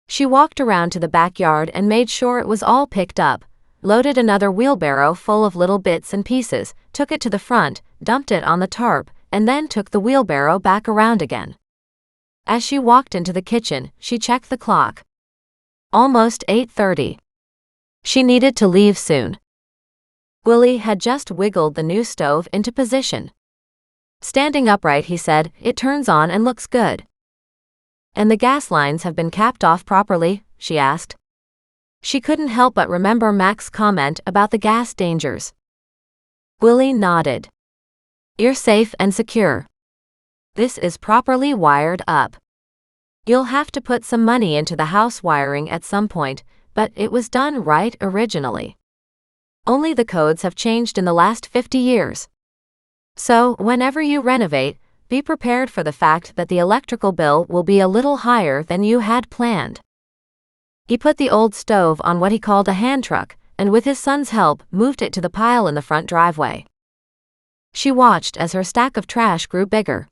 She walked around to the backyard and made sure it was all picked up, loaded another wheelbarrow full of little bits and pieces, took it to the front, dumped it on the tarp, and then took the wheelbarrow back around again. As she walked into the kitchen, she checked the clock. Almost 8:30. She needed to leave soon. Willie had just wiggled the new stove into position. Standing upright, he said, it turns on and looks good. And the gas lines have been capped off properly? She asked. She couldn't help but remember Mac's comment about the gas dangers. Willie nodded. You're safe and secure. This is properly wired up. You'll have to put some money into the house wiring at some point, but it was done right originally. Only the codes have changed in the last 50 years. So, whenever you renovate, be prepared for the fact that the electrical bill will be a little higher than you had planned. He put the old stove on what he called a hand truck, and with his son's help, moved it to the pile in the front driveway. She watched as her stack of trash grew bigger.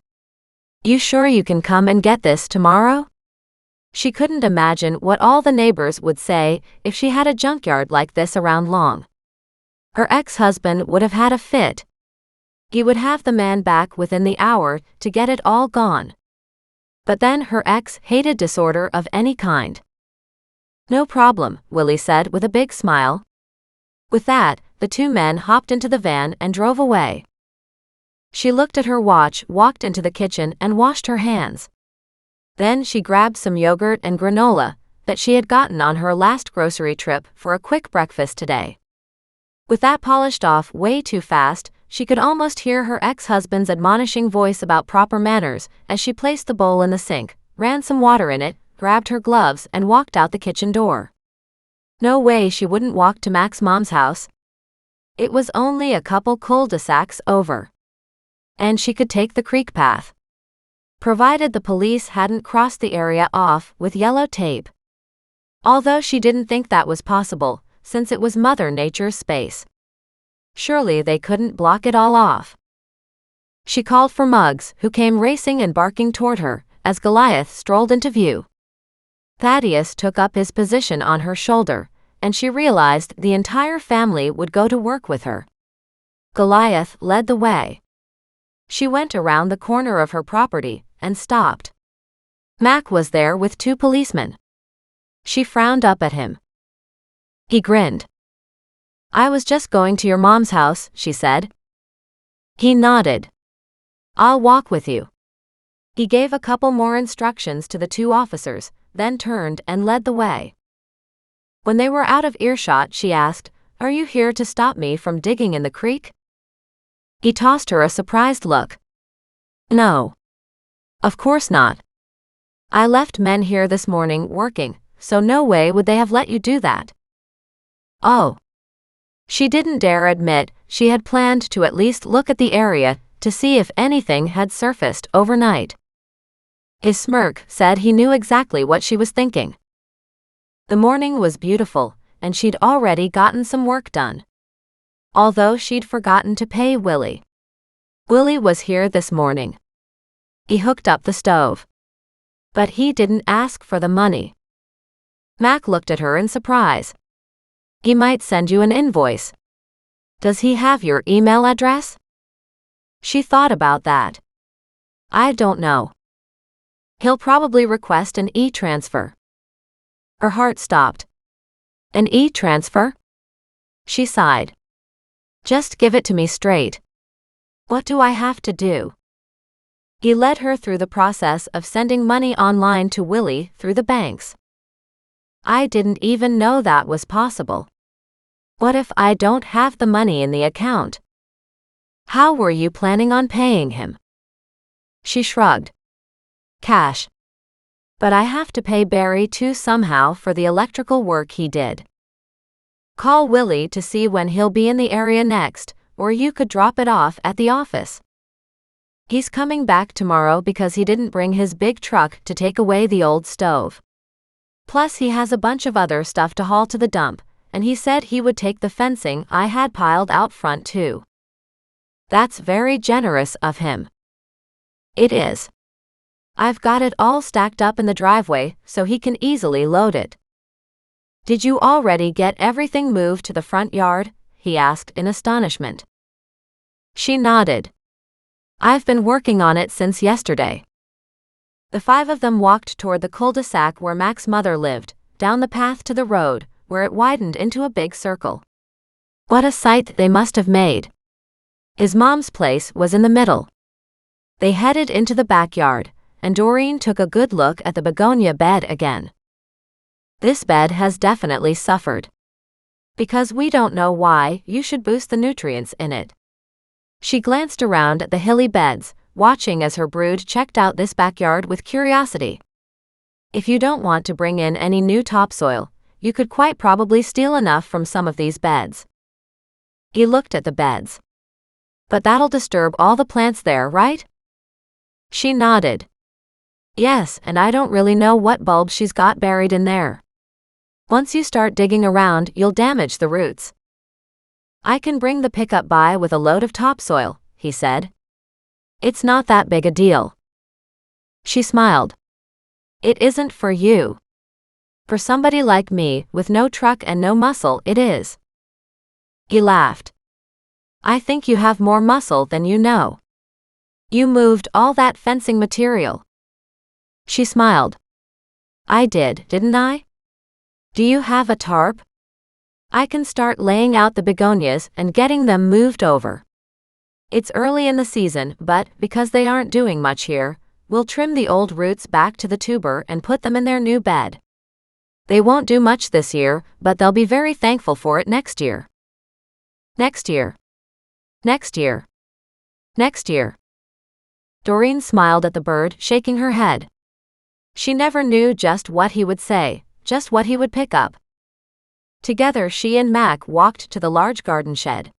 You sure you can come and get this tomorrow? She couldn't imagine what all the neighbors would say if she had a junkyard like this around long. Her ex-husband would have had a fit. He would have the man back within the hour to get it all gone. But then her ex hated disorder of any kind. No problem, Willie said with a big smile. With that, the two men hopped into the van and drove away. She looked at her watch, walked into the kitchen, and washed her hands. Then she grabbed some yogurt and granola that she had gotten on her last grocery trip for a quick breakfast today. With that polished off way too fast, she could almost hear her ex-husband's admonishing voice about proper manners as she placed the bowl in the sink, ran some water in it, grabbed her gloves, and walked out the kitchen door. No way she wouldn't walk to Mac's mom's house. It was only a couple cul-de-sacs over. And she could take the creek path. Provided the police hadn't crossed the area off with yellow tape. Although she didn't think that was possible, since it was Mother Nature's space. Surely they couldn't block it all off. She called for Muggs, who came racing and barking toward her, as Goliath strolled into view. Thaddeus took up his position on her shoulder, and she realized the entire family would go to work with her. Goliath led the way. She went around the corner of her property and stopped. Mac was there with two policemen. She frowned up at him. He grinned. I was just going to your mom's house, she said. He nodded. I'll walk with you. He gave a couple more instructions to the two officers, then turned and led the way. When they were out of earshot, she asked, Are you here to stop me from digging in the creek? He tossed her a surprised look. No. Of course not. I left men here this morning working, so no way would they have let you do that. Oh. She didn't dare admit she had planned to at least look at the area to see if anything had surfaced overnight. His smirk said he knew exactly what she was thinking. The morning was beautiful, and she'd already gotten some work done. Although she'd forgotten to pay Willie. Willie was here this morning. He hooked up the stove. But he didn't ask for the money. Mac looked at her in surprise. He might send you an invoice. Does he have your email address? She thought about that. I don't know. He'll probably request an e-transfer. Her heart stopped. An e-transfer? She sighed. Just give it to me straight. What do I have to do? He led her through the process of sending money online to Willie through the banks. I didn't even know that was possible. What if I don't have the money in the account? How were you planning on paying him? She shrugged. Cash. But I have to pay Barry too somehow for the electrical work he did. Call Willie to see when he'll be in the area next, or you could drop it off at the office. He's coming back tomorrow because he didn't bring his big truck to take away the old stove. Plus he has a bunch of other stuff to haul to the dump, and he said he would take the fencing I had piled out front too. That's very generous of him. It is. I've got it all stacked up in the driveway so he can easily load it. Did you already get everything moved to the front yard? He asked in astonishment. She nodded. I've been working on it since yesterday. The five of them walked toward the cul-de-sac where Mac's mother lived, down the path to the road, where it widened into a big circle. What a sight they must have made. His mom's place was in the middle. They headed into the backyard, and Doreen took a good look at the begonia bed again. This bed has definitely suffered. Because we don't know why, you should boost the nutrients in it. She glanced around at the hilly beds, watching as her brood checked out this backyard with curiosity. If you don't want to bring in any new topsoil, you could quite probably steal enough from some of these beds. He looked at the beds. But that'll disturb all the plants there, right? She nodded. Yes, and I don't really know what bulbs she's got buried in there. Once you start digging around, you'll damage the roots. I can bring the pickup by with a load of topsoil, he said. It's not that big a deal. She smiled. It isn't for you. For somebody like me, with no truck and no muscle, it is. He laughed. I think you have more muscle than you know. You moved all that fencing material. She smiled. I did, didn't I? Do you have a tarp? I can start laying out the begonias and getting them moved over. It's early in the season, but because they aren't doing much here, we'll trim the old roots back to the tuber and put them in their new bed. They won't do much this year, but they'll be very thankful for it next year. Next year. Next year. Next year. Doreen smiled at the bird, shaking her head. She never knew just what he would say, just what he would pick up. Together she and Mac walked to the large garden shed.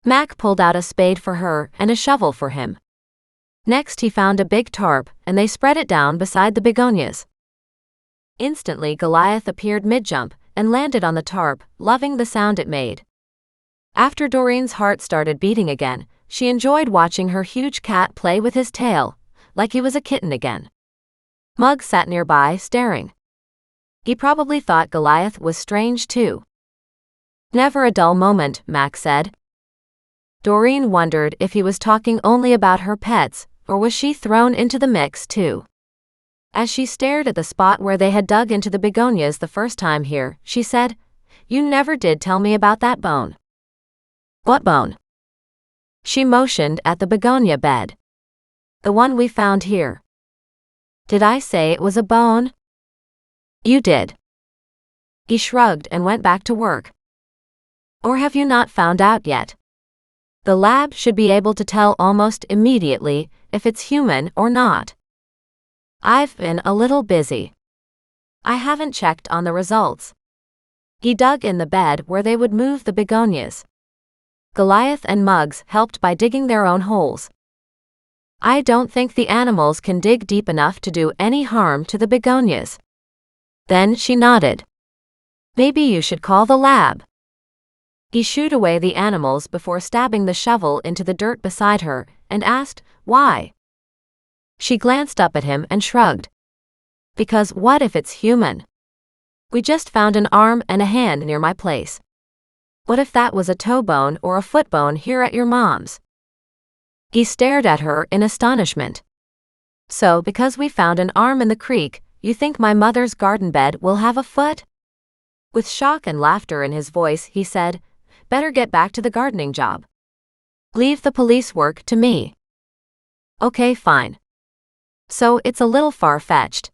Mac pulled out a spade for her and a shovel for him. Next he found a big tarp, and they spread it down beside the begonias. Instantly Goliath appeared mid-jump and landed on the tarp, loving the sound it made. After Doreen's heart started beating again, she enjoyed watching her huge cat play with his tail, like he was a kitten again. Mug sat nearby, staring. He probably thought Goliath was strange too. Never a dull moment, Mac said. Doreen wondered if he was talking only about her pets, or was she thrown into the mix too. As she stared at the spot where they had dug into the begonias the first time here, she said, "You never did tell me about that bone." "What bone?" She motioned at the begonia bed. "The one we found here." "Did I say it was a bone?" "You did." He shrugged and went back to work. "Or have you not found out yet? The lab should be able to tell almost immediately if it's human or not." "I've been a little busy. I haven't checked on the results." He dug in the bed where they would move the begonias. Goliath and Muggs helped by digging their own holes. I don't think the animals can dig deep enough to do any harm to the begonias. Then she nodded. Maybe you should call the lab. He shooed away the animals before stabbing the shovel into the dirt beside her and asked, why? She glanced up at him and shrugged. Because what if it's human? We just found an arm and a hand near my place. What if that was a toe bone or a foot bone here at your mom's? He stared at her in astonishment. So because we found an arm in the creek, you think my mother's garden bed will have a foot? With shock and laughter in his voice, he said, better get back to the gardening job. Leave the police work to me. Okay, fine. So it's a little far-fetched.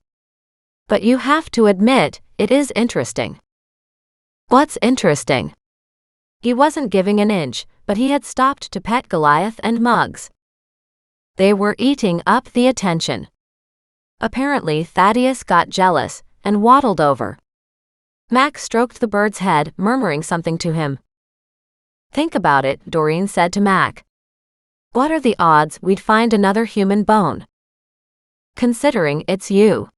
But you have to admit, it is interesting. What's interesting? He wasn't giving an inch, but he had stopped to pet Goliath and Muggs. They were eating up the attention. Apparently Thaddeus got jealous and waddled over. Mac stroked the bird's head, murmuring something to him. Think about it, Doreen said to Mac. What are the odds we'd find another human bone? Considering it's you.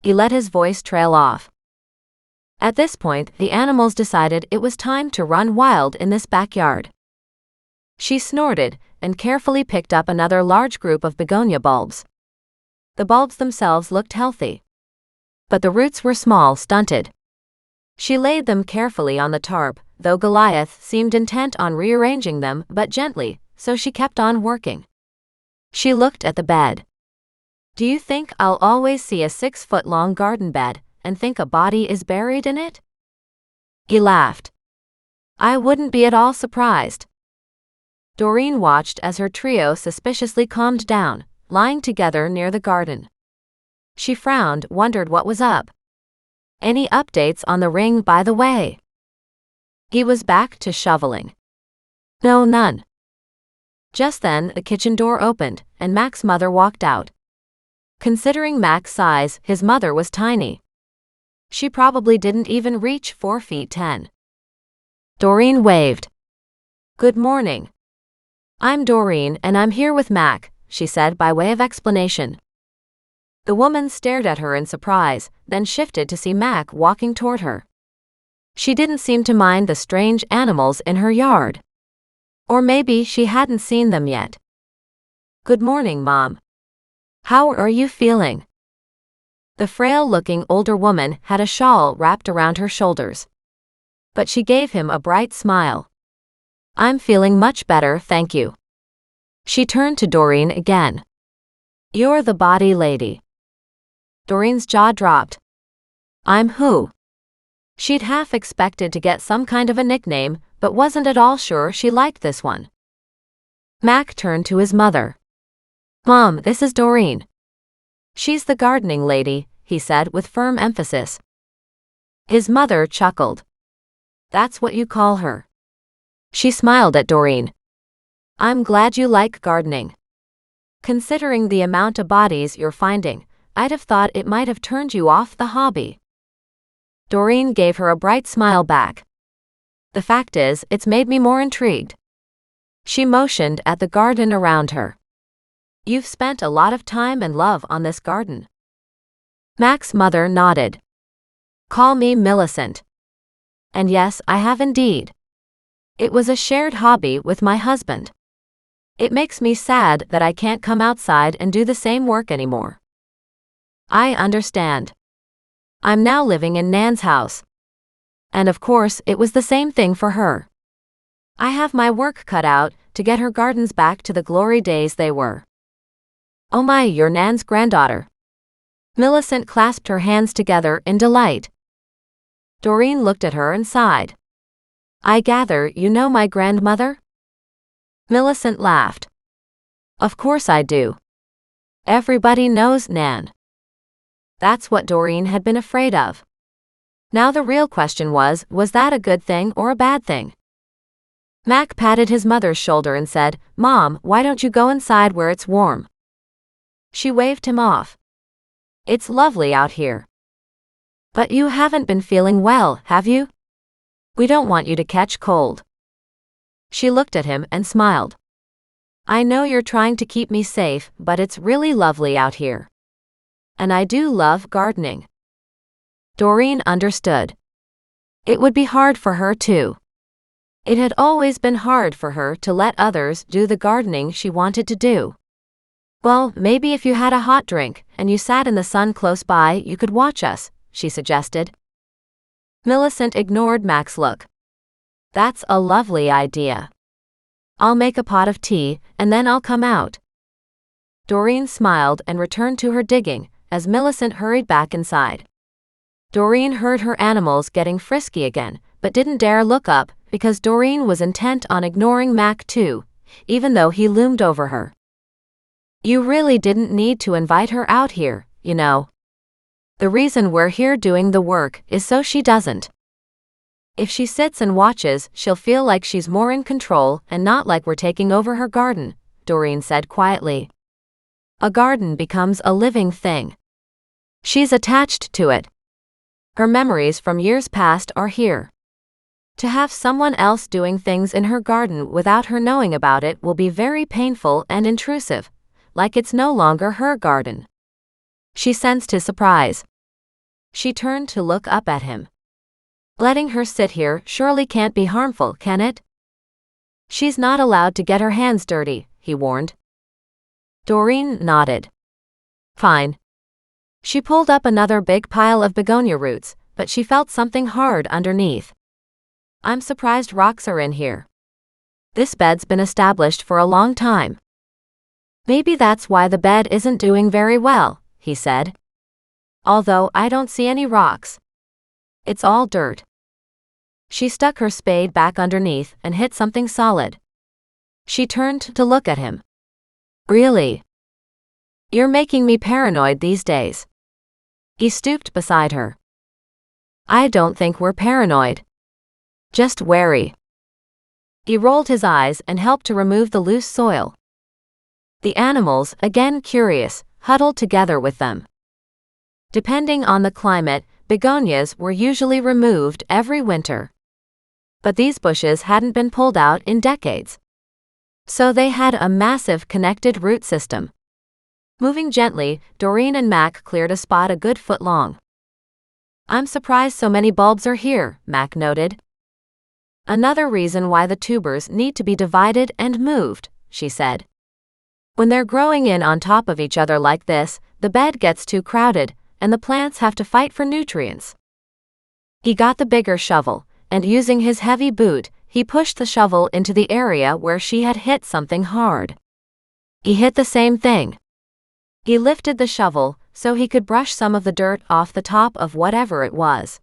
He let his voice trail off. At this point, the animals decided it was time to run wild in this backyard. She snorted and carefully picked up another large group of begonia bulbs. The bulbs themselves looked healthy, but the roots were small, stunted. She laid them carefully on the tarp, though Goliath seemed intent on rearranging them, but gently, so she kept on working. She looked at the bed. Do you think I'll always see a 6-foot-long garden bed and think a body is buried in it? He laughed. I wouldn't be at all surprised. Doreen watched as her trio suspiciously calmed down, lying together near the garden. She frowned, wondered what was up. Any updates on the ring, by the way? He was back to shoveling. No, none. Just then, the kitchen door opened, and Mac's mother walked out. Considering Mac's size, his mother was tiny. She probably didn't even reach 4 feet 10. Doreen waved. Good morning. I'm Doreen and I'm here with Mac, she said by way of explanation. The woman stared at her in surprise, then shifted to see Mac walking toward her. She didn't seem to mind the strange animals in her yard. Or maybe she hadn't seen them yet. Good morning, Mom. How are you feeling? The frail-looking older woman had a shawl wrapped around her shoulders. But she gave him a bright smile. I'm feeling much better, thank you. She turned to Doreen again. You're the body lady. Doreen's jaw dropped. I'm who? She'd half expected to get some kind of a nickname, but wasn't at all sure she liked this one. Mac turned to his mother. Mom, this is Doreen. She's the gardening lady, he said with firm emphasis. His mother chuckled. That's what you call her. She smiled at Doreen. I'm glad you like gardening. Considering the amount of bodies you're finding, I'd have thought it might have turned you off the hobby. Doreen gave her a bright smile back. The fact is, it's made me more intrigued. She motioned at the garden around her. You've spent a lot of time and love on this garden. Mac's mother nodded. Call me Millicent. And yes, I have indeed. It was a shared hobby with my husband. It makes me sad that I can't come outside and do the same work anymore. I understand. I'm now living in Nan's house. And of course, it was the same thing for her. I have my work cut out to get her gardens back to the glory days they were. Oh my, you're Nan's granddaughter. Millicent clasped her hands together in delight. Doreen looked at her and sighed. I gather you know my grandmother? Millicent laughed. Of course I do. Everybody knows Nan. That's what Doreen had been afraid of. Now the real question was that a good thing or a bad thing? Mac patted his mother's shoulder and said, Mom, why don't you go inside where it's warm? She waved him off. It's lovely out here. But you haven't been feeling well, have you? We don't want you to catch cold. She looked at him and smiled. I know you're trying to keep me safe, but it's really lovely out here. And I do love gardening. Doreen understood. It would be hard for her too. It had always been hard for her to let others do the gardening she wanted to do. Well, maybe if you had a hot drink and you sat in the sun close by, you could watch us, she suggested. Millicent ignored Mac's look. That's a lovely idea. I'll make a pot of tea, and then I'll come out. Doreen smiled and returned to her digging, as Millicent hurried back inside. Doreen heard her animals getting frisky again, but didn't dare look up, because Doreen was intent on ignoring Mac too, even though he loomed over her. You really didn't need to invite her out here, you know. The reason we're here doing the work is so she doesn't. If she sits and watches, she'll feel like she's more in control and not like we're taking over her garden, Doreen said quietly. A garden becomes a living thing. She's attached to it. Her memories from years past are here. To have someone else doing things in her garden without her knowing about it will be very painful and intrusive, like it's no longer her garden. She sensed his surprise. She turned to look up at him. Letting her sit here surely can't be harmful, can it? She's not allowed to get her hands dirty, he warned. Doreen nodded. Fine. She pulled up another big pile of begonia roots, but she felt something hard underneath. I'm surprised rocks are in here. This bed's been established for a long time. Maybe that's why the bed isn't doing very well, he said. Although I don't see any rocks. It's all dirt. She stuck her spade back underneath and hit something solid. She turned to look at him. Really? You're making me paranoid these days. He stooped beside her. I don't think we're paranoid. Just wary. He rolled his eyes and helped to remove the loose soil. The animals, again curious, huddled together with them. Depending on the climate, begonias were usually removed every winter. But these bushes hadn't been pulled out in decades. So they had a massive connected root system. Moving gently, Doreen and Mac cleared a spot a good foot long. I'm surprised so many bulbs are here, Mac noted. Another reason why the tubers need to be divided and moved, she said. When they're growing in on top of each other like this, the bed gets too crowded, and the plants have to fight for nutrients. He got the bigger shovel, and using his heavy boot, he pushed the shovel into the area where she had hit something hard. He hit the same thing. He lifted the shovel so he could brush some of the dirt off the top of whatever it was.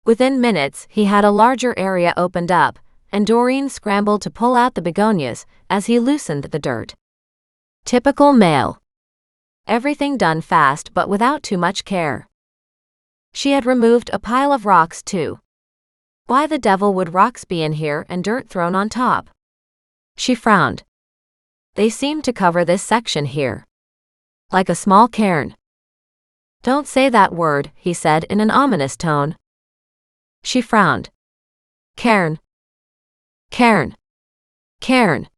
Within minutes, he had a larger area opened up, and Doreen scrambled to pull out the begonias as he loosened the dirt. Typical male. Everything done fast but without too much care. She had removed a pile of rocks too. Why the devil would rocks be in here and dirt thrown on top? She frowned. They seem to cover this section here. Like a small cairn. Don't say that word, he said in an ominous tone. She frowned. Cairn. Cairn. Cairn.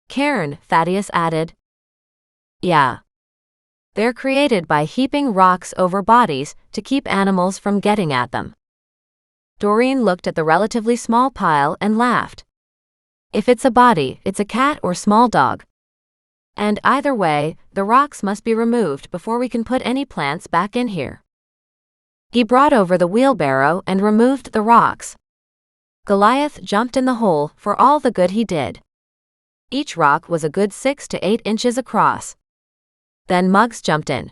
Cairn, Thaddeus added. Yeah. They're created by heaping rocks over bodies to keep animals from getting at them. Doreen looked at the relatively small pile and laughed. If it's a body, it's a cat or small dog. And either way, the rocks must be removed before we can put any plants back in here. He brought over the wheelbarrow and removed the rocks. Goliath jumped in the hole for all the good he did. Each rock was a good 6 to 8 inches across. Then Muggs jumped in.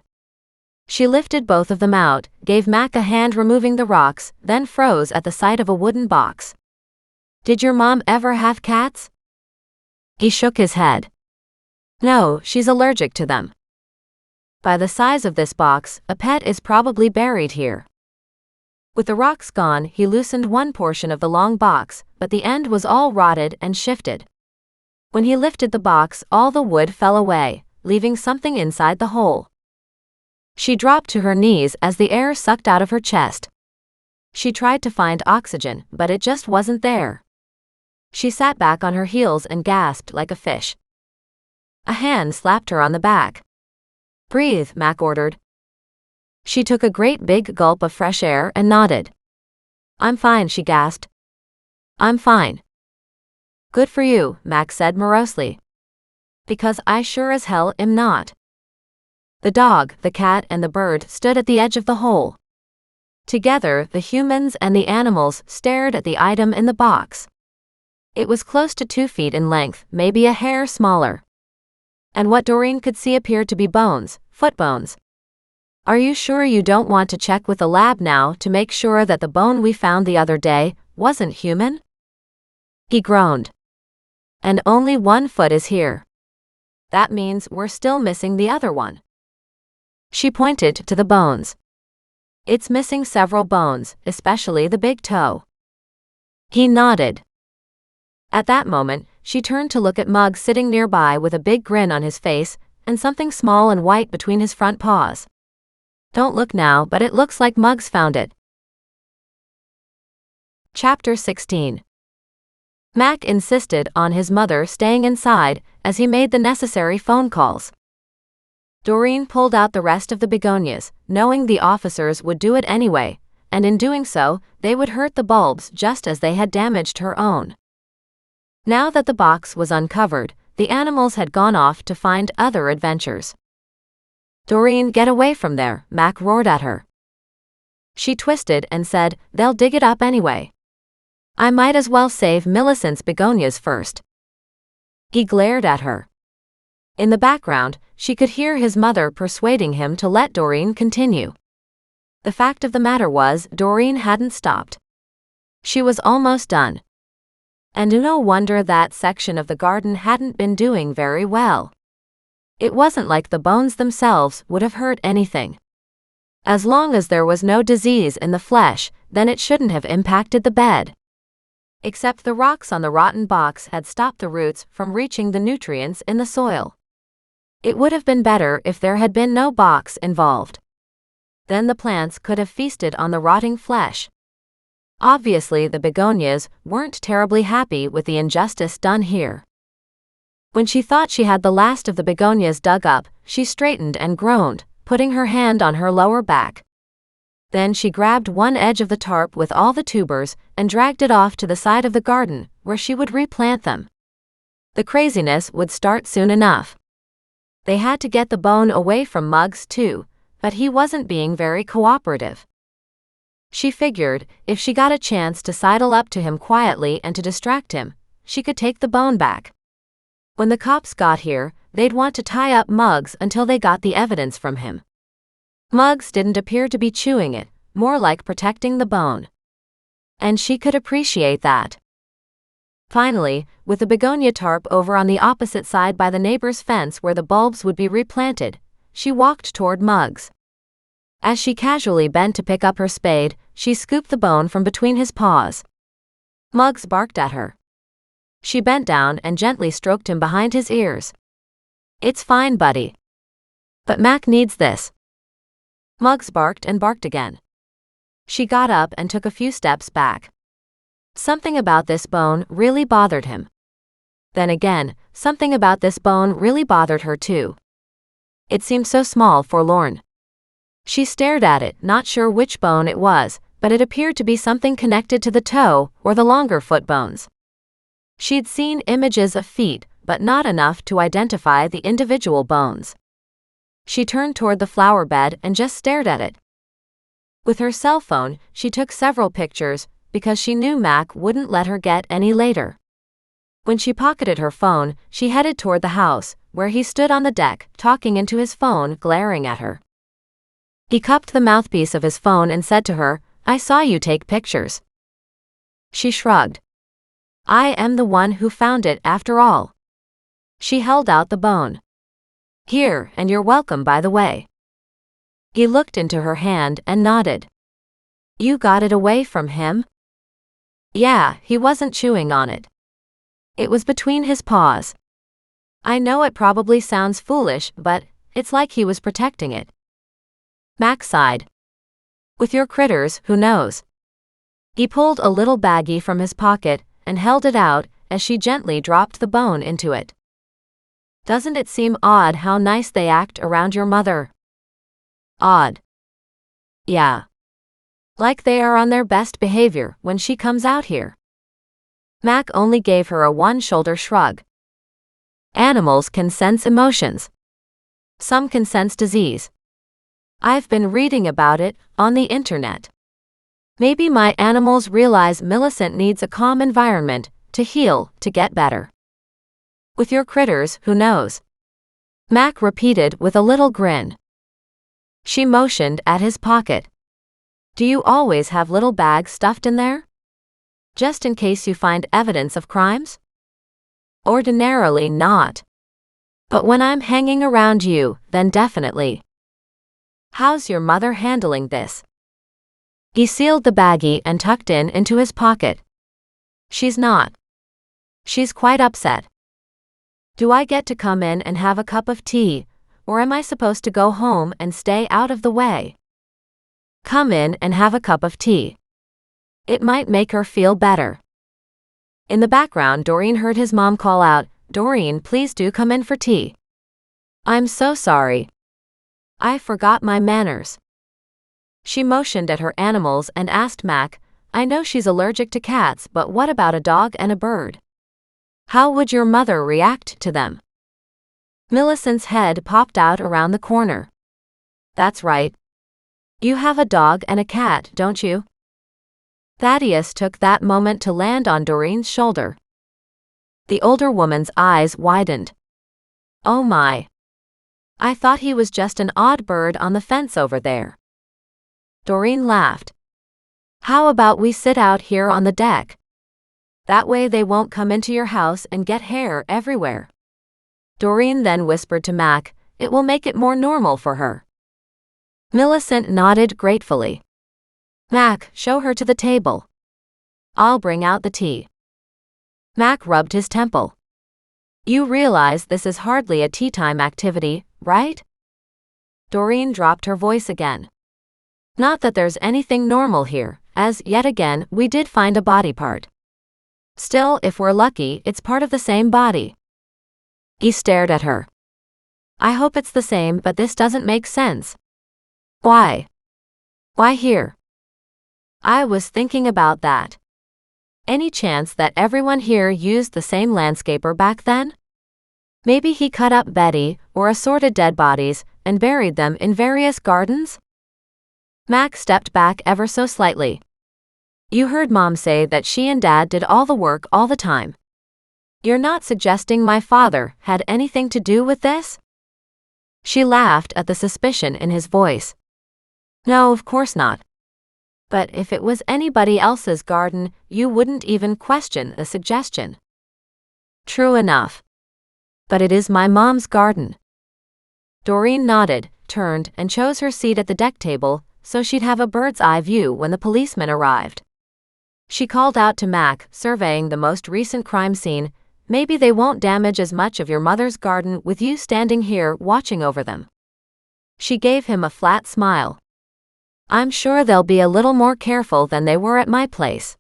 She lifted both of them out, gave Mac a hand removing the rocks, then froze at the sight of a wooden box. Did your mom ever have cats? He shook his head. No, she's allergic to them. By the size of this box, a pet is probably buried here. With the rocks gone, he loosened one portion of the long box, but the end was all rotted and shifted. When he lifted the box, all the wood fell away, leaving something inside the hole. She dropped to her knees as the air sucked out of her chest. She tried to find oxygen, but it just wasn't there. She sat back on her heels and gasped like a fish. A hand slapped her on the back. "Breathe," Mac ordered. She took a great big gulp of fresh air and nodded. "I'm fine," she gasped. "I'm fine." "Good for you," Mac said morosely. "Because I sure as hell am not." The dog, the cat, and the bird stood at the edge of the hole. Together, the humans and the animals stared at the item in the box. It was close to 2 feet in length, maybe a hair smaller. And what Doreen could see appeared to be bones, foot bones. "Are you sure you don't want to check with the lab now to make sure that the bone we found the other day wasn't human?" He groaned. "And only 1 foot is here. That means we're still missing the other one." She pointed to the bones. "It's missing several bones, especially the big toe." He nodded. At that moment, she turned to look at Muggs sitting nearby with a big grin on his face and something small and white between his front paws. "Don't look now, but it looks like Muggs found it." Chapter 16. Mac insisted on his mother staying inside as he made the necessary phone calls. Doreen pulled out the rest of the begonias, knowing the officers would do it anyway, and in doing so, they would hurt the bulbs just as they had damaged her own. Now that the box was uncovered, the animals had gone off to find other adventures. "Doreen, get away from there," Mac roared at her. She twisted and said, "They'll dig it up anyway. I might as well save Millicent's begonias first." He glared at her. In the background, she could hear his mother persuading him to let Doreen continue. The fact of the matter was, Doreen hadn't stopped. She was almost done. And no wonder that section of the garden hadn't been doing very well. It wasn't like the bones themselves would have hurt anything. As long as there was no disease in the flesh, then it shouldn't have impacted the bed. Except the rocks on the rotten box had stopped the roots from reaching the nutrients in the soil. It would have been better if there had been no box involved. Then the plants could have feasted on the rotting flesh. Obviously, the begonias weren't terribly happy with the injustice done here. When she thought she had the last of the begonias dug up, she straightened and groaned, putting her hand on her lower back. Then she grabbed one edge of the tarp with all the tubers and dragged it off to the side of the garden, where she would replant them. The craziness would start soon enough. They had to get the bone away from Muggs too, but he wasn't being very cooperative. She figured, if she got a chance to sidle up to him quietly and to distract him, she could take the bone back. When the cops got here, they'd want to tie up Muggs until they got the evidence from him. Muggs didn't appear to be chewing it, more like protecting the bone. And she could appreciate that. Finally, with the begonia tarp over on the opposite side by the neighbor's fence where the bulbs would be replanted, she walked toward Muggs. As she casually bent to pick up her spade, she scooped the bone from between his paws. Muggs barked at her. She bent down and gently stroked him behind his ears. "It's fine, buddy. But Mac needs this." Muggs barked and barked again. She got up and took a few steps back. Something about this bone really bothered him. Then again, something about this bone really bothered her too. It seemed so small, forlorn. She stared at it, not sure which bone it was, but it appeared to be something connected to the toe or the longer foot bones. She'd seen images of feet, but not enough to identify the individual bones. She turned toward the flower bed and just stared at it. With her cell phone, she took several pictures, because she knew Mac wouldn't let her get any later. When she pocketed her phone, she headed toward the house, where he stood on the deck, talking into his phone, glaring at her. He cupped the mouthpiece of his phone and said to her, "I saw you take pictures." She shrugged. "I am the one who found it after all." She held out the bone. "Here, and you're welcome, by the way." He looked into her hand and nodded. "You got it away from him?" "Yeah, he wasn't chewing on it. It was between his paws. I know it probably sounds foolish, but it's like he was protecting it." Mac sighed. "With your critters, who knows?" He pulled a little baggie from his pocket and held it out as she gently dropped the bone into it. Doesn't it seem odd how nice they act around your mother? Odd. Yeah. Like they are on their best behavior when she comes out here. Mac only gave her a one-shoulder shrug. Animals can sense emotions. Some can sense disease. I've been reading about it on the internet. Maybe my animals realize Millicent needs a calm environment to heal, to get better. With your critters, who knows? Mac repeated with a little grin. She motioned at his pocket. Do you always have little bags stuffed in there? Just in case you find evidence of crimes? Ordinarily not. But when I'm hanging around you, then definitely. How's your mother handling this? He sealed the baggie and tucked it into his pocket. She's not. She's quite upset. Do I get to come in and have a cup of tea, or am I supposed to go home and stay out of the way? Come in and have a cup of tea. It might make her feel better. In the background, Doreen heard his mom call out, Doreen, please do come in for tea. I'm so sorry. I forgot my manners. She motioned at her animals and asked Mac, I know she's allergic to cats, but what about a dog and a bird? How would your mother react to them? Millicent's head popped out around the corner. That's right. You have a dog and a cat, don't you? Thaddeus took that moment to land on Doreen's shoulder. The older woman's eyes widened. Oh my. I thought he was just an odd bird on the fence over there. Doreen laughed. How about we sit out here on the deck? That way they won't come into your house and get hair everywhere. Doreen then whispered to Mac, it will make it more normal for her. Millicent nodded gratefully. Mac, show her to the table. I'll bring out the tea. Mac rubbed his temple. You realize this is hardly a tea time activity, right? Doreen dropped her voice again. Not that there's anything normal here, as yet again we did find a body part. Still, if we're lucky, it's part of the same body. He stared at her. I hope it's the same, but this doesn't make sense. Why? Why here? I was thinking about that. Any chance that everyone here used the same landscaper back then? Maybe he cut up Betty or assorted dead bodies and buried them in various gardens? Mac stepped back ever so slightly. You heard Mom say that she and Dad did all the work all the time. You're not suggesting my father had anything to do with this? She laughed at the suspicion in his voice. No, of course not. But if it was anybody else's garden, you wouldn't even question the suggestion. True enough. But it is my mom's garden. Doreen nodded, turned, and chose her seat at the deck table so she'd have a bird's eye view when the policeman arrived. She called out to Mac, surveying the most recent crime scene, maybe they won't damage as much of your mother's garden with you standing here watching over them. She gave him a flat smile. I'm sure they'll be a little more careful than they were at my place.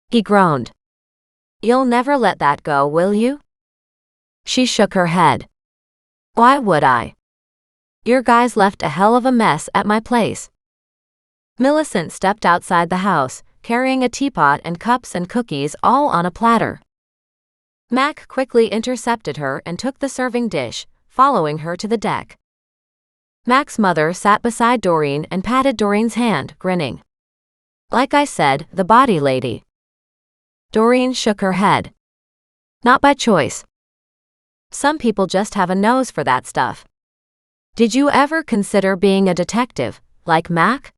He groaned. You'll never let that go, will you? She shook her head. Why would I? Your guys left a hell of a mess at my place. Millicent stepped outside the house, carrying a teapot and cups and cookies all on a platter. Mac quickly intercepted her and took the serving dish, following her to the deck. Mac's mother sat beside Doreen and patted Doreen's hand, grinning. Like I said, the body lady. Doreen shook her head. Not by choice. Some people just have a nose for that stuff. Did you ever consider being a detective, like Mac?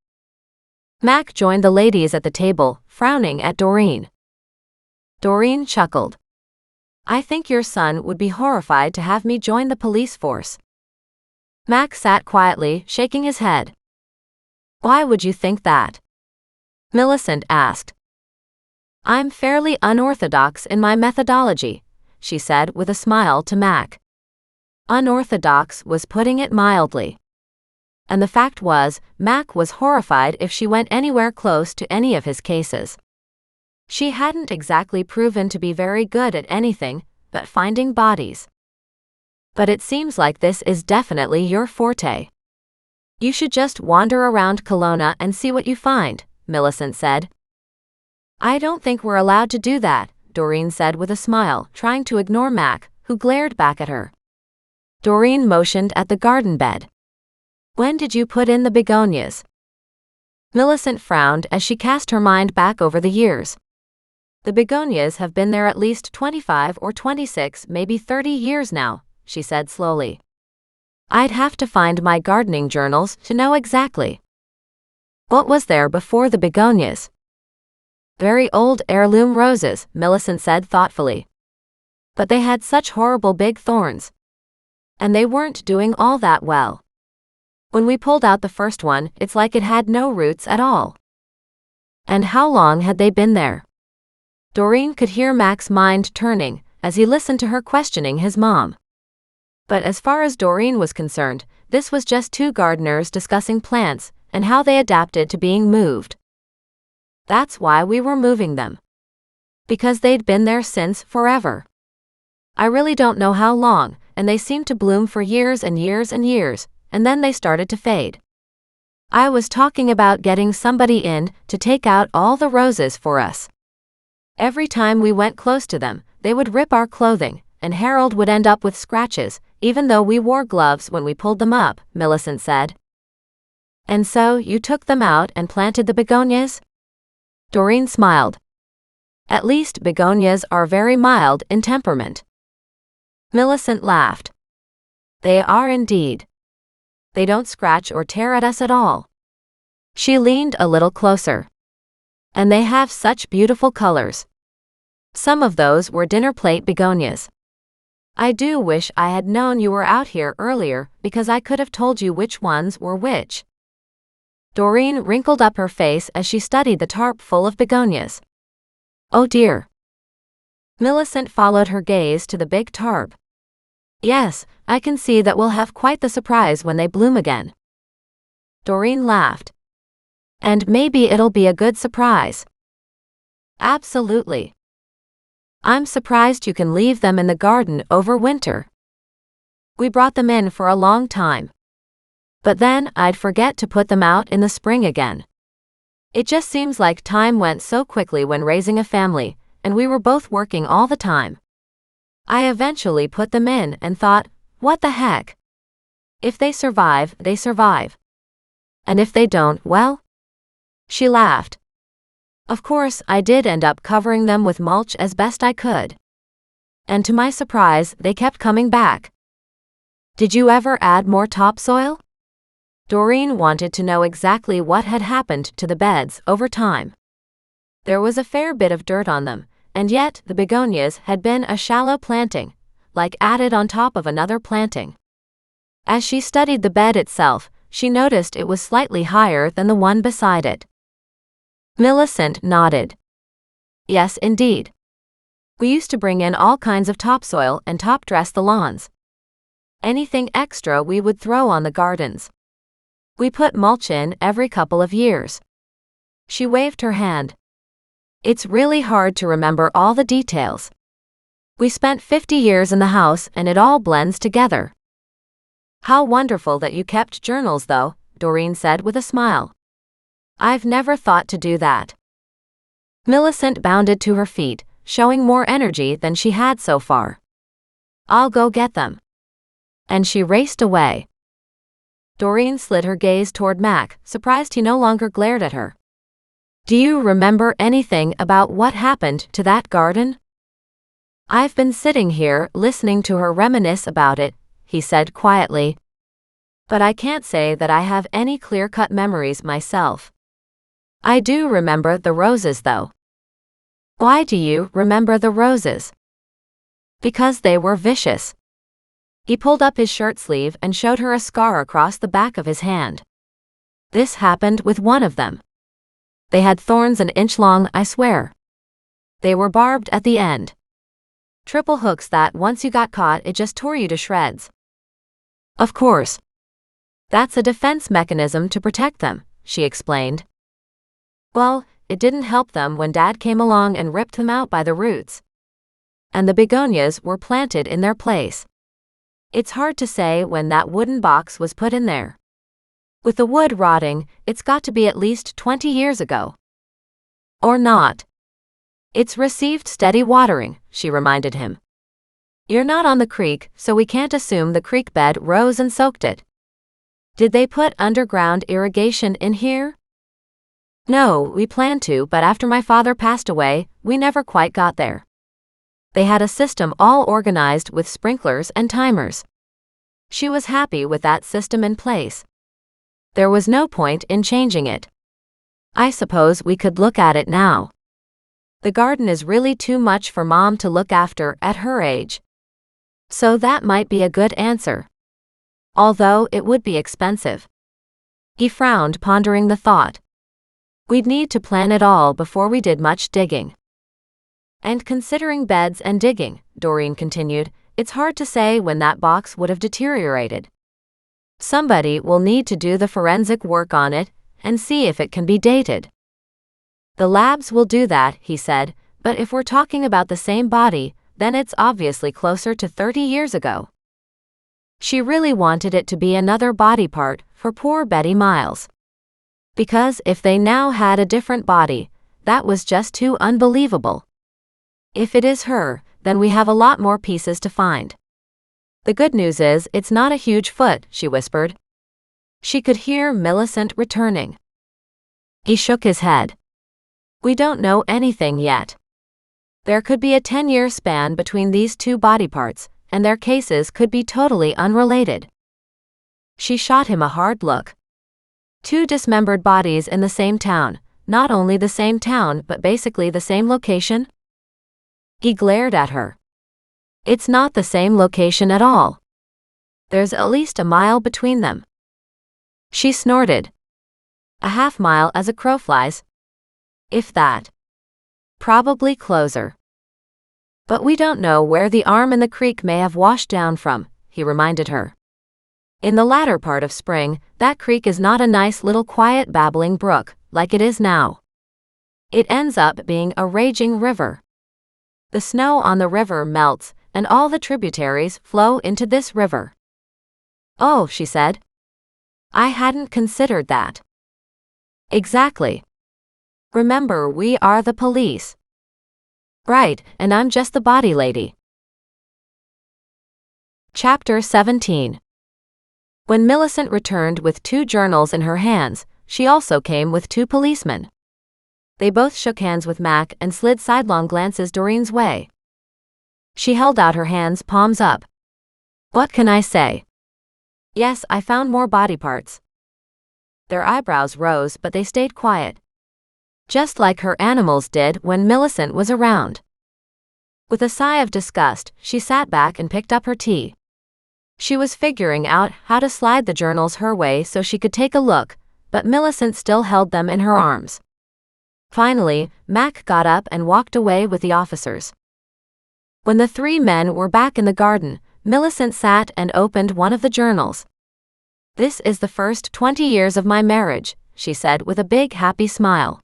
Mac joined the ladies at the table, frowning at Doreen. Doreen chuckled. I think your son would be horrified to have me join the police force. Mac sat quietly, shaking his head. Why would you think that? Millicent asked. I'm fairly unorthodox in my methodology, she said with a smile to Mac. Unorthodox was putting it mildly. And the fact was, Mac was horrified if she went anywhere close to any of his cases. She hadn't exactly proven to be very good at anything but finding bodies. But it seems like this is definitely your forte. You should just wander around Kelowna and see what you find, Millicent said. I don't think we're allowed to do that, Doreen said with a smile, trying to ignore Mac, who glared back at her. Doreen motioned at the garden bed. When did you put in the begonias? Millicent frowned as she cast her mind back over the years. The begonias have been there at least 25 or 26, maybe 30 years now, she said slowly. I'd have to find my gardening journals to know exactly. What was there before the begonias? Very old heirloom roses, Millicent said thoughtfully. But they had such horrible big thorns. And they weren't doing all that well. When we pulled out the first one, it's like it had no roots at all. And how long had they been there? Doreen could hear Mac's mind turning as he listened to her questioning his mom. But as far as Doreen was concerned, this was just two gardeners discussing plants and how they adapted to being moved. That's why we were moving them. Because they'd been there since forever. I really don't know how long, and they seemed to bloom for years and years and years, and then they started to fade. I was talking about getting somebody in to take out all the roses for us. Every time we went close to them, they would rip our clothing, and Harold would end up with scratches, even though we wore gloves when we pulled them up, Millicent said. And so you took them out and planted the begonias? Doreen smiled. At least begonias are very mild in temperament. Millicent laughed. They are indeed. They don't scratch or tear at us at all. She leaned a little closer. And they have such beautiful colors. Some of those were dinner plate begonias. I do wish I had known you were out here earlier because I could have told you which ones were which. Doreen wrinkled up her face as she studied the tarp full of begonias. Oh dear. Millicent followed her gaze to the big tarp. Yes, I can see that we'll have quite the surprise when they bloom again. Doreen laughed. And maybe it'll be a good surprise. Absolutely. I'm surprised you can leave them in the garden over winter. We brought them in for a long time. But then I'd forget to put them out in the spring again. It just seems like time went so quickly when raising a family, and we were both working all the time. I eventually put them in and thought, what the heck? If they survive, they survive. And if they don't, well? She laughed. Of course, I did end up covering them with mulch as best I could. And to my surprise, they kept coming back. Did you ever add more topsoil? Doreen wanted to know exactly what had happened to the beds over time. There was a fair bit of dirt on them, and yet the begonias had been a shallow planting, like added on top of another planting. As she studied the bed itself, she noticed it was slightly higher than the one beside it. Millicent nodded. Yes, indeed. We used to bring in all kinds of topsoil and top-dress the lawns. Anything extra we would throw on the gardens. We put mulch in every couple of years. She waved her hand. It's really hard to remember all the details. We spent 50 years in the house and it all blends together. How wonderful that you kept journals though, Doreen said with a smile. I've never thought to do that. Millicent bounded to her feet, showing more energy than she had so far. I'll go get them. And she raced away. Doreen slid her gaze toward Mac, surprised he no longer glared at her. Do you remember anything about what happened to that garden? I've been sitting here listening to her reminisce about it, he said quietly. But I can't say that I have any clear-cut memories myself. I do remember the roses though. Why do you remember the roses? Because they were vicious. He pulled up his shirt sleeve and showed her a scar across the back of his hand. This happened with one of them. They had thorns an inch long, I swear. They were barbed at the end. Triple hooks that once you got caught it just tore you to shreds. Of course. That's a defense mechanism to protect them, she explained. Well, it didn't help them when Dad came along and ripped them out by the roots. And the begonias were planted in their place. It's hard to say when that wooden box was put in there. With the wood rotting, it's got to be at least 20 years ago. Or not. It's received steady watering, she reminded him. You're not on the creek, so we can't assume the creek bed rose and soaked it. Did they put underground irrigation in here? No, we planned to, but after my father passed away, we never quite got there. They had a system all organized with sprinklers and timers. She was happy with that system in place. There was no point in changing it. I suppose we could look at it now. The garden is really too much for Mom to look after at her age. So that might be a good answer. Although it would be expensive. He frowned, pondering the thought. We'd need to plan it all before we did much digging. And considering beds and digging, Doreen continued, it's hard to say when that box would have deteriorated. Somebody will need to do the forensic work on it and see if it can be dated. The labs will do that, he said, but if we're talking about the same body, then it's obviously closer to 30 years ago. She really wanted it to be another body part for poor Betty Miles. Because if they now had a different body, that was just too unbelievable. If it is her, then we have a lot more pieces to find. The good news is it's not a huge foot, she whispered. She could hear Millicent returning. He shook his head. We don't know anything yet. There could be a 10-year span between these two body parts, and their cases could be totally unrelated. She shot him a hard look. Two dismembered bodies in the same town, not only the same town but basically the same location? He glared at her. It's not the same location at all. There's at least a mile between them. She snorted. A half mile as a crow flies. If that. Probably closer. But we don't know where the arm in the creek may have washed down from, he reminded her. In the latter part of spring, that creek is not a nice little quiet babbling brook, like it is now. It ends up being a raging river. The snow on the river melts, and all the tributaries flow into this river. Oh, she said. I hadn't considered that. Exactly. Remember, we are the police. Right, and I'm just the body lady. Chapter 17. When Millicent returned with 2 journals in her hands, she also came with 2 policemen. They both shook hands with Mac and slid sidelong glances Doreen's way. She held out her hands, palms up. What can I say? Yes, I found more body parts. Their eyebrows rose, but they stayed quiet. Just like her animals did when Millicent was around. With a sigh of disgust, she sat back and picked up her tea. She was figuring out how to slide the journals her way so she could take a look, but Millicent still held them in her arms. Finally, Mac got up and walked away with the officers. When the 3 men were back in the garden, Millicent sat and opened one of the journals. This is the first 20 years of my marriage, she said with a big happy smile.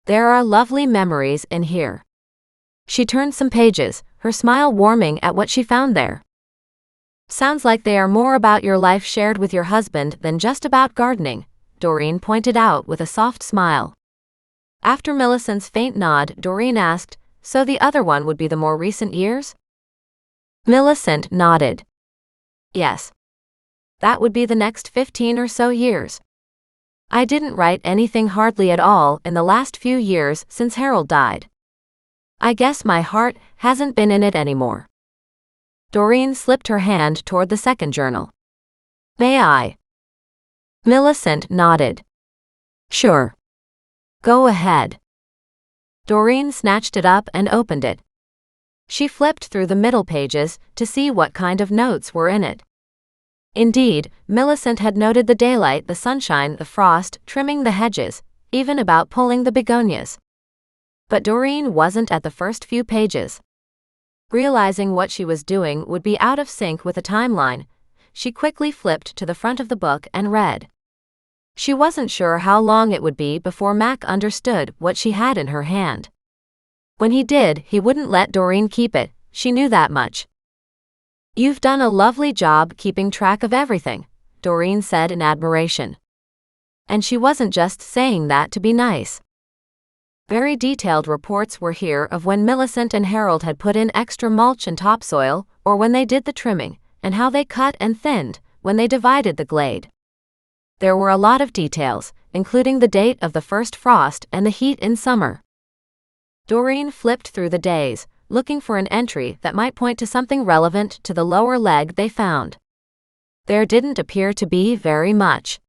There are lovely memories in here. She turned some pages, her smile warming at what she found there. Sounds like they are more about your life shared with your husband than just about gardening, Doreen pointed out with a soft smile. After Millicent's faint nod, Doreen asked, so the other one would be the more recent years? Millicent nodded. Yes. That would be the next 15 or so years. I didn't write anything hardly at all in the last few years since Harold died. I guess my heart hasn't been in it anymore. Doreen slipped her hand toward the second journal. May I? Millicent nodded. Sure. Go ahead. Doreen snatched it up and opened it. She flipped through the middle pages to see what kind of notes were in it. Indeed, Millicent had noted the daylight, the sunshine, the frost, trimming the hedges, even about pulling the begonias. But Doreen wasn't at the first few pages. Realizing what she was doing would be out of sync with the timeline, she quickly flipped to the front of the book and read. She wasn't sure how long it would be before Mac understood what she had in her hand. When he did, he wouldn't let Doreen keep it, she knew that much. "You've done a lovely job keeping track of everything," Doreen said in admiration. And she wasn't just saying that to be nice. Very detailed reports were here of when Millicent and Harold had put in extra mulch and topsoil, or when they did the trimming, and how they cut and thinned when they divided the glade. There were a lot of details, including the date of the first frost and the heat in summer. Doreen flipped through the days, looking for an entry that might point to something relevant to the lower leg they found. There didn't appear to be very much.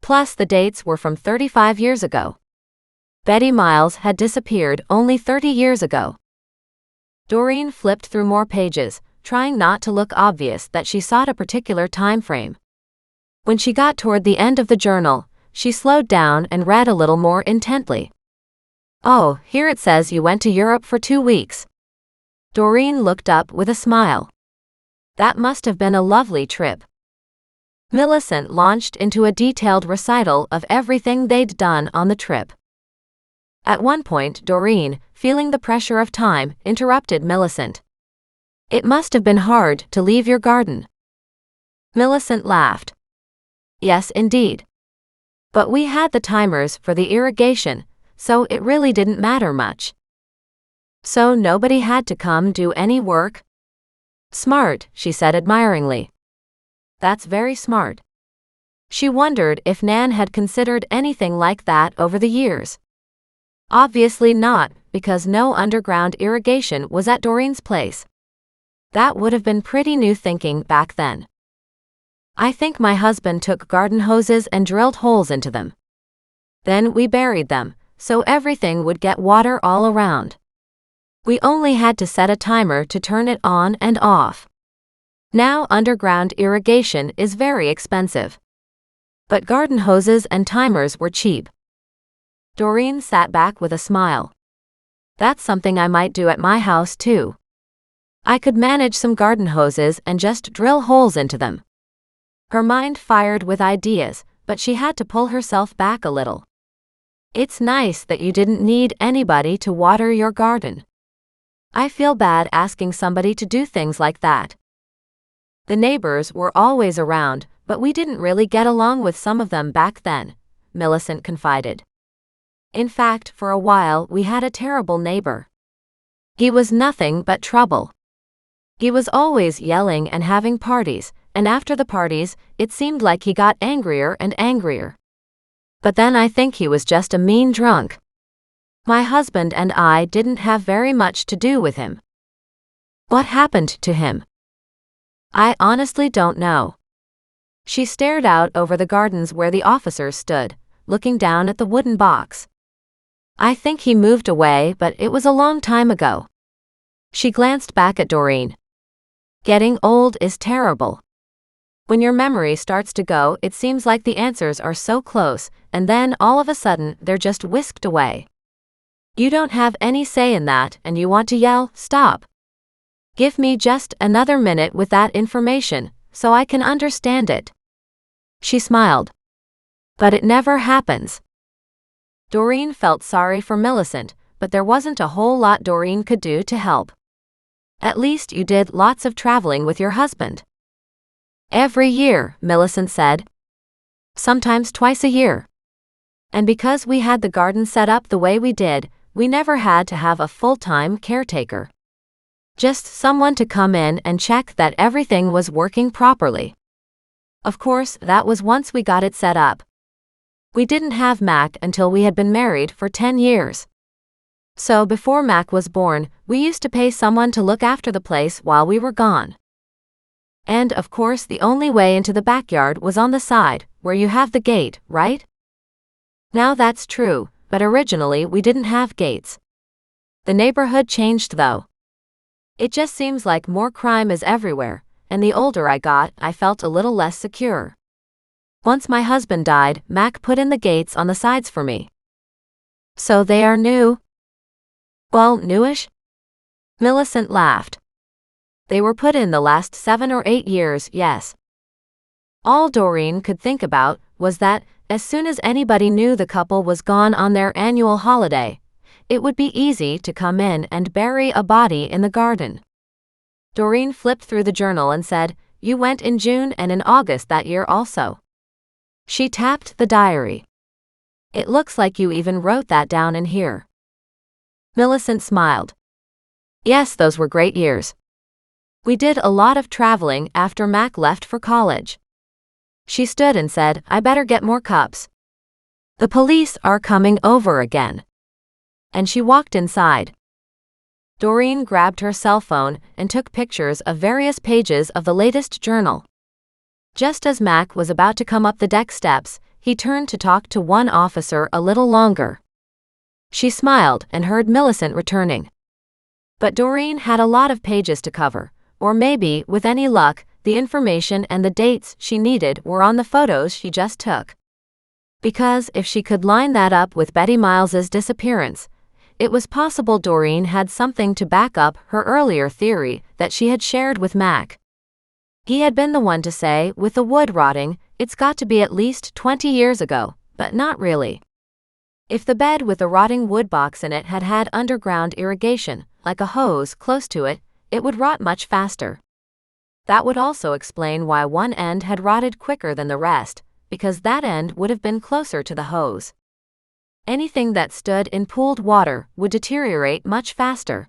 Plus, the dates were from 35 years ago. Betty Miles had disappeared only 30 years ago. Doreen flipped through more pages, trying not to look obvious that she sought a particular time frame. When she got toward the end of the journal, she slowed down and read a little more intently. "Oh, here it says you went to Europe for 2 weeks." Doreen looked up with a smile. That must have been a lovely trip. Millicent launched into a detailed recital of everything they'd done on the trip. At one point, Doreen, feeling the pressure of time, interrupted Millicent. "It must have been hard to leave your garden." Millicent laughed. "Yes, indeed. But we had the timers for the irrigation, so it really didn't matter much." "So nobody had to come do any work?" "Smart," she said admiringly. "That's very smart." She wondered if Nan had considered anything like that over the years. Obviously not, because no underground irrigation was at Doreen's place. That would have been pretty new thinking back then. "I think my husband took garden hoses and drilled holes into them. Then we buried them, so everything would get water all around. We only had to set a timer to turn it on and off. Now underground irrigation is very expensive. But garden hoses and timers were cheap." Doreen sat back with a smile. "That's something I might do at my house too. I could manage some garden hoses and just drill holes into them." Her mind fired with ideas, but she had to pull herself back a little. "It's nice that you didn't need anybody to water your garden. I feel bad asking somebody to do things like that." "The neighbors were always around, but we didn't really get along with some of them back then," Millicent confided. "In fact, for a while we had a terrible neighbor. He was nothing but trouble. He was always yelling and having parties, and after the parties, it seemed like he got angrier and angrier. But then I think he was just a mean drunk. My husband and I didn't have very much to do with him." "What happened to him?" "I honestly don't know." She stared out over the gardens where the officers stood, looking down at the wooden box. "I think he moved away, but it was a long time ago." She glanced back at Doreen. "Getting old is terrible. When your memory starts to go, it seems like the answers are so close, and then all of a sudden they're just whisked away. You don't have any say in that, and you want to yell, 'Stop! Give me just another minute with that information, so I can understand it.'" She smiled. "But it never happens." Doreen felt sorry for Millicent, but there wasn't a whole lot Doreen could do to help. "At least you did lots of traveling with your husband." "Every year," Millicent said. "Sometimes twice a year. And because we had the garden set up the way we did, we never had to have a full-time caretaker. Just someone to come in and check that everything was working properly. Of course, that was once we got it set up. We didn't have Mac until we had been married for 10 years. So before Mac was born, we used to pay someone to look after the place while we were gone. And of course the only way into the backyard was on the side, where you have the gate, right? Now that's true, but originally we didn't have gates. The neighborhood changed though. It just seems like more crime is everywhere, and the older I got, I felt a little less secure. Once my husband died, Mac put in the gates on the sides for me." "So they are new?" "Well, newish?" Millicent laughed. "They were put in the last 7 or 8 years, yes." All Doreen could think about was that, as soon as anybody knew the couple was gone on their annual holiday, it would be easy to come in and bury a body in the garden. Doreen flipped through the journal and said, "You went in June and in August that year also." She tapped the diary. "It looks like you even wrote that down in here." Millicent smiled. "Yes, those were great years. We did a lot of traveling after Mac left for college." She stood and said, "I better get more cups. The police are coming over again." And she walked inside. Doreen grabbed her cell phone and took pictures of various pages of the latest journal. Just as Mac was about to come up the deck steps, he turned to talk to one officer a little longer. She smiled and heard Millicent returning. But Doreen had a lot of pages to cover, or maybe, with any luck, the information and the dates she needed were on the photos she just took. Because if she could line that up with Betty Miles's disappearance, it was possible Doreen had something to back up her earlier theory that she had shared with Mac. He had been the one to say, with the wood rotting, it's got to be at least 20 years ago, but not really. If the bed with the rotting wood box in it had had underground irrigation, like a hose close to it, it would rot much faster. That would also explain why one end had rotted quicker than the rest, because that end would have been closer to the hose. Anything that stood in pooled water would deteriorate much faster.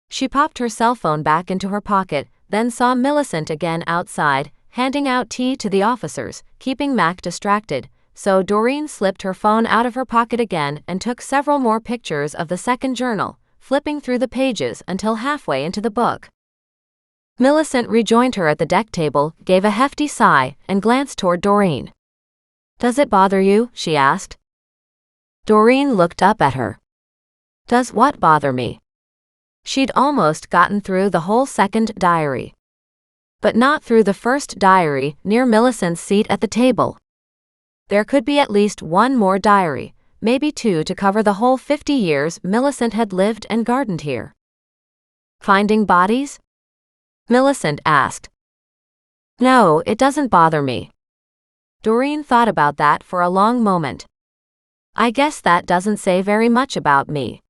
She popped her cell phone back into her pocket, then saw Millicent again outside, handing out tea to the officers, keeping Mac distracted, so Doreen slipped her phone out of her pocket again and took several more pictures of the second journal, flipping through the pages until halfway into the book. Millicent rejoined her at the deck table, gave a hefty sigh, and glanced toward Doreen. "Does it bother you?" she asked. Doreen looked up at her. "Does what bother me?" She'd almost gotten through the whole second diary. But not through the first diary near Millicent's seat at the table. There could be at least one more diary, maybe two, to cover the whole 50 years Millicent had lived and gardened here. "Finding bodies?" Millicent asked. "No, it doesn't bother me." Doreen thought about that for a long moment. "I guess that doesn't say very much about me.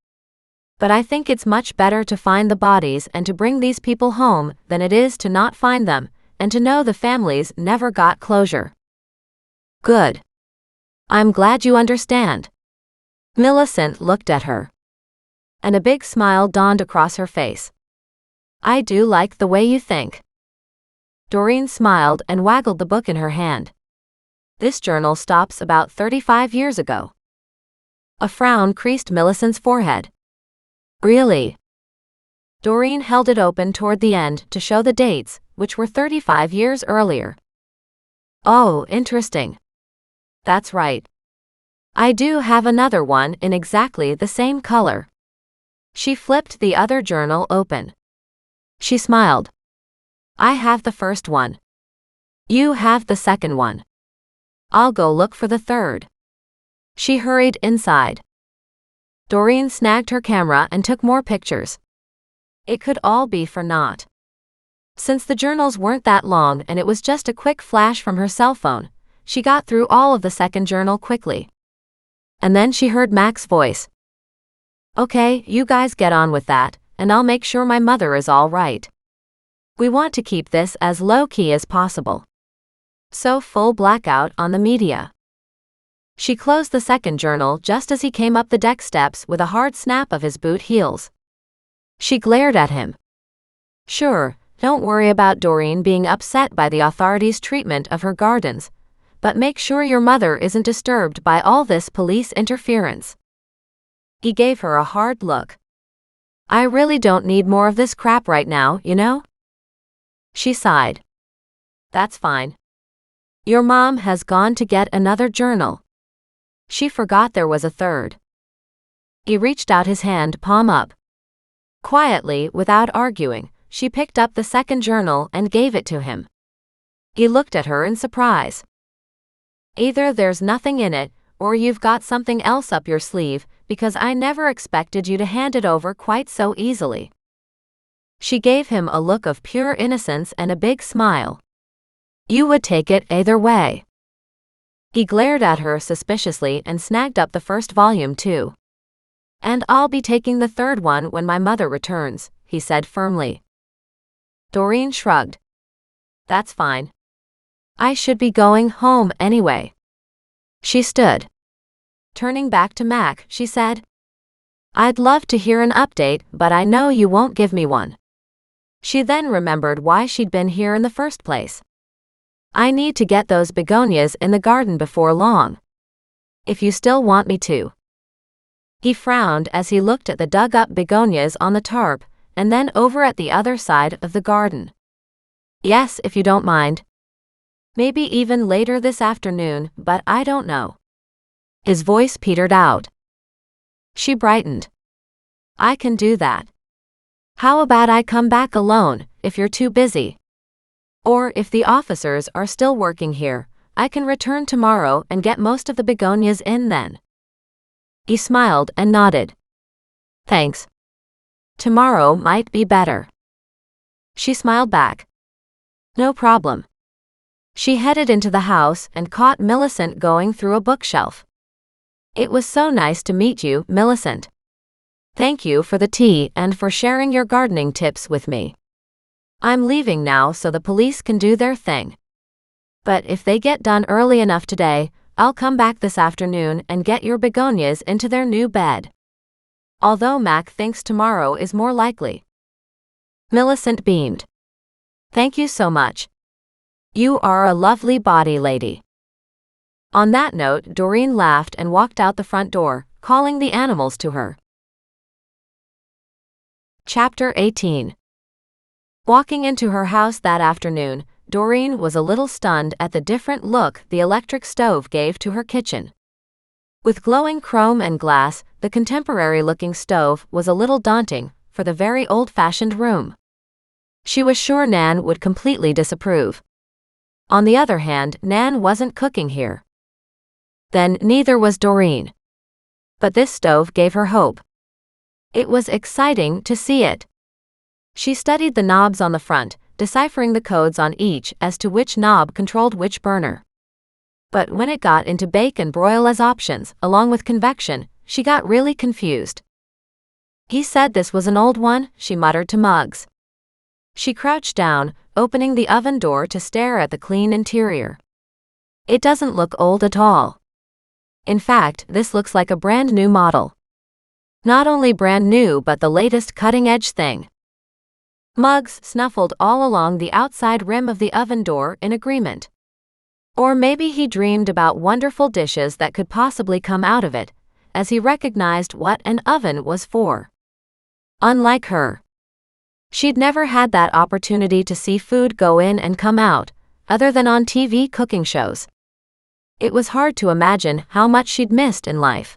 But I think it's much better to find the bodies and to bring these people home than it is to not find them, and to know the families never got closure." "Good. I'm glad you understand." Millicent looked at her. And a big smile dawned across her face. "I do like the way you think." Doreen smiled and waggled the book in her hand. "This journal stops about 35 years ago." A frown creased Millicent's forehead. "Really?" Doreen held it open toward the end to show the dates, which were 35 years earlier. "Oh, interesting." "That's right. I do have another one in exactly the same color." She flipped the other journal open. She smiled. "I have the first one. You have the second one. I'll go look for the third." She hurried inside. Doreen snagged her camera and took more pictures. It could all be for naught. Since the journals weren't that long and it was just a quick flash from her cell phone, she got through all of the second journal quickly. And then she heard Mac's voice. "Okay, you guys get on with that, and I'll make sure my mother is all right. We want to keep this as low-key as possible. So full blackout on the media." She closed the second journal just as he came up the deck steps with a hard snap of his boot heels. She glared at him. "Sure, don't worry about Doreen being upset by the authorities' treatment of her gardens, but make sure your mother isn't disturbed by all this police interference." He gave her a hard look. "I really don't need more of this crap right now, you know?" She sighed. "That's fine. Your mom has gone to get another journal. She forgot there was a third." He reached out his hand, palm up. Quietly, without arguing, she picked up the second journal and gave it to him. He looked at her in surprise. "Either there's nothing in it, or you've got something else up your sleeve, because I never expected you to hand it over quite so easily." She gave him a look of pure innocence and a big smile. "You would take it either way." He glared at her suspiciously and snagged up the first volume too. "And I'll be taking the third one when my mother returns," he said firmly. Doreen shrugged. That's fine. I should be going home anyway. She stood. Turning back to Mac, she said, I'd love to hear an update, but I know you won't give me one. She then remembered why she'd been here in the first place. I need to get those begonias in the garden before long. If you still want me to. He frowned as he looked at the dug-up begonias on the tarp, and then over at the other side of the garden. Yes, if you don't mind. Maybe even later this afternoon, but I don't know. His voice petered out. She brightened. I can do that. How about I come back alone, if you're too busy? Or if the officers are still working here, I can return tomorrow and get most of the begonias in then. He smiled and nodded. Thanks. Tomorrow might be better. She smiled back. No problem. She headed into the house and caught Millicent going through a bookshelf. It was so nice to meet you, Millicent. Thank you for the tea and for sharing your gardening tips with me. I'm leaving now so the police can do their thing. But if they get done early enough today, I'll come back this afternoon and get your begonias into their new bed. Although Mac thinks tomorrow is more likely. Millicent beamed. Thank you so much. You are a lovely body lady. On that note, Doreen laughed and walked out the front door, calling the animals to her. Chapter 18. Walking into her house that afternoon, Doreen was a little stunned at the different look the electric stove gave to her kitchen. With glowing chrome and glass, the contemporary-looking stove was a little daunting for the very old-fashioned room. She was sure Nan would completely disapprove. On the other hand, Nan wasn't cooking here. Then neither was Doreen. But this stove gave her hope. It was exciting to see it. She studied the knobs on the front, deciphering the codes on each as to which knob controlled which burner. But when it got into bake and broil as options, along with convection, she got really confused. He said this was an old one, she muttered to Muggs. She crouched down, opening the oven door to stare at the clean interior. It doesn't look old at all. In fact, this looks like a brand new model. Not only brand new but the latest cutting-edge thing. Muggs snuffled all along the outside rim of the oven door in agreement. Or maybe he dreamed about wonderful dishes that could possibly come out of it, as he recognized what an oven was for. Unlike her. She'd never had that opportunity to see food go in and come out, other than on TV cooking shows. It was hard to imagine how much she'd missed in life.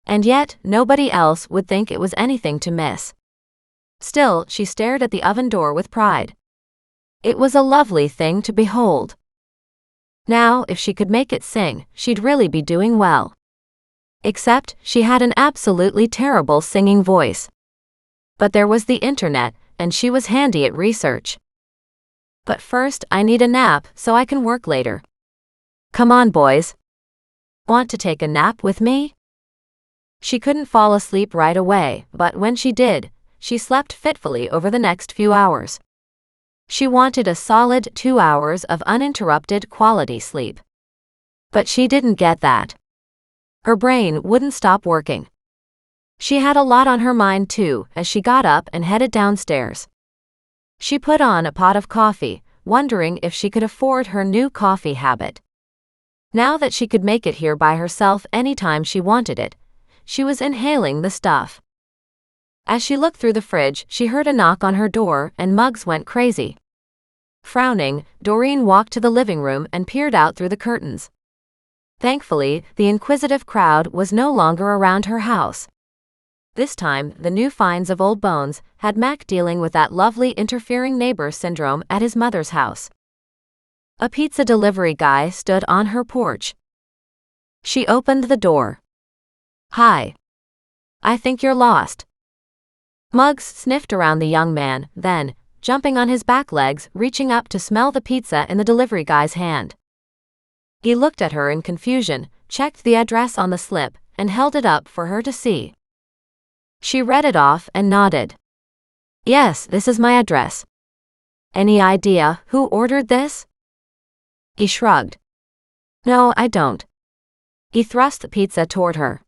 And yet, nobody else would think it was anything to miss. Still, she stared at the oven door with pride. It was a lovely thing to behold. Now, if she could make it sing, she'd really be doing well. Except, she had an absolutely terrible singing voice. But there was the internet, and she was handy at research. But first, I need a nap so I can work later. Come on, boys. Want to take a nap with me? She couldn't fall asleep right away, but when she did, she slept fitfully over the next few hours. She wanted a solid 2 hours of uninterrupted quality sleep. But she didn't get that. Her brain wouldn't stop working. She had a lot on her mind too, as she got up and headed downstairs. She put on a pot of coffee, wondering if she could afford her new coffee habit. Now that she could make it here by herself anytime she wanted it, she was inhaling the stuff. As she looked through the fridge, she heard a knock on her door and Muggs went crazy. Frowning, Doreen walked to the living room and peered out through the curtains. Thankfully, the inquisitive crowd was no longer around her house. This time, the new finds of old bones had Mac dealing with that lovely interfering neighbor syndrome at his mother's house. A pizza delivery guy stood on her porch. She opened the door. Hi. I think you're lost. Muggs sniffed around the young man, then, jumping on his back legs, reaching up to smell the pizza in the delivery guy's hand. He looked at her in confusion, checked the address on the slip, and held it up for her to see. She read it off and nodded. Yes, this is my address. Any idea who ordered this? He shrugged. No, I don't. He thrust the pizza toward her.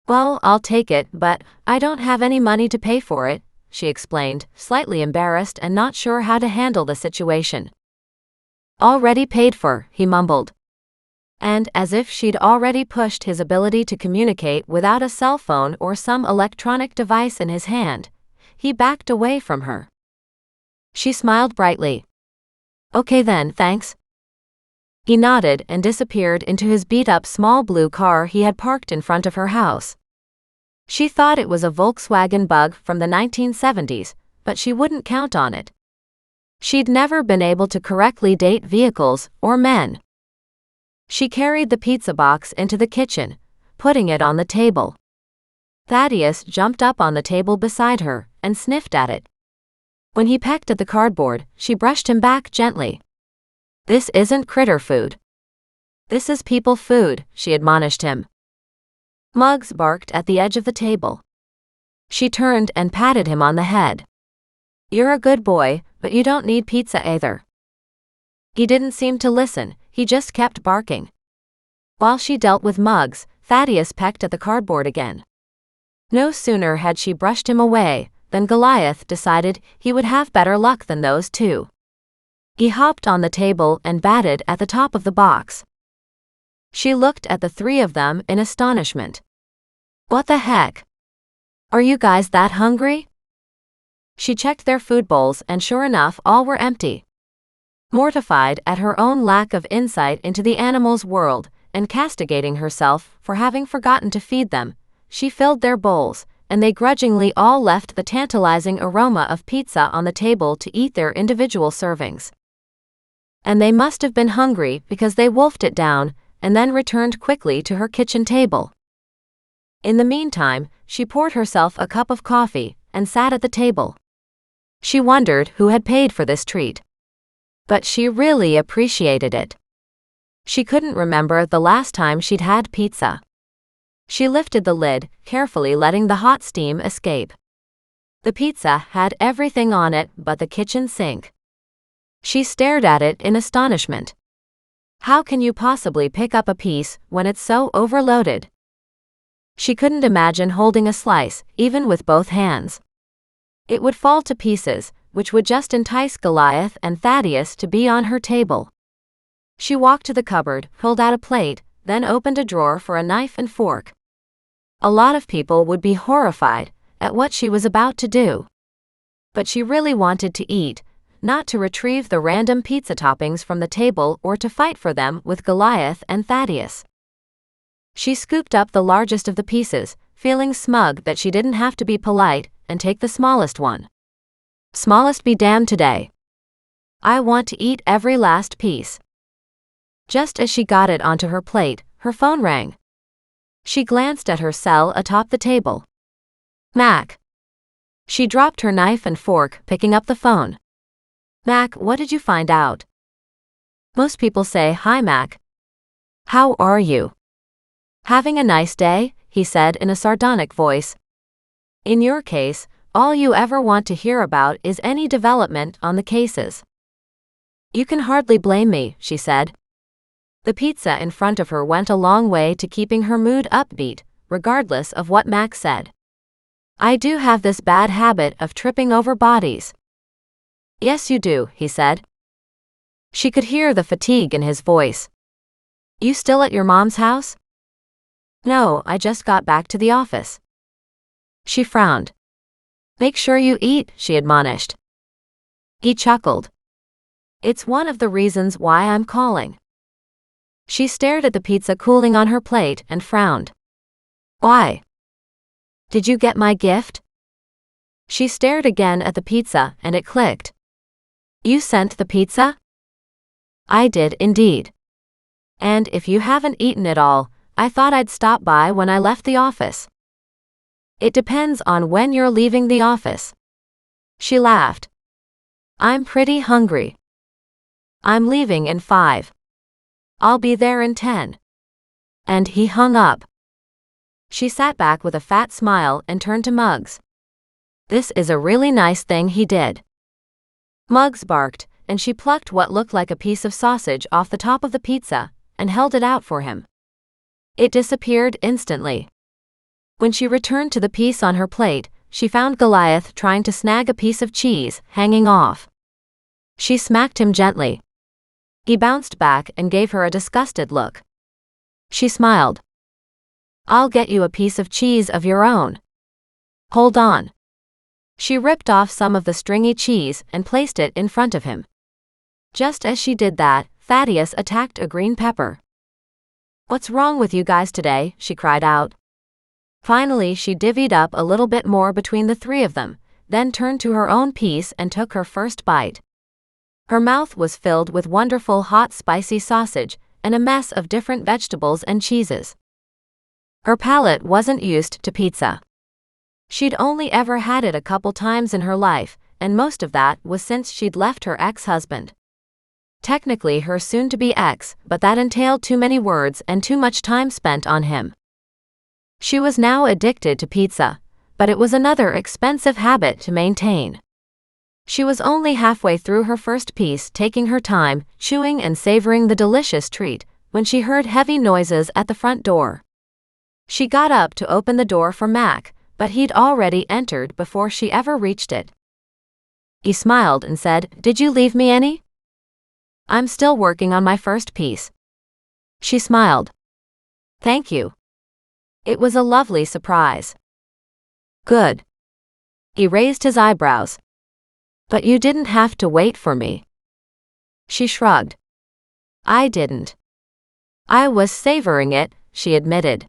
Well, I'll take it, but I don't have any money to pay for it, she explained, slightly embarrassed and not sure how to handle the situation. Already paid for, he mumbled. And, as if she'd already pushed his ability to communicate without a cell phone or some electronic device in his hand, he backed away from her. She smiled brightly. Okay then, thanks. He nodded and disappeared into his beat-up small blue car he had parked in front of her house. She thought it was a Volkswagen Bug from the 1970s, but she wouldn't count on it. She'd never been able to correctly date vehicles or men. She carried the pizza box into the kitchen, putting it on the table. Thaddeus jumped up on the table beside her and sniffed at it. When he pecked at the cardboard, she brushed him back gently. This isn't critter food. This is people food, she admonished him. Muggs barked at the edge of the table. She turned and patted him on the head. You're a good boy, but you don't need pizza either. He didn't seem to listen, he just kept barking. While she dealt with Muggs, Thaddeus pecked at the cardboard again. No sooner had she brushed him away than Goliath decided he would have better luck than those two. He hopped on the table and batted at the top of the box. She looked at the three of them in astonishment. What the heck? Are you guys that hungry? She checked their food bowls and sure enough all were empty. Mortified at her own lack of insight into the animals' world and castigating herself for having forgotten to feed them, she filled their bowls, and they grudgingly all left the tantalizing aroma of pizza on the table to eat their individual servings. And they must have been hungry because they wolfed it down and then returned quickly to her kitchen table. In the meantime, she poured herself a cup of coffee and sat at the table. She wondered who had paid for this treat. But she really appreciated it. She couldn't remember the last time she'd had pizza. She lifted the lid, carefully letting the hot steam escape. The pizza had everything on it but the kitchen sink. She stared at it in astonishment. How can you possibly pick up a piece when it's so overloaded? She couldn't imagine holding a slice, even with both hands. It would fall to pieces, which would just entice Goliath and Thaddeus to be on her table. She walked to the cupboard, pulled out a plate, then opened a drawer for a knife and fork. A lot of people would be horrified at what she was about to do. But she really wanted to eat, not to retrieve the random pizza toppings from the table or to fight for them with Goliath and Thaddeus. She scooped up the largest of the pieces, feeling smug that she didn't have to be polite and take the smallest one. Smallest be damned today. I want to eat every last piece. Just as she got it onto her plate, her phone rang. She glanced at her cell atop the table. Mac. She dropped her knife and fork, picking up the phone. Mac, what did you find out? Most people say, Hi, Mac. How are you? Having a nice day, he said in a sardonic voice. In your case, all you ever want to hear about is any development on the cases. You can hardly blame me, she said. The pizza in front of her went a long way to keeping her mood upbeat, regardless of what Mac said. I do have this bad habit of tripping over bodies. Yes, you do, he said. She could hear the fatigue in his voice. You still at your mom's house? No, I just got back to the office. She frowned. Make sure you eat, she admonished. He chuckled. It's one of the reasons why I'm calling. She stared at the pizza cooling on her plate and frowned. Why? Did you get my gift? She stared again at the pizza and it clicked. You sent the pizza? I did indeed. And if you haven't eaten it all, I thought I'd stop by when I left the office. It depends on when you're leaving the office. She laughed. I'm pretty hungry. I'm leaving in 5. I'll be there in 10. And he hung up. She sat back with a fat smile and turned to Muggs. This is a really nice thing he did. Muggs barked, and she plucked what looked like a piece of sausage off the top of the pizza and held it out for him. It disappeared instantly. When she returned to the piece on her plate, she found Goliath trying to snag a piece of cheese hanging off. She smacked him gently. He bounced back and gave her a disgusted look. She smiled. "I'll get you a piece of cheese of your own. Hold on." She ripped off some of the stringy cheese and placed it in front of him. Just as she did that, Thaddeus attacked a green pepper. "What's wrong with you guys today?" she cried out. Finally, she divvied up a little bit more between the three of them, then turned to her own piece and took her first bite. Her mouth was filled with wonderful hot spicy sausage and a mess of different vegetables and cheeses. Her palate wasn't used to pizza. She'd only ever had it a couple times in her life, and most of that was since she'd left her ex-husband. Technically her soon-to-be ex, but that entailed too many words and too much time spent on him. She was now addicted to pizza, but it was another expensive habit to maintain. She was only halfway through her first piece, taking her time, chewing and savoring the delicious treat, when she heard heavy noises at the front door. She got up to open the door for Mac, but he'd already entered before she ever reached it. He smiled and said, "Did you leave me any?" "I'm still working on my first piece." She smiled. "Thank you." It was a lovely surprise. "Good." He raised his eyebrows. "But you didn't have to wait for me." She shrugged. "I didn't. I was savoring it," she admitted.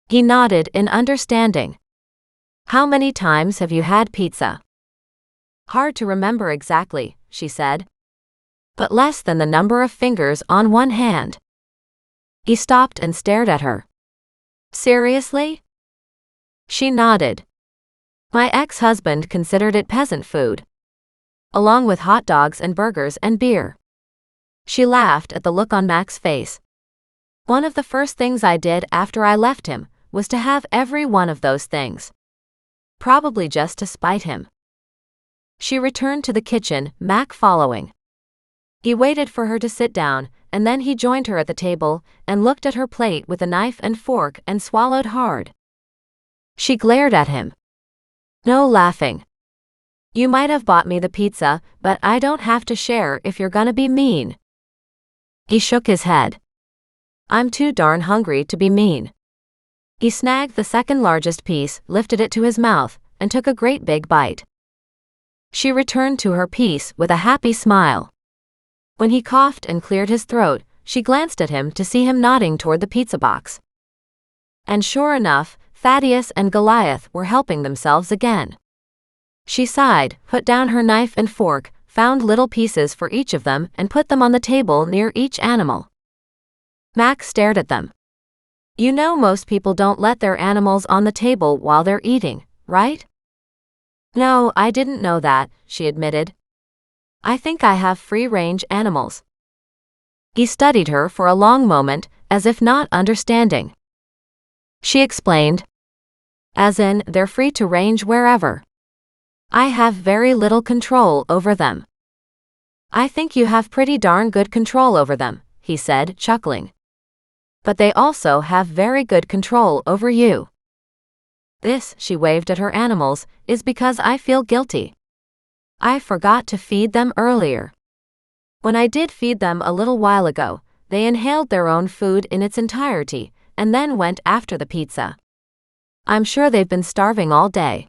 He nodded in understanding. "How many times have you had pizza?" "Hard to remember exactly," she said. "But less than the number of fingers on one hand." He stopped and stared at her. "Seriously?" She nodded. "My ex-husband considered it peasant food. Along with hot dogs and burgers and beer." She laughed at the look on Mac's face. "One of the first things I did after I left him was to have every one of those things. Probably just to spite him." She returned to the kitchen, Mac following. He waited for her to sit down, and then he joined her at the table and looked at her plate with a knife and fork and swallowed hard. She glared at him. "No laughing. You might have bought me the pizza, but I don't have to share if you're gonna be mean." He shook his head. "I'm too darn hungry to be mean." He snagged the second largest piece, lifted it to his mouth, and took a great big bite. She returned to her piece with a happy smile. When he coughed and cleared his throat, she glanced at him to see him nodding toward the pizza box. And sure enough, Thaddeus and Goliath were helping themselves again. She sighed, put down her knife and fork, found little pieces for each of them and put them on the table near each animal. Mac stared at them. "You know most people don't let their animals on the table while they're eating, right?" "No, I didn't know that," she admitted. "I think I have free-range animals." He studied her for a long moment, as if not understanding. She explained. "As in, they're free to range wherever. I have very little control over them." "I think you have pretty darn good control over them," he said, chuckling. "But they also have very good control over you. This," she waved at her animals, "is because I feel guilty. I forgot to feed them earlier. When I did feed them a little while ago, they inhaled their own food in its entirety, and then went after the pizza. I'm sure they've been starving all day."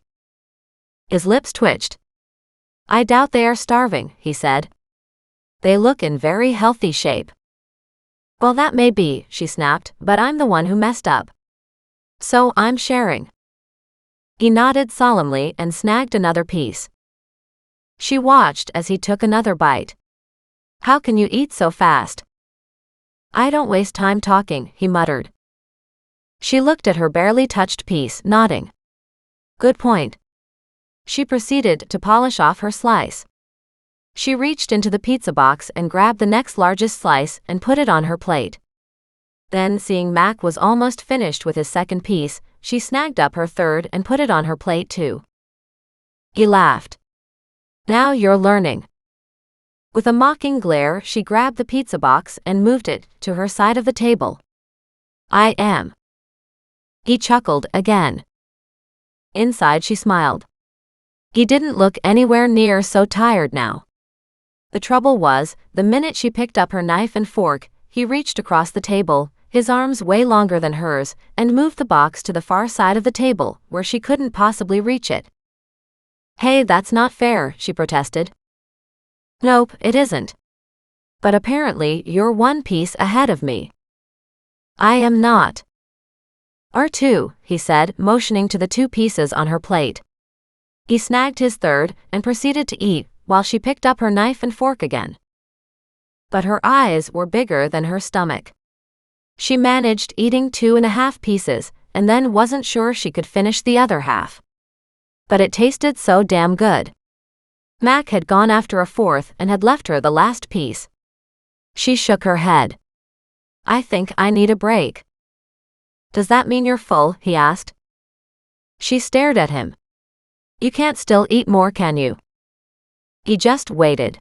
His lips twitched. "I doubt they are starving," he said. "They look in very healthy shape." "Well, that may be," she snapped, "but I'm the one who messed up. So I'm sharing." He nodded solemnly and snagged another piece. She watched as he took another bite. "How can you eat so fast?" "I don't waste time talking," he muttered. She looked at her barely touched piece, nodding. "Good point." She proceeded to polish off her slice. She reached into the pizza box and grabbed the next largest slice and put it on her plate. Then, seeing Mac was almost finished with his second piece, she snagged up her third and put it on her plate too. He laughed. Now you're learning. With a mocking glare, she grabbed the pizza box and moved it to her side of the table. I am. He chuckled again. Inside she smiled. He didn't look anywhere near so tired now. The trouble was, the minute she picked up her knife and fork, he reached across the table, his arms way longer than hers, and moved the box to the far side of the table, where she couldn't possibly reach it. Hey, that's not fair, she protested. Nope, it isn't. But apparently you're one piece ahead of me. I am not. R2, he said, motioning to the 2 pieces on her plate. He snagged his third and proceeded to eat, while she picked up her knife and fork again. But her eyes were bigger than her stomach. She managed eating 2.5 pieces, and then wasn't sure she could finish the other half. But it tasted so damn good. Mac had gone after a fourth and had left her the last piece. She shook her head. I think I need a break. Does that mean you're full? He asked. She stared at him. You can't still eat more, can you? He just waited.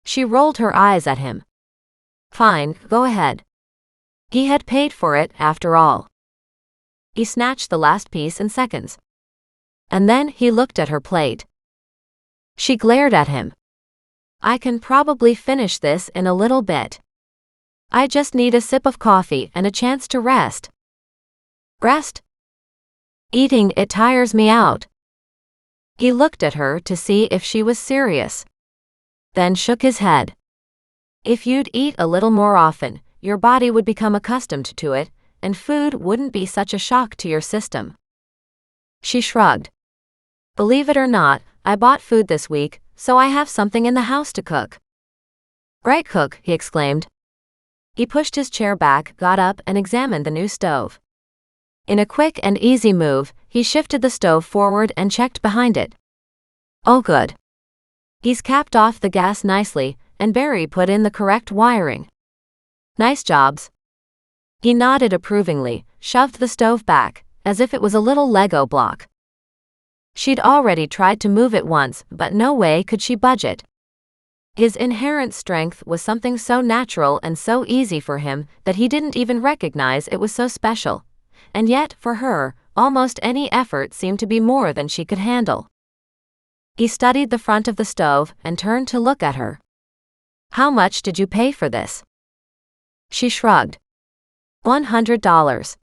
She rolled her eyes at him. Fine, go ahead. He had paid for it, after all. He snatched the last piece in seconds. And then he looked at her plate. She glared at him. I can probably finish this in a little bit. I just need a sip of coffee and a chance to rest. Rest? Eating it tires me out. He looked at her to see if she was serious. Then shook his head. If you'd eat a little more often, your body would become accustomed to it, and food wouldn't be such a shock to your system. She shrugged. Believe it or not, I bought food this week, so I have something in the house to cook. Right, cook, he exclaimed. He pushed his chair back, got up, and examined the new stove. In a quick and easy move, he shifted the stove forward and checked behind it. Oh good. He's capped off the gas nicely, and Barry put in the correct wiring. Nice jobs. He nodded approvingly, shoved the stove back, as if it was a little Lego block. She'd already tried to move it once, but no way could she budge it. His inherent strength was something so natural and so easy for him that he didn't even recognize it was so special. And yet, for her, almost any effort seemed to be more than she could handle. He studied the front of the stove and turned to look at her. How much did you pay for this? She shrugged. $100.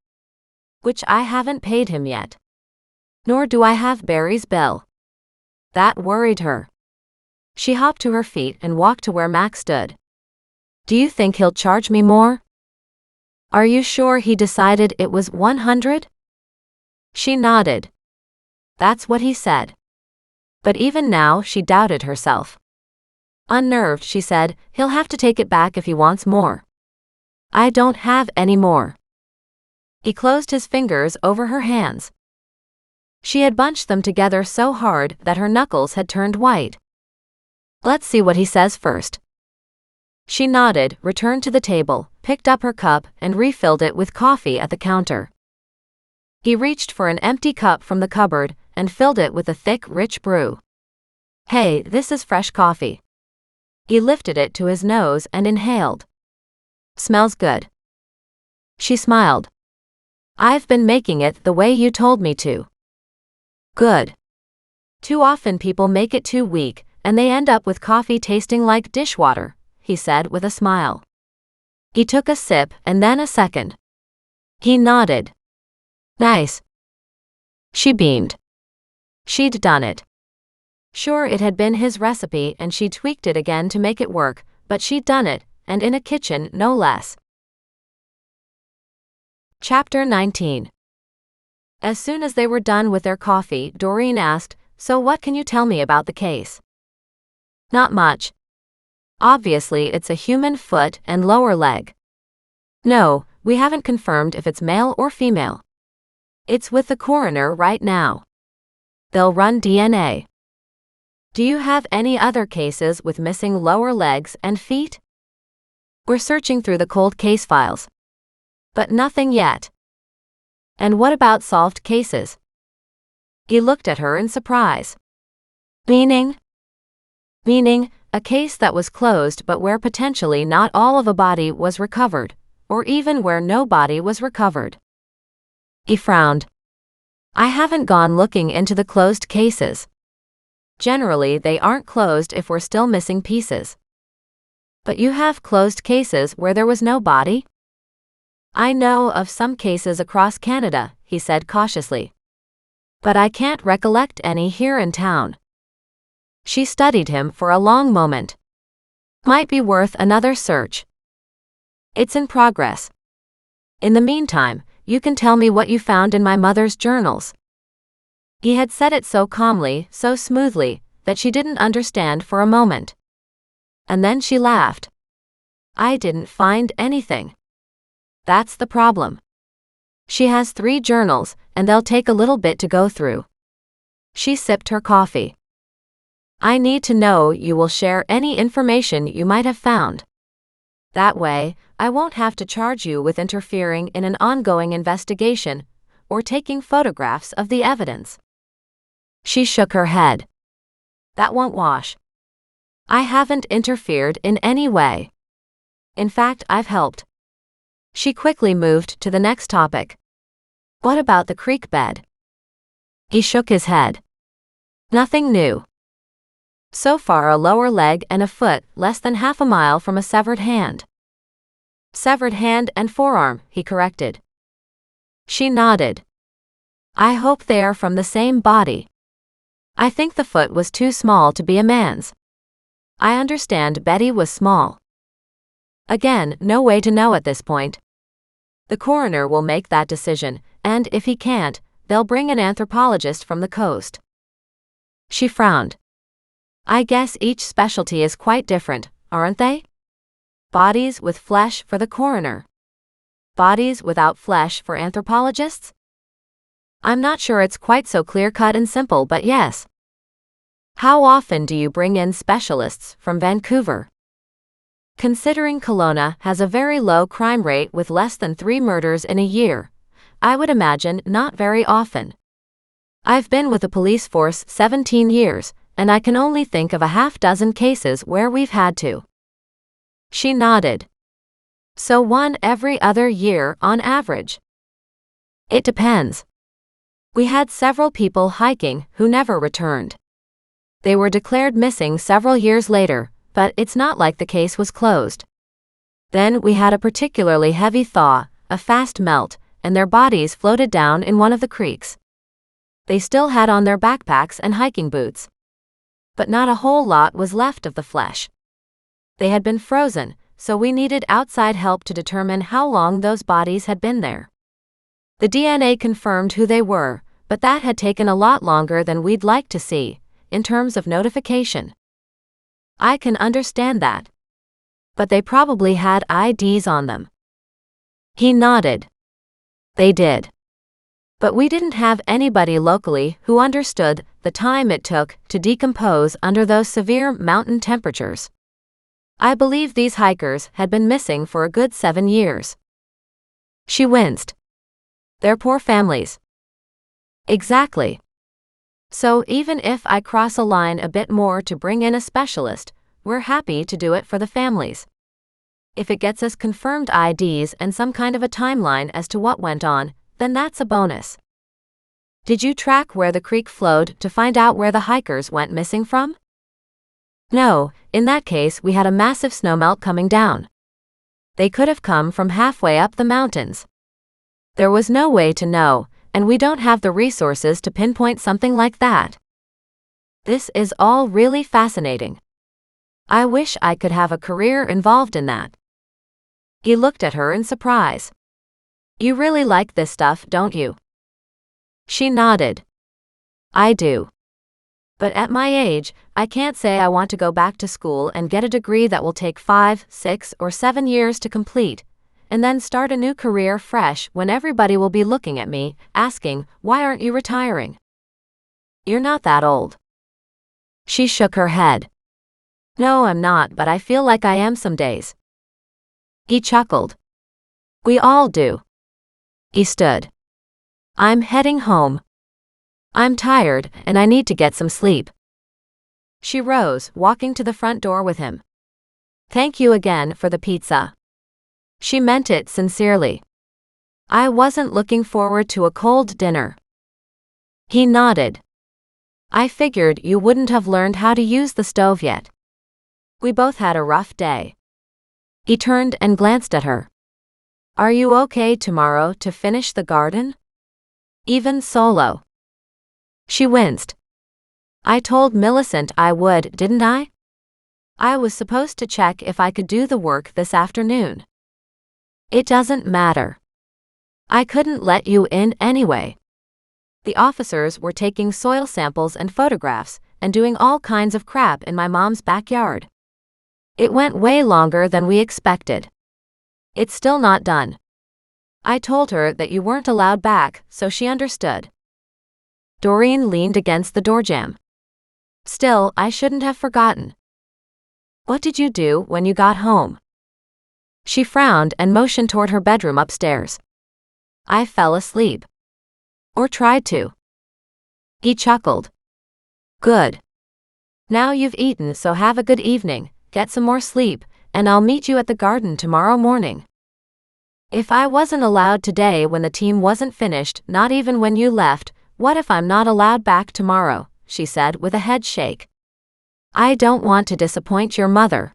Which I haven't paid him yet. Nor do I have Barry's bill. That worried her. She hopped to her feet and walked to where Mac stood. Do you think he'll charge me more? Are you sure he decided it was 100? She nodded. That's what he said. But even now she doubted herself. Unnerved, she said, he'll have to take it back if he wants more. I don't have any more. He closed his fingers over her hands. She had bunched them together so hard that her knuckles had turned white. Let's see what he says first. She nodded, returned to the table, picked up her cup, and refilled it with coffee at the counter. He reached for an empty cup from the cupboard and filled it with a thick, rich brew. Hey, this is fresh coffee. He lifted it to his nose and inhaled. Smells good. She smiled. I've been making it the way you told me to. Good. Too often people make it too weak, and they end up with coffee tasting like dishwater, he said with a smile. He took a sip and then a second. He nodded. Nice. She beamed. She'd done it. Sure, it had been his recipe and she'd tweaked it again to make it work, but she'd done it, and in a kitchen no less. Chapter 19. As soon as they were done with their coffee, Doreen asked, So what can you tell me about the case? Not much. Obviously it's a human foot and lower leg. No, we haven't confirmed if it's male or female. It's with the coroner right now. They'll run DNA. Do you have any other cases with missing lower legs and feet? We're searching through the cold case files. But nothing yet. And what about solved cases? He looked at her in surprise. Meaning? meaning a case that was closed but where potentially not all of a body was recovered, or even where no body was recovered. He frowned. I haven't gone looking into the closed cases. Generally, they aren't closed if we're still missing pieces. But you have closed cases where there was no body? I know of some cases across Canada, he said cautiously. But I can't recollect any here in town. She studied him for a long moment. Might be worth another search. It's in progress. In the meantime, you can tell me what you found in my mother's journals. He had said it so calmly, so smoothly, that she didn't understand for a moment. And then she laughed. I didn't find anything. That's the problem. She has 3 journals, and they'll take a little bit to go through. She sipped her coffee. I need to know you will share any information you might have found. That way, I won't have to charge you with interfering in an ongoing investigation or taking photographs of the evidence. She shook her head. That won't wash. I haven't interfered in any way. In fact, I've helped. She quickly moved to the next topic. What about the creek bed? He shook his head. Nothing new. So far, a lower leg and a foot, less than half a mile from a severed hand. Severed hand and forearm, he corrected. She nodded. I hope they are from the same body. I think the foot was too small to be a man's. I understand Betty was small. Again, no way to know at this point. The coroner will make that decision, and if he can't, they'll bring an anthropologist from the coast. She frowned. I guess each specialty is quite different, aren't they? Bodies with flesh for the coroner. Bodies without flesh for anthropologists? I'm not sure it's quite so clear-cut and simple, but yes. How often do you bring in specialists from Vancouver? Considering Kelowna has a very low crime rate with less than 3 murders in a year, I would imagine not very often. I've been with the police force 17 years, and I can only think of a half-dozen cases where we've had to. She nodded. So 1 every other year on average? It depends. We had several people hiking who never returned. They were declared missing several years later, but it's not like the case was closed. Then we had a particularly heavy thaw, a fast melt, and their bodies floated down in one of the creeks. They still had on their backpacks and hiking boots. But not a whole lot was left of the flesh. They had been frozen, so we needed outside help to determine how long those bodies had been there. The DNA confirmed who they were, but that had taken a lot longer than we'd like to see, in terms of notification. I can understand that. But they probably had IDs on them. He nodded. They did. But we didn't have anybody locally who understood the time it took to decompose under those severe mountain temperatures. I believe these hikers had been missing for a good 7 years. She winced. Their poor families. Exactly. So even if I cross a line a bit more to bring in a specialist, we're happy to do it for the families. If it gets us confirmed IDs and some kind of a timeline as to what went on, then that's a bonus. Did you track where the creek flowed to find out where the hikers went missing from? No, in that case we had a massive snowmelt coming down. They could have come from halfway up the mountains. There was no way to know, and we don't have the resources to pinpoint something like that. This is all really fascinating. I wish I could have a career involved in that. He looked at her in surprise. You really like this stuff, don't you? She nodded. I do. But at my age, I can't say I want to go back to school and get a degree that will take 5, 6, or 7 years to complete, and then start a new career fresh when everybody will be looking at me, asking, why aren't you retiring? You're not that old. She shook her head. No, I'm not, but I feel like I am some days. He chuckled. We all do. He stood. I'm heading home. I'm tired, and I need to get some sleep. She rose, walking to the front door with him. Thank you again for the pizza. She meant it sincerely. I wasn't looking forward to a cold dinner. He nodded. I figured you wouldn't have learned how to use the stove yet. We both had a rough day. He turned and glanced at her. Are you okay tomorrow to finish the garden? Even solo? She winced. I told Millicent I would, didn't I? I was supposed to check if I could do the work this afternoon. It doesn't matter. I couldn't let you in anyway. The officers were taking soil samples and photographs and doing all kinds of crap in my mom's backyard. It went way longer than we expected. It's still not done. I told her that you weren't allowed back, so she understood. Doreen leaned against the doorjamb. Still, I shouldn't have forgotten. What did you do when you got home? She frowned and motioned toward her bedroom upstairs. I fell asleep. Or tried to. He chuckled. Good. Now you've eaten, so have a good evening, get some more sleep, and I'll meet you at the garden tomorrow morning. If I wasn't allowed today when the team wasn't finished, not even when you left, what if I'm not allowed back tomorrow? She said with a head shake. I don't want to disappoint your mother.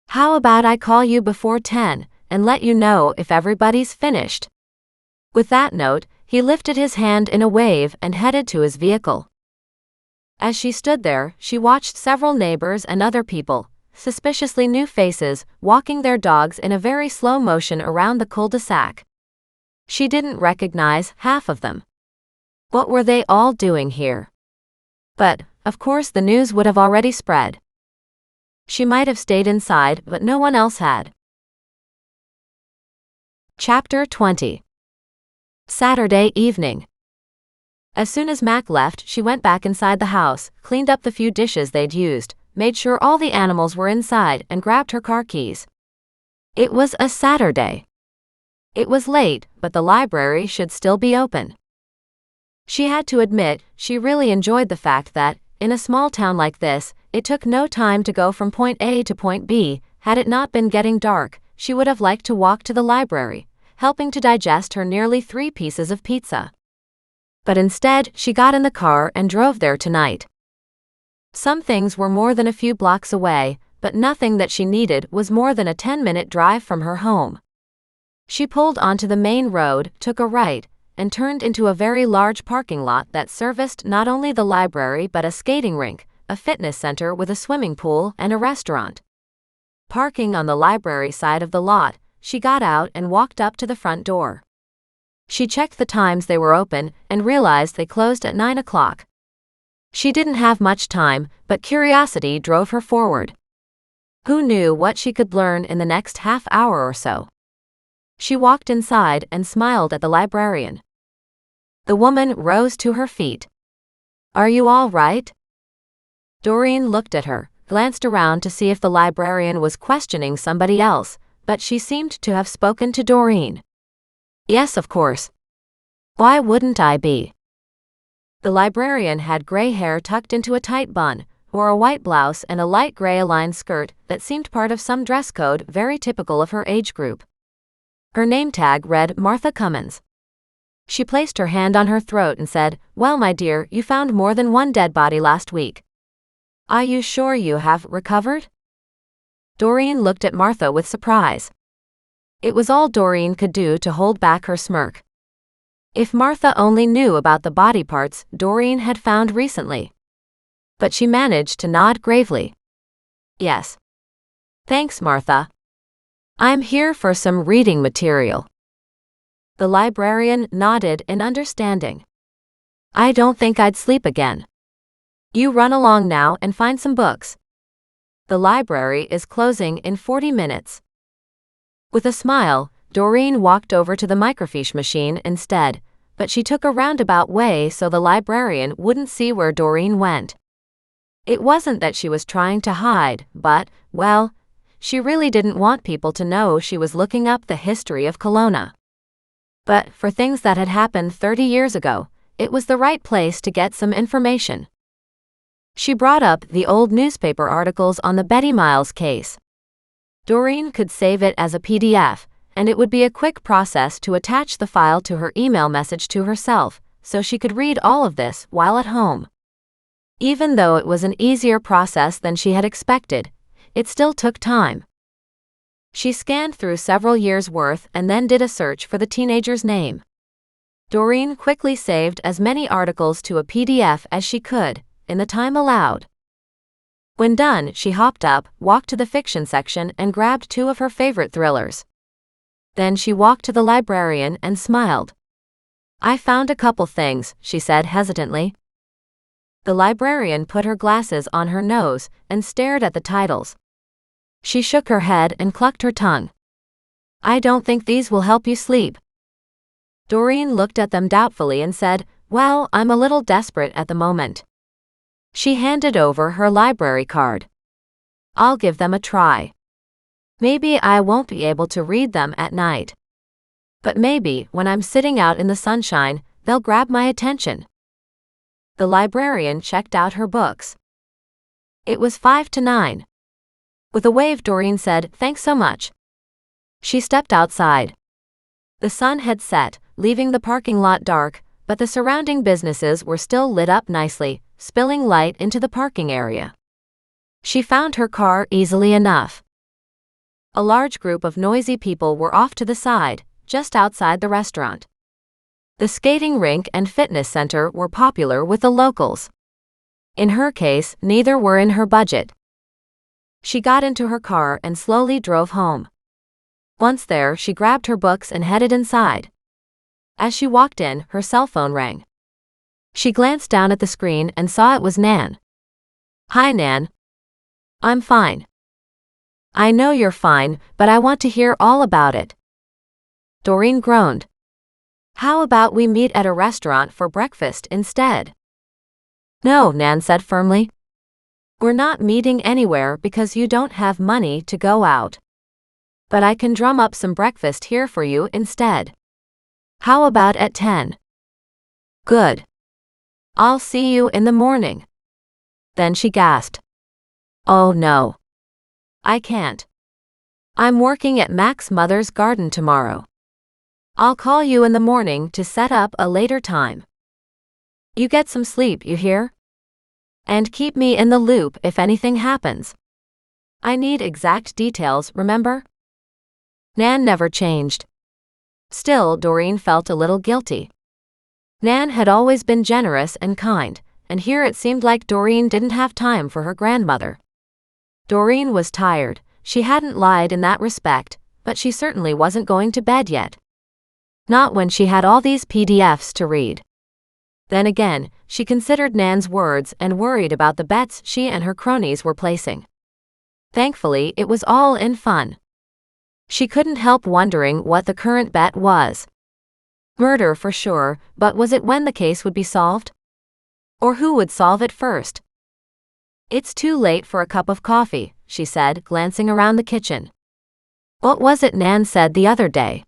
How about I call you before 10 and let you know if everybody's finished? With that note, he lifted his hand in a wave and headed to his vehicle. As she stood there, she watched several neighbors and other people, suspiciously new faces, walking their dogs in a very slow motion around the cul-de-sac. She didn't recognize half of them. What were they all doing here? But, of course, the news would have already spread. She might have stayed inside, but no one else had. Chapter 20. Saturday evening. As soon as Mac left, she went back inside the house, cleaned up the few dishes they'd used, made sure all the animals were inside, and grabbed her car keys. It was a Saturday. It was late, but the library should still be open. She had to admit, she really enjoyed the fact that, in a small town like this, it took no time to go from point A to point B. Had it not been getting dark, she would have liked to walk to the library, helping to digest her nearly 3 pieces of pizza. But instead, she got in the car and drove there tonight. Some things were more than a few blocks away, but nothing that she needed was more than a 10-minute drive from her home. She pulled onto the main road, took a right, and turned into a very large parking lot that serviced not only the library but a skating rink, a fitness center with a swimming pool, and a restaurant. Parking on the library side of the lot, she got out and walked up to the front door. She checked the times they were open and realized they closed at 9 o'clock. She didn't have much time, but curiosity drove her forward. Who knew what she could learn in the next half hour or so? She walked inside and smiled at the librarian. The woman rose to her feet. Are you all right? Doreen looked at her, glanced around to see if the librarian was questioning somebody else, but she seemed to have spoken to Doreen. Yes, of course. Why wouldn't I be? The librarian had gray hair tucked into a tight bun, wore a white blouse and a light gray aligned skirt that seemed part of some dress code very typical of her age group. Her name tag read Martha Cummins. She placed her hand on her throat and said, Well, my dear, you found more than one dead body last week. Are you sure you have recovered? Doreen looked at Martha with surprise. It was all Doreen could do to hold back her smirk. If Martha only knew about the body parts Doreen had found recently. But she managed to nod gravely. Yes. Thanks, Martha. I'm here for some reading material. The librarian nodded in understanding. I don't think I'd sleep again. You run along now and find some books. The library is closing in 40 minutes. With a smile, Doreen walked over to the microfiche machine instead, but she took a roundabout way so the librarian wouldn't see where Doreen went. It wasn't that she was trying to hide, but, well, she really didn't want people to know she was looking up the history of Kelowna. But for things that had happened 30 years ago, it was the right place to get some information. She brought up the old newspaper articles on the Betty Miles case. Doreen could save it as a PDF, and it would be a quick process to attach the file to her email message to herself, so she could read all of this while at home. Even though it was an easier process than she had expected, it still took time. She scanned through several years' worth and then did a search for the teenager's name. Doreen quickly saved as many articles to a PDF as she could, in the time allowed. When done, she hopped up, walked to the fiction section, and grabbed 2 of her favorite thrillers. Then she walked to the librarian and smiled. "I found a couple things," she said hesitantly. The librarian put her glasses on her nose and stared at the titles. She shook her head and clucked her tongue. "I don't think these will help you sleep." Doreen looked at them doubtfully and said, "Well, I'm a little desperate at the moment." She handed over her library card. "I'll give them a try. Maybe I won't be able to read them at night. But maybe, when I'm sitting out in the sunshine, they'll grab my attention." The librarian checked out her books. It was 5 to 9. With a wave, Doreen said, "Thanks so much." She stepped outside. The sun had set, leaving the parking lot dark, but the surrounding businesses were still lit up nicely, spilling light into the parking area. She found her car easily enough. A large group of noisy people were off to the side, just outside the restaurant. The skating rink and fitness center were popular with the locals. In her case, neither were in her budget. She got into her car and slowly drove home. Once there, she grabbed her books and headed inside. As she walked in, her cell phone rang. She glanced down at the screen and saw it was Nan. "Hi, Nan. I'm fine." "I know you're fine, but I want to hear all about it." Doreen groaned. "How about we meet at a restaurant for breakfast instead?" "No," Nan said firmly. "We're not meeting anywhere because you don't have money to go out. But I can drum up some breakfast here for you instead. How about at 10? "Good. I'll see you in the morning." Then she gasped. "Oh no. I can't. I'm working at Mac's mother's garden tomorrow. I'll call you in the morning to set up a later time. You get some sleep, you hear? And keep me in the loop if anything happens. I need exact details, remember?" Nan never changed. Still, Doreen felt a little guilty. Nan had always been generous and kind, and here it seemed like Doreen didn't have time for her grandmother. Doreen was tired. She hadn't lied in that respect, but she certainly wasn't going to bed yet. Not when she had all these PDFs to read. Then again, she considered Nan's words and worried about the bets she and her cronies were placing. Thankfully, it was all in fun. She couldn't help wondering what the current bet was. Murder for sure, but was it when the case would be solved? Or who would solve it first? "It's too late for a cup of coffee," she said, glancing around the kitchen. What was it Nan said the other day?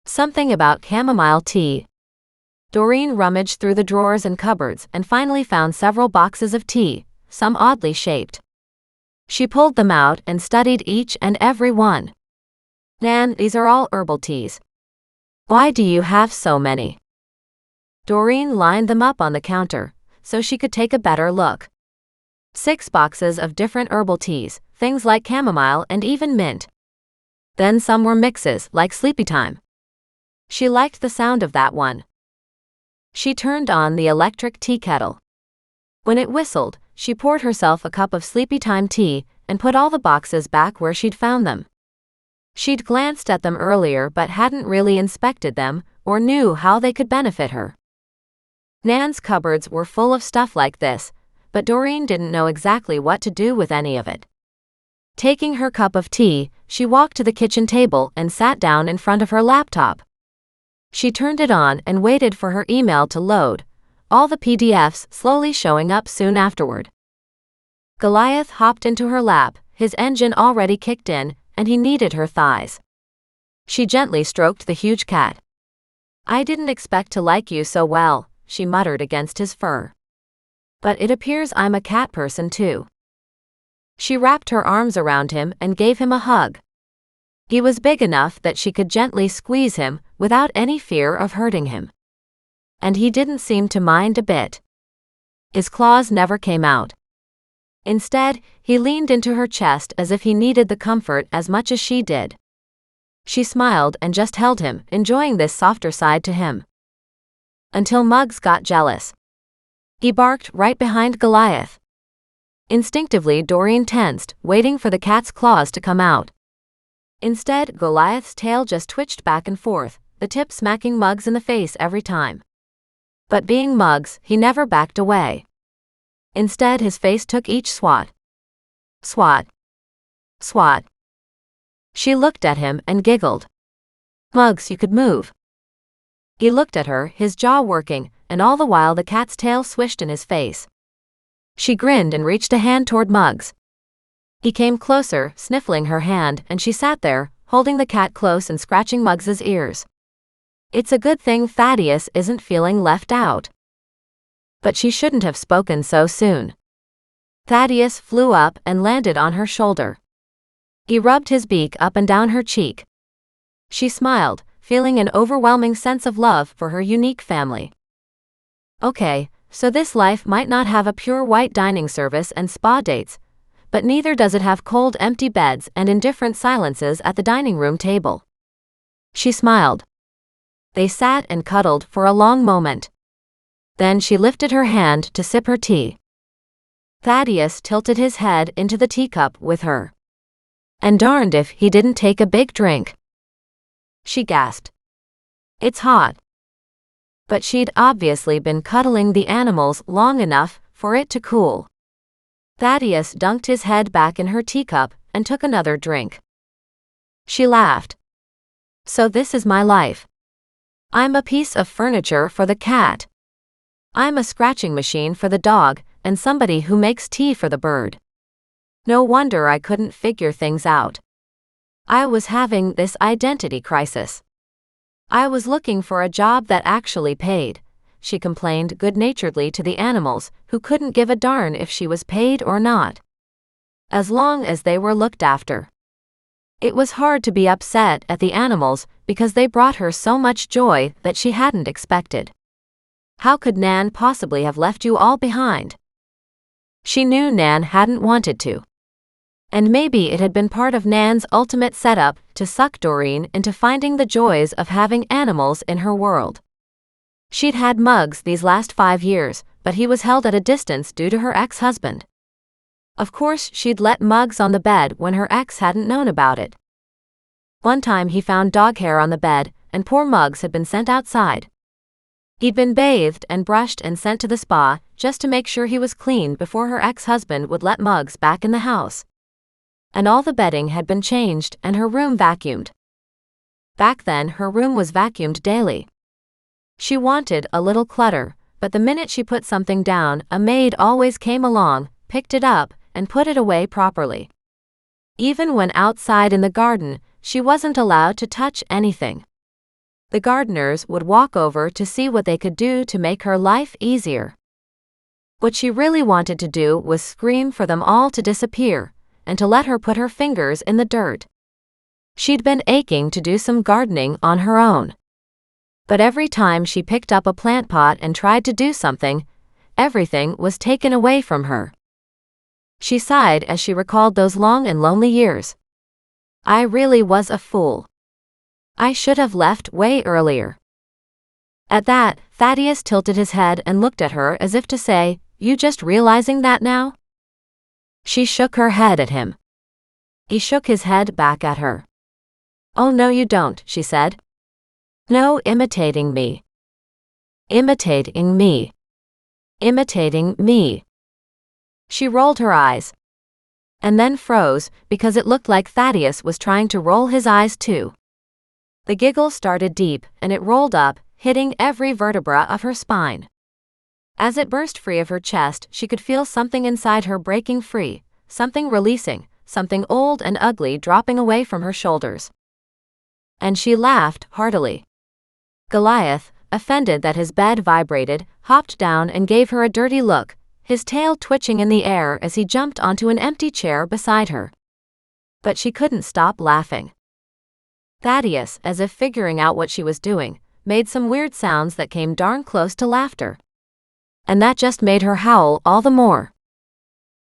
Something about chamomile tea. Doreen rummaged through the drawers and cupboards and finally found several boxes of tea, some oddly shaped. She pulled them out and studied each and every one. "Nan, these are all herbal teas. Why do you have so many?" Doreen lined them up on the counter, so she could take a better look. 6 boxes of different herbal teas, things like chamomile and even mint. Then some were mixes, like Sleepytime. She liked the sound of that one. She turned on the electric tea kettle. When it whistled, she poured herself a cup of Sleepytime tea and put all the boxes back where she'd found them. She'd glanced at them earlier but hadn't really inspected them or knew how they could benefit her. Nan's cupboards were full of stuff like this, but Doreen didn't know exactly what to do with any of it. Taking her cup of tea, she walked to the kitchen table and sat down in front of her laptop. She turned it on and waited for her email to load, all the PDFs slowly showing up soon afterward. Goliath hopped into her lap, his engine already kicked in, and he kneaded her thighs. She gently stroked the huge cat. "I didn't expect to like you so well," she muttered against his fur. But it appears I'm a cat person too. She wrapped her arms around him and gave him a hug. He was big enough that she could gently squeeze him without any fear of hurting him. And he didn't seem to mind a bit. His claws never came out. Instead, he leaned into her chest as if he needed the comfort as much as she did. She smiled and just held him, enjoying this softer side to him. Until Muggs got jealous. He barked right behind Goliath. Instinctively, Doreen tensed, waiting for the cat's claws to come out. Instead, Goliath's tail just twitched back and forth, the tip smacking Muggs in the face every time. But being Muggs, he never backed away. Instead, his face took each swat. Swat. Swat. She looked at him and giggled. Muggs, you could move. He looked at her, his jaw working, and all the while the cat's tail swished in his face. She grinned and reached a hand toward Muggs. He came closer, sniffling her hand, and she sat there, holding the cat close and scratching Muggs's ears. It's a good thing Thaddeus isn't feeling left out. But she shouldn't have spoken so soon. Thaddeus flew up and landed on her shoulder. He rubbed his beak up and down her cheek. She smiled, feeling an overwhelming sense of love for her unique family. Okay, so this life might not have a pure white dining service and spa dates, but neither does it have cold empty beds and indifferent silences at the dining room table. She smiled. They sat and cuddled for a long moment. Then she lifted her hand to sip her tea. Thaddeus tilted his head into the teacup with her. And darned if he didn't take a big drink. She gasped. It's hot. But she'd obviously been cuddling the animals long enough for it to cool. Thaddeus dunked his head back in her teacup and took another drink. She laughed. So this is my life. I'm a piece of furniture for the cat. I'm a scratching machine for the dog, and somebody who makes tea for the bird. No wonder I couldn't figure things out. I was having this identity crisis. I was looking for a job that actually paid, she complained good-naturedly to the animals, who couldn't give a darn if she was paid or not. As long as they were looked after. It was hard to be upset at the animals because they brought her so much joy that she hadn't expected. How could Nan possibly have left you all behind? She knew Nan hadn't wanted to. And maybe it had been part of Nan's ultimate setup to suck Doreen into finding the joys of having animals in her world. She'd had Muggs these last 5 years, but he was held at a distance due to her ex-husband. Of course, she'd let Muggs on the bed when her ex hadn't known about it. One time he found dog hair on the bed, and poor Muggs had been sent outside. He'd been bathed and brushed and sent to the spa just to make sure he was clean before her ex-husband would let Muggs back in the house. And all the bedding had been changed and her room vacuumed. Back then, her room was vacuumed daily. She wanted a little clutter, but the minute she put something down, a maid always came along, picked it up, and put it away properly. Even when outside in the garden, she wasn't allowed to touch anything. The gardeners would walk over to see what they could do to make her life easier. What she really wanted to do was scream for them all to disappear, and to let her put her fingers in the dirt. She'd been aching to do some gardening on her own. But every time she picked up a plant pot and tried to do something, everything was taken away from her. She sighed as she recalled those long and lonely years. I really was a fool. I should have left way earlier. At that, Thaddeus tilted his head and looked at her as if to say, "You just realizing that now?" She shook her head at him. He shook his head back at her. "Oh no you don't," she said. "No, imitating me. Imitating me. Imitating me." She rolled her eyes. And then froze, because it looked like Thaddeus was trying to roll his eyes too. The giggle started deep, and it rolled up, hitting every vertebra of her spine. As it burst free of her chest, she could feel something inside her breaking free, something releasing, something old and ugly dropping away from her shoulders. And she laughed heartily. Goliath, offended that his bed vibrated, hopped down and gave her a dirty look, his tail twitching in the air as he jumped onto an empty chair beside her. But she couldn't stop laughing. Thaddeus, as if figuring out what she was doing, made some weird sounds that came darn close to laughter. And that just made her howl all the more.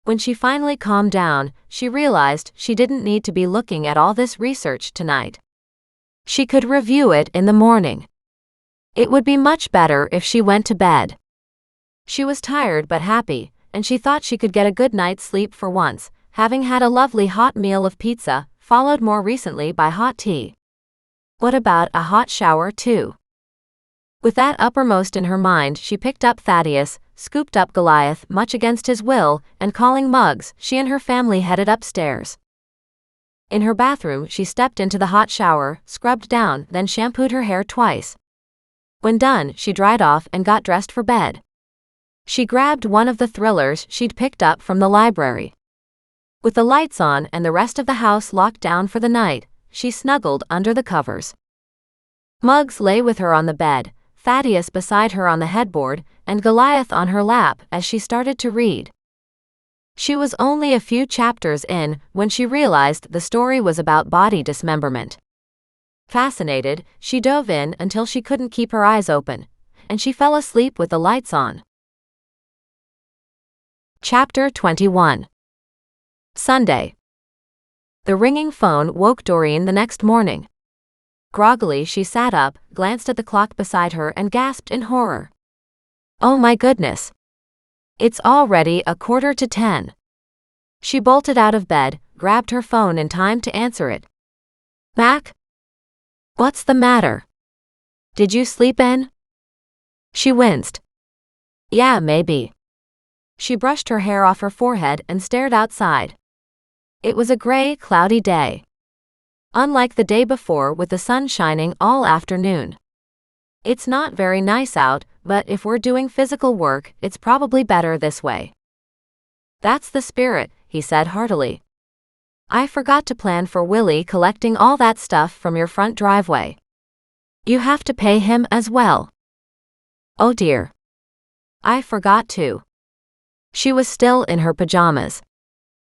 When she finally calmed down, she realized she didn't need to be looking at all this research tonight. She could review it in the morning. It would be much better if she went to bed. She was tired but happy, and she thought she could get a good night's sleep for once, having had a lovely hot meal of pizza, followed more recently by hot tea. What about a hot shower too? With that uppermost in her mind, she picked up Thaddeus, scooped up Goliath much against his will, and calling Muggs, she and her family headed upstairs. In her bathroom, she stepped into the hot shower, scrubbed down, then shampooed her hair twice. When done, she dried off and got dressed for bed. She grabbed one of the thrillers she'd picked up from the library. With the lights on and the rest of the house locked down for the night, she snuggled under the covers. Muggs lay with her on the bed, Thaddeus beside her on the headboard, and Goliath on her lap as she started to read. She was only a few chapters in when she realized the story was about body dismemberment. Fascinated, she dove in until she couldn't keep her eyes open, and she fell asleep with the lights on. Chapter 21. Sunday. The ringing phone woke Doreen the next morning. Groggily, she sat up, glanced at the clock beside her, and gasped in horror. Oh my goodness! It's already 9:45. She bolted out of bed, grabbed her phone in time to answer it. Mac? What's the matter? Did you sleep in? She winced. Yeah, maybe. She brushed her hair off her forehead and stared outside. It was a gray, cloudy day. Unlike the day before with the sun shining all afternoon. It's not very nice out, but if we're doing physical work, it's probably better this way. That's the spirit, he said heartily. I forgot to plan for Willie collecting all that stuff from your front driveway. You have to pay him as well. Oh dear. I forgot to. She was still in her pajamas.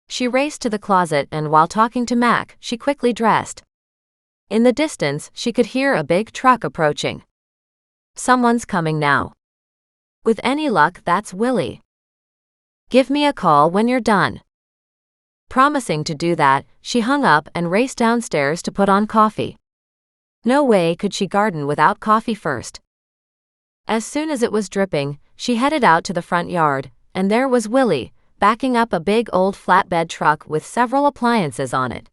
She raced to the closet and while talking to Mac, she quickly dressed. In the distance, she could hear a big truck approaching. Someone's coming now. With any luck, that's Willie. Give me a call when you're done. Promising to do that, she hung up and raced downstairs to put on coffee. No way could she garden without coffee first. As soon as it was dripping, she headed out to the front yard, and there was Willie, backing up a big old flatbed truck with several appliances on it.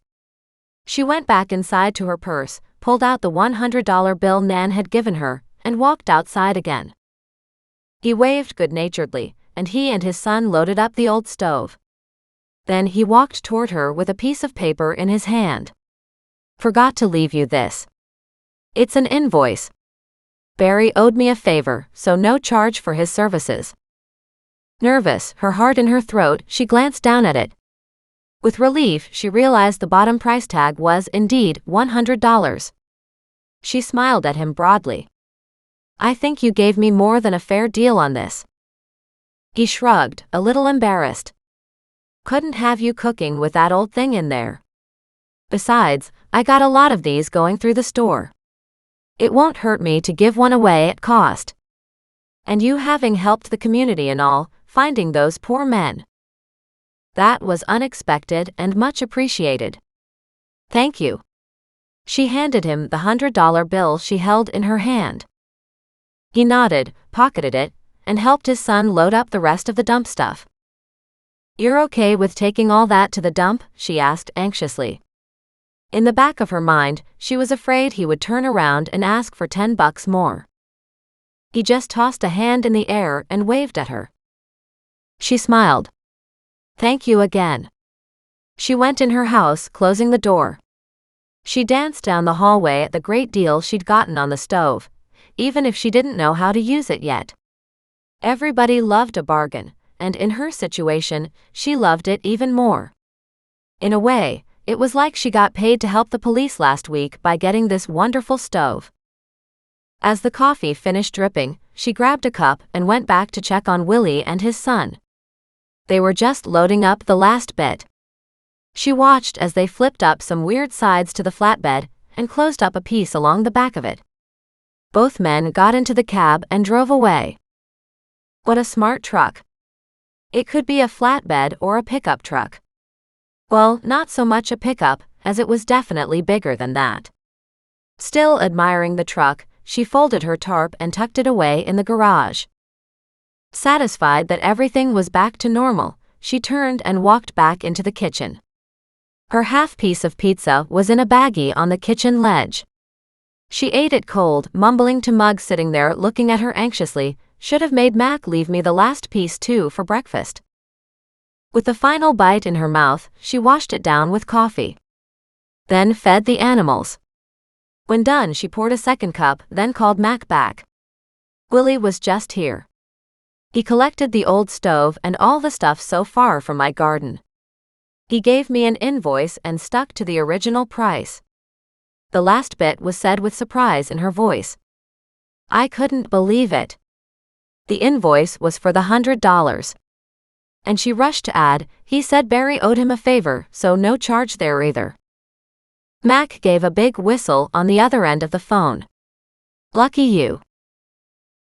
She went back inside to her purse, pulled out the $100 bill Nan had given her, and walked outside again. He waved good-naturedly, and he and his son loaded up the old stove. Then he walked toward her with a piece of paper in his hand. Forgot to leave you this. It's an invoice. Barry owed me a favor, so no charge for his services. Nervous, her heart in her throat, she glanced down at it. With relief, she realized the bottom price tag was indeed $100. She smiled at him broadly. I think you gave me more than a fair deal on this. He shrugged, a little embarrassed. Couldn't have you cooking with that old thing in there. Besides, I got a lot of these going through the store. It won't hurt me to give one away at cost. And you having helped the community and all, finding those poor men. That was unexpected and much appreciated. Thank you. She handed him the $100 bill she held in her hand. He nodded, pocketed it, and helped his son load up the rest of the dump stuff. You're okay with taking all that to the dump? She asked anxiously. In the back of her mind, she was afraid he would turn around and ask for $10 more. He just tossed a hand in the air and waved at her. She smiled. Thank you again. She went in her house, closing the door. She danced down the hallway at the great deal she'd gotten on the stove, even if she didn't know how to use it yet. Everybody loved a bargain, and in her situation, she loved it even more. In a way, it was like she got paid to help the police last week by getting this wonderful stove. As the coffee finished dripping, she grabbed a cup and went back to check on Willie and his son. They were just loading up the last bit. She watched as they flipped up some weird sides to the flatbed and closed up a piece along the back of it. Both men got into the cab and drove away. What a smart truck. It could be a flatbed or a pickup truck. Well, not so much a pickup, as it was definitely bigger than that. Still admiring the truck, she folded her tarp and tucked it away in the garage. Satisfied that everything was back to normal, she turned and walked back into the kitchen. Her half piece of pizza was in a baggie on the kitchen ledge. She ate it cold, mumbling to Mug sitting there looking at her anxiously, "Should have made Mac leave me the last piece too for breakfast." With the final bite in her mouth, she washed it down with coffee. Then fed the animals. When done, she poured a second cup, then called Mac back. "Willie was just here. He collected the old stove and all the stuff so far from my garden. He gave me an invoice and stuck to the original price." The last bit was said with surprise in her voice. "I couldn't believe it." The invoice was for the $100. And she rushed to add, "He said Barry owed him a favor, so no charge there either." Mac gave a big whistle on the other end of the phone. "Lucky you."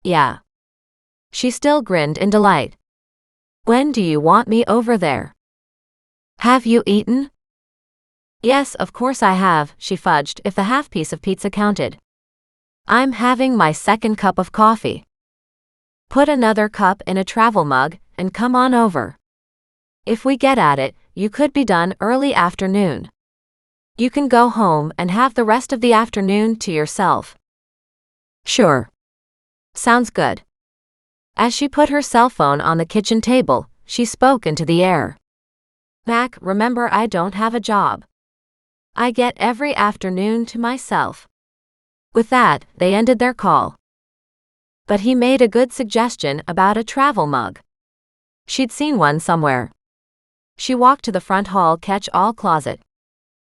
"Yeah." She still grinned in delight. "When do you want me over there?" "Have you eaten?" "Yes, of course I have," she fudged, if the half piece of pizza counted. "I'm having my second cup of coffee." "Put another cup in a travel mug, and come on over. If we get at it, you could be done early afternoon. You can go home and have the rest of the afternoon to yourself." "Sure. Sounds good." As she put her cell phone on the kitchen table, she spoke into the air. "Mac, remember I don't have a job. I get every afternoon to myself." With that, they ended their call. But he made a good suggestion about a travel mug. She'd seen one somewhere. She walked to the front hall catch-all closet.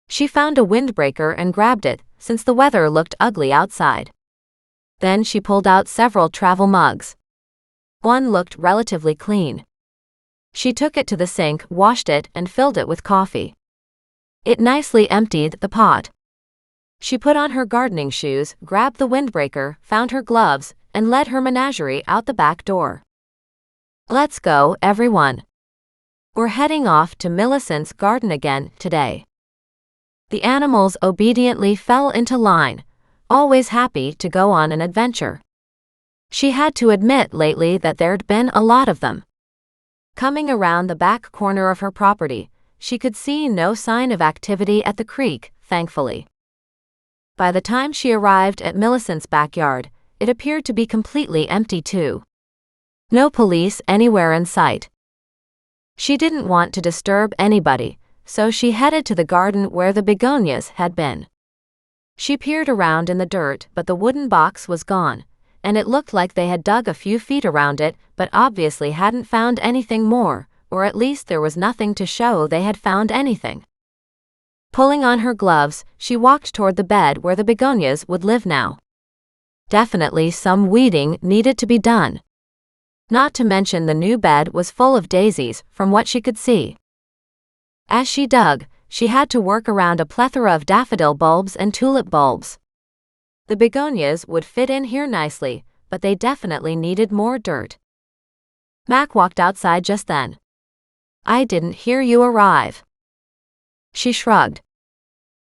She found a windbreaker and grabbed it, since the weather looked ugly outside. Then she pulled out several travel mugs. One looked relatively clean. She took it to the sink, washed it, and filled it with coffee. It nicely emptied the pot. She put on her gardening shoes, grabbed the windbreaker, found her gloves, and led her menagerie out the back door. "Let's go, everyone. We're heading off to Millicent's garden again today." The animals obediently fell into line, always happy to go on an adventure. She had to admit lately that there'd been a lot of them. Coming around the back corner of her property, she could see no sign of activity at the creek, thankfully. By the time she arrived at Millicent's backyard, it appeared to be completely empty too. No police anywhere in sight. She didn't want to disturb anybody, so she headed to the garden where the begonias had been. She peered around in the dirt, but the wooden box was gone, and it looked like they had dug a few feet around it, but obviously hadn't found anything more, or at least there was nothing to show they had found anything. Pulling on her gloves, she walked toward the bed where the begonias would live now. Definitely some weeding needed to be done. Not to mention the new bed was full of daisies, from what she could see. As she dug, she had to work around a plethora of daffodil bulbs and tulip bulbs. The begonias would fit in here nicely, but they definitely needed more dirt. Mac walked outside just then. "I didn't hear you arrive." She shrugged.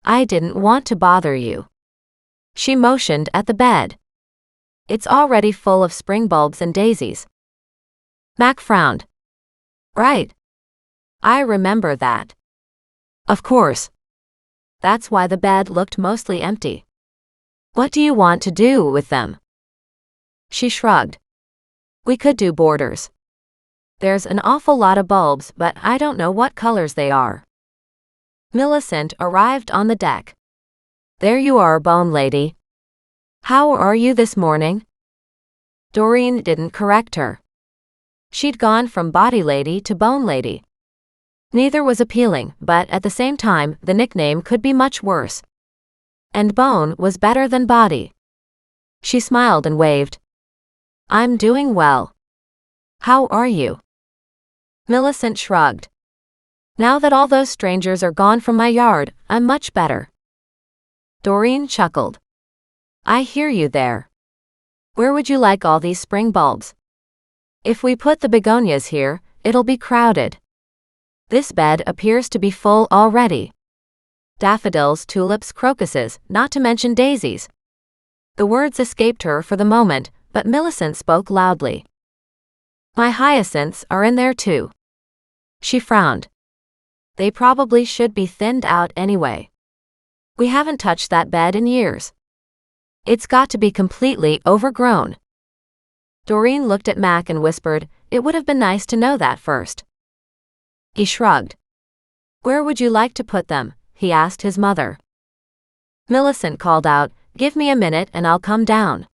"I didn't want to bother you." She motioned at the bed. "It's already full of spring bulbs and daisies." Mac frowned. "Right. I remember that. Of course. That's why the bed looked mostly empty. What do you want to do with them?" She shrugged. "We could do borders. There's an awful lot of bulbs, but I don't know what colors they are." Millicent arrived on the deck. "There you are, Bone Lady. How are you this morning?" Doreen didn't correct her. She'd gone from Body Lady to Bone Lady. Neither was appealing, but at the same time, the nickname could be much worse. And Bone was better than Body. She smiled and waved. "I'm doing well. How are you?" Millicent shrugged. Now that all those strangers are gone from my yard, I'm much better. Doreen chuckled. I hear you there. Where would you like all these spring bulbs? If we put the begonias here, it'll be crowded. This bed appears to be full already. Daffodils, tulips, crocuses, not to mention daisies. The words escaped her for the moment, but Millicent spoke loudly. My hyacinths are in there too. She frowned. They probably should be thinned out anyway. We haven't touched that bed in years. It's got to be completely overgrown. Doreen looked at Mac and whispered, It would have been nice to know that first. He shrugged. Where would you like to put them? He asked his mother. Millicent called out, Give me a minute and I'll come down.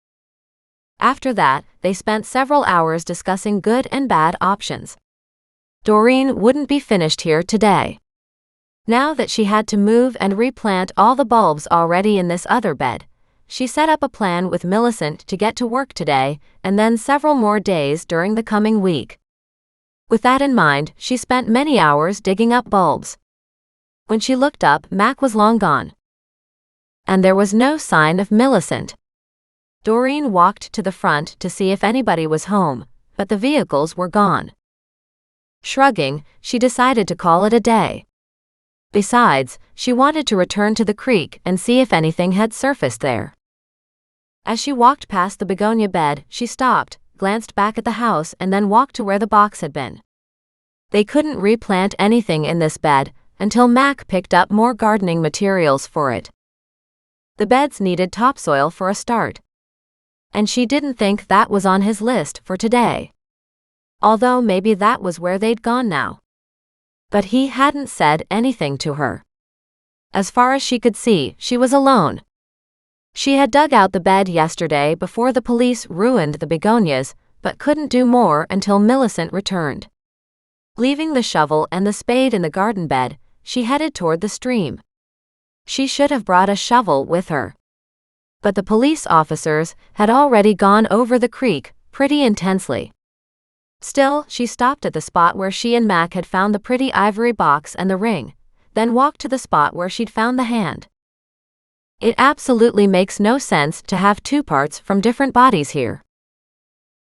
After that, they spent several hours discussing good and bad options. Doreen wouldn't be finished here today. Now that she had to move and replant all the bulbs already in this other bed, she set up a plan with Millicent to get to work today and then several more days during the coming week. With that in mind, she spent many hours digging up bulbs. When she looked up, Mac was long gone. And there was no sign of Millicent. Doreen walked to the front to see if anybody was home, but the vehicles were gone. Shrugging, she decided to call it a day. Besides, she wanted to return to the creek and see if anything had surfaced there. As she walked past the begonia bed, she stopped, glanced back at the house and then walked to where the box had been. They couldn't replant anything in this bed until Mac picked up more gardening materials for it. The beds needed topsoil for a start. And she didn't think that was on his list for today. Although maybe that was where they'd gone now. But he hadn't said anything to her. As far as she could see, she was alone. She had dug out the bed yesterday before the police ruined the begonias, but couldn't do more until Millicent returned. Leaving the shovel and the spade in the garden bed, she headed toward the stream. She should have brought a shovel with her. But the police officers had already gone over the creek pretty intensely. Still, she stopped at the spot where she and Mac had found the pretty ivory box and the ring, then walked to the spot where she'd found the hand. It absolutely makes no sense to have two parts from different bodies here.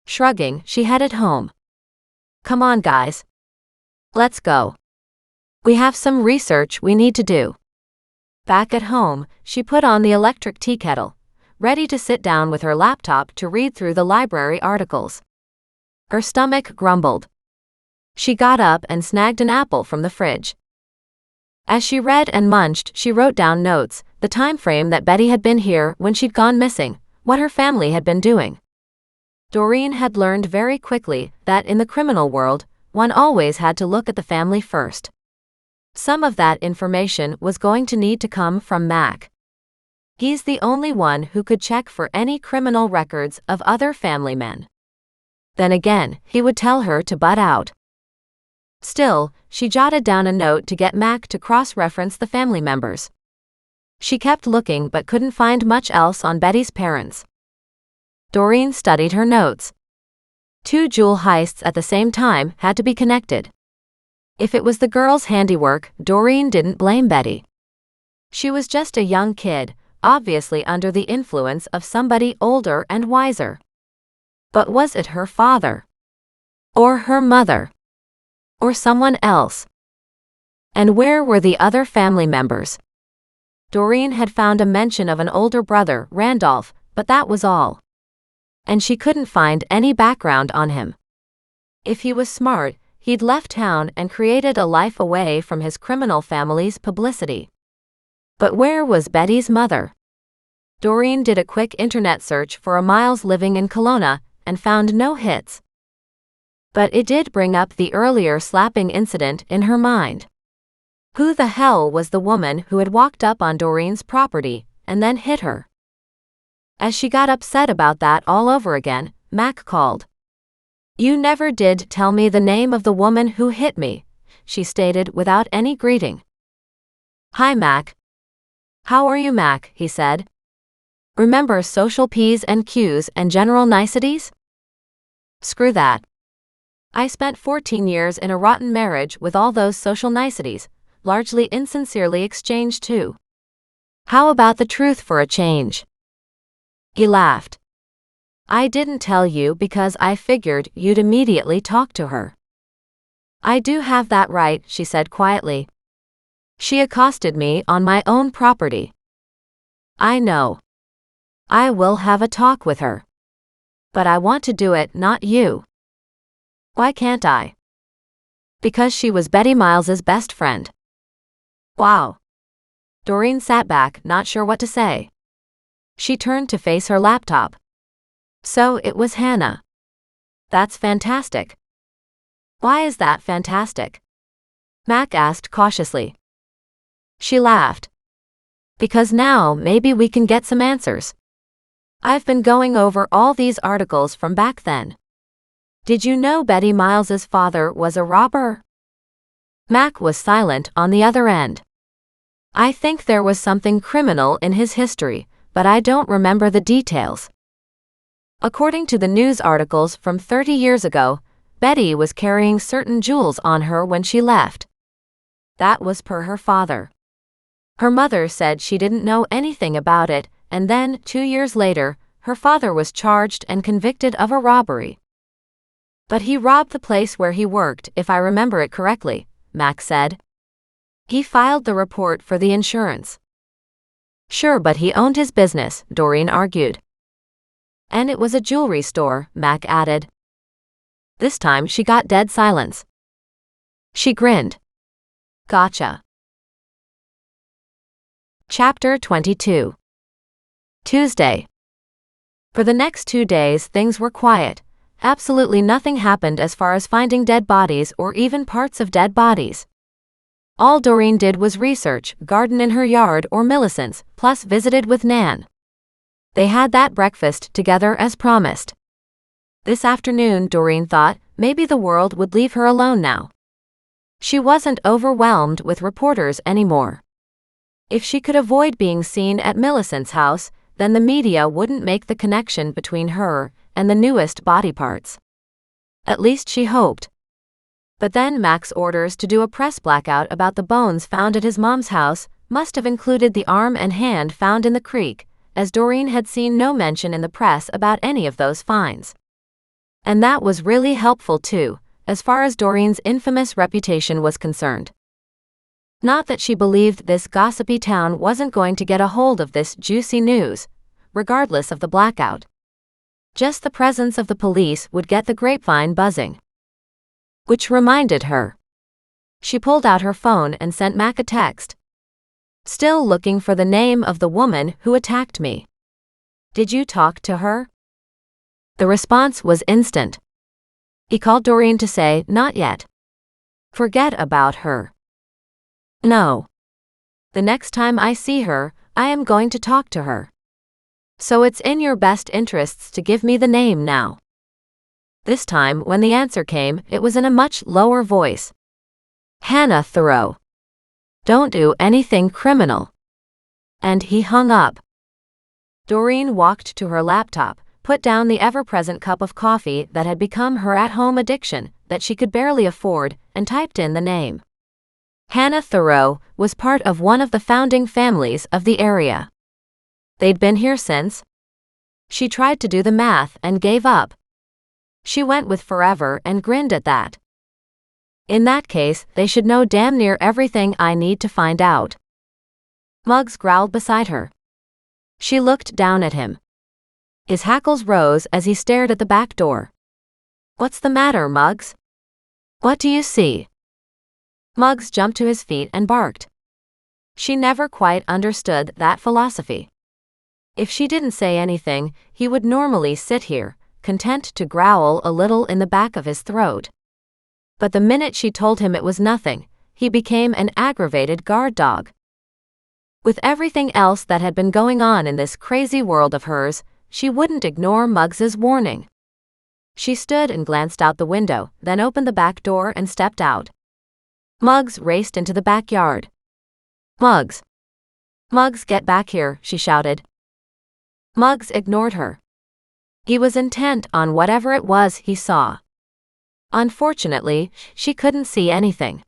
Shrugging, she headed home. Come on, guys. Let's go. We have some research we need to do. Back at home, she put on the electric tea kettle, ready to sit down with her laptop to read through the library articles. Her stomach grumbled. She got up and snagged an apple from the fridge. As she read and munched, she wrote down notes, the time frame that Betty had been here when she'd gone missing, what her family had been doing. Doreen had learned very quickly that in the criminal world, one always had to look at the family first. Some of that information was going to need to come from Mac. He's the only one who could check for any criminal records of other family men. Then again, he would tell her to butt out. Still, she jotted down a note to get Mac to cross-reference the family members. She kept looking but couldn't find much else on Betty's parents. Doreen studied her notes. 2 jewel heists at the same time had to be connected. If it was the girl's handiwork, Doreen didn't blame Betty. She was just a young kid, obviously under the influence of somebody older and wiser. But was it her father? Or her mother? Or someone else? And where were the other family members? Doreen had found a mention of an older brother, Randolph, but that was all. And she couldn't find any background on him. If he was smart, he'd left town and created a life away from his criminal family's publicity. But where was Betty's mother? Doreen did a quick internet search for a Miles living in Kelowna and found no hits. But it did bring up the earlier slapping incident in her mind. Who the hell was the woman who had walked up on Doreen's property and then hit her? As she got upset about that all over again, Mac called. You never did tell me the name of the woman who hit me, she stated without any greeting. Hi, Mac. How are you, Mac? He said. Remember social P's and Q's and general niceties? Screw that. I spent 14 years in a rotten marriage with all those social niceties, largely insincerely exchanged too. How about the truth for a change? He laughed. I didn't tell you because I figured you'd immediately talk to her. I do have that right, she said quietly. She accosted me on my own property. I know. I will have a talk with her. But I want to do it, not you. Why can't I? Because she was Betty Miles's best friend. Wow. Doreen sat back, not sure what to say. She turned to face her laptop. So it was Hannah. That's fantastic. Why is that fantastic? Mac asked cautiously. She laughed. Because now maybe we can get some answers. I've been going over all these articles from back then. Did you know Betty Miles's father was a robber? Mac was silent on the other end. I think there was something criminal in his history, but I don't remember the details. According to the news articles from 30 years ago, Betty was carrying certain jewels on her when she left. That was per her father. Her mother said she didn't know anything about it, and then, 2 years later, her father was charged and convicted of a robbery. But he robbed the place where he worked, if I remember it correctly, Mac said. He filed the report for the insurance. Sure, but he owned his business, Doreen argued. And it was a jewelry store, Mac added. This time she got dead silence. She grinned. Gotcha. Chapter 22. Tuesday. For the next 2 days things were quiet. Absolutely nothing happened as far as finding dead bodies or even parts of dead bodies. All Doreen did was research, garden in her yard or Millicent's, plus visited with Nan. They had that breakfast together as promised. This afternoon, Doreen thought, maybe the world would leave her alone now. She wasn't overwhelmed with reporters anymore. If she could avoid being seen at Millicent's house, then the media wouldn't make the connection between her and the newest body parts. At least she hoped. But then Mac's orders to do a press blackout about the bones found at his mom's house must have included the arm and hand found in the creek, as Doreen had seen no mention in the press about any of those finds. And that was really helpful too, as far as Doreen's infamous reputation was concerned. Not that she believed this gossipy town wasn't going to get a hold of this juicy news, regardless of the blackout. Just the presence of the police would get the grapevine buzzing. Which reminded her. She pulled out her phone and sent Mac a text. Still looking for the name of the woman who attacked me. Did you talk to her? The response was instant. He called Doreen to say, not yet. Forget about her. No. The next time I see her, I am going to talk to her. So it's in your best interests to give me the name now. This time, when the answer came, it was in a much lower voice. Hannah Thoreau. Don't do anything criminal. And he hung up. Doreen walked to her laptop, put down the ever-present cup of coffee that had become her at-home addiction that she could barely afford, and typed in the name. Hannah Thoreau was part of one of the founding families of the area. They'd been here since. She tried to do the math and gave up. She went with forever and grinned at that. In that case, they should know damn near everything I need to find out. Muggs growled beside her. She looked down at him. His hackles rose as he stared at the back door. What's the matter, Muggs? What do you see? Muggs jumped to his feet and barked. She never quite understood that philosophy. If she didn't say anything, he would normally sit here, content to growl a little in the back of his throat. But the minute she told him it was nothing, he became an aggravated guard dog. With everything else that had been going on in this crazy world of hers, she wouldn't ignore Muggs's warning. She stood and glanced out the window, then opened the back door and stepped out. Muggs raced into the backyard. Muggs! Muggs, get back here, she shouted. Muggs ignored her. He was intent on whatever it was he saw. Unfortunately, she couldn't see anything.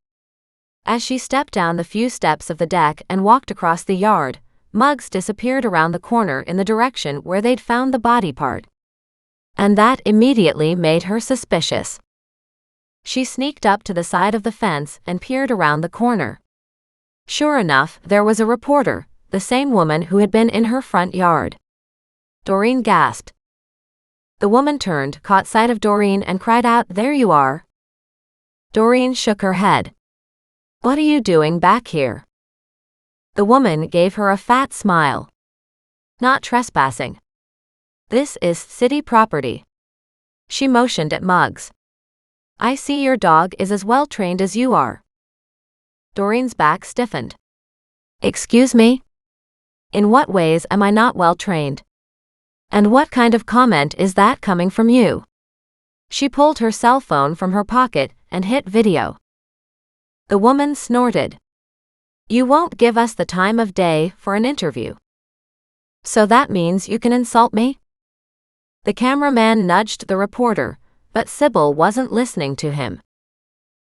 As she stepped down the few steps of the deck and walked across the yard, Muggs disappeared around the corner in the direction where they'd found the body part. And that immediately made her suspicious. She sneaked up to the side of the fence and peered around the corner. Sure enough, there was a reporter, the same woman who had been in her front yard. Doreen gasped. The woman turned, caught sight of Doreen and cried out, "There you are." Doreen shook her head. "What are you doing back here?" The woman gave her a fat smile. "Not trespassing. This is city property." She motioned at Muggs. "I see your dog is as well trained as you are." Doreen's back stiffened. "Excuse me? In what ways am I not well trained? And what kind of comment is that coming from you?" She pulled her cell phone from her pocket and hit video. The woman snorted. "You won't give us the time of day for an interview. So that means you can insult me?" The cameraman nudged the reporter, but Sybil wasn't listening to him.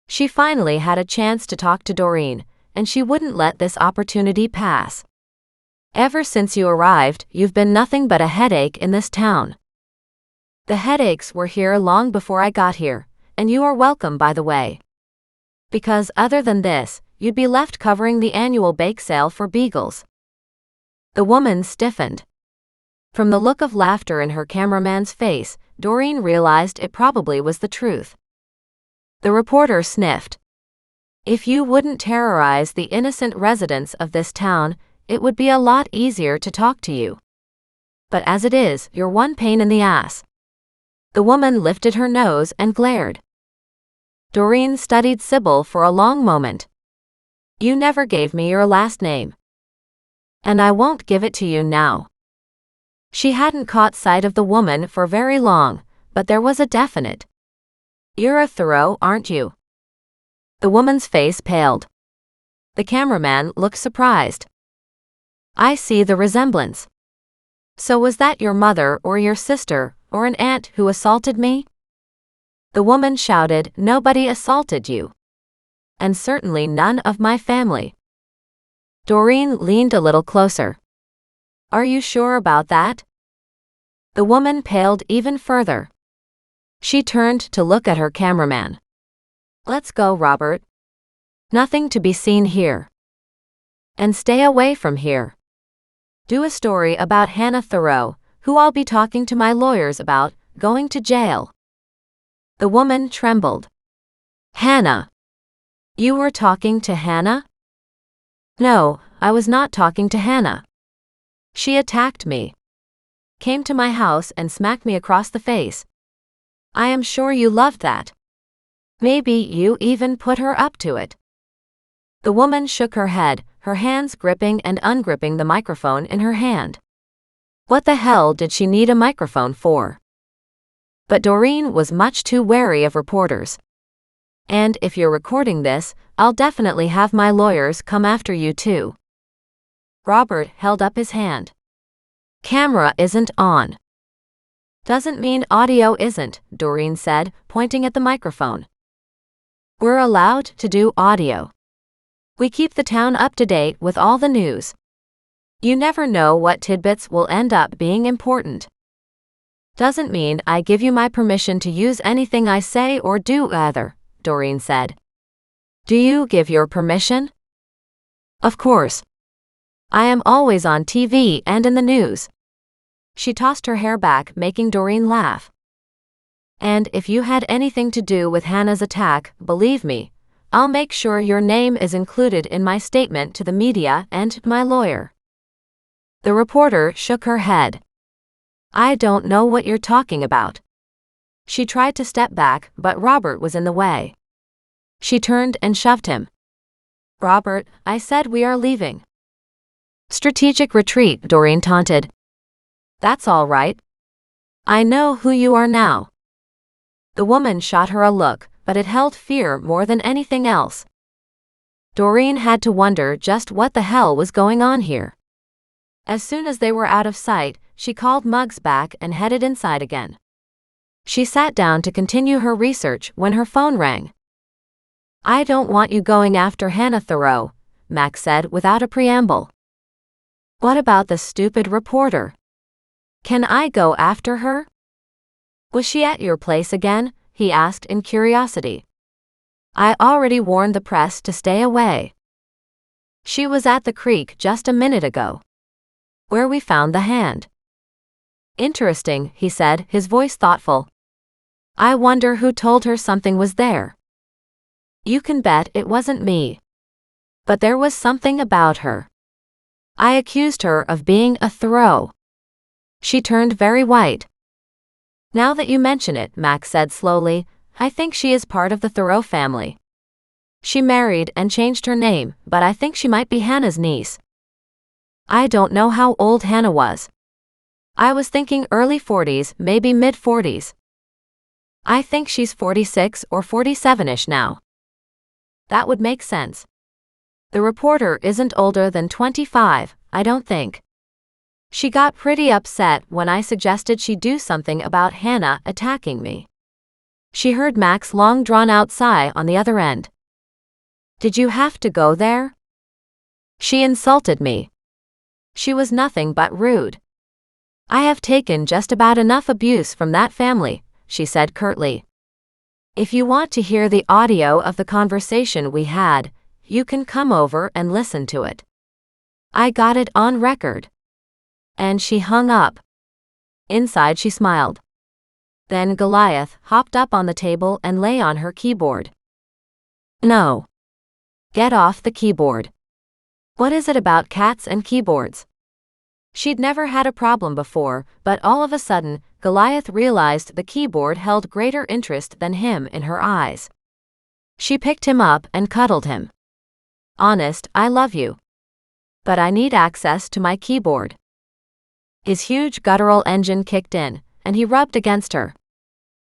She finally had a chance to talk to Doreen, and she wouldn't let this opportunity pass. "Ever since you arrived, you've been nothing but a headache in this town." "The headaches were here long before I got here, and you are welcome, by the way. Because other than this, you'd be left covering the annual bake sale for beagles." The woman stiffened. From the look of laughter in her cameraman's face, Doreen realized it probably was the truth. The reporter sniffed. "If you wouldn't terrorize the innocent residents of this town, it would be a lot easier to talk to you. But as it is, you're one pain in the ass." The woman lifted her nose and glared. Doreen studied Sybil for a long moment. "You never gave me your last name. And I won't give it to you now." She hadn't caught sight of the woman for very long, but there was a definite. "You're a Thoreau, aren't you?" The woman's face paled. The cameraman looked surprised. "I see the resemblance. So was that your mother or your sister or an aunt who assaulted me?" The woman shouted, "Nobody assaulted you. And certainly none of my family." Doreen leaned a little closer. "Are you sure about that?" The woman paled even further. She turned to look at her cameraman. "Let's go, Robert. Nothing to be seen here. And stay away from here. Do a story about Hannah Thoreau, who I'll be talking to my lawyers about, going to jail." The woman trembled. "Hannah? You were talking to Hannah?" "No, I was not talking to Hannah. She attacked me. Came to my house and smacked me across the face. I am sure you loved that. Maybe you even put her up to it." The woman shook her head, her hands gripping and ungripping the microphone in her hand. What the hell did she need a microphone for? But Doreen was much too wary of reporters. "And if you're recording this, I'll definitely have my lawyers come after you too." Robert held up his hand. "Camera isn't on." "Doesn't mean audio isn't," Doreen said, pointing at the microphone. "We're allowed to do audio. We keep the town up to date with all the news. You never know what tidbits will end up being important. Doesn't mean I give you my permission to use anything I say or do either," Doreen said. "Do you give your permission?" "Of course. I am always on TV and in the news." She tossed her hair back, making Doreen laugh. "And if you had anything to do with Hannah's attack, believe me, I'll make sure your name is included in my statement to the media and my lawyer." The reporter shook her head. "I don't know what you're talking about." She tried to step back, but Robert was in the way. She turned and shoved him. "Robert, I said we are leaving." "Strategic retreat," Doreen taunted. "That's all right. I know who you are now." The woman shot her a look, but it held fear more than anything else. Doreen had to wonder just what the hell was going on here. As soon as they were out of sight, she called Muggs back and headed inside again. She sat down to continue her research when her phone rang. "I don't want you going after Hannah Thoreau," Max said without a preamble. "What about the stupid reporter? Can I go after her?" "Was she at your place again?" he asked in curiosity. "I already warned the press to stay away. She was at the creek just a minute ago, where we found the hand." "Interesting," he said, his voice thoughtful. "I wonder who told her something was there." "You can bet it wasn't me. But there was something about her. I accused her of being a Thoreau." She turned very white. "Now that you mention it," Max said slowly, "I think she is part of the Thoreau family. She married and changed her name, but I think she might be Hannah's niece." "I don't know how old Hannah was. I was thinking early 40s, maybe mid-40s. I think she's 46 or 47-ish now." "That would make sense. The reporter isn't older than 25, I don't think. She got pretty upset when I suggested she do something about Hannah attacking me." She heard Max's long drawn-out sigh on the other end. "Did you have to go there?" "She insulted me. She was nothing but rude. I have taken just about enough abuse from that family," she said curtly. "If you want to hear the audio of the conversation we had, you can come over and listen to it. I got it on record." And she hung up. Inside she smiled. Then Goliath hopped up on the table and lay on her keyboard. "No. Get off the keyboard. What is it about cats and keyboards?" She'd never had a problem before, but all of a sudden, Goliath realized the keyboard held greater interest than him in her eyes. She picked him up and cuddled him. "Honest, I love you. But I need access to my keyboard." His huge guttural engine kicked in, and he rubbed against her.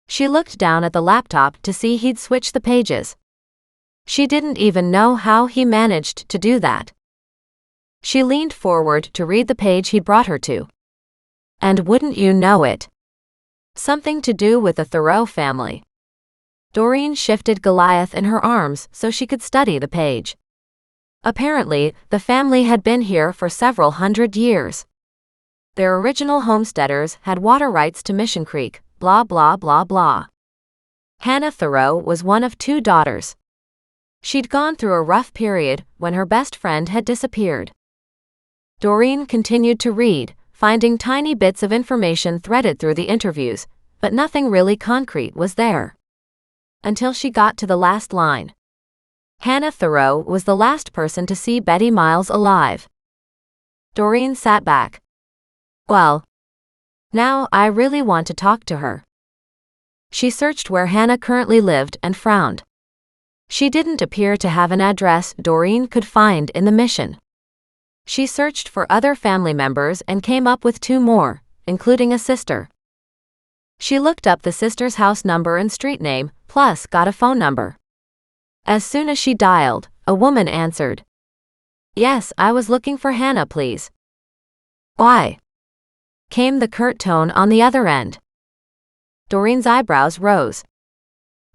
She looked down at the laptop to see he'd switched the pages. She didn't even know how he managed to do that. She leaned forward to read the page he'd brought her to. And wouldn't you know it? Something to do with the Thoreau family. Doreen shifted Goliath in her arms so she could study the page. Apparently, the family had been here for several hundred years. Their original homesteaders had water rights to Mission Creek, blah blah blah blah. Hannah Thoreau was one of 2 daughters. She'd gone through a rough period when her best friend had disappeared. Doreen continued to read, finding tiny bits of information threaded through the interviews, but nothing really concrete was there. Until she got to the last line. Hannah Thoreau was the last person to see Betty Miles alive. Doreen sat back. "Well, now I really want to talk to her." She searched where Hannah currently lived and frowned. She didn't appear to have an address Doreen could find in the Mission. She searched for other family members and came up with 2 more, including a sister. She looked up the sister's house number and street name, plus got a phone number. As soon as she dialed, a woman answered. "Yes, I was looking for Hannah, please." "Why?" came the curt tone on the other end. Doreen's eyebrows rose.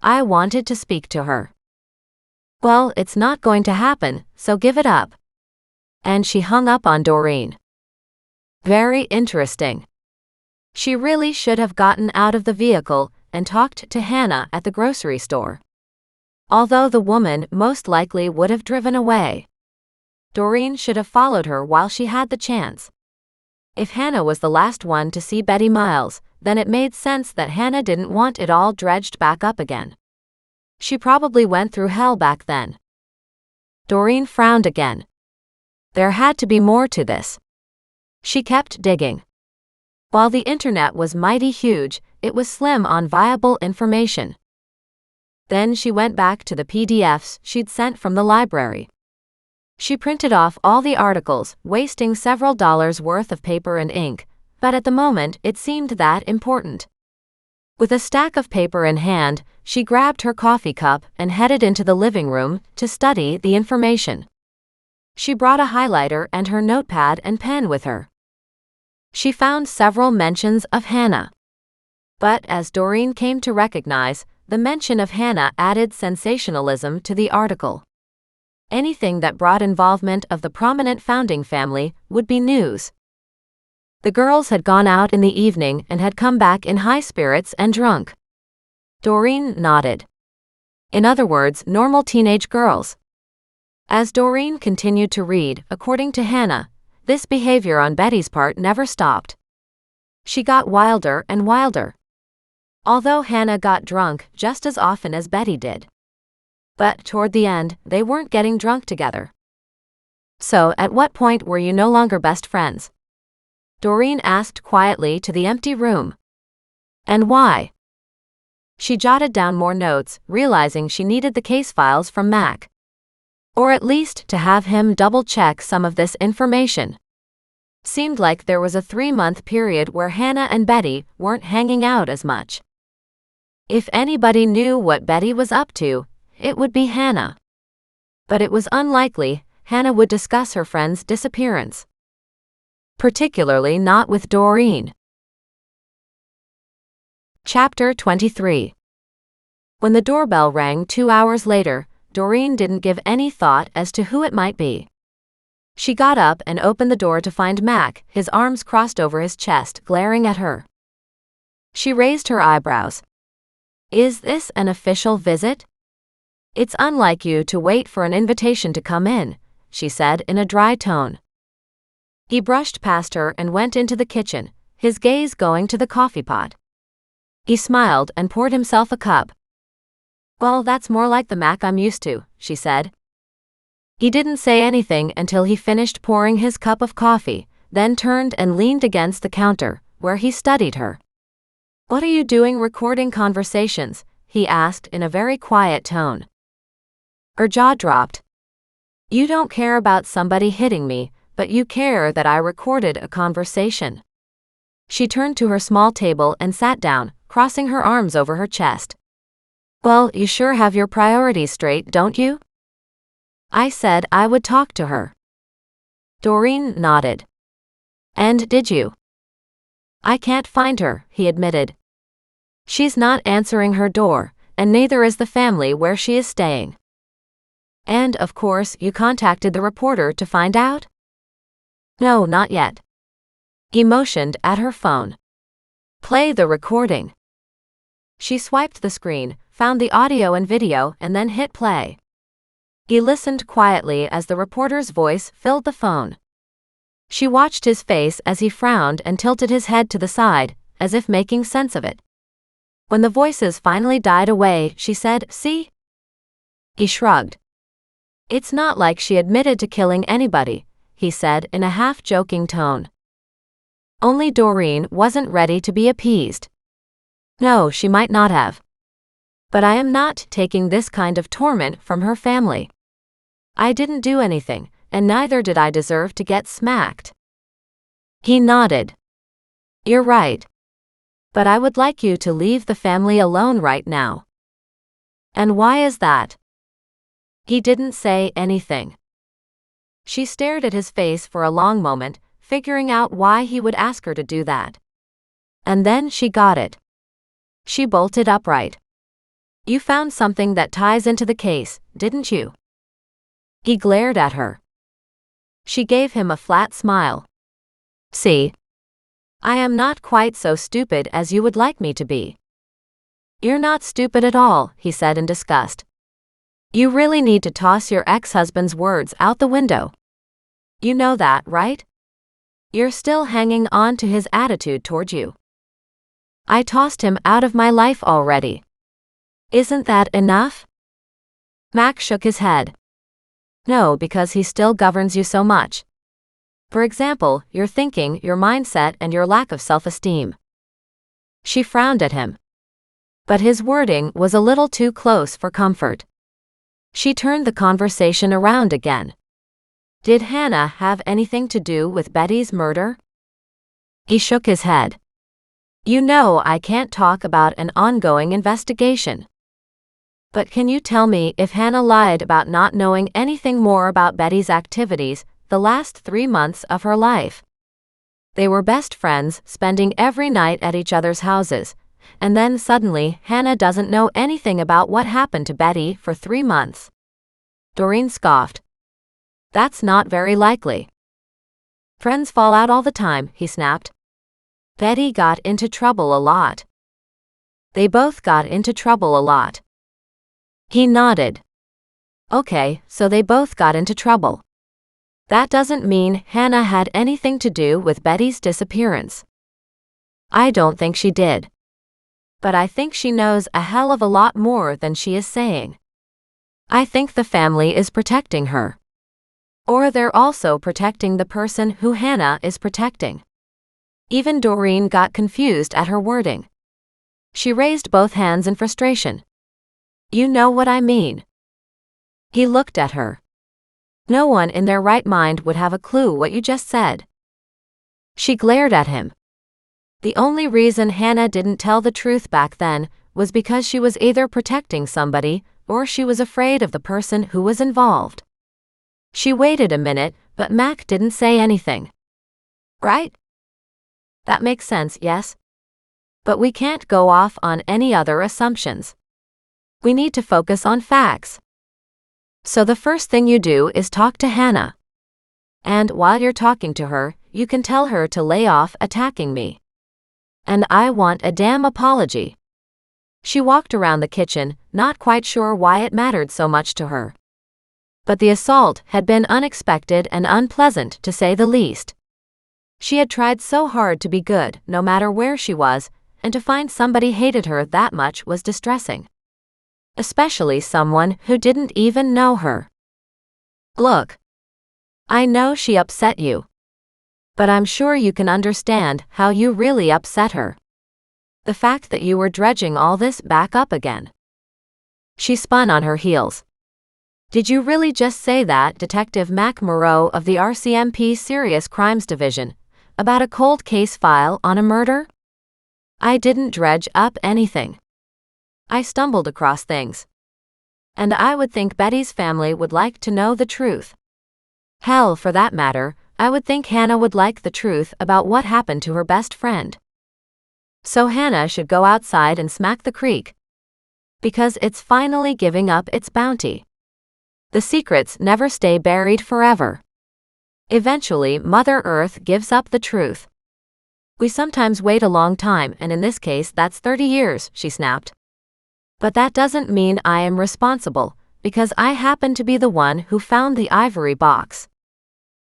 "I wanted to speak to her." "Well, it's not going to happen, so give it up." And she hung up on Doreen. Very interesting. She really should have gotten out of the vehicle and talked to Hannah at the grocery store. Although the woman most likely would have driven away. Doreen should have followed her while she had the chance. If Hannah was the last one to see Betty Miles, then it made sense that Hannah didn't want it all dredged back up again. She probably went through hell back then. Doreen frowned again. There had to be more to this. She kept digging. While the internet was mighty huge, it was slim on viable information. Then she went back to the PDFs she'd sent from the library. She printed off all the articles, wasting several dollars worth of paper and ink, but at the moment it seemed that important. With a stack of paper in hand, she grabbed her coffee cup and headed into the living room to study the information. She brought a highlighter and her notepad and pen with her. She found several mentions of Hannah. But as Doreen came to recognize, the mention of Hannah added sensationalism to the article. Anything that brought involvement of the prominent founding family would be news. The girls had gone out in the evening and had come back in high spirits and drunk. Doreen nodded. In other words, normal teenage girls. As Doreen continued to read, according to Hannah, this behavior on Betty's part never stopped. She got wilder and wilder. Although Hannah got drunk just as often as Betty did. But toward the end, they weren't getting drunk together. So, at what point were you no longer best friends? Doreen asked quietly to the empty room. And why? She jotted down more notes, realizing she needed the case files from Mac. Or at least to have him double-check some of this information. Seemed like there was a 3-month period where Hannah and Betty weren't hanging out as much. If anybody knew what Betty was up to, it would be Hannah. But it was unlikely Hannah would discuss her friend's disappearance. Particularly not with Doreen. Chapter 23. When the doorbell rang 2 hours later, Doreen didn't give any thought as to who it might be. She got up and opened the door to find Mac, his arms crossed over his chest, glaring at her. She raised her eyebrows. Is this an official visit? It's unlike you to wait for an invitation to come in, she said in a dry tone. He brushed past her and went into the kitchen, his gaze going to the coffee pot. He smiled and poured himself a cup. Well, that's more like the Mac I'm used to, she said. He didn't say anything until he finished pouring his cup of coffee, then turned and leaned against the counter, where he studied her. What are you doing recording conversations? He asked in a very quiet tone. Her jaw dropped. You don't care about somebody hitting me, but you care that I recorded a conversation. She turned to her small table and sat down, crossing her arms over her chest. Well, you sure have your priorities straight, don't you? I said I would talk to her. Doreen nodded. And did you? I can't find her, he admitted. She's not answering her door, and neither is the family where she is staying. And, of course, you contacted the reporter to find out? No, not yet. He motioned at her phone. Play the recording. She swiped the screen, found the audio and video, and then hit play. He listened quietly as the reporter's voice filled the phone. She watched his face as he frowned and tilted his head to the side, as if making sense of it. When the voices finally died away, she said, See? He shrugged. It's not like she admitted to killing anybody, he said in a half-joking tone. Only Doreen wasn't ready to be appeased. No, she might not have. But I am not taking this kind of torment from her family. I didn't do anything, and neither did I deserve to get smacked. He nodded. You're right. But I would like you to leave the family alone right now. And why is that? He didn't say anything. She stared at his face for a long moment, figuring out why he would ask her to do that. And then she got it. She bolted upright. You found something that ties into the case, didn't you? He glared at her. She gave him a flat smile. See? I am not quite so stupid as you would like me to be. You're not stupid at all, he said in disgust. You really need to toss your ex-husband's words out the window. You know that, right? You're still hanging on to his attitude toward you. I tossed him out of my life already. Isn't that enough? Mac shook his head. No, because he still governs you so much. For example, your thinking, your mindset, and your lack of self-esteem. She frowned at him. But his wording was a little too close for comfort. She turned the conversation around again. Did Hannah have anything to do with Betty's murder? He shook his head. You know I can't talk about an ongoing investigation. But can you tell me if Hannah lied about not knowing anything more about Betty's activities the last 3 months of her life? They were best friends, spending every night at each other's houses, And then suddenly, Hannah doesn't know anything about what happened to Betty for 3 months. Doreen scoffed. That's not very likely. Friends fall out all the time, he snapped. Betty got into trouble a lot. They both got into trouble a lot. He nodded. Okay, so they both got into trouble. That doesn't mean Hannah had anything to do with Betty's disappearance. I don't think she did. But I think she knows a hell of a lot more than she is saying. I think the family is protecting her. Or they're also protecting the person who Hannah is protecting. Even Doreen got confused at her wording. She raised both hands in frustration. You know what I mean. He looked at her. No one in their right mind would have a clue what you just said. She glared at him. The only reason Hannah didn't tell the truth back then was because she was either protecting somebody or she was afraid of the person who was involved. She waited a minute, but Mac didn't say anything. Right? That makes sense, yes? But we can't go off on any other assumptions. We need to focus on facts. So the first thing you do is talk to Hannah. And while you're talking to her, you can tell her to lay off attacking me. And I want a damn apology. She walked around the kitchen, not quite sure why it mattered so much to her. But the assault had been unexpected and unpleasant, to say the least. She had tried so hard to be good, no matter where she was, and to find somebody hated her that much was distressing. Especially someone who didn't even know her. Look. I know she upset you. But I'm sure you can understand how you really upset her. The fact that you were dredging all this back up again. She spun on her heels. Did you really just say that, Detective Mac Moreau of the RCMP Serious Crimes Division, about a cold case file on a murder? I didn't dredge up anything. I stumbled across things. And I would think Betty's family would like to know the truth. Hell, for that matter, I would think Hannah would like the truth about what happened to her best friend. So Hannah should go outside and smack the creek. Because it's finally giving up its bounty. The secrets never stay buried forever. Eventually, Mother Earth gives up the truth. We sometimes wait a long time, and in this case that's 30 years, she snapped. But that doesn't mean I am responsible, because I happen to be the one who found the ivory box.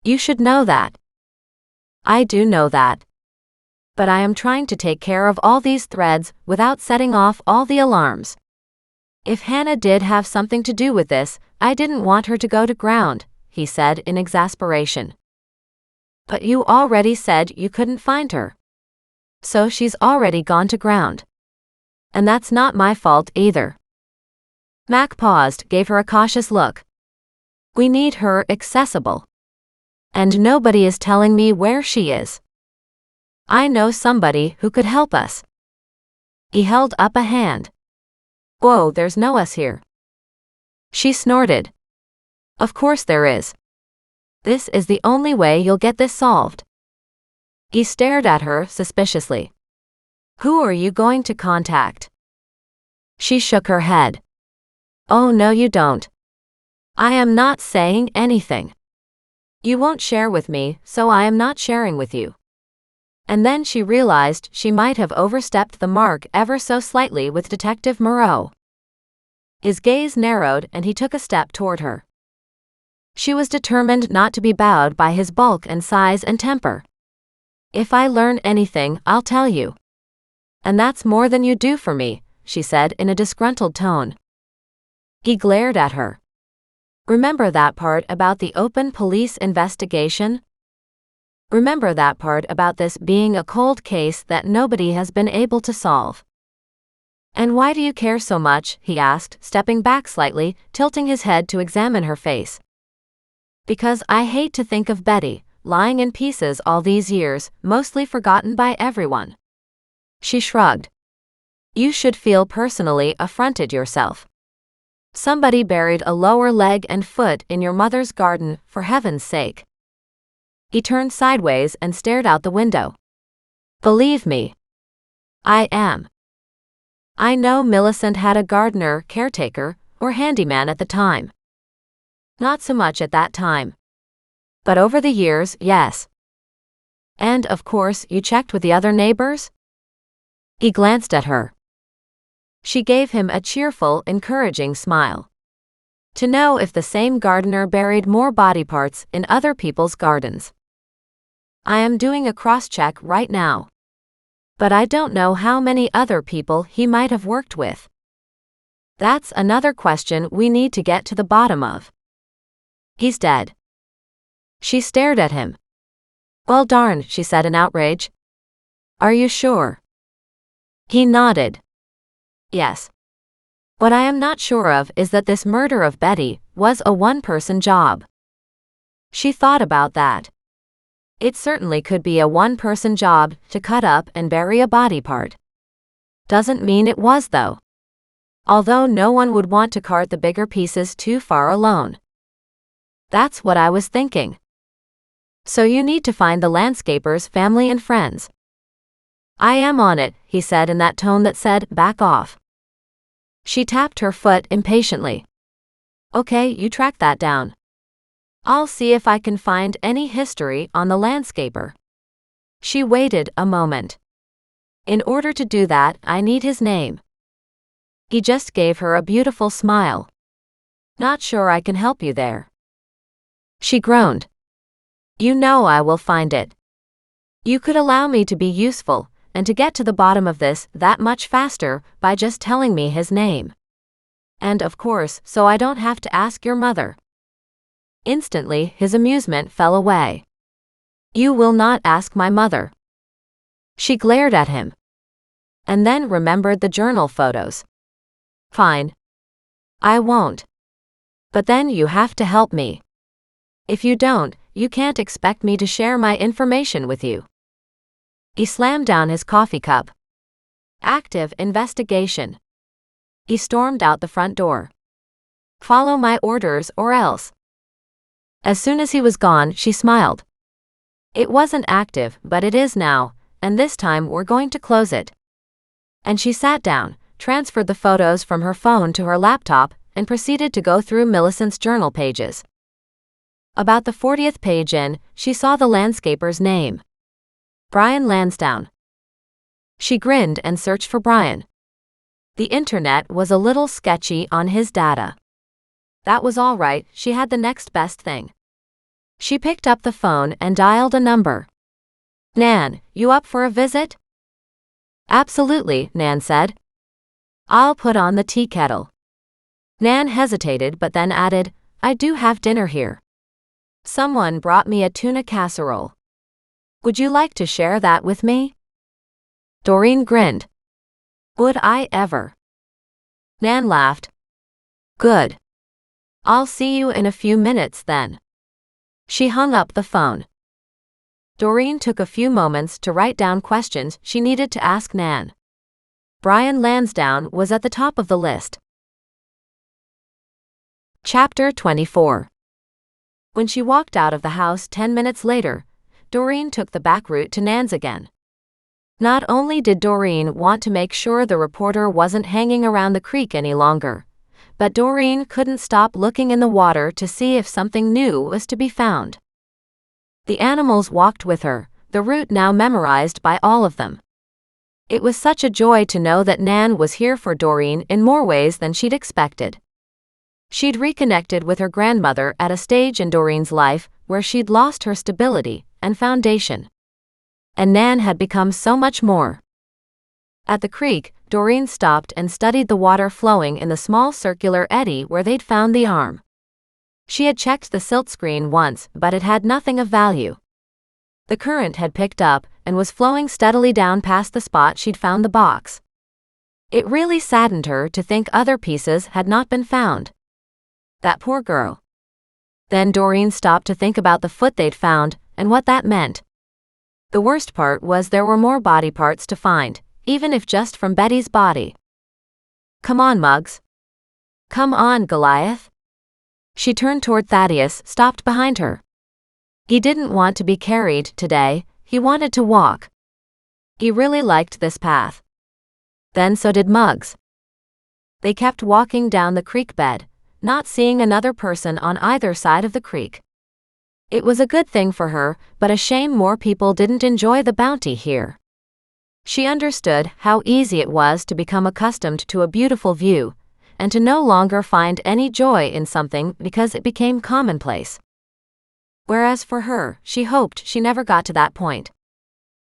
You should know that. I do know that. But I am trying to take care of all these threads without setting off all the alarms. If Hannah did have something to do with this, I didn't want her to go to ground, he said in exasperation. But you already said you couldn't find her. So she's already gone to ground. And that's not my fault either. Mac paused, gave her a cautious look. We need her accessible. And nobody is telling me where she is. I know somebody who could help us. He held up a hand. Whoa, there's no us here. She snorted. Of course there is. This is the only way you'll get this solved. He stared at her suspiciously. Who are you going to contact? She shook her head. Oh no you don't. I am not saying anything. You won't share with me, so I am not sharing with you. And then she realized she might have overstepped the mark ever so slightly with Detective Moreau. His gaze narrowed and he took a step toward her. She was determined not to be bowed by his bulk and size and temper. If I learn anything, I'll tell you. And that's more than you do for me, she said in a disgruntled tone. He glared at her. Remember that part about the open police investigation? Remember that part about this being a cold case that nobody has been able to solve? And why do you care so much? He asked, stepping back slightly, tilting his head to examine her face. Because I hate to think of Betty, lying in pieces all these years, mostly forgotten by everyone. She shrugged. You should feel personally affronted yourself. Somebody buried a lower leg and foot in your mother's garden, for heaven's sake. He turned sideways and stared out the window. Believe me. I am. I know Millicent had a gardener, caretaker, or handyman at the time. Not so much at that time. But over the years, yes. And, of course, you checked with the other neighbors? He glanced at her. She gave him a cheerful, encouraging smile. To know if the same gardener buried more body parts in other people's gardens. I am doing a cross-check right now. But I don't know how many other people he might have worked with. That's another question we need to get to the bottom of. He's dead. She stared at him. Well darn, she said in outrage. Are you sure? He nodded. Yes. What I am not sure of is that this murder of Betty was a one-person job. She thought about that. It certainly could be a one-person job to cut up and bury a body part. Doesn't mean it was though. Although no one would want to cart the bigger pieces too far alone. That's what I was thinking. So you need to find the landscaper's family and friends. I am on it, he said in that tone that said, back off. She tapped her foot impatiently. Okay, you track that down. I'll see if I can find any history on the landscaper. She waited a moment. In order to do that, I need his name. He just gave her a beautiful smile. Not sure I can help you there. She groaned. You know I will find it. You could allow me to be useful, and to get to the bottom of this that much faster by just telling me his name. And of course, so I don't have to ask your mother. Instantly, his amusement fell away. You will not ask my mother. She glared at him. And then remembered the journal photos. Fine. I won't. But then you have to help me. If you don't, you can't expect me to share my information with you. He slammed down his coffee cup. Active investigation. He stormed out the front door. Follow my orders or else. As soon as he was gone, she smiled. It wasn't active, but it is now, and this time we're going to close it. And she sat down, transferred the photos from her phone to her laptop, and proceeded to go through Millicent's journal pages. About the 40th page in, she saw the landscaper's name. Brian Lansdowne. She grinned and searched for Brian. The internet was a little sketchy on his data. That was all right, she had the next best thing. She picked up the phone and dialed a number. Nan, you up for a visit? Absolutely, Nan said. I'll put on the tea kettle. Nan hesitated but then added, I do have dinner here. Someone brought me a tuna casserole. Would you like to share that with me? Doreen grinned. Would I ever? Nan laughed. Good. I'll see you in a few minutes then. She hung up the phone. Doreen took a few moments to write down questions she needed to ask Nan. Brian Lansdowne was at the top of the list. Chapter 24. When she walked out of the house 10 minutes later, Doreen took the back route to Nan's again. Not only did Doreen want to make sure the reporter wasn't hanging around the creek any longer, but Doreen couldn't stop looking in the water to see if something new was to be found. The animals walked with her, the route now memorized by all of them. It was such a joy to know that Nan was here for Doreen in more ways than she'd expected. She'd reconnected with her grandmother at a stage in Doreen's life where she'd lost her stability and foundation. And Nan had become so much more. At the creek, Doreen stopped and studied the water flowing in the small circular eddy where they'd found the arm. She had checked the silt screen once, but it had nothing of value. The current had picked up and was flowing steadily down past the spot she'd found the box. It really saddened her to think other pieces had not been found. That poor girl. Then Doreen stopped to think about the foot they'd found and what that meant. The worst part was there were more body parts to find, even if just from Betty's body. Come on, Muggs. Come on, Goliath. She turned toward Thaddeus, stopped behind her. He didn't want to be carried today, he wanted to walk. He really liked this path. Then so did Muggs. They kept walking down the creek bed, not seeing another person on either side of the creek. It was a good thing for her, but a shame more people didn't enjoy the bounty here. She understood how easy it was to become accustomed to a beautiful view, and to no longer find any joy in something because it became commonplace. Whereas for her, she hoped she never got to that point.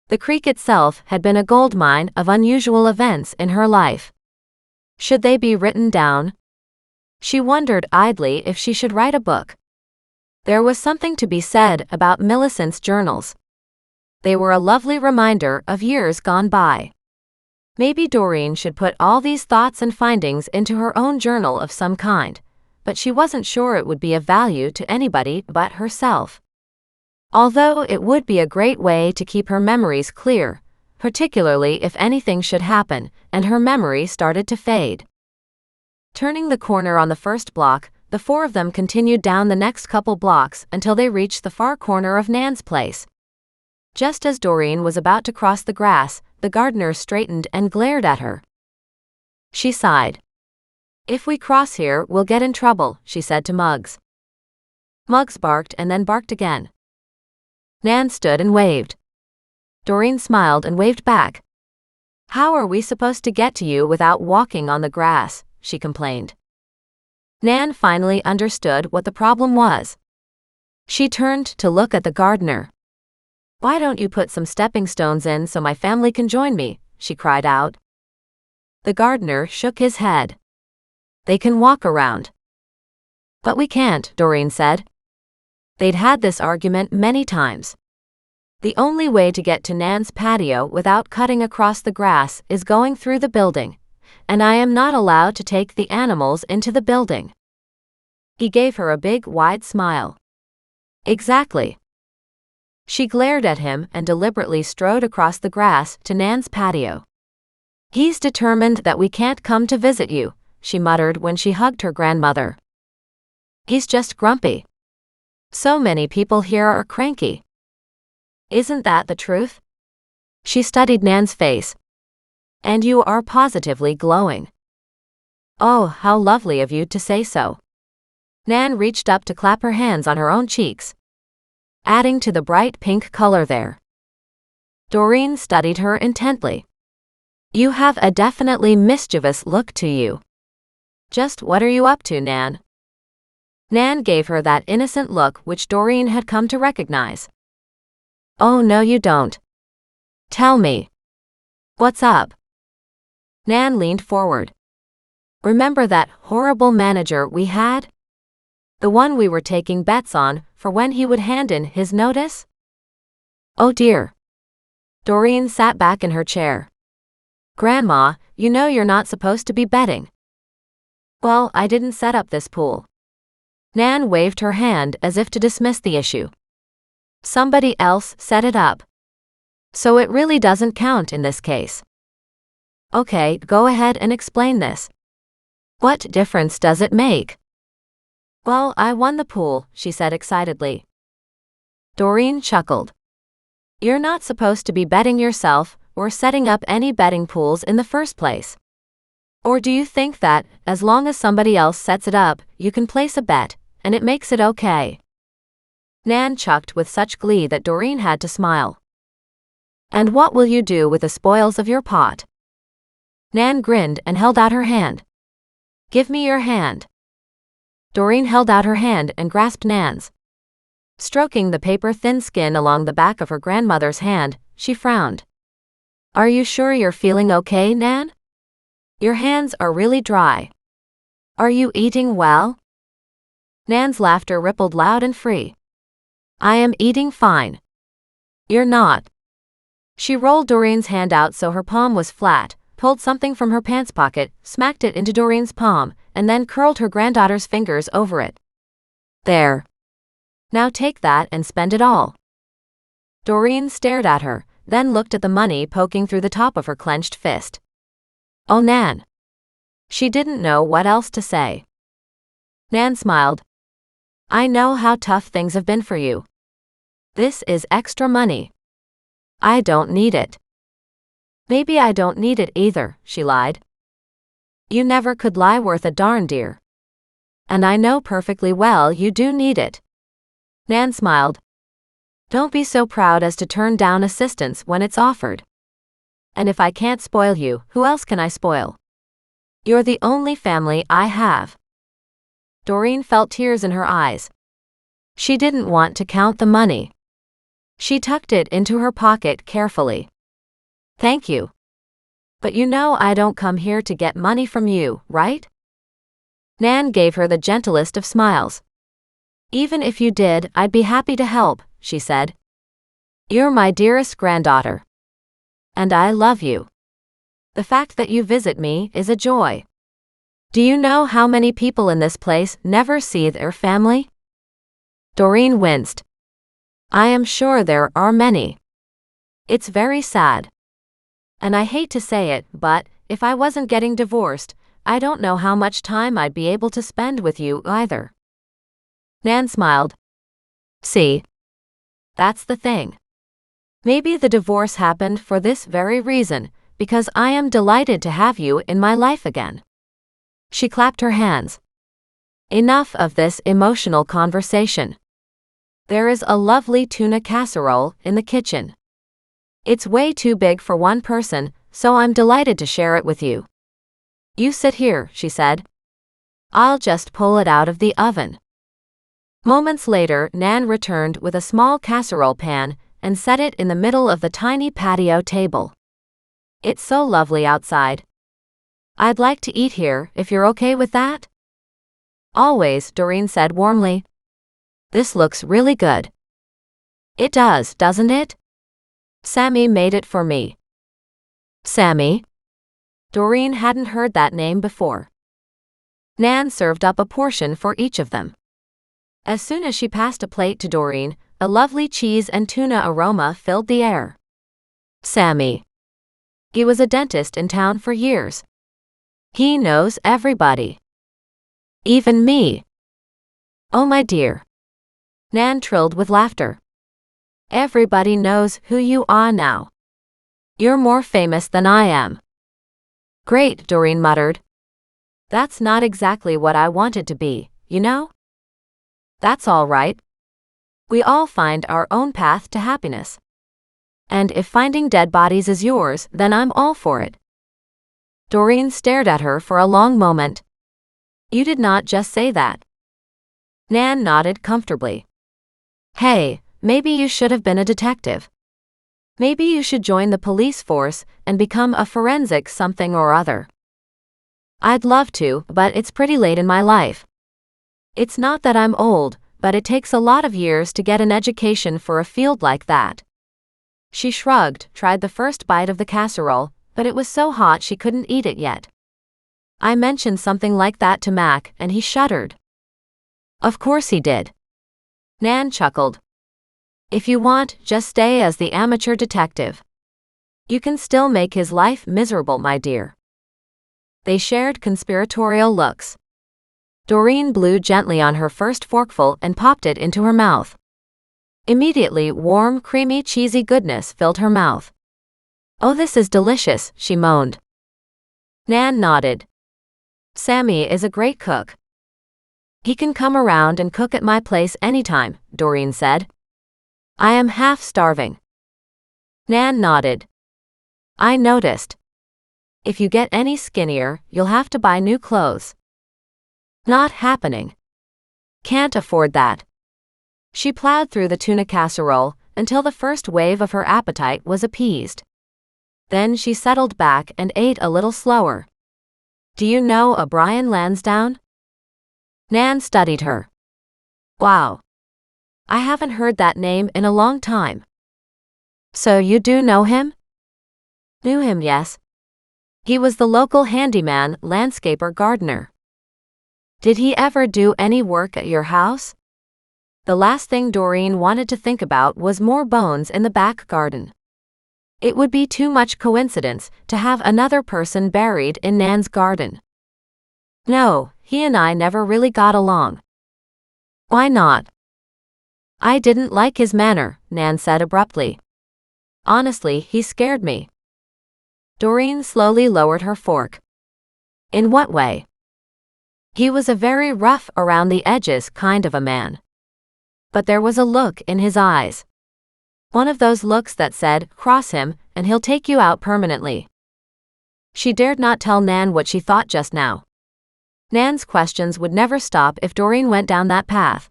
The creek itself had been a goldmine of unusual events in her life. Should they be written down? She wondered idly if she should write a book. There was something to be said about Millicent's journals. They were a lovely reminder of years gone by. Maybe Doreen should put all these thoughts and findings into her own journal of some kind, but she wasn't sure it would be of value to anybody but herself. Although it would be a great way to keep her memories clear, particularly if anything should happen and her memory started to fade. Turning the corner on the first block, the four of them continued down the next couple blocks until they reached the far corner of Nan's place. Just as Doreen was about to cross the grass, the gardener straightened and glared at her. She sighed. "If we cross here, we'll get in trouble," she said to Muggs. Muggs barked and then barked again. Nan stood and waved. Doreen smiled and waved back. "How are we supposed to get to you without walking on the grass?" she complained. Nan finally understood what the problem was. She turned to look at the gardener. "Why don't you put some stepping stones in so my family can join me?" she cried out. The gardener shook his head. "They can walk around." "But we can't," Doreen said. They'd had this argument many times. The only way to get to Nan's patio without cutting across the grass is going through the building, and I am not allowed to take the animals into the building. He gave her a big, wide smile. "Exactly." She glared at him and deliberately strode across the grass to Nan's patio. "He's determined that we can't come to visit you," she muttered when she hugged her grandmother. "He's just grumpy. So many people here are cranky." "Isn't that the truth?" She studied Nan's face. "And you are positively glowing." "Oh, how lovely of you to say so." Nan reached up to clap her hands on her own cheeks, adding to the bright pink color there. Doreen studied her intently. "You have a definitely mischievous look to you. Just what are you up to, Nan?" Nan gave her that innocent look which Doreen had come to recognize. "Oh no you don't. Tell me. What's up?" Nan leaned forward. "Remember that horrible manager we had? The one we were taking bets on for when he would hand in his notice?" "Oh dear." Doreen sat back in her chair. "Grandma, you know you're not supposed to be betting." "Well, I didn't set up this pool." Nan waved her hand as if to dismiss the issue. "Somebody else set it up. So it really doesn't count in this case." "Okay, go ahead and explain this. What difference does it make?" "Well, I won the pool," she said excitedly. Doreen chuckled. "You're not supposed to be betting yourself or setting up any betting pools in the first place. Or do you think that, as long as somebody else sets it up, you can place a bet, and it makes it okay?" Nan chucked with such glee that Doreen had to smile. "And what will you do with the spoils of your pot?" Nan grinned and held out her hand. "Give me your hand." Doreen held out her hand and grasped Nan's. Stroking the paper-thin skin along the back of her grandmother's hand, she frowned. "Are you sure you're feeling okay, Nan? Your hands are really dry. Are you eating well?" Nan's laughter rippled loud and free. "I am eating fine." "You're not." She rolled Doreen's hand out so her palm was flat, pulled something from her pants pocket, smacked it into Doreen's palm, and then curled her granddaughter's fingers over it. "There. Now take that and spend it all." Doreen stared at her, then looked at the money poking through the top of her clenched fist. "Oh, Nan." She didn't know what else to say. Nan smiled. "I know how tough things have been for you. This is extra money. I don't need it." Maybe I don't need it either, she lied. You never could lie worth a darn, dear. And I know perfectly well you do need it. Nan smiled. Don't be so proud as to turn down assistance when it's offered. And if I can't spoil you, who else can I spoil? You're the only family I have. Doreen felt tears in her eyes. She didn't want to count the money. She tucked it into her pocket carefully. Thank you. But you know I don't come here to get money from you, right? Nan gave her the gentlest of smiles. Even if you did, I'd be happy to help, she said. You're my dearest granddaughter. And I love you. The fact that you visit me is a joy. Do you know how many people in this place never see their family? Doreen winced. I am sure there are many. It's very sad. And I hate to say it, but if I wasn't getting divorced, I don't know how much time I'd be able to spend with you either. Nan smiled. See? That's the thing. Maybe the divorce happened for this very reason, because I am delighted to have you in my life again. She clapped her hands. Enough of this emotional conversation. There is a lovely tuna casserole in the kitchen. It's way too big for one person, so I'm delighted to share it with you. You sit here, she said. I'll just pull it out of the oven. Moments later, Nan returned with a small casserole pan and set it in the middle of the tiny patio table. It's so lovely outside. I'd like to eat here, if you're okay with that? Always, Doreen said warmly. This looks really good. It does, doesn't it? Sammy made it for me. Sammy? Doreen hadn't heard that name before. Nan served up a portion for each of them. As soon as she passed a plate to Doreen, a lovely cheese and tuna aroma filled the air. Sammy. He was a dentist in town for years. He knows everybody. Even me. Oh my dear. Nan trilled with laughter. Everybody knows who you are now. You're more famous than I am. Great, Doreen muttered. That's not exactly what I wanted to be, you know? That's all right. We all find our own path to happiness. And if finding dead bodies is yours, then I'm all for it. Doreen stared at her for a long moment. You did not just say that. Nan nodded comfortably. Hey, maybe you should have been a detective. Maybe you should join the police force and become a forensic something or other. I'd love to, but it's pretty late in my life. It's not that I'm old, but it takes a lot of years to get an education for a field like that. She shrugged, tried the first bite of the casserole, but it was so hot she couldn't eat it yet. I mentioned something like that to Mac, and he shuddered. Of course he did. Nan chuckled. If you want, just stay as the amateur detective. You can still make his life miserable, my dear. They shared conspiratorial looks. Doreen blew gently on her first forkful and popped it into her mouth. Immediately, warm, creamy, cheesy goodness filled her mouth. Oh, this is delicious, she moaned. Nan nodded. Sammy is a great cook. He can come around and cook at my place anytime, Doreen said. I am half starving. Nan nodded. I noticed. If you get any skinnier, you'll have to buy new clothes. Not happening. Can't afford that. She plowed through the tuna casserole until the first wave of her appetite was appeased. Then she settled back and ate a little slower. Do you know a Brian Lansdowne? Nan studied her. Wow. I haven't heard that name in a long time. So you do know him? Knew him, yes. He was the local handyman, landscaper, gardener. Did he ever do any work at your house? The last thing Doreen wanted to think about was more bones in the back garden. It would be too much coincidence to have another person buried in Nan's garden. No, he and I never really got along. Why not? I didn't like his manner, Nan said abruptly. Honestly, he scared me. Doreen slowly lowered her fork. In what way? He was a very rough around the edges kind of a man. But there was a look in his eyes. One of those looks that said, cross him, and he'll take you out permanently. She dared not tell Nan what she thought just now. Nan's questions would never stop if Doreen went down that path.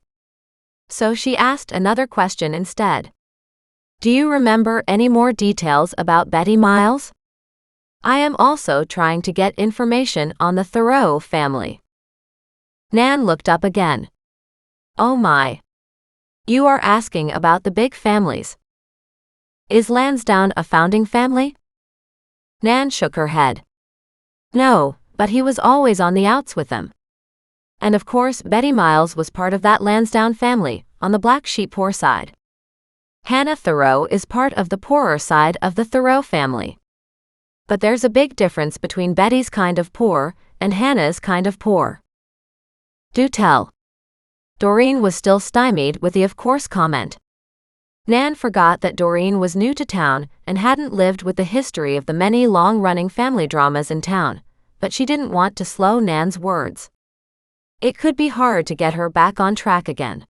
So she asked another question instead. Do you remember any more details about Betty Miles? I am also trying to get information on the Thoreau family. Nan looked up again. Oh my. You are asking about the big families. Is Lansdowne a founding family? Nan shook her head. No, but he was always on the outs with them. And of course Betty Miles was part of that Lansdowne family, on the black sheep poor side. Hannah Thoreau is part of the poorer side of the Thoreau family. But there's a big difference between Betty's kind of poor and Hannah's kind of poor. Do tell. Doreen was still stymied with the of course comment. Nan forgot that Doreen was new to town and hadn't lived with the history of the many long-running family dramas in town, but she didn't want to slow Nan's words. It could be hard to get her back on track again.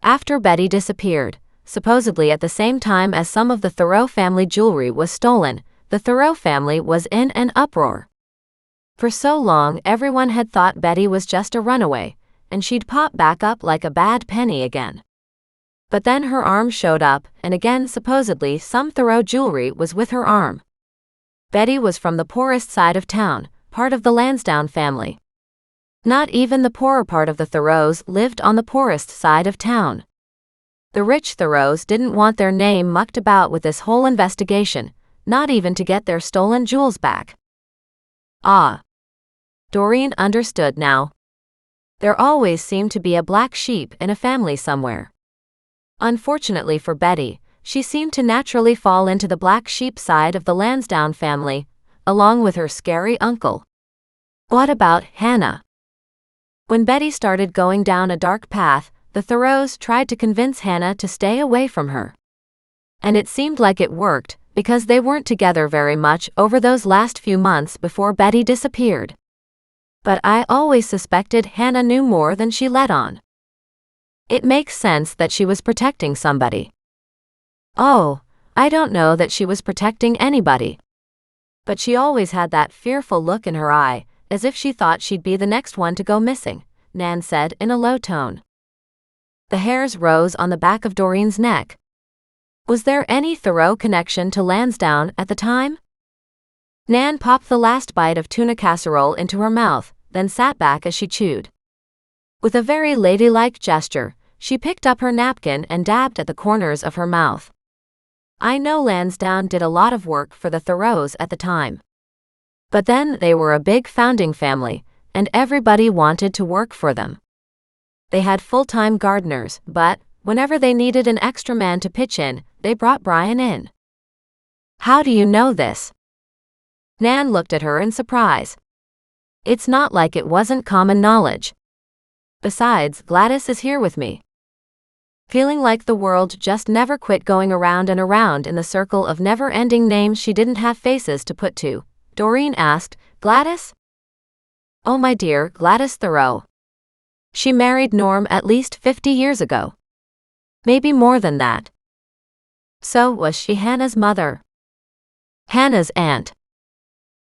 After Betty disappeared, supposedly at the same time as some of the Thoreau family jewelry was stolen, the Thoreau family was in an uproar. For so long everyone had thought Betty was just a runaway, and she'd pop back up like a bad penny again. But then her arm showed up, and again supposedly some Thoreau jewelry was with her arm. Betty was from the poorest side of town, part of the Lansdowne family. Not even the poorer part of the Thoreaus lived on the poorest side of town. The rich Thoreaus didn't want their name mucked about with this whole investigation, not even to get their stolen jewels back. Ah. Doreen understood now. There always seemed to be a black sheep in a family somewhere. Unfortunately for Betty, she seemed to naturally fall into the black sheep side of the Lansdowne family, along with her scary uncle. What about Hannah? When Betty started going down a dark path, the Thoreaus tried to convince Hannah to stay away from her. And it seemed like it worked, because they weren't together very much over those last few months before Betty disappeared. But I always suspected Hannah knew more than she let on. It makes sense that she was protecting somebody. Oh, I don't know that she was protecting anybody. But she always had that fearful look in her eye, as if she thought she'd be the next one to go missing, Nan said in a low tone. The hairs rose on the back of Doreen's neck. Was there any Thoreau connection to Lansdowne at the time? Nan popped the last bite of tuna casserole into her mouth, then sat back as she chewed. With a very ladylike gesture, she picked up her napkin and dabbed at the corners of her mouth. I know Lansdowne did a lot of work for the Thoreaus at the time. But then they were a big founding family, and everybody wanted to work for them. They had full-time gardeners, but whenever they needed an extra man to pitch in, they brought Brian in. How do you know this? Nan looked at her in surprise. It's not like it wasn't common knowledge. Besides, Gladys is here with me. Feeling like the world just never quit going around and around in the circle of never-ending names she didn't have faces to put to, Doreen asked, Gladys? Oh my dear, Gladys Thoreau. She married Norm at least 50 years ago. Maybe more than that. So was she Hannah's mother? Hannah's aunt.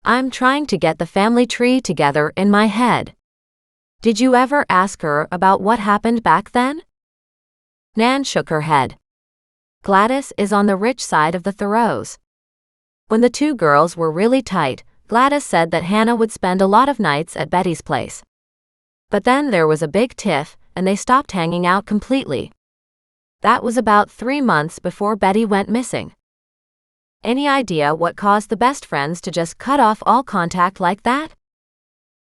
I'm trying to get the family tree together in my head. Did you ever ask her about what happened back then? Nan shook her head. Gladys is on the rich side of the Thoreaus. When the two girls were really tight, Gladys said that Hannah would spend a lot of nights at Betty's place. But then there was a big tiff, and they stopped hanging out completely. That was about 3 months before Betty went missing. Any idea what caused the best friends to just cut off all contact like that?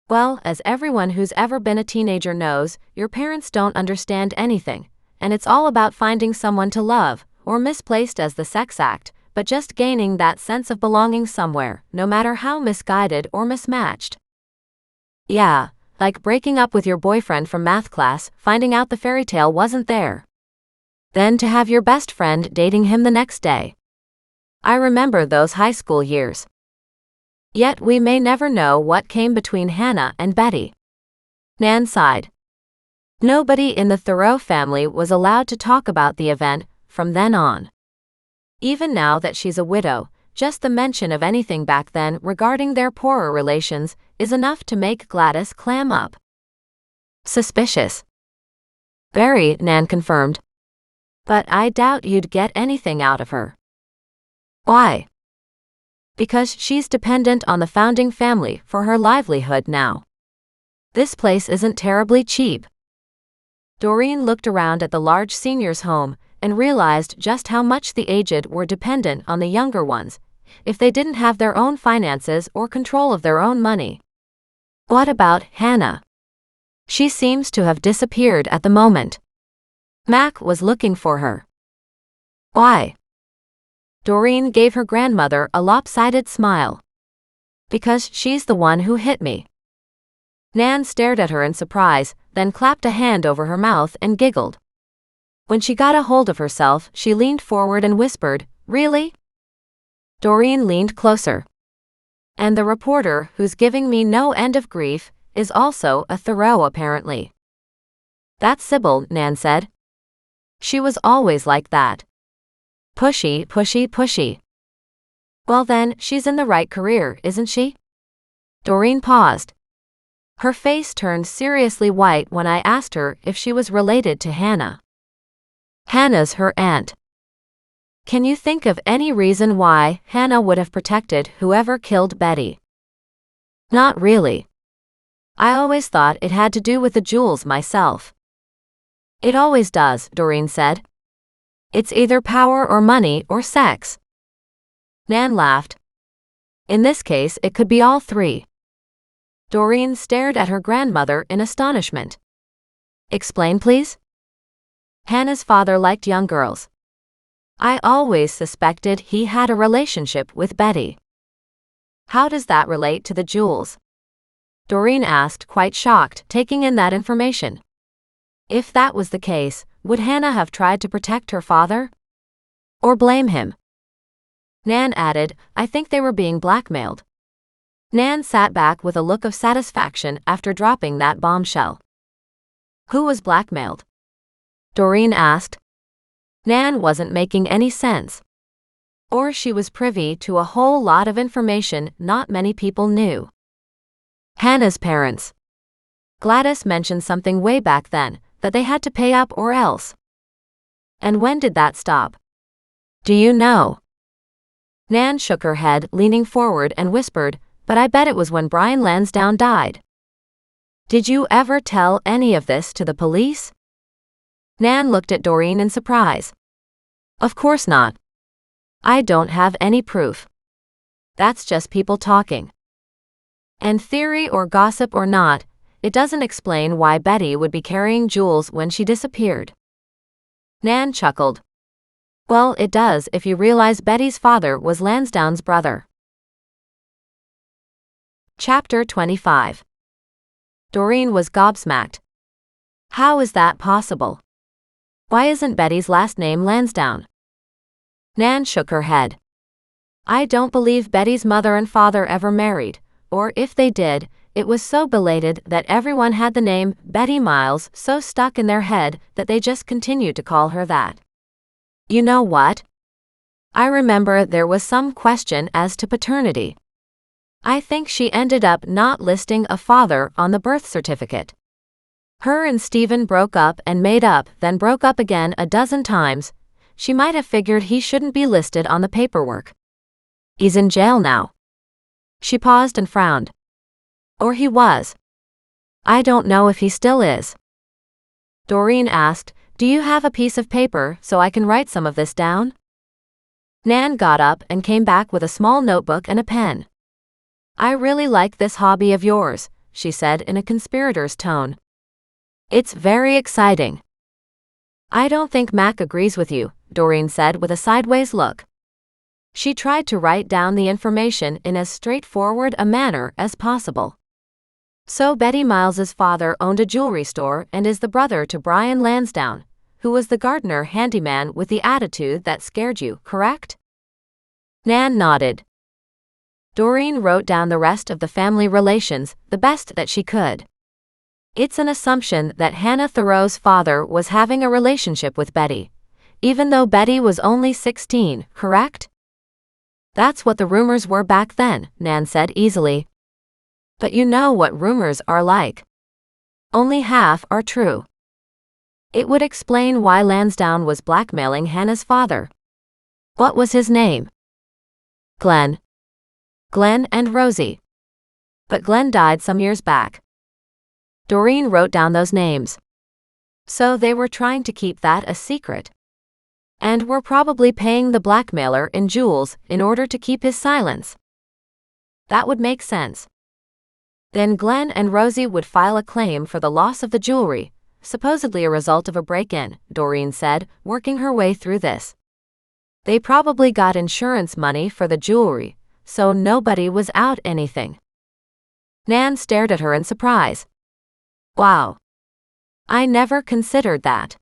Well, as everyone who's ever been a teenager knows, your parents don't understand anything, and it's all about finding someone to love, or misplaced as the sex act, but just gaining that sense of belonging somewhere, no matter how misguided or mismatched. Yeah, like breaking up with your boyfriend from math class, finding out the fairy tale wasn't there. Then to have your best friend dating him the next day. I remember those high school years. Yet we may never know what came between Hannah and Betty. Nan sighed. Nobody in the Thoreau family was allowed to talk about the event from then on. Even now that she's a widow, just the mention of anything back then regarding their poorer relations is enough to make Gladys clam up. Suspicious. Very, Nan confirmed. But I doubt you'd get anything out of her. Why? Because she's dependent on the founding family for her livelihood now. This place isn't terribly cheap. Doreen looked around at the large seniors' home and realized just how much the aged were dependent on the younger ones, if they didn't have their own finances or control of their own money. What about Hannah? She seems to have disappeared at the moment. Mac was looking for her. Why? Doreen gave her grandmother a lopsided smile. Because she's the one who hit me. Nan stared at her in surprise, then clapped a hand over her mouth and giggled. When she got a hold of herself, she leaned forward and whispered, "Really?" Doreen leaned closer. And the reporter who's giving me no end of grief is also a Thoreau apparently. That's Sybil, Nan said. She was always like that. Pushy, pushy, pushy. Well then, she's in the right career, isn't she? Doreen paused. Her face turned seriously white when I asked her if she was related to Hannah. Hannah's her aunt. Can you think of any reason why Hannah would have protected whoever killed Betty? Not really. I always thought it had to do with the jewels myself. It always does, Doreen said. It's either power or money or sex. Nan laughed. In this case, it could be all three. Doreen stared at her grandmother in astonishment. Explain, please? Hannah's father liked young girls. I always suspected he had a relationship with Betty. How does that relate to the jewels? Doreen asked, quite shocked, taking in that information. If that was the case, would Hannah have tried to protect her father? Or blame him? Nan added, I think they were being blackmailed. Nan sat back with a look of satisfaction after dropping that bombshell. Who was blackmailed? Doreen asked. Nan wasn't making any sense. Or she was privy to a whole lot of information not many people knew. Hannah's parents. Gladys mentioned something way back then, that they had to pay up or else. And when did that stop? Do you know? Nan shook her head, leaning forward and whispered, but I bet it was when Brian Lansdowne died. Did you ever tell any of this to the police? Nan looked at Doreen in surprise. Of course not. I don't have any proof. That's just people talking. And theory or gossip or not, it doesn't explain why Betty would be carrying jewels when she disappeared. Nan chuckled. Well, it does if you realize Betty's father was Lansdowne's brother. Chapter 25. Doreen was gobsmacked. How is that possible? Why isn't Betty's last name Lansdowne? Nan shook her head. I don't believe Betty's mother and father ever married, or if they did, it was so belated that everyone had the name Betty Miles so stuck in their head that they just continued to call her that. You know what? I remember there was some question as to paternity. I think she ended up not listing a father on the birth certificate. Her and Stephen broke up and made up, then broke up again a dozen times. She might have figured he shouldn't be listed on the paperwork. He's in jail now. She paused and frowned. Or he was. I don't know if he still is. Doreen asked, Do you have a piece of paper so I can write some of this down? Nan got up and came back with a small notebook and a pen. I really like this hobby of yours, she said in a conspirator's tone. It's very exciting. I don't think Mac agrees with you, Doreen said with a sideways look. She tried to write down the information in as straightforward a manner as possible. So Betty Miles's father owned a jewelry store and is the brother to Brian Lansdowne, who was the gardener handyman with the attitude that scared you, correct? Nan nodded. Doreen wrote down the rest of the family relations, the best that she could. It's an assumption that Hannah Thoreau's father was having a relationship with Betty, even though Betty was only 16, correct? That's what the rumors were back then, Nan said easily. But you know what rumors are like. Only half are true. It would explain why Lansdowne was blackmailing Hannah's father. What was his name? Glenn. Glenn and Rosie. But Glenn died some years back. Doreen wrote down those names. So they were trying to keep that a secret. And were probably paying the blackmailer in jewels in order to keep his silence. That would make sense. Then Glenn and Rosie would file a claim for the loss of the jewelry, supposedly a result of a break-in, Doreen said, working her way through this. They probably got insurance money for the jewelry, so nobody was out anything. Nan stared at her in surprise. Wow. I never considered that.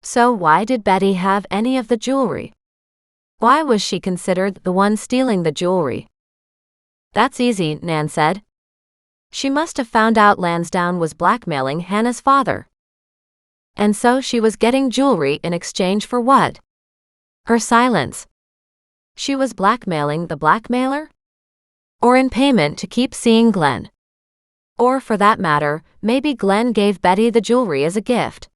So why did Betty have any of the jewelry? Why was she considered the one stealing the jewelry? That's easy, Nan said. She must have found out Lansdowne was blackmailing Hannah's father. And so she was getting jewelry in exchange for what? Her silence. She was blackmailing the blackmailer? Or in payment to keep seeing Glenn? Or for that matter, maybe Glenn gave Betty the jewelry as a gift.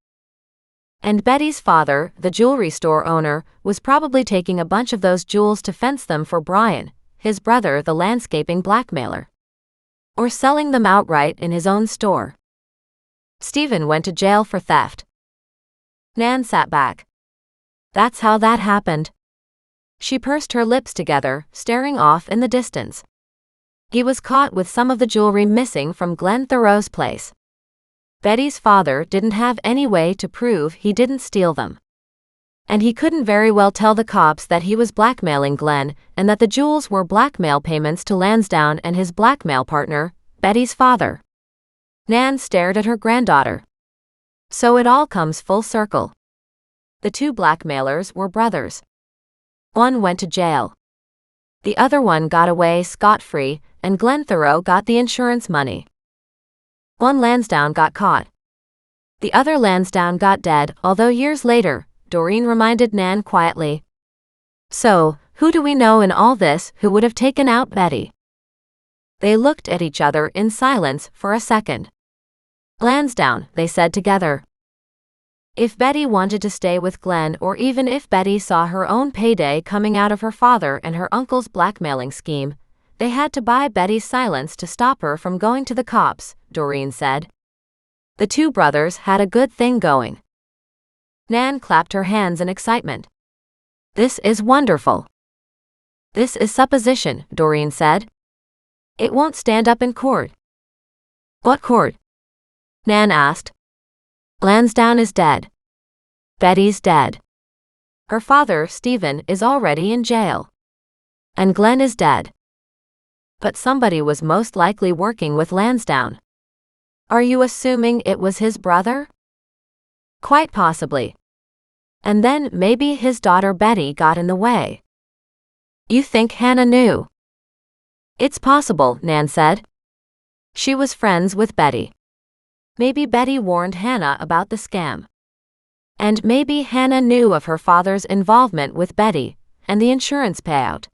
And Betty's father, the jewelry store owner, was probably taking a bunch of those jewels to fence them for Brian, his brother, the landscaping blackmailer. Or selling them outright in his own store. Stephen went to jail for theft. Nan sat back. That's how that happened. She pursed her lips together, staring off in the distance. He was caught with some of the jewelry missing from Glenn Thoreau's place. Betty's father didn't have any way to prove he didn't steal them. And he couldn't very well tell the cops that he was blackmailing Glenn and that the jewels were blackmail payments to Lansdowne and his blackmail partner, Betty's father. Nan stared at her granddaughter. So it all comes full circle. The two blackmailers were brothers. One went to jail. The other one got away scot-free, and Glenn Thoreau got the insurance money. One Lansdowne got caught. The other Lansdowne got dead, although years later, Doreen reminded Nan quietly. So, who do we know in all this who would have taken out Betty? They looked at each other in silence for a second. Lansdowne, they said together. If Betty wanted to stay with Glenn, or even if Betty saw her own payday coming out of her father and her uncle's blackmailing scheme, they had to buy Betty's silence to stop her from going to the cops, Doreen said. The two brothers had a good thing going. Nan clapped her hands in excitement. This is wonderful. This is supposition, Doreen said. It won't stand up in court. What court? Nan asked. Lansdowne is dead. Betty's dead. Her father, Stephen, is already in jail. And Glenn is dead. But somebody was most likely working with Lansdowne. Are you assuming it was his brother? Quite possibly. And then maybe his daughter Betty got in the way. You think Hannah knew? It's possible, Nan said. She was friends with Betty. Maybe Betty warned Hannah about the scam. And maybe Hannah knew of her father's involvement with Betty, and the insurance payout.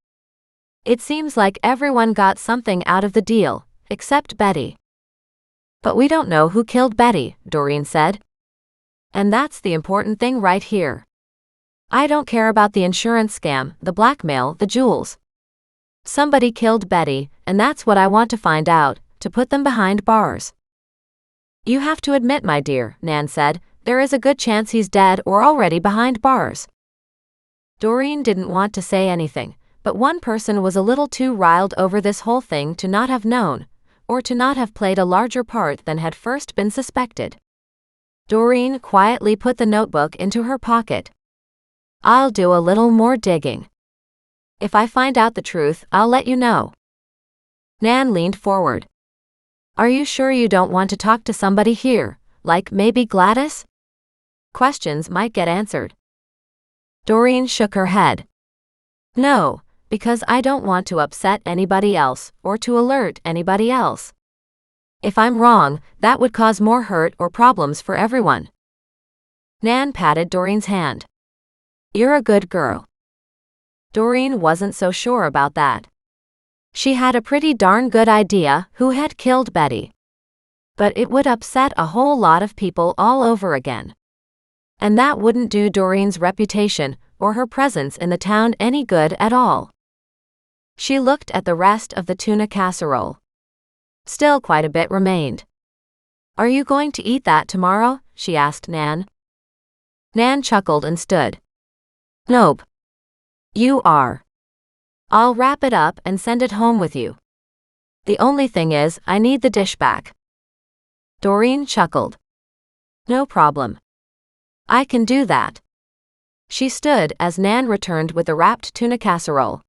It seems like everyone got something out of the deal, except Betty. But we don't know who killed Betty, Doreen said. And that's the important thing right here. I don't care about the insurance scam, the blackmail, the jewels. Somebody killed Betty, and that's what I want to find out, to put them behind bars. You have to admit, my dear, Nan said, there is a good chance he's dead or already behind bars. Doreen didn't want to say anything, but one person was a little too riled over this whole thing to not have known, or to not have played a larger part than had first been suspected. Doreen quietly put the notebook into her pocket. I'll do a little more digging. If I find out the truth, I'll let you know. Nan leaned forward. Are you sure you don't want to talk to somebody here, like maybe Gladys? Questions might get answered. Doreen shook her head. No, because I don't want to upset anybody else or to alert anybody else. If I'm wrong, that would cause more hurt or problems for everyone. Nan patted Doreen's hand. You're a good girl. Doreen wasn't so sure about that. She had a pretty darn good idea who had killed Betty. But it would upset a whole lot of people all over again. And that wouldn't do Doreen's reputation or her presence in the town any good at all. She looked at the rest of the tuna casserole. Still quite a bit remained. Are you going to eat that tomorrow? She asked Nan. Nan chuckled and stood. Nope. You are. I'll wrap it up and send it home with you. The only thing is, I need the dish back. Doreen chuckled. No problem. I can do that. She stood as Nan returned with the wrapped tuna casserole.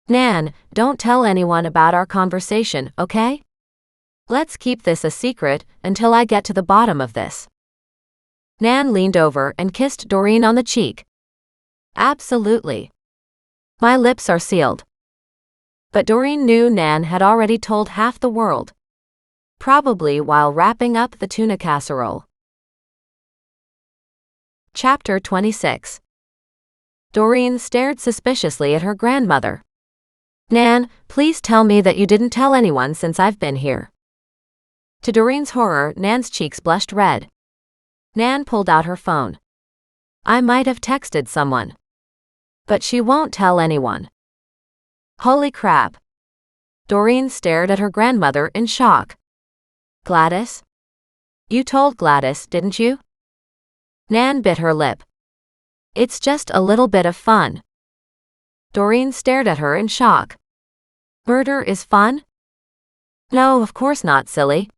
Nan, don't tell anyone about our conversation, okay? Let's keep this a secret until I get to the bottom of this. Nan leaned over and kissed Doreen on the cheek. Absolutely. My lips are sealed. But Doreen knew Nan had already told half the world. Probably while wrapping up the tuna casserole. Chapter 26. Doreen stared suspiciously at her grandmother. Nan, please tell me that you didn't tell anyone since I've been here. To Doreen's horror, Nan's cheeks blushed red. Nan pulled out her phone. I might have texted someone. But she won't tell anyone. Holy crap. Doreen stared at her grandmother in shock. Gladys? You told Gladys, didn't you? Nan bit her lip. It's just a little bit of fun. Doreen stared at her in shock. Murder is fun? No, of course not, silly.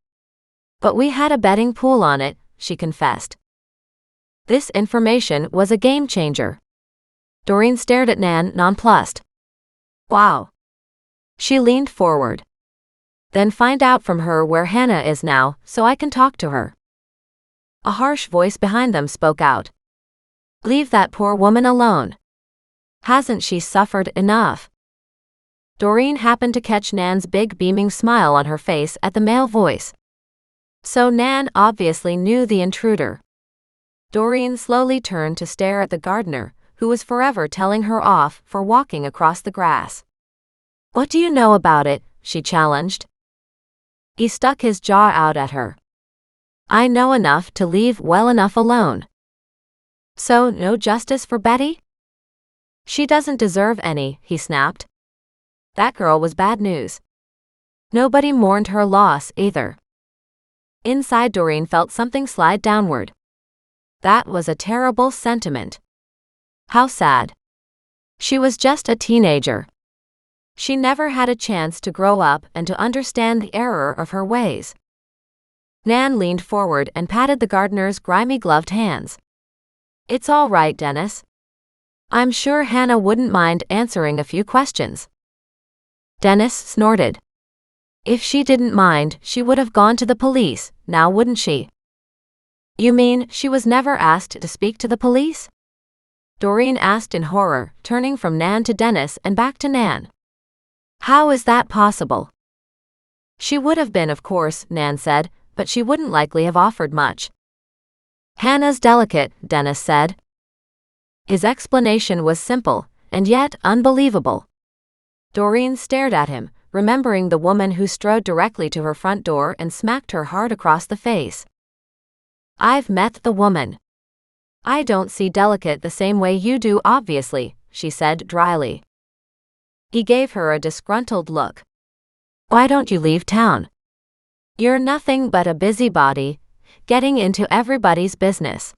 But we had a betting pool on it, she confessed. This information was a game changer. Doreen stared at Nan, nonplussed. Wow. She leaned forward. Then find out from her where Hannah is now, so I can talk to her. A harsh voice behind them spoke out. Leave that poor woman alone. Hasn't she suffered enough? Doreen happened to catch Nan's big beaming smile on her face at the male voice. So Nan obviously knew the intruder. Doreen slowly turned to stare at the gardener, who was forever telling her off for walking across the grass. What do you know about it? She challenged. He stuck his jaw out at her. I know enough to leave well enough alone. So, no justice for Betty? She doesn't deserve any, he snapped. That girl was bad news. Nobody mourned her loss, either. Inside, Doreen felt something slide downward. That was a terrible sentiment. How sad. She was just a teenager. She never had a chance to grow up and to understand the error of her ways. Nan leaned forward and patted the gardener's grimy gloved hands. It's all right, Dennis. I'm sure Hannah wouldn't mind answering a few questions. Dennis snorted. If she didn't mind, she would have gone to the police, now wouldn't she? You mean she was never asked to speak to the police? Doreen asked in horror, turning from Nan to Dennis and back to Nan. How is that possible? She would have been, of course, Nan said, but she wouldn't likely have offered much. Hannah's delicate, Dennis said. His explanation was simple, and yet unbelievable. Doreen stared at him, remembering the woman who strode directly to her front door and smacked her hard across the face. I've met the woman. I don't see delicate the same way you do, obviously, she said dryly. He gave her a disgruntled look. Why don't you leave town? You're nothing but a busybody, getting into everybody's business.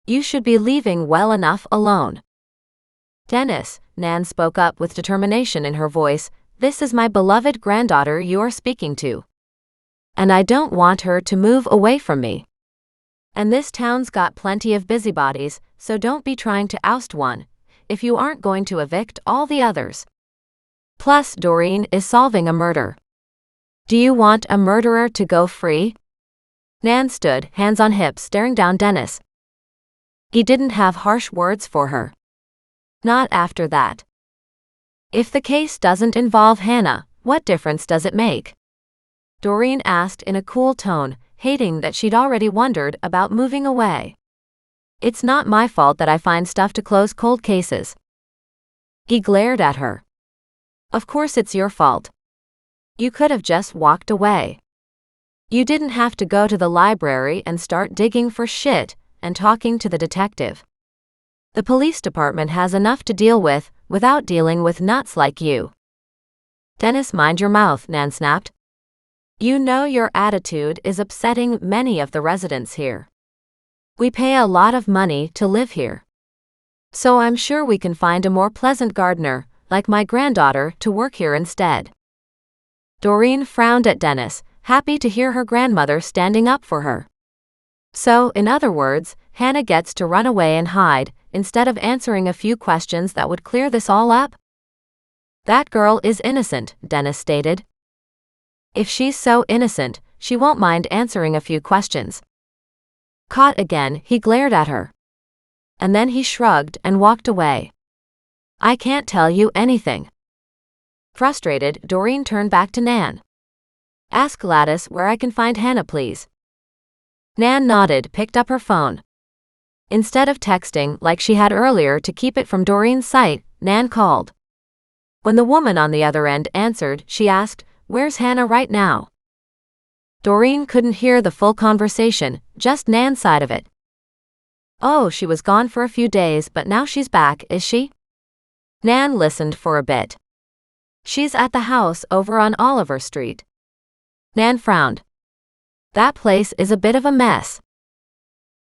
You should be leaving well enough alone. Dennis, Nan spoke up with determination in her voice, this is my beloved granddaughter you're speaking to. And I don't want her to move away from me. And this town's got plenty of busybodies, so don't be trying to oust one, if you aren't going to evict all the others. Plus, Doreen is solving a murder. Do you want a murderer to go free? Nan stood, hands on hips, staring down Dennis. He didn't have harsh words for her. Not after that. If the case doesn't involve Hannah, what difference does it make? Doreen asked in a cool tone, hating that she'd already wondered about moving away. It's not my fault that I find stuff to close cold cases. He glared at her. Of course it's your fault. You could have just walked away. You didn't have to go to the library and start digging for shit and talking to the detective. The police department has enough to deal with without dealing with nuts like you. Dennis, mind your mouth, Nan snapped. You know your attitude is upsetting many of the residents here. We pay a lot of money to live here. So I'm sure we can find a more pleasant gardener, like my granddaughter, to work here instead. Doreen frowned at Dennis, happy to hear her grandmother standing up for her. So, in other words, Hannah gets to run away and hide, instead of answering a few questions that would clear this all up? That girl is innocent, Dennis stated. If she's so innocent, she won't mind answering a few questions. Caught again, he glared at her. And then he shrugged and walked away. I can't tell you anything. Frustrated, Doreen turned back to Nan. Ask Gladys where I can find Hannah, please. Nan nodded, picked up her phone. Instead of texting like she had earlier to keep it from Doreen's sight, Nan called. When the woman on the other end answered, she asked, Where's Hannah right now? Doreen couldn't hear the full conversation, just Nan's side of it. Oh, she was gone for a few days, but now she's back, is she? Nan listened for a bit. She's at the house over on Oliver Street. Nan frowned. That place is a bit of a mess.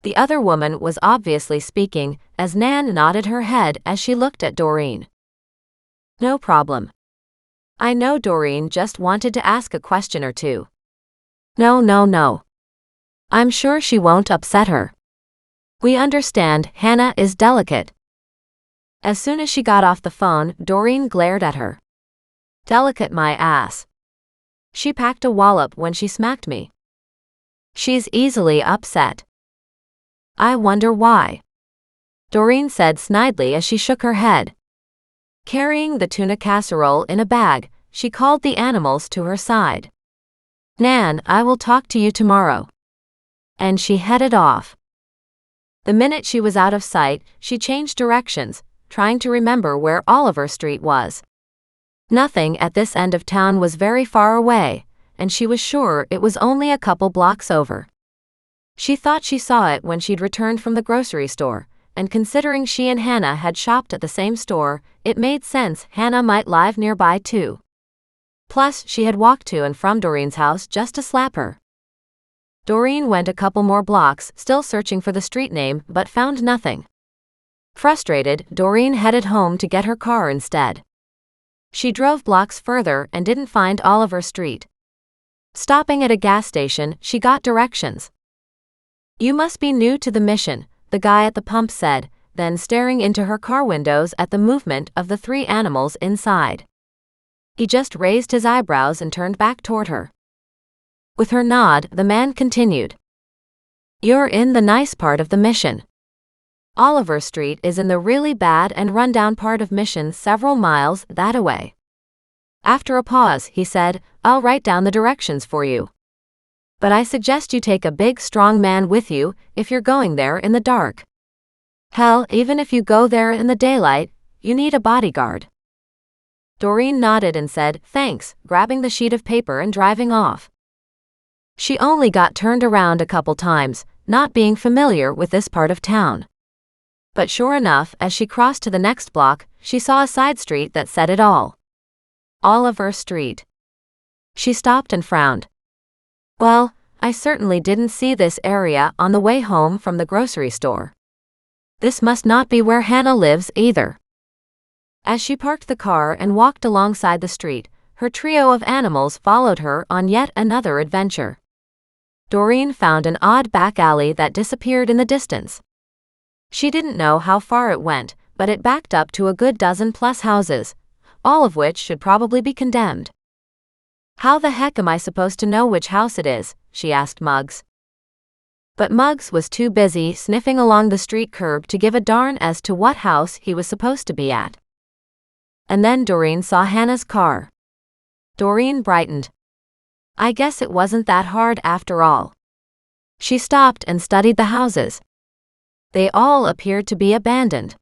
The other woman was obviously speaking, as Nan nodded her head as she looked at Doreen. No problem. I know Doreen just wanted to ask a question or two. No. I'm sure she won't upset her. We understand Hannah is delicate. As soon as she got off the phone, Doreen glared at her. Delicate my ass. She packed a wallop when she smacked me. She's easily upset. I wonder why. Doreen said snidely as she shook her head. Carrying the tuna casserole in a bag, she called the animals to her side. Nan, I will talk to you tomorrow. And she headed off. The minute she was out of sight, she changed directions, trying to remember where Oliver Street was. Nothing at this end of town was very far away, and she was sure it was only a couple blocks over. She thought she saw it when she'd returned from the grocery store, and considering she and Hannah had shopped at the same store, it made sense Hannah might live nearby too. Plus, she had walked to and from Doreen's house just to slap her. Doreen went a couple more blocks, still searching for the street name, but found nothing. Frustrated, Doreen headed home to get her car instead. She drove blocks further and didn't find Oliver Street. Stopping at a gas station, she got directions. You must be new to the mission, the guy at the pump said, then staring into her car windows at the movement of the three animals inside. He just raised his eyebrows and turned back toward her. With her nod, the man continued. You're in the nice part of the mission. Oliver Street is in the really bad and rundown part of Mission, several miles that away. After a pause, he said, I'll write down the directions for you. But I suggest you take a big strong man with you if you're going there in the dark. Hell, even if you go there in the daylight, you need a bodyguard. Doreen nodded and said, thanks, grabbing the sheet of paper and driving off. She only got turned around a couple times, not being familiar with this part of town. But sure enough, as she crossed to the next block, she saw a side street that said it all. Oliver Street. She stopped and frowned. Well, I certainly didn't see this area on the way home from the grocery store. This must not be where Hannah lives either. As she parked the car and walked alongside the street, her trio of animals followed her on yet another adventure. Doreen found an odd back alley that disappeared in the distance. She didn't know how far it went, but it backed up to a good dozen plus houses, all of which should probably be condemned. How the heck am I supposed to know which house it is? She asked Muggs. But Muggs was too busy sniffing along the street curb to give a darn as to what house he was supposed to be at. And then Doreen saw Hannah's car. Doreen brightened. I guess it wasn't that hard after all. She stopped and studied the houses. They all appeared to be abandoned.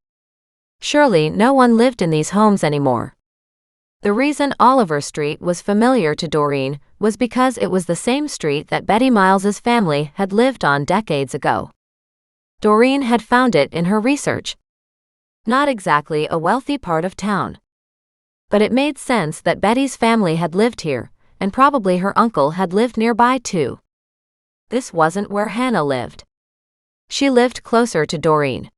Surely no one lived in these homes anymore. The reason Oliver Street was familiar to Doreen was because it was the same street that Betty Miles's family had lived on decades ago. Doreen had found it in her research. Not exactly a wealthy part of town. But it made sense that Betty's family had lived here, and probably her uncle had lived nearby too. This wasn't where Hannah lived. She lived closer to Doreen.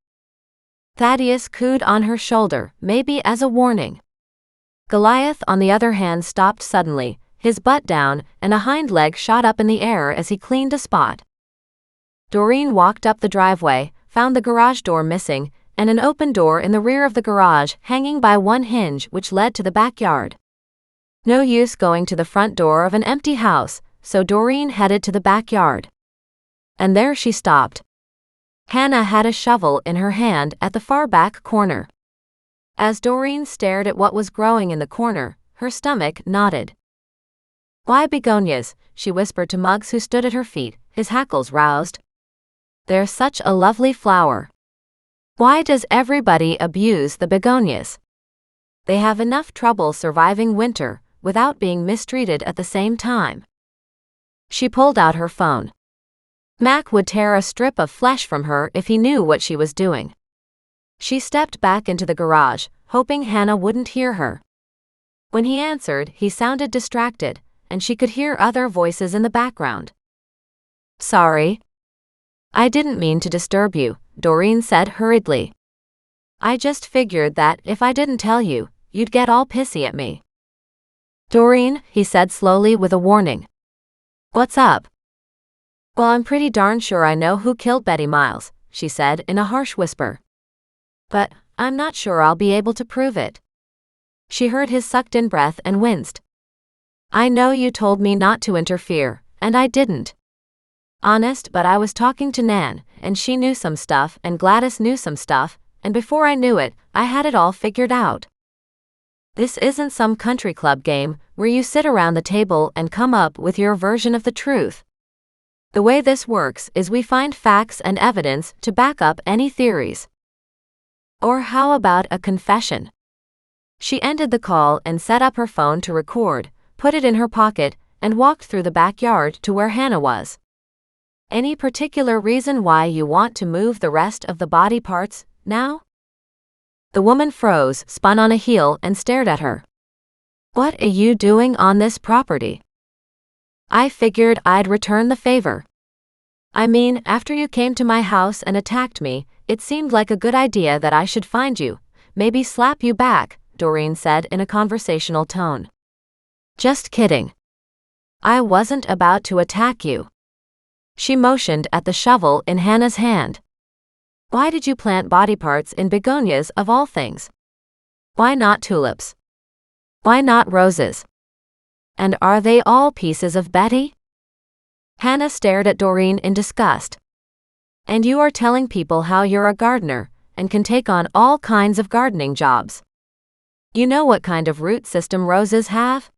Thaddeus cooed on her shoulder, maybe as a warning. Goliath, on the other hand, stopped suddenly, his butt down, and a hind leg shot up in the air as he cleaned a spot. Doreen walked up the driveway, found the garage door missing, and an open door in the rear of the garage hanging by one hinge which led to the backyard. No use going to the front door of an empty house, so Doreen headed to the backyard. And there she stopped. Hannah had a shovel in her hand at the far back corner. As Doreen stared at what was growing in the corner, her stomach knotted. Why begonias? She whispered to Muggs, who stood at her feet, his hackles roused. They're such a lovely flower. Why does everybody abuse the begonias? They have enough trouble surviving winter, without being mistreated at the same time. She pulled out her phone. Mac would tear a strip of flesh from her if he knew what she was doing. She stepped back into the garage, hoping Hannah wouldn't hear her. When he answered, he sounded distracted, and she could hear other voices in the background. Sorry. I didn't mean to disturb you, Doreen said hurriedly. I just figured that if I didn't tell you, you'd get all pissy at me. Doreen, he said slowly with a warning. What's up? Well, I'm pretty darn sure I know who killed Betty Miles, she said in a harsh whisper. But I'm not sure I'll be able to prove it. She heard his sucked-in breath and winced. I know you told me not to interfere, and I didn't. Honest, but I was talking to Nan, and she knew some stuff, and Gladys knew some stuff, and before I knew it, I had it all figured out. This isn't some country club game where you sit around the table and come up with your version of the truth. The way this works is we find facts and evidence to back up any theories. Or how about a confession? She ended the call and set up her phone to record, put it in her pocket, and walked through the backyard to where Hannah was. Any particular reason why you want to move the rest of the body parts now? The woman froze, spun on a heel, and stared at her. What are you doing on this property? I figured I'd return the favor. I mean, after you came to my house and attacked me, it seemed like a good idea that I should find you, maybe slap you back, Doreen said in a conversational tone. Just kidding. I wasn't about to attack you. She motioned at the shovel in Hannah's hand. Why did you plant body parts in begonias of all things? Why not tulips? Why not roses? And are they all pieces of Betty? Hannah stared at Doreen in disgust. And you are telling people how you're a gardener, and can take on all kinds of gardening jobs. You know what kind of root system roses have?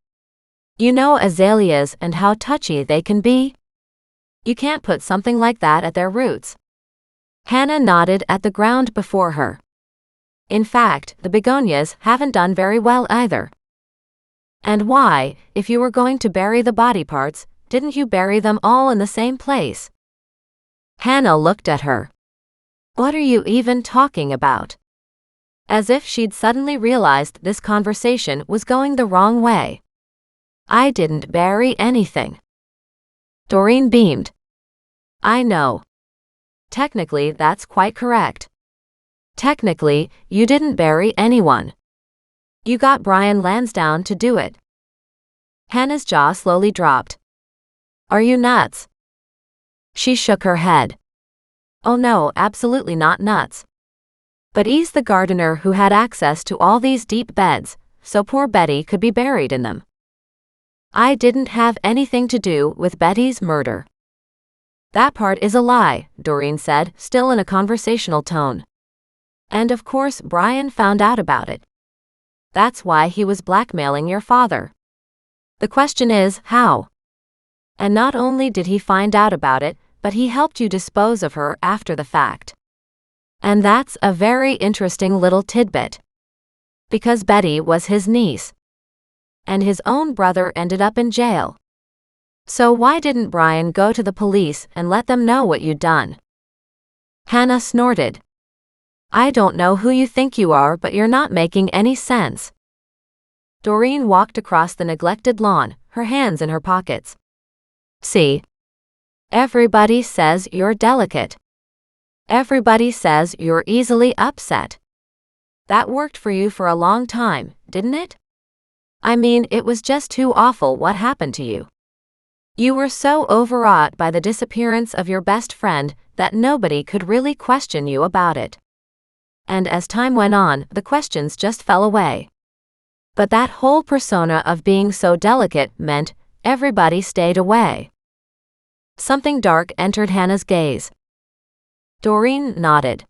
You know azaleas and how touchy they can be? You can't put something like that at their roots. Hannah nodded at the ground before her. In fact, the begonias haven't done very well either. And why, if you were going to bury the body parts, didn't you bury them all in the same place? Hannah looked at her. What are you even talking about? As if she'd suddenly realized this conversation was going the wrong way. I didn't bury anything. Doreen beamed. I know. Technically, that's quite correct. Technically, you didn't bury anyone. You got Brian Lansdowne to do it. Hannah's jaw slowly dropped. Are you nuts? She shook her head. Oh no, absolutely not nuts. But he's the gardener who had access to all these deep beds, so poor Betty could be buried in them. I didn't have anything to do with Betty's murder. That part is a lie, Doreen said, still in a conversational tone. And of course Brian found out about it. That's why he was blackmailing your father. The question is, how? And not only did he find out about it, but he helped you dispose of her after the fact. And that's a very interesting little tidbit. Because Betty was his niece. And his own brother ended up in jail. So why didn't Brian go to the police and let them know what you'd done? Hannah snorted. I don't know who you think you are, but you're not making any sense. Doreen walked across the neglected lawn, her hands in her pockets. See? Everybody says you're delicate. Everybody says you're easily upset. That worked for you for a long time, didn't it? I mean, it was just too awful what happened to you. You were so overwrought by the disappearance of your best friend that nobody could really question you about it. And as time went on, the questions just fell away. But that whole persona of being so delicate meant everybody stayed away. Something dark entered Hannah's gaze. Doreen nodded.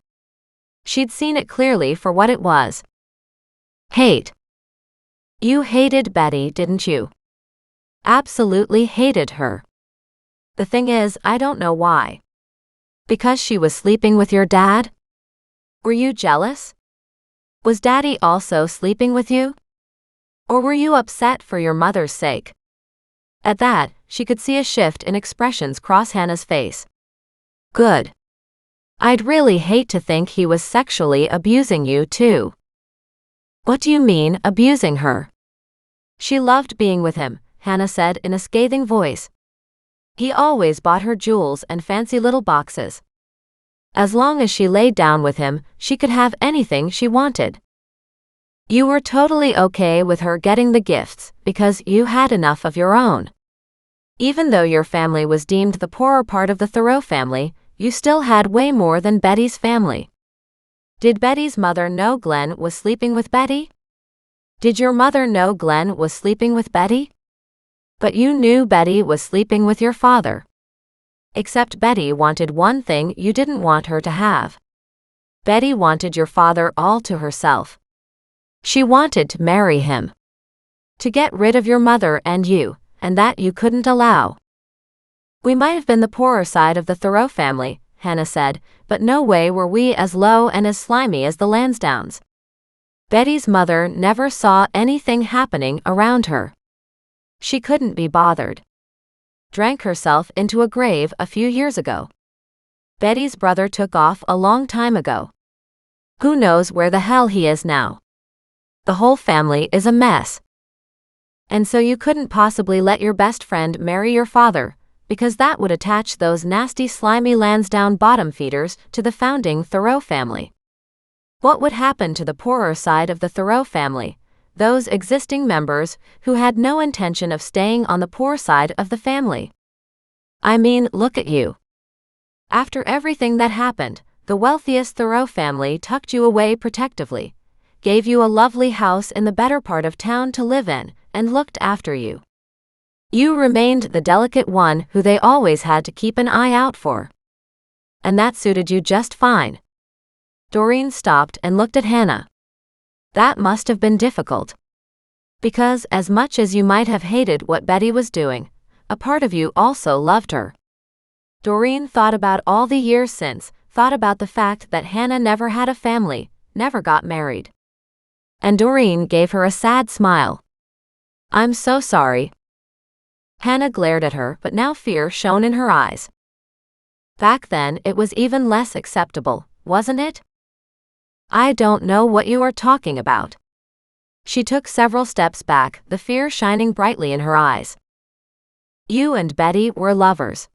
She'd seen it clearly for what it was. Hate. You hated Betty, didn't you? Absolutely hated her. The thing is, I don't know why. Because she was sleeping with your dad? Were you jealous? Was Daddy also sleeping with you? Or were you upset for your mother's sake? At that, she could see a shift in expressions cross Hannah's face. Good. I'd really hate to think he was sexually abusing you too. What do you mean, abusing her? She loved being with him, Hannah said in a scathing voice. He always bought her jewels and fancy little boxes. As long as she laid down with him, she could have anything she wanted. You were totally okay with her getting the gifts because you had enough of your own. Even though your family was deemed the poorer part of the Thoreau family, you still had way more than Betty's family. Did Betty's mother know Glenn was sleeping with Betty? Did your mother know Glenn was sleeping with Betty? But you knew Betty was sleeping with your father. Except Betty wanted one thing you didn't want her to have. Betty wanted your father all to herself. She wanted to marry him. To get rid of your mother and you, and that you couldn't allow. We might have been the poorer side of the Thoreau family, Hannah said, but no way were we as low and as slimy as the Lansdowns. Betty's mother never saw anything happening around her. She couldn't be bothered. Drank herself into a grave a few years ago. Betty's brother took off a long time ago. Who knows where the hell he is now? The whole family is a mess. And so you couldn't possibly let your best friend marry your father, because that would attach those nasty slimy Lansdowne bottom feeders to the founding Thoreau family. What would happen to the poorer side of the Thoreau family, those existing members who had no intention of staying on the poor side of the family? I mean, look at you. After everything that happened, the wealthiest Thoreau family tucked you away protectively, gave you a lovely house in the better part of town to live in, and looked after you. You remained the delicate one who they always had to keep an eye out for. And that suited you just fine. Doreen stopped and looked at Hannah. That must have been difficult. Because as much as you might have hated what Betty was doing, a part of you also loved her. Doreen thought about all the years since, thought about the fact that Hannah never had a family, never got married. And Doreen gave her a sad smile. I'm so sorry. Hannah glared at her, but now fear shone in her eyes. Back then it was even less acceptable, wasn't it? I don't know what you are talking about. She took several steps back, the fear shining brightly in her eyes. You and Betty were lovers.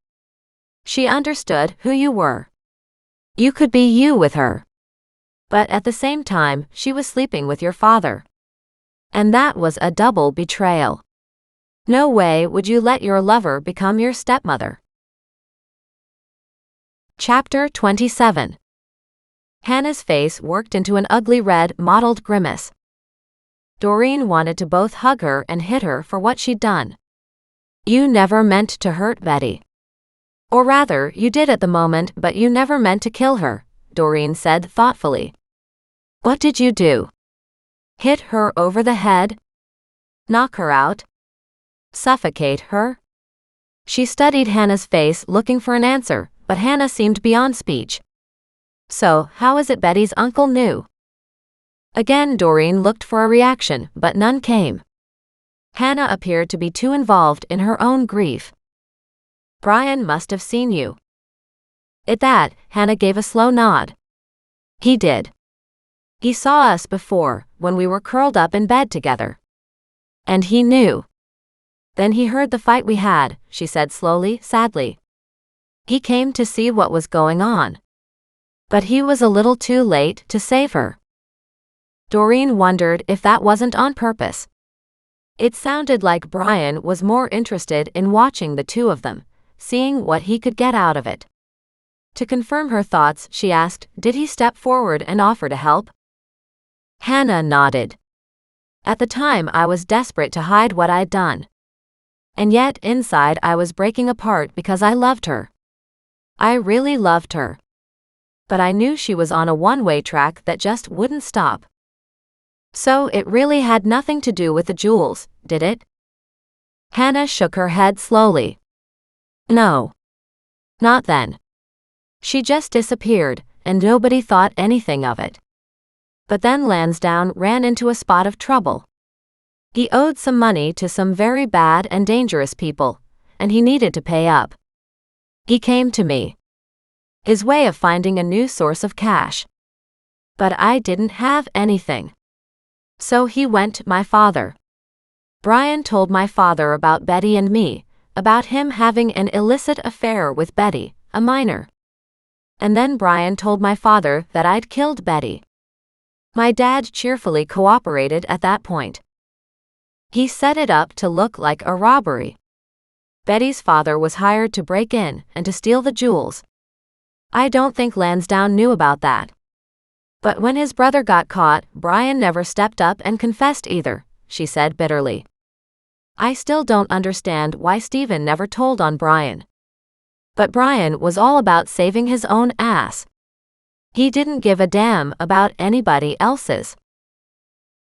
She understood who you were. You could be you with her. But at the same time, she was sleeping with your father. And that was a double betrayal. No way would you let your lover become your stepmother. Chapter 27. Hannah's face worked into an ugly red, mottled grimace. Doreen wanted to both hug her and hit her for what she'd done. You never meant to hurt Betty. Or rather, you did at the moment, but you never meant to kill her, Doreen said thoughtfully. What did you do? Hit her over the head? Knock her out? Suffocate her? She studied Hannah's face looking for an answer, but Hannah seemed beyond speech. So, how is it Betty's uncle knew? Again Doreen looked for a reaction, but none came. Hannah appeared to be too involved in her own grief. Brian must have seen you. At that, Hannah gave a slow nod. He did. He saw us before, when we were curled up in bed together. And he knew. Then he heard the fight we had, she said slowly, sadly. He came to see what was going on. But he was a little too late to save her. Doreen wondered if that wasn't on purpose. It sounded like Brian was more interested in watching the two of them, seeing what he could get out of it. To confirm her thoughts, she asked, did he step forward and offer to help? Hannah nodded. At the time I was desperate to hide what I'd done. And yet inside I was breaking apart because I loved her. I really loved her. But I knew she was on a one-way track that just wouldn't stop. So it really had nothing to do with the jewels, did it? Hannah shook her head slowly. No. Not then. She just disappeared, and nobody thought anything of it. But then Lansdowne ran into a spot of trouble. He owed some money to some very bad and dangerous people, and he needed to pay up. He came to me. His way of finding a new source of cash. But I didn't have anything. So he went to my father. Brian told my father about Betty and me, about him having an illicit affair with Betty, a minor. And then Brian told my father that I'd killed Betty. My dad cheerfully cooperated at that point. He set it up to look like a robbery. Betty's father was hired to break in and to steal the jewels. I don't think Lansdowne knew about that. But when his brother got caught, Brian never stepped up and confessed either, she said bitterly. I still don't understand why Stephen never told on Brian. But Brian was all about saving his own ass. He didn't give a damn about anybody else's.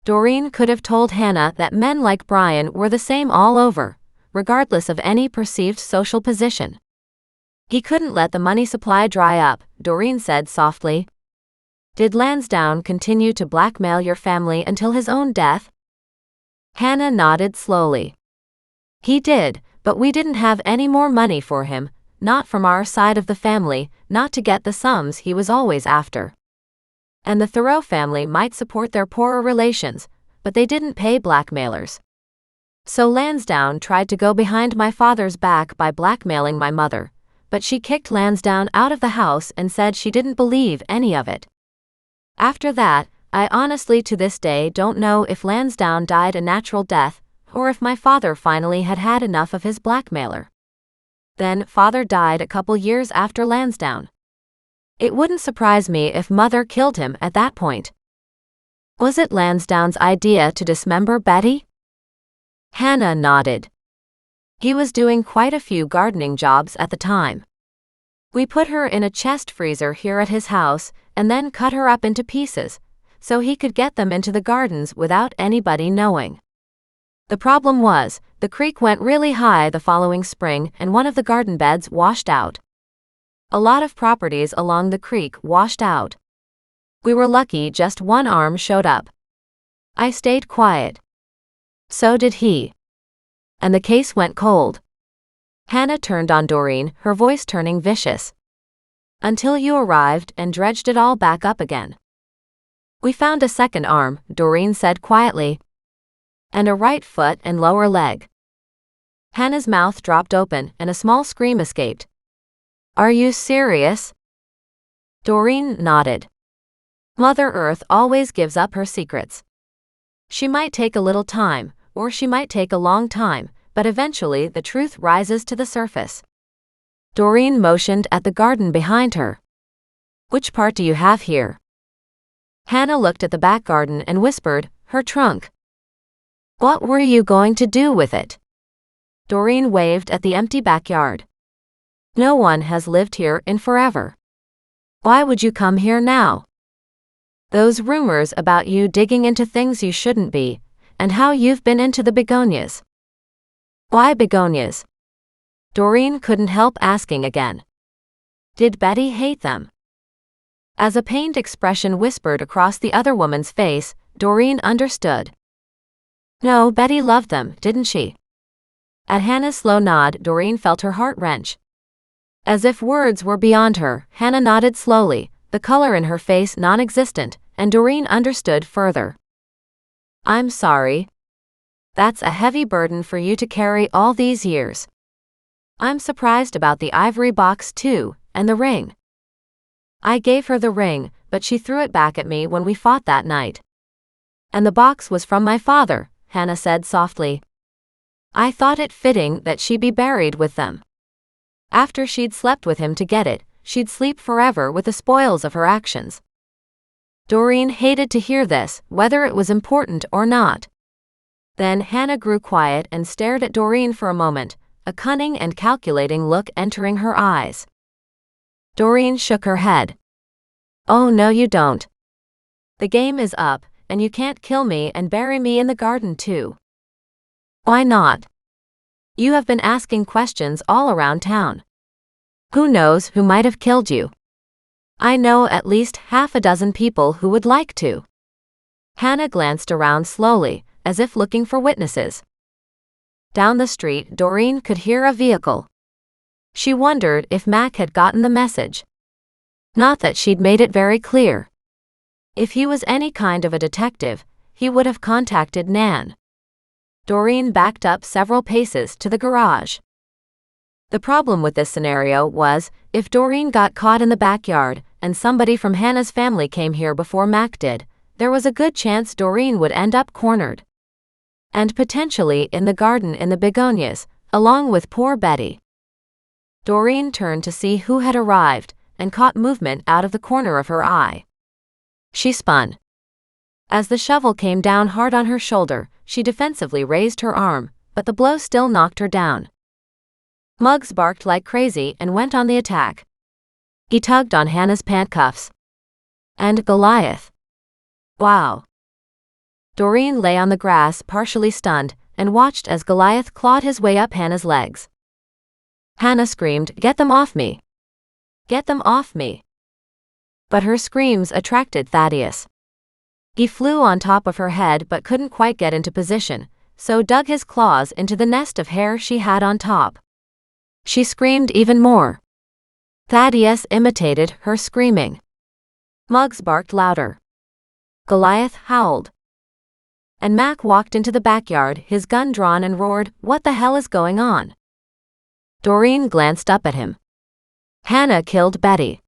Doreen could have told Hannah that men like Brian were the same all over, regardless of any perceived social position. He couldn't let the money supply dry up, Doreen said softly. Did Lansdowne continue to blackmail your family until his own death? Hannah nodded slowly. He did, but we didn't have any more money for him, not from our side of the family, not to get the sums he was always after. And the Thoreau family might support their poorer relations, but they didn't pay blackmailers. So Lansdowne tried to go behind my father's back by blackmailing my mother, but she kicked Lansdowne out of the house and said she didn't believe any of it. After that, I honestly to this day don't know if Lansdowne died a natural death, or if my father finally had had enough of his blackmailer. Then father died a couple years after Lansdowne. It wouldn't surprise me if mother killed him at that point. Was it Lansdowne's idea to dismember Betty? Hannah nodded. He was doing quite a few gardening jobs at the time. We put her in a chest freezer here at his house, and then cut her up into pieces, so he could get them into the gardens without anybody knowing. The problem was, the creek went really high the following spring and one of the garden beds washed out. A lot of properties along the creek washed out. We were lucky just one arm showed up. I stayed quiet. So did he. And the case went cold. Hannah turned on Doreen, her voice turning vicious. Until you arrived and dredged it all back up again. We found a second arm, Doreen said quietly. And a right foot and lower leg. Hannah's mouth dropped open and a small scream escaped. Are you serious? Doreen nodded. Mother Earth always gives up her secrets. She might take a little time, or she might take a long time, but eventually the truth rises to the surface. Doreen motioned at the garden behind her. Which part do you have here? Hannah looked at the back garden and whispered, her trunk. What were you going to do with it? Doreen waved at the empty backyard. No one has lived here in forever. Why would you come here now? Those rumors about you digging into things you shouldn't be, and how you've been into the begonias. Why begonias? Doreen couldn't help asking again. Did Betty hate them? As a pained expression whispered across the other woman's face, Doreen understood. No, Betty loved them, didn't she? At Hannah's slow nod, Doreen felt her heart wrench. As if words were beyond her, Hannah nodded slowly, the color in her face non-existent, and Doreen understood further. I'm sorry. That's a heavy burden for you to carry all these years. I'm surprised about the ivory box too, and the ring. I gave her the ring, but she threw it back at me when we fought that night. And the box was from my father, Hannah said softly. I thought it fitting that she be buried with them. After she'd slept with him to get it, she'd sleep forever with the spoils of her actions. Doreen hated to hear this, whether it was important or not. Then Hannah grew quiet and stared at Doreen for a moment, a cunning and calculating look entering her eyes. Doreen shook her head. Oh no, you don't. The game is up, and you can't kill me and bury me in the garden too. Why not? You have been asking questions all around town. Who knows who might have killed you? I know at least half a dozen people who would like to. Hannah glanced around slowly, as if looking for witnesses. Down the street, Doreen could hear a vehicle. She wondered if Mac had gotten the message. Not that she'd made it very clear. If he was any kind of a detective, he would have contacted Nan. Doreen backed up several paces to the garage. The problem with this scenario was, if Doreen got caught in the backyard, and somebody from Hannah's family came here before Mac did, there was a good chance Doreen would end up cornered. And potentially in the garden in the begonias, along with poor Betty. Doreen turned to see who had arrived, and caught movement out of the corner of her eye. She spun. As the shovel came down hard on her shoulder, she defensively raised her arm, but the blow still knocked her down. Muggs barked like crazy and went on the attack. He tugged on Hannah's pant cuffs. And Goliath. Wow. Doreen lay on the grass partially stunned, and watched as Goliath clawed his way up Hannah's legs. Hannah screamed, "Get them off me! Get them off me!" But her screams attracted Thaddeus. He flew on top of her head but couldn't quite get into position, so dug his claws into the nest of hair she had on top. She screamed even more. Thaddeus imitated her screaming. Muggs barked louder. Goliath howled. And Mac walked into the backyard, his gun drawn, and roared, "What the hell is going on?" Doreen glanced up at him. Hannah killed Betty.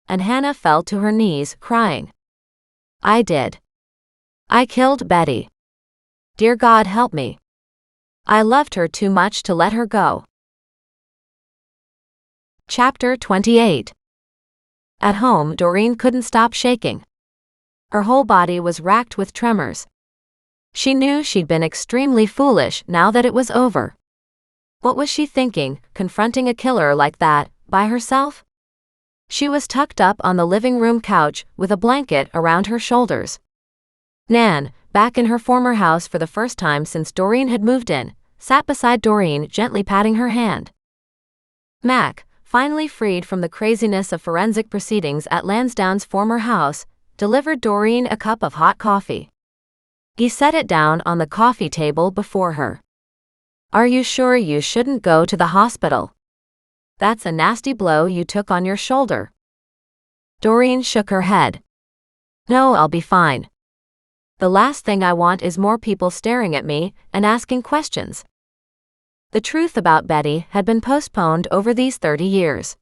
And Hannah fell to her knees, crying. I did. I killed Betty. Dear God, help me. I loved her too much to let her go. Chapter 28. At home, Doreen couldn't stop shaking. Her whole body was racked with tremors. She knew she'd been extremely foolish now that it was over. What was she thinking, confronting a killer like that, by herself? She was tucked up on the living room couch, with a blanket around her shoulders. Nan, back in her former house for the first time since Doreen had moved in, sat beside Doreen, gently patting her hand. Mac, finally freed from the craziness of forensic proceedings at Lansdowne's former house, delivered Doreen a cup of hot coffee. He set it down on the coffee table before her. Are you sure you shouldn't go to the hospital? That's a nasty blow you took on your shoulder. Doreen shook her head. No, I'll be fine. The last thing I want is more people staring at me and asking questions. The truth about Betty had been postponed over these 30 years.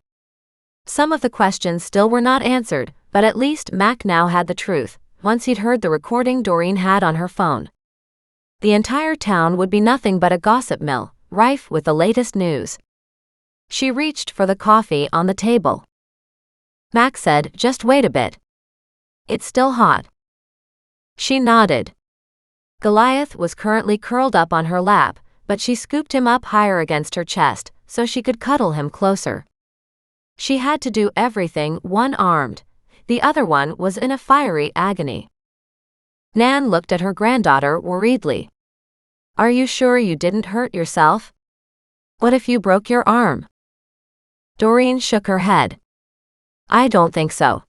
Some of the questions still were not answered, but at least Mac now had the truth, once he'd heard the recording Doreen had on her phone. The entire town would be nothing but a gossip mill, rife with the latest news. She reached for the coffee on the table. Mac said, "Just wait a bit. It's still hot." She nodded. Goliath was currently curled up on her lap, but she scooped him up higher against her chest, so she could cuddle him closer. She had to do everything one-armed. The other one was in a fiery agony. Nan looked at her granddaughter worriedly. "Are you sure you didn't hurt yourself? What if you broke your arm?" Doreen shook her head. "I don't think so.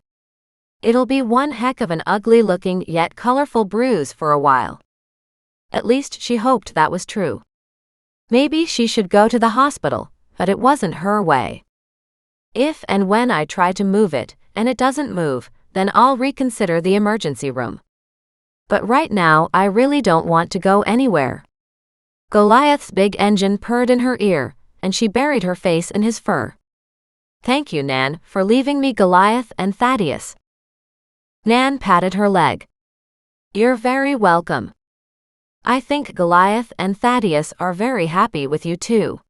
It'll be one heck of an ugly-looking yet colorful bruise for a while." At least she hoped that was true. Maybe she should go to the hospital, but it wasn't her way. "If and when I try to move it, and it doesn't move, then I'll reconsider the emergency room. But right now I really don't want to go anywhere." Goliath's big engine purred in her ear, and she buried her face in his fur. "Thank you, Nan, for leaving me Goliath and Thaddeus." Nan patted her leg. "You're very welcome. I think Goliath and Thaddeus are very happy with you too."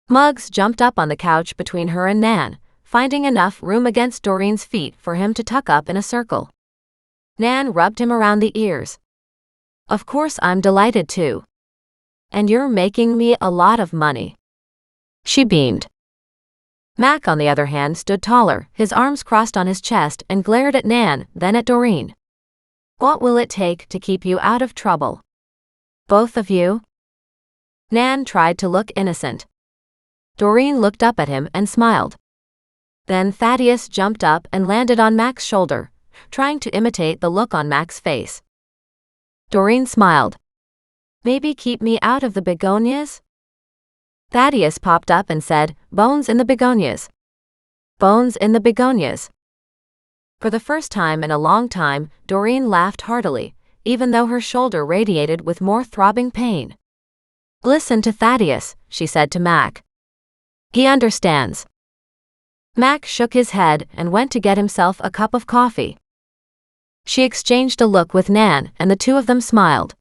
Muggs jumped up on the couch between her and Nan, finding enough room against Doreen's feet for him to tuck up in a circle. Nan rubbed him around the ears. "Of course I'm delighted too. And you're making me a lot of money." She beamed. Mac, on the other hand, stood taller, his arms crossed on his chest, and glared at Nan, then at Doreen. "What will it take to keep you out of trouble? Both of you?" Nan tried to look innocent. Doreen looked up at him and smiled. Then Thaddeus jumped up and landed on Mac's shoulder, trying to imitate the look on Mac's face. Doreen smiled. "Maybe keep me out of the begonias?" Thaddeus popped up and said, "Bones in the begonias. Bones in the begonias." For the first time in a long time, Doreen laughed heartily, even though her shoulder radiated with more throbbing pain. "Listen to Thaddeus," she said to Mac. "He understands." Mac shook his head and went to get himself a cup of coffee. She exchanged a look with Nan, and the two of them smiled.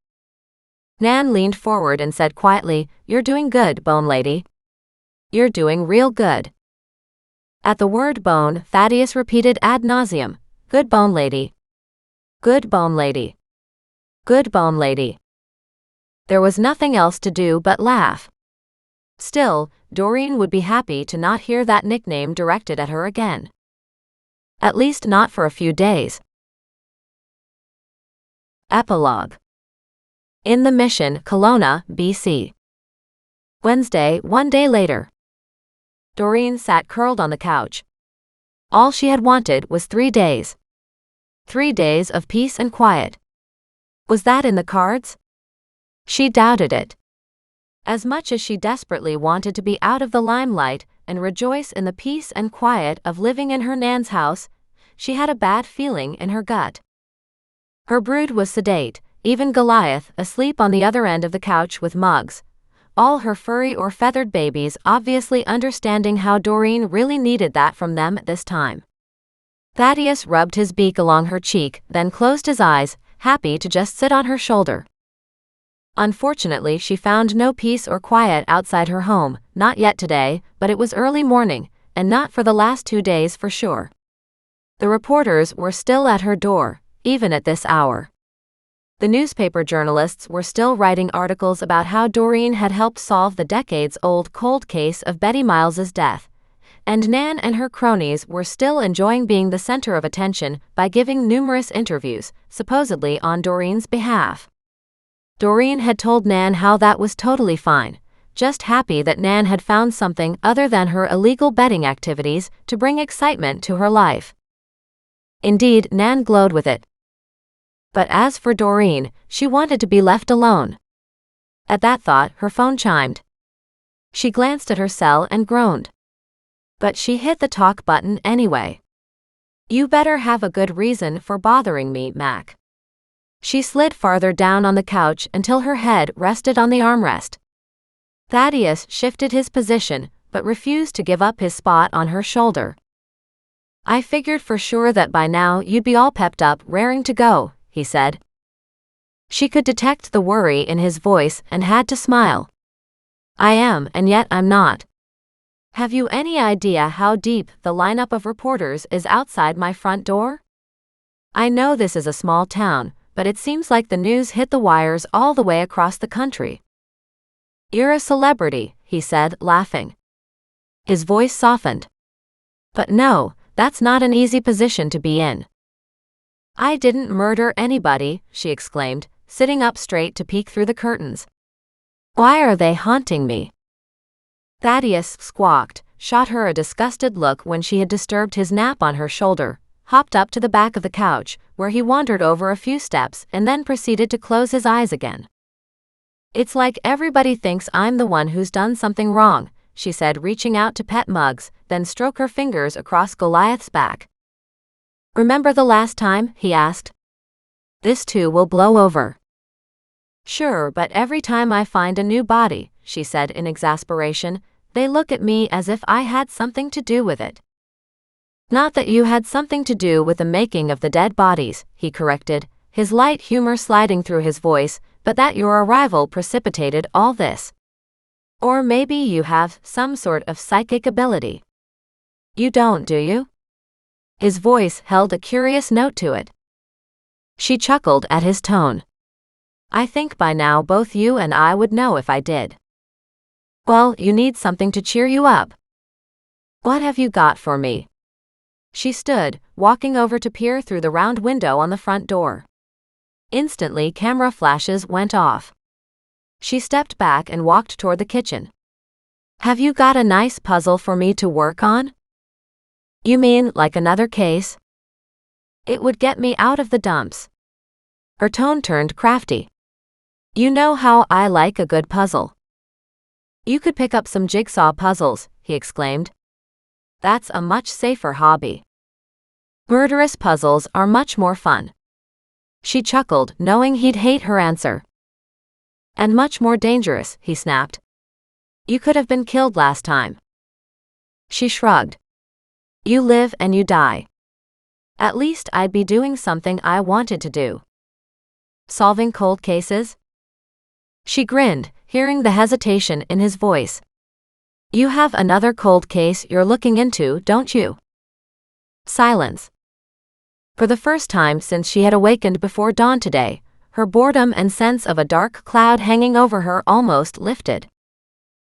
Nan leaned forward and said quietly, "You're doing good, Bone Lady. You're doing real good." At the word bone, Thaddeus repeated ad nauseum, "Good Bone Lady. Good Bone Lady. Good Bone Lady." There was nothing else to do but laugh. Still, Doreen would be happy to not hear that nickname directed at her again. At least not for a few days. Epilogue. In the Mission, Kelowna, BC. Wednesday, one day later. Doreen sat curled on the couch. All she had wanted was 3 days. 3 days of peace and quiet. Was that in the cards? She doubted it. As much as she desperately wanted to be out of the limelight and rejoice in the peace and quiet of living in her Nan's house, she had a bad feeling in her gut. Her brood was sedate, even Goliath asleep on the other end of the couch with Muggs, all her furry or feathered babies obviously understanding how Doreen really needed that from them at this time. Thaddeus rubbed his beak along her cheek, then closed his eyes, happy to just sit on her shoulder. Unfortunately, she found no peace or quiet outside her home, not yet today, but it was early morning, and not for the last 2 days for sure. The reporters were still at her door, even at this hour. The newspaper journalists were still writing articles about how Doreen had helped solve the decades-old cold case of Betty Miles's death, and Nan and her cronies were still enjoying being the center of attention by giving numerous interviews, supposedly on Doreen's behalf. Doreen had told Nan how that was totally fine, just happy that Nan had found something other than her illegal betting activities to bring excitement to her life. Indeed, Nan glowed with it. But as for Doreen, she wanted to be left alone. At that thought, her phone chimed. She glanced at her cell and groaned. But she hit the talk button anyway. "You better have a good reason for bothering me, Mac." She slid farther down on the couch until her head rested on the armrest. Thaddeus shifted his position, but refused to give up his spot on her shoulder. "I figured for sure that by now you'd be all pepped up, raring to go," he said. She could detect the worry in his voice and had to smile. "I am, and yet I'm not. Have you any idea how deep the lineup of reporters is outside my front door? I know this is a small town, but it seems like the news hit the wires all the way across the country." "You're a celebrity," he said, laughing. His voice softened. "But no, That's not an easy position to be in. I didn't murder anybody, she exclaimed, sitting up straight to peek through the curtains. Why are they haunting me? Thaddeus squawked, shot her a disgusted look when she had disturbed his nap on her shoulder, hopped up to the back of the couch, where he wandered over a few steps and then proceeded to close his eyes again. It's like everybody thinks I'm the one who's done something wrong, she said, reaching out to pet Muggs, then stroke her fingers across Goliath's back. Remember the last time? He asked. This too will blow over. Sure, but every time I find a new body, she said in exasperation, they look at me as if I had something to do with it. Not that you had something to do with the making of the dead bodies, he corrected, his light humor sliding through his voice, but that your arrival precipitated all this. Or maybe you have some sort of psychic ability. You don't, do you? His voice held a curious note to it. She chuckled at his tone. I think by now both you and I would know if I did. Well, you need something to cheer you up. What have you got for me? She stood, walking over to peer through the round window on the front door. Instantly, camera flashes went off. She stepped back and walked toward the kitchen. Have you got a nice puzzle for me to work on? You mean like another case? It would get me out of the dumps. Her tone turned crafty. You know how I like a good puzzle. You could pick up some jigsaw puzzles, he exclaimed. That's a much safer hobby. Murderous puzzles are much more fun. She chuckled, knowing he'd hate her answer. And much more dangerous, he snapped. You could have been killed last time. She shrugged. You live and you die. At least I'd be doing something I wanted to do. Solving cold cases? She grinned, hearing the hesitation in his voice. You have another cold case you're looking into, don't you? Silence. For the first time since she had awakened before dawn today, her boredom and sense of a dark cloud hanging over her almost lifted.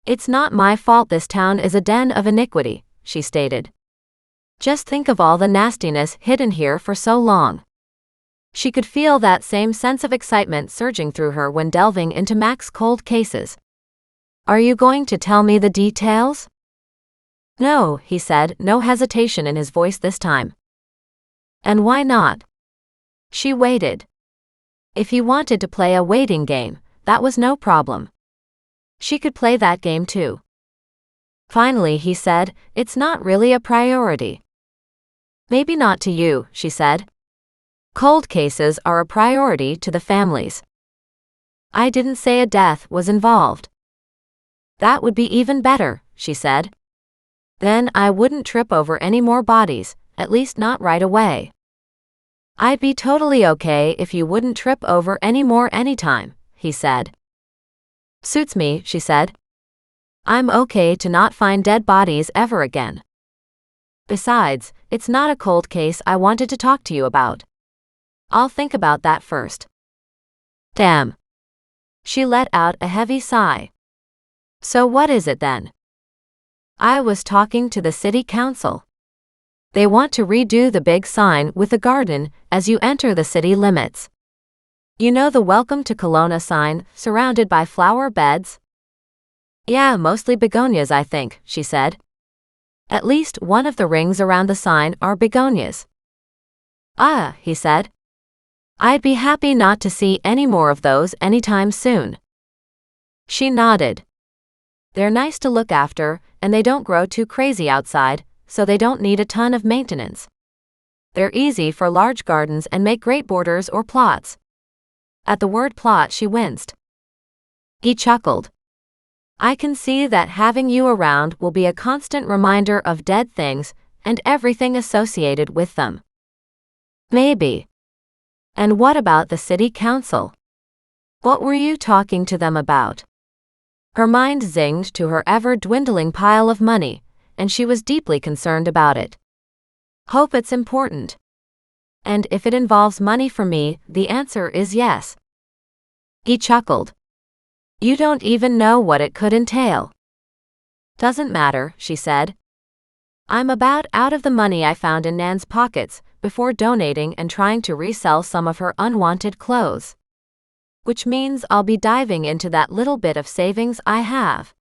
It's not my fault this town is a den of iniquity, she stated. Just think of all the nastiness hidden here for so long. She could feel that same sense of excitement surging through her when delving into Mac's cold cases. Are you going to tell me the details? No, he said, no hesitation in his voice this time. And why not? She waited. If he wanted to play a waiting game, that was no problem. She could play that game too. Finally, he said, it's not really a priority. Maybe not to you, she said. Cold cases are a priority to the families. I didn't say a death was involved. That would be even better, she said. Then I wouldn't trip over any more bodies, at least not right away. I'd be totally okay if you wouldn't trip over any more anytime, he said. Suits me, she said. I'm okay to not find dead bodies ever again. Besides, it's not a cold case I wanted to talk to you about. I'll think about that first. Damn. She let out a heavy sigh. So what is it then? I was talking to the city council. They want to redo the big sign with the garden as you enter the city limits. You know the Welcome to Kelowna sign, surrounded by flower beds? Yeah, mostly begonias, I think, she said. At least one of the rings around the sign are begonias. Ah, he said. I'd be happy not to see any more of those anytime soon. She nodded. They're nice to look after, and they don't grow too crazy outside, so they don't need a ton of maintenance. They're easy for large gardens and make great borders or plots. At the word plot, she winced. He chuckled. I can see that having you around will be a constant reminder of dead things and everything associated with them. Maybe. And what about the city council? What were you talking to them about? Her mind zinged to her ever-dwindling pile of money, and she was deeply concerned about it. Hope it's important. And if it involves money for me, the answer is yes. He chuckled. You don't even know what it could entail. Doesn't matter, she said. I'm about out of the money I found in Nan's pockets before donating and trying to resell some of her unwanted clothes. Which means I'll be diving into that little bit of savings I have.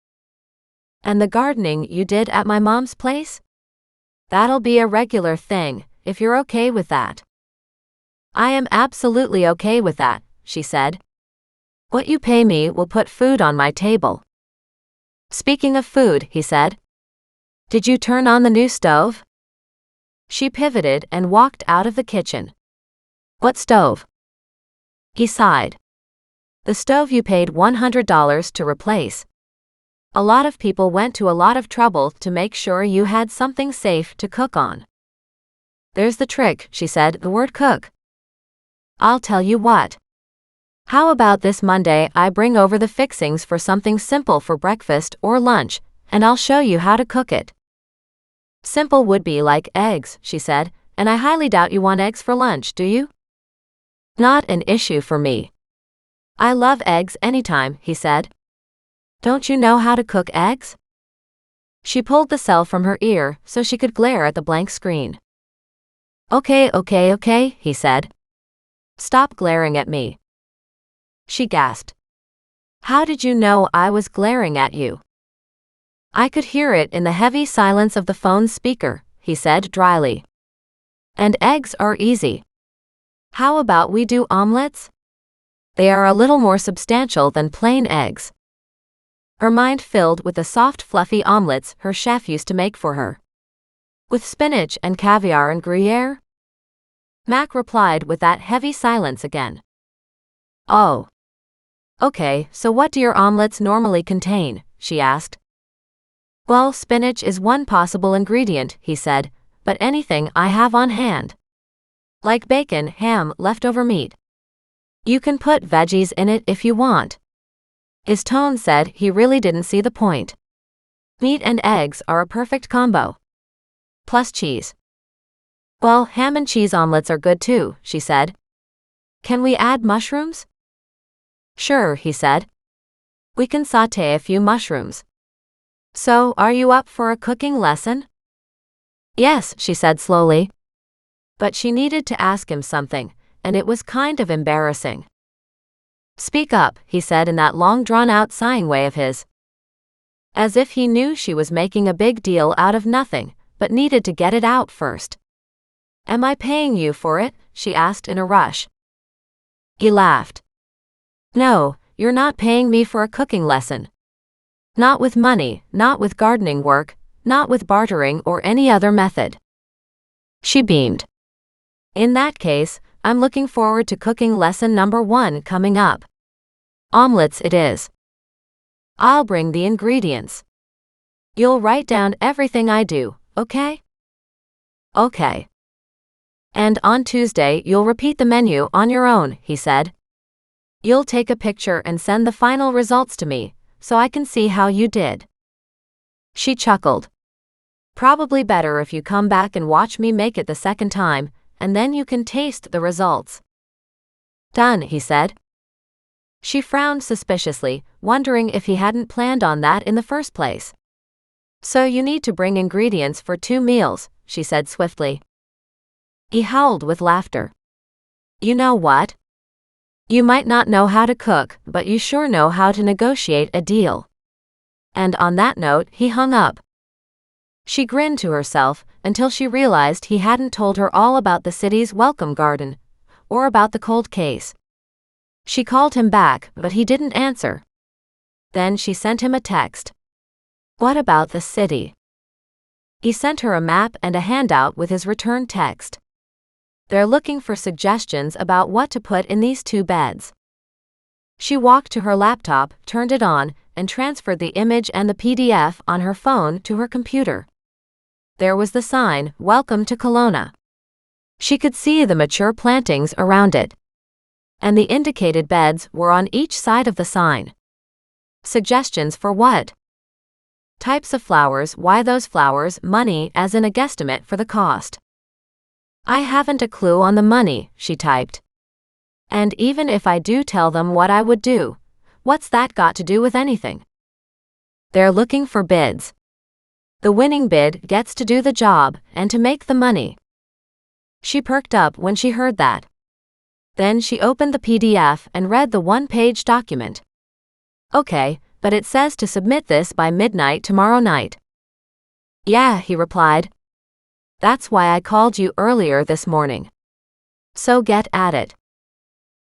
And the gardening you did at my mom's place? That'll be a regular thing, if you're okay with that. I am absolutely okay with that, she said. What you pay me will put food on my table. Speaking of food, he said. Did you turn on the new stove? She pivoted and walked out of the kitchen. What stove? He sighed. The stove you paid $100 to replace. A lot of people went to a lot of trouble to make sure you had something safe to cook on. There's the trick, she said, the word cook. I'll tell you what. How about this Monday I bring over the fixings for something simple for breakfast or lunch, and I'll show you how to cook it. Simple would be like eggs, she said, and I highly doubt you want eggs for lunch, do you? Not an issue for me. I love eggs anytime, he said. Don't you know how to cook eggs? She pulled the cell from her ear so she could glare at the blank screen. Okay, he said. Stop glaring at me. She gasped. How did you know I was glaring at you? I could hear it in the heavy silence of the phone's speaker, he said dryly. And eggs are easy. How about we do omelets? They are a little more substantial than plain eggs. Her mind filled with the soft, fluffy omelets her chef used to make for her. With spinach and caviar and Gruyere? Mac replied with that heavy silence again. Oh. Okay, so what do your omelets normally contain? She asked. Well, spinach is one possible ingredient, he said, but anything I have on hand. Like bacon, ham, leftover meat. You can put veggies in it if you want. His tone said he really didn't see the point. Meat and eggs are a perfect combo. Plus cheese. Well, ham and cheese omelets are good too, she said. Can we add mushrooms? Sure, he said. We can sauté a few mushrooms. So, are you up for a cooking lesson? Yes, she said slowly. But she needed to ask him something, and it was kind of embarrassing. Speak up, he said in that long drawn-out sighing way of his. As if he knew she was making a big deal out of nothing, but needed to get it out first. Am I paying you for it? She asked in a rush. He laughed. No, you're not paying me for a cooking lesson. Not with money, not with gardening work, not with bartering or any other method. She beamed. In that case, I'm looking forward to cooking lesson number 1 coming up. Omelets it is. I'll bring the ingredients. You'll write down everything I do, okay? Okay. And on Tuesday you'll repeat the menu on your own, he said. You'll take a picture and send the final results to me, so I can see how you did. She chuckled. Probably better if you come back and watch me make it the second time, and then you can taste the results. Done, he said. She frowned suspiciously, wondering if he hadn't planned on that in the first place. So you need to bring ingredients for 2 meals, she said swiftly. He howled with laughter. You know what? You might not know how to cook, but you sure know how to negotiate a deal. And on that note, he hung up. She grinned to herself until she realized he hadn't told her all about the city's welcome garden, or about the cold case. She called him back, but he didn't answer. Then she sent him a text. What about the city? He sent her a map and a handout with his return text. They're looking for suggestions about what to put in these 2 beds. She walked to her laptop, turned it on, and transferred the image and the PDF on her phone to her computer. There was the sign, Welcome to Kelowna. She could see the mature plantings around it. And the indicated beds were on each side of the sign. Suggestions for what? Types of flowers, why those flowers, money as in a guesstimate for the cost. I haven't a clue on the money, she typed. And even if I do tell them what I would do, what's that got to do with anything? They're looking for bids. The winning bid gets to do the job and to make the money. She perked up when she heard that. Then she opened the PDF and read the one-page document. Okay, but it says to submit this by midnight tomorrow night. Yeah, he replied. That's why I called you earlier this morning. So get at it.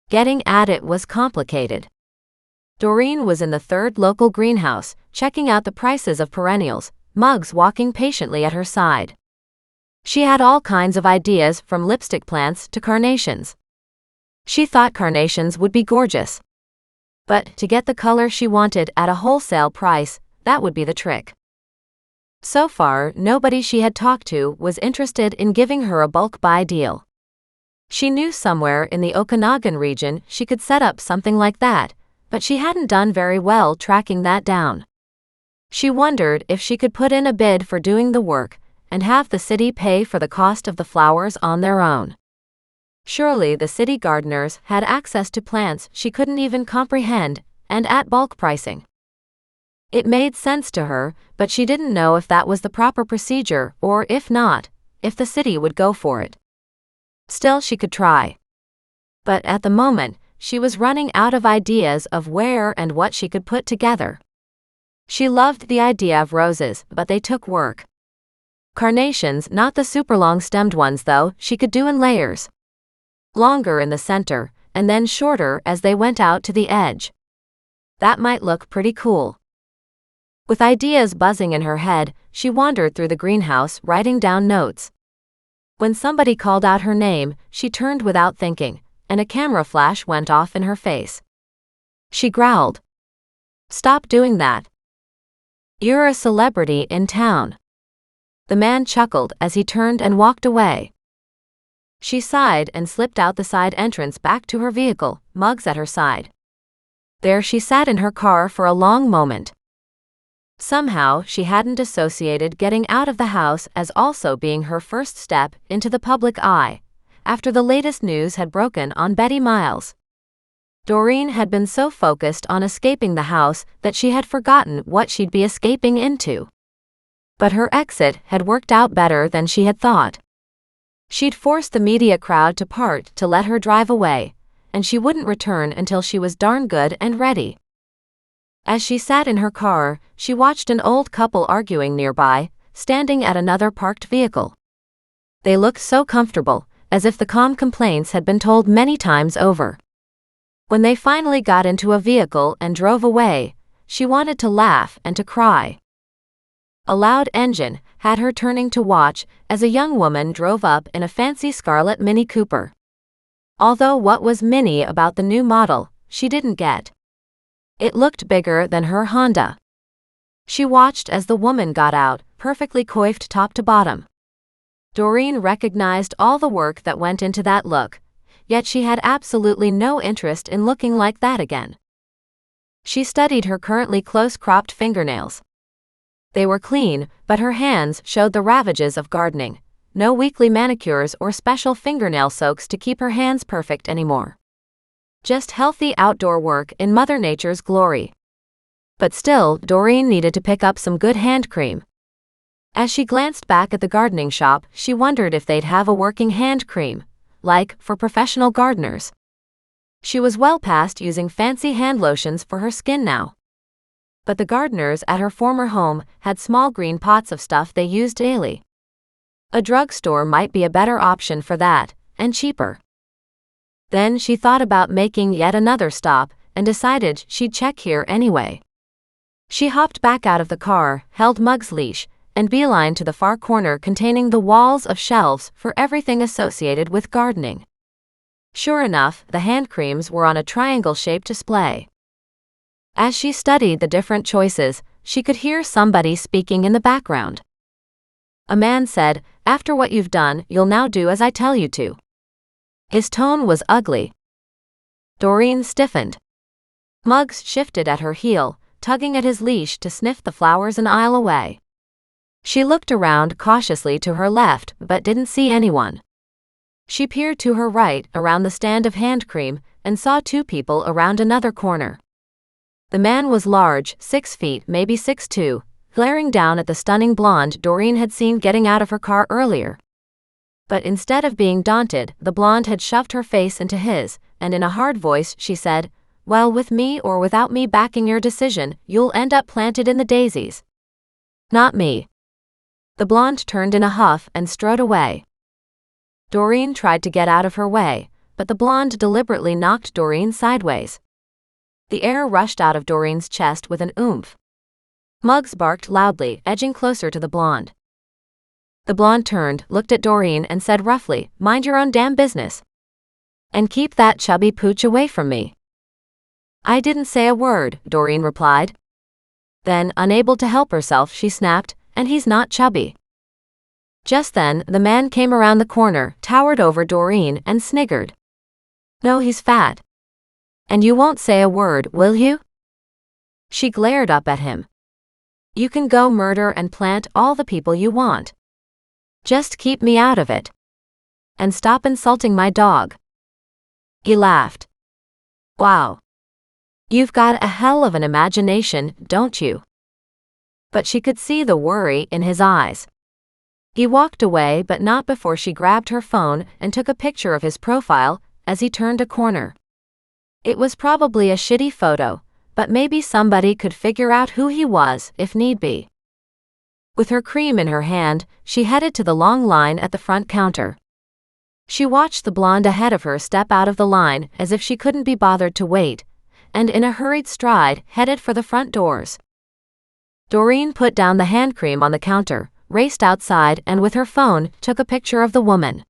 Getting at it was complicated. Doreen was in the third local greenhouse, checking out the prices of perennials, Muggs walking patiently at her side. She had all kinds of ideas from lipstick plants to carnations. She thought carnations would be gorgeous. But to get the color she wanted at a wholesale price, that would be the trick. So far, nobody she had talked to was interested in giving her a bulk buy deal. She knew somewhere in the Okanagan region she could set up something like that, but she hadn't done very well tracking that down. She wondered if she could put in a bid for doing the work and have the city pay for the cost of the flowers on their own. Surely the city gardeners had access to plants she couldn't even comprehend, and at bulk pricing. It made sense to her, but she didn't know if that was the proper procedure or, if not, if the city would go for it. Still, she could try. But at the moment, she was running out of ideas of where and what she could put together. She loved the idea of roses, but they took work. Carnations, not the super long-stemmed ones though, she could do in layers. Longer in the center, and then shorter as they went out to the edge. That might look pretty cool. With ideas buzzing in her head, she wandered through the greenhouse writing down notes. When somebody called out her name, she turned without thinking, and a camera flash went off in her face. She growled. Stop doing that. You're a celebrity in town. The man chuckled as he turned and walked away. She sighed and slipped out the side entrance back to her vehicle, Muggs at her side. There she sat in her car for a long moment. Somehow she hadn't associated getting out of the house as also being her first step into the public eye, after the latest news had broken on Betty Miles. Doreen had been so focused on escaping the house that she had forgotten what she'd be escaping into. But her exit had worked out better than she had thought. She'd forced the media crowd to part to let her drive away, and she wouldn't return until she was darn good and ready. As she sat in her car, she watched an old couple arguing nearby, standing at another parked vehicle. They looked so comfortable, as if the calm complaints had been told many times over. When they finally got into a vehicle and drove away, she wanted to laugh and to cry. A loud engine had her turning to watch as a young woman drove up in a fancy scarlet Mini Cooper. Although what was mini about the new model, she didn't get. It looked bigger than her Honda. She watched as the woman got out, perfectly coiffed top to bottom. Doreen recognized all the work that went into that look, yet she had absolutely no interest in looking like that again. She studied her currently close-cropped fingernails. They were clean, but her hands showed the ravages of gardening. No weekly manicures or special fingernail soaks to keep her hands perfect anymore. Just healthy outdoor work in Mother Nature's glory. But still, Doreen needed to pick up some good hand cream. As she glanced back at the gardening shop, she wondered if they'd have a working hand cream, like for professional gardeners. She was well past using fancy hand lotions for her skin now. But the gardeners at her former home had small green pots of stuff they used daily. A drugstore might be a better option for that, and cheaper. Then she thought about making yet another stop, and decided she'd check here anyway. She hopped back out of the car, held Muggs' leash, and beelined to the far corner containing the walls of shelves for everything associated with gardening. Sure enough, the hand creams were on a triangle-shaped display. As she studied the different choices, she could hear somebody speaking in the background. A man said, "After what you've done, you'll now do as I tell you to." His tone was ugly. Doreen stiffened. Muggs shifted at her heel, tugging at his leash to sniff the flowers an aisle away. She looked around cautiously to her left but didn't see anyone. She peered to her right around the stand of hand cream and saw two people around another corner. The man was large, 6 feet, maybe 6'2", glaring down at the stunning blonde Doreen had seen getting out of her car earlier. But instead of being daunted, the blonde had shoved her face into his, and in a hard voice she said, "Well, with me or without me backing your decision, you'll end up planted in the daisies." "Not me." The blonde turned in a huff and strode away. Doreen tried to get out of her way, but the blonde deliberately knocked Doreen sideways. The air rushed out of Doreen's chest with an oomph. Muggs barked loudly, edging closer to the blonde. The blonde turned, looked at Doreen and said roughly, "Mind your own damn business. And keep that chubby pooch away from me." "I didn't say a word," Doreen replied. Then, unable to help herself, she snapped, "And he's not chubby." Just then, the man came around the corner, towered over Doreen, and sniggered. "No, he's fat. And you won't say a word, will you?" She glared up at him. "You can go murder and plant all the people you want. Just keep me out of it. And stop insulting my dog." He laughed. "Wow. You've got a hell of an imagination, don't you?" But she could see the worry in his eyes. He walked away, but not before she grabbed her phone and took a picture of his profile as he turned a corner. It was probably a shitty photo, but maybe somebody could figure out who he was if need be. With her cream in her hand, she headed to the long line at the front counter. She watched the blonde ahead of her step out of the line as if she couldn't be bothered to wait, and in a hurried stride headed for the front doors. Doreen put down the hand cream on the counter, raced outside, and with her phone took a picture of the woman.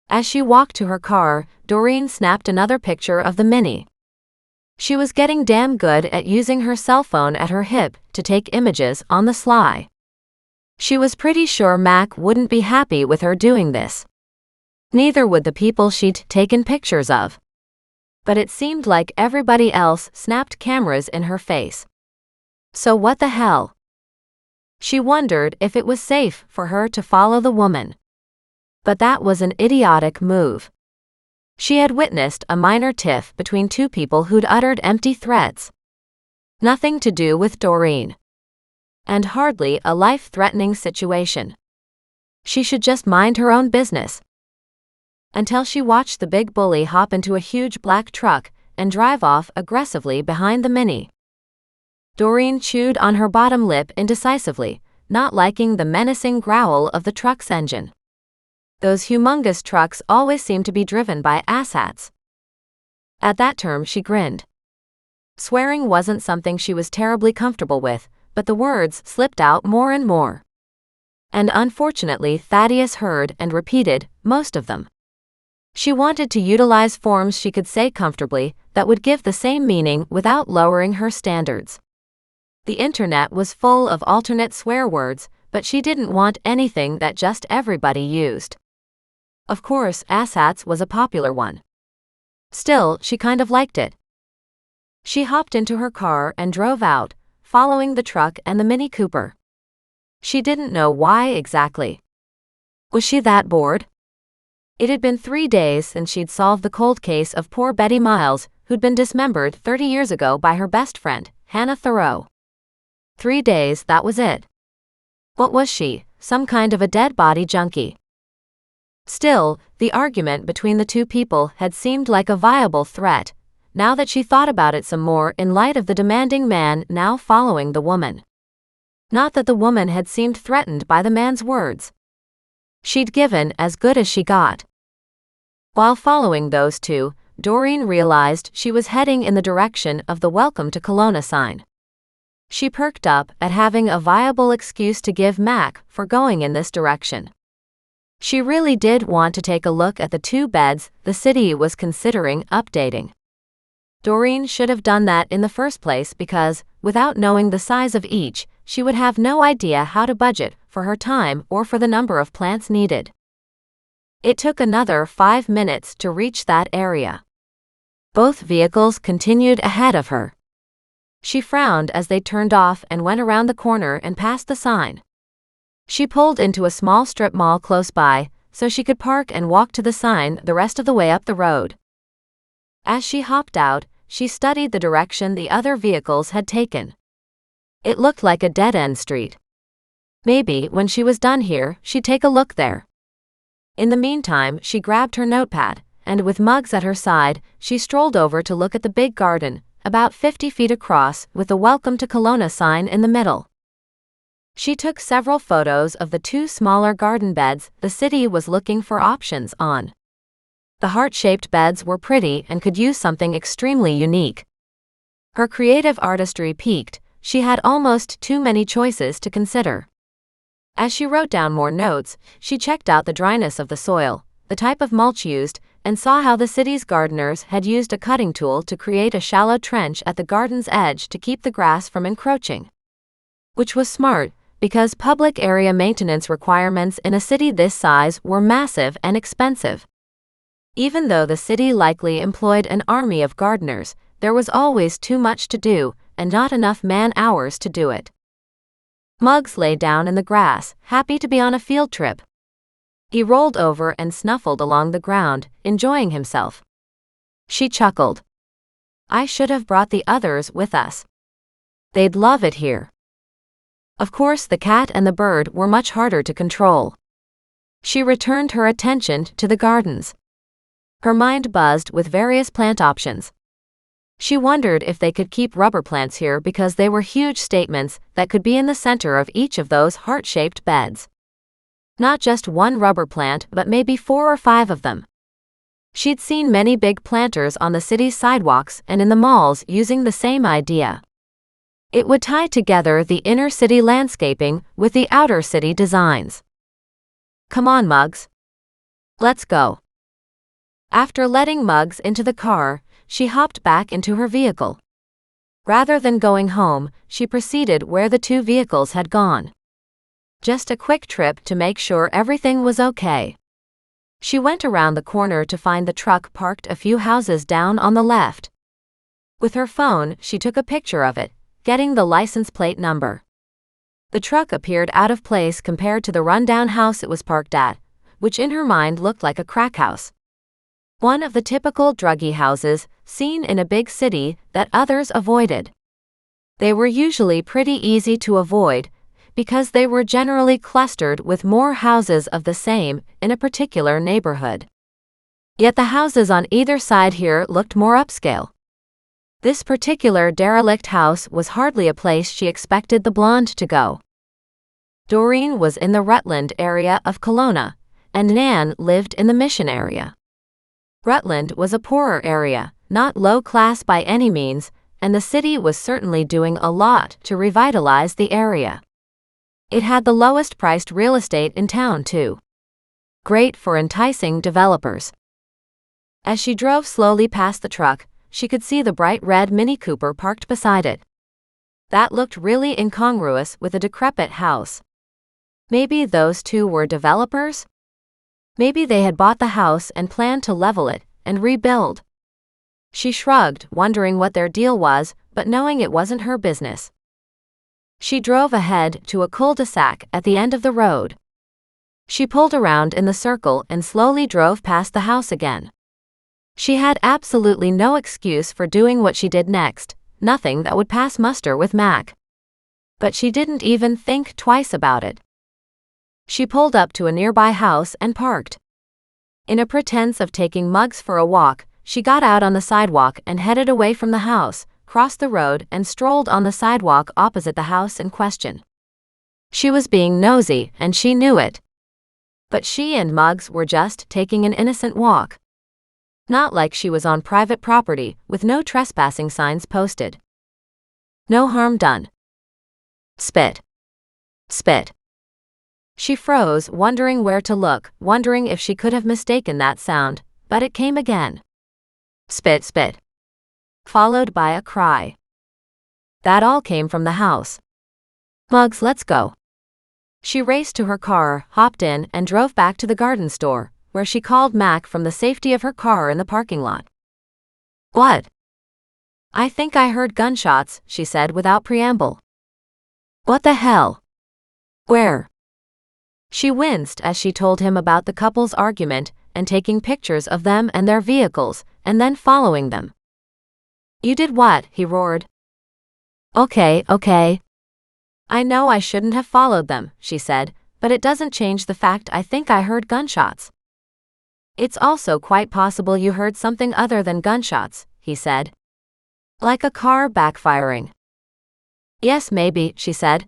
As she walked to her car, Doreen snapped another picture of the Mini. She was getting damn good at using her cell phone at her hip to take images on the sly. She was pretty sure Mac wouldn't be happy with her doing this. Neither would the people she'd taken pictures of. But it seemed like everybody else snapped cameras in her face. So what the hell? She wondered if it was safe for her to follow the woman. But that was an idiotic move. She had witnessed a minor tiff between two people who'd uttered empty threats. Nothing to do with Doreen. And hardly a life-threatening situation. She should just mind her own business. Until she watched the big bully hop into a huge black truck and drive off aggressively behind the Mini. Doreen chewed on her bottom lip indecisively, not liking the menacing growl of the truck's engine. Those humongous trucks always seemed to be driven by asshats. At that term she grinned. Swearing wasn't something she was terribly comfortable with, but the words slipped out more and more. And unfortunately Thaddeus heard and repeated most of them. She wanted to utilize forms she could say comfortably that would give the same meaning without lowering her standards. The internet was full of alternate swear words, but she didn't want anything that just everybody used. Of course, asshats was a popular one. Still, she kind of liked it. She hopped into her car and drove out, following the truck and the Mini Cooper. She didn't know why exactly. Was she that bored? It had been 3 days since she'd solved the cold case of poor Betty Miles, who'd been dismembered 30 years ago by her best friend, Hannah Thoreau. 3 days, that was it. What was she, some kind of a dead body junkie? Still, the argument between the two people had seemed like a viable threat, now that she thought about it some more in light of the demanding man now following the woman. Not that the woman had seemed threatened by the man's words. She'd given as good as she got. While following those two, Doreen realized she was heading in the direction of the Welcome to Kelowna sign. She perked up at having a viable excuse to give Mac for going in this direction. She really did want to take a look at the 2 beds the city was considering updating. Doreen should have done that in the first place because, without knowing the size of each, she would have no idea how to budget for her time or for the number of plants needed. It took another 5 minutes to reach that area. Both vehicles continued ahead of her. She frowned as they turned off and went around the corner and past the sign. She pulled into a small strip mall close by, so she could park and walk to the sign the rest of the way up the road. As she hopped out, she studied the direction the other vehicles had taken. It looked like a dead-end street. Maybe, when she was done here, she'd take a look there. In the meantime, she grabbed her notepad, and with Muggs at her side, she strolled over to look at the big garden, about 50 feet across, with the Welcome to Kelowna sign in the middle. She took several photos of the two smaller garden beds the city was looking for options on. The heart-shaped beds were pretty and could use something extremely unique. Her creative artistry piqued. She had almost too many choices to consider. As she wrote down more notes, she checked out the dryness of the soil, the type of mulch used, and saw how the city's gardeners had used a cutting tool to create a shallow trench at the garden's edge to keep the grass from encroaching. Which was smart, because public area maintenance requirements in a city this size were massive and expensive. Even though the city likely employed an army of gardeners, there was always too much to do, and not enough man-hours to do it. Muggs lay down in the grass, happy to be on a field trip. He rolled over and snuffled along the ground, enjoying himself. She chuckled. I should have brought the others with us. They'd love it here. Of course, the cat and the bird were much harder to control. She returned her attention to the gardens. Her mind buzzed with various plant options. She wondered if they could keep rubber plants here because they were huge statements that could be in the center of each of those heart-shaped beds. Not just one rubber plant, but maybe 4 or 5 of them. She'd seen many big planters on the city's sidewalks and in the malls using the same idea. It would tie together the inner city landscaping with the outer city designs. Come on, Muggs. Let's go. After letting Muggs into the car, she hopped back into her vehicle. Rather than going home, she proceeded where the two vehicles had gone. Just a quick trip to make sure everything was okay. She went around the corner to find the truck parked a few houses down on the left. With her phone, she took a picture of it, getting the license plate number. The truck appeared out of place compared to the rundown house it was parked at, which in her mind looked like a crack house. One of the typical druggie houses seen in a big city that others avoided. They were usually pretty easy to avoid because they were generally clustered with more houses of the same in a particular neighborhood. Yet the houses on either side here looked more upscale. This particular derelict house was hardly a place she expected the blonde to go. Doreen was in the Rutland area of Kelowna, and Nan lived in the Mission area. Rutland was a poorer area, not low class by any means, and the city was certainly doing a lot to revitalize the area. It had the lowest priced real estate in town too. Great for enticing developers. As she drove slowly past the truck, she could see the bright red Mini Cooper parked beside it. That looked really incongruous with a decrepit house. Maybe those two were developers? Maybe they had bought the house and planned to level it and rebuild. She shrugged, wondering what their deal was, but knowing it wasn't her business. She drove ahead to a cul-de-sac at the end of the road. She pulled around in the circle and slowly drove past the house again. She had absolutely no excuse for doing what she did next, nothing that would pass muster with Mac. But she didn't even think twice about it. She pulled up to a nearby house and parked. In a pretense of taking Muggs for a walk, she got out on the sidewalk and headed away from the house, crossed the road and strolled on the sidewalk opposite the house in question. She was being nosy, and she knew it. But she and Muggs were just taking an innocent walk. Not like she was on private property, with no trespassing signs posted. No harm done. Spit. Spit. She froze, wondering where to look, wondering if she could have mistaken that sound, but it came again. Spit, spit. Followed by a cry. That all came from the house. Muggs, let's go. She raced to her car, hopped in, and drove back to the garden store, where she called Mac from the safety of her car in the parking lot. What? I think I heard gunshots, she said without preamble. What the hell? Where? She winced as she told him about the couple's argument and taking pictures of them and their vehicles, and then following them. You did what? He roared. Okay. I know I shouldn't have followed them, she said, but it doesn't change the fact I think I heard gunshots. It's also quite possible you heard something other than gunshots, he said. Like a car backfiring. Yes, maybe, she said.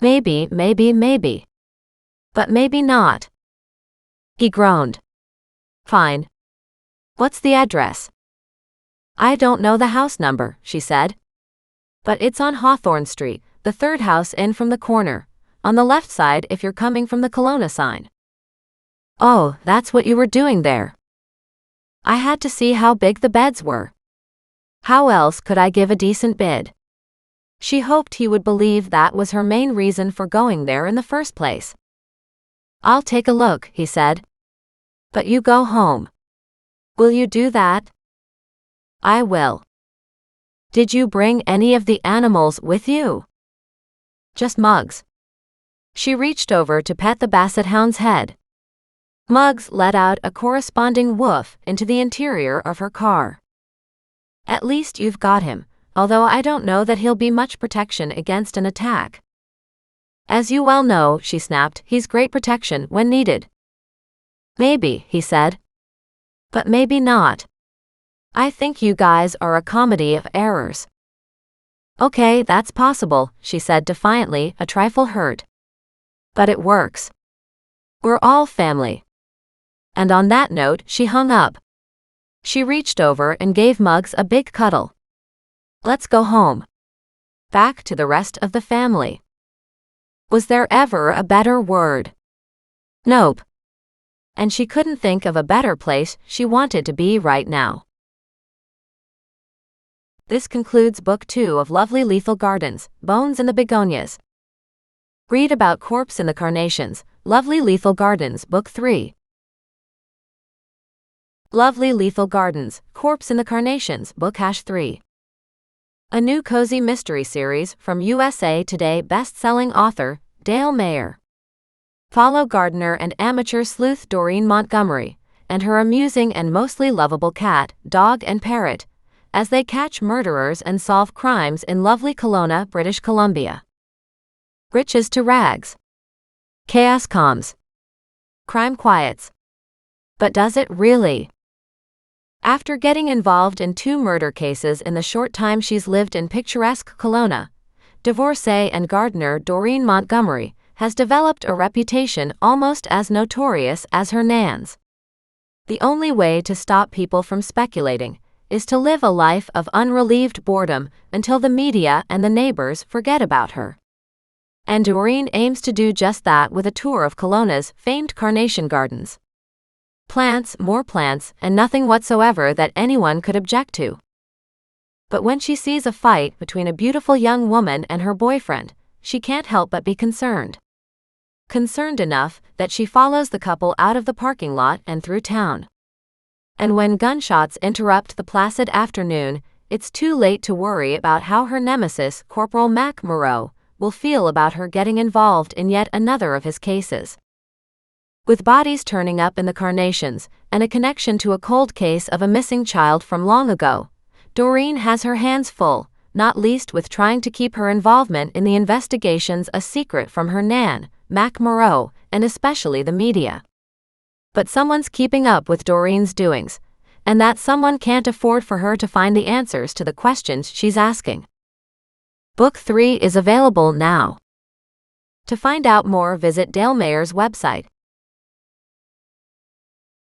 Maybe. But maybe not. He groaned. Fine. What's the address? I don't know the house number, she said. But it's on Hawthorne Street, the third house in from the corner, on the left side if you're coming from the Kelowna sign. Oh, that's what you were doing there. I had to see how big the beds were. How else could I give a decent bid? She hoped he would believe that was her main reason for going there in the first place. I'll take a look, he said. But you go home. Will you do that? I will. Did you bring any of the animals with you? Just Muggs. She reached over to pet the basset hound's head. Muggs let out a corresponding woof into the interior of her car. At least you've got him, although I don't know that he'll be much protection against an attack. As you well know, she snapped, he's great protection when needed. Maybe, he said. But maybe not. I think you guys are a comedy of errors. Okay, that's possible, she said defiantly, a trifle hurt. But it works. We're all family. And on that note, she hung up. She reached over and gave Muggs a big cuddle. Let's go home. Back to the rest of the family. Was there ever a better word? Nope. And she couldn't think of a better place she wanted to be right now. This concludes Book 2 of Lovely Lethal Gardens, Bones in the Begonias. Read about Corpse in the Carnations, Lovely Lethal Gardens, Book 3. Lovely Lethal Gardens, Corpse in the Carnations, Book 3. A new cozy mystery series from USA Today best-selling author, Dale Mayer. Follow gardener and amateur sleuth Doreen Montgomery, and her amusing and mostly lovable cat, dog and parrot, as they catch murderers and solve crimes in lovely Kelowna, British Columbia. Riches to rags. Chaos calms. Crime quiets. But does it really? After getting involved in 2 murder cases in the short time she's lived in picturesque Kelowna, divorcee and gardener Doreen Montgomery has developed a reputation almost as notorious as her Nan's. The only way to stop people from speculating is to live a life of unrelieved boredom until the media and the neighbors forget about her. And Doreen aims to do just that with a tour of Kelowna's famed carnation gardens. Plants, more plants, and nothing whatsoever that anyone could object to. But when she sees a fight between a beautiful young woman and her boyfriend, she can't help but be concerned. Concerned enough that she follows the couple out of the parking lot and through town. And when gunshots interrupt the placid afternoon, it's too late to worry about how her nemesis, Corporal Mac Moreau, will feel about her getting involved in yet another of his cases. With bodies turning up in the Carnations, and a connection to a cold case of a missing child from long ago, Doreen has her hands full, not least with trying to keep her involvement in the investigations a secret from her Nan, Mac Moreau, and especially the media. But someone's keeping up with Doreen's doings, and that someone can't afford for her to find the answers to the questions she's asking. Book 3 is available now. To find out more, visit Dale Mayer's website,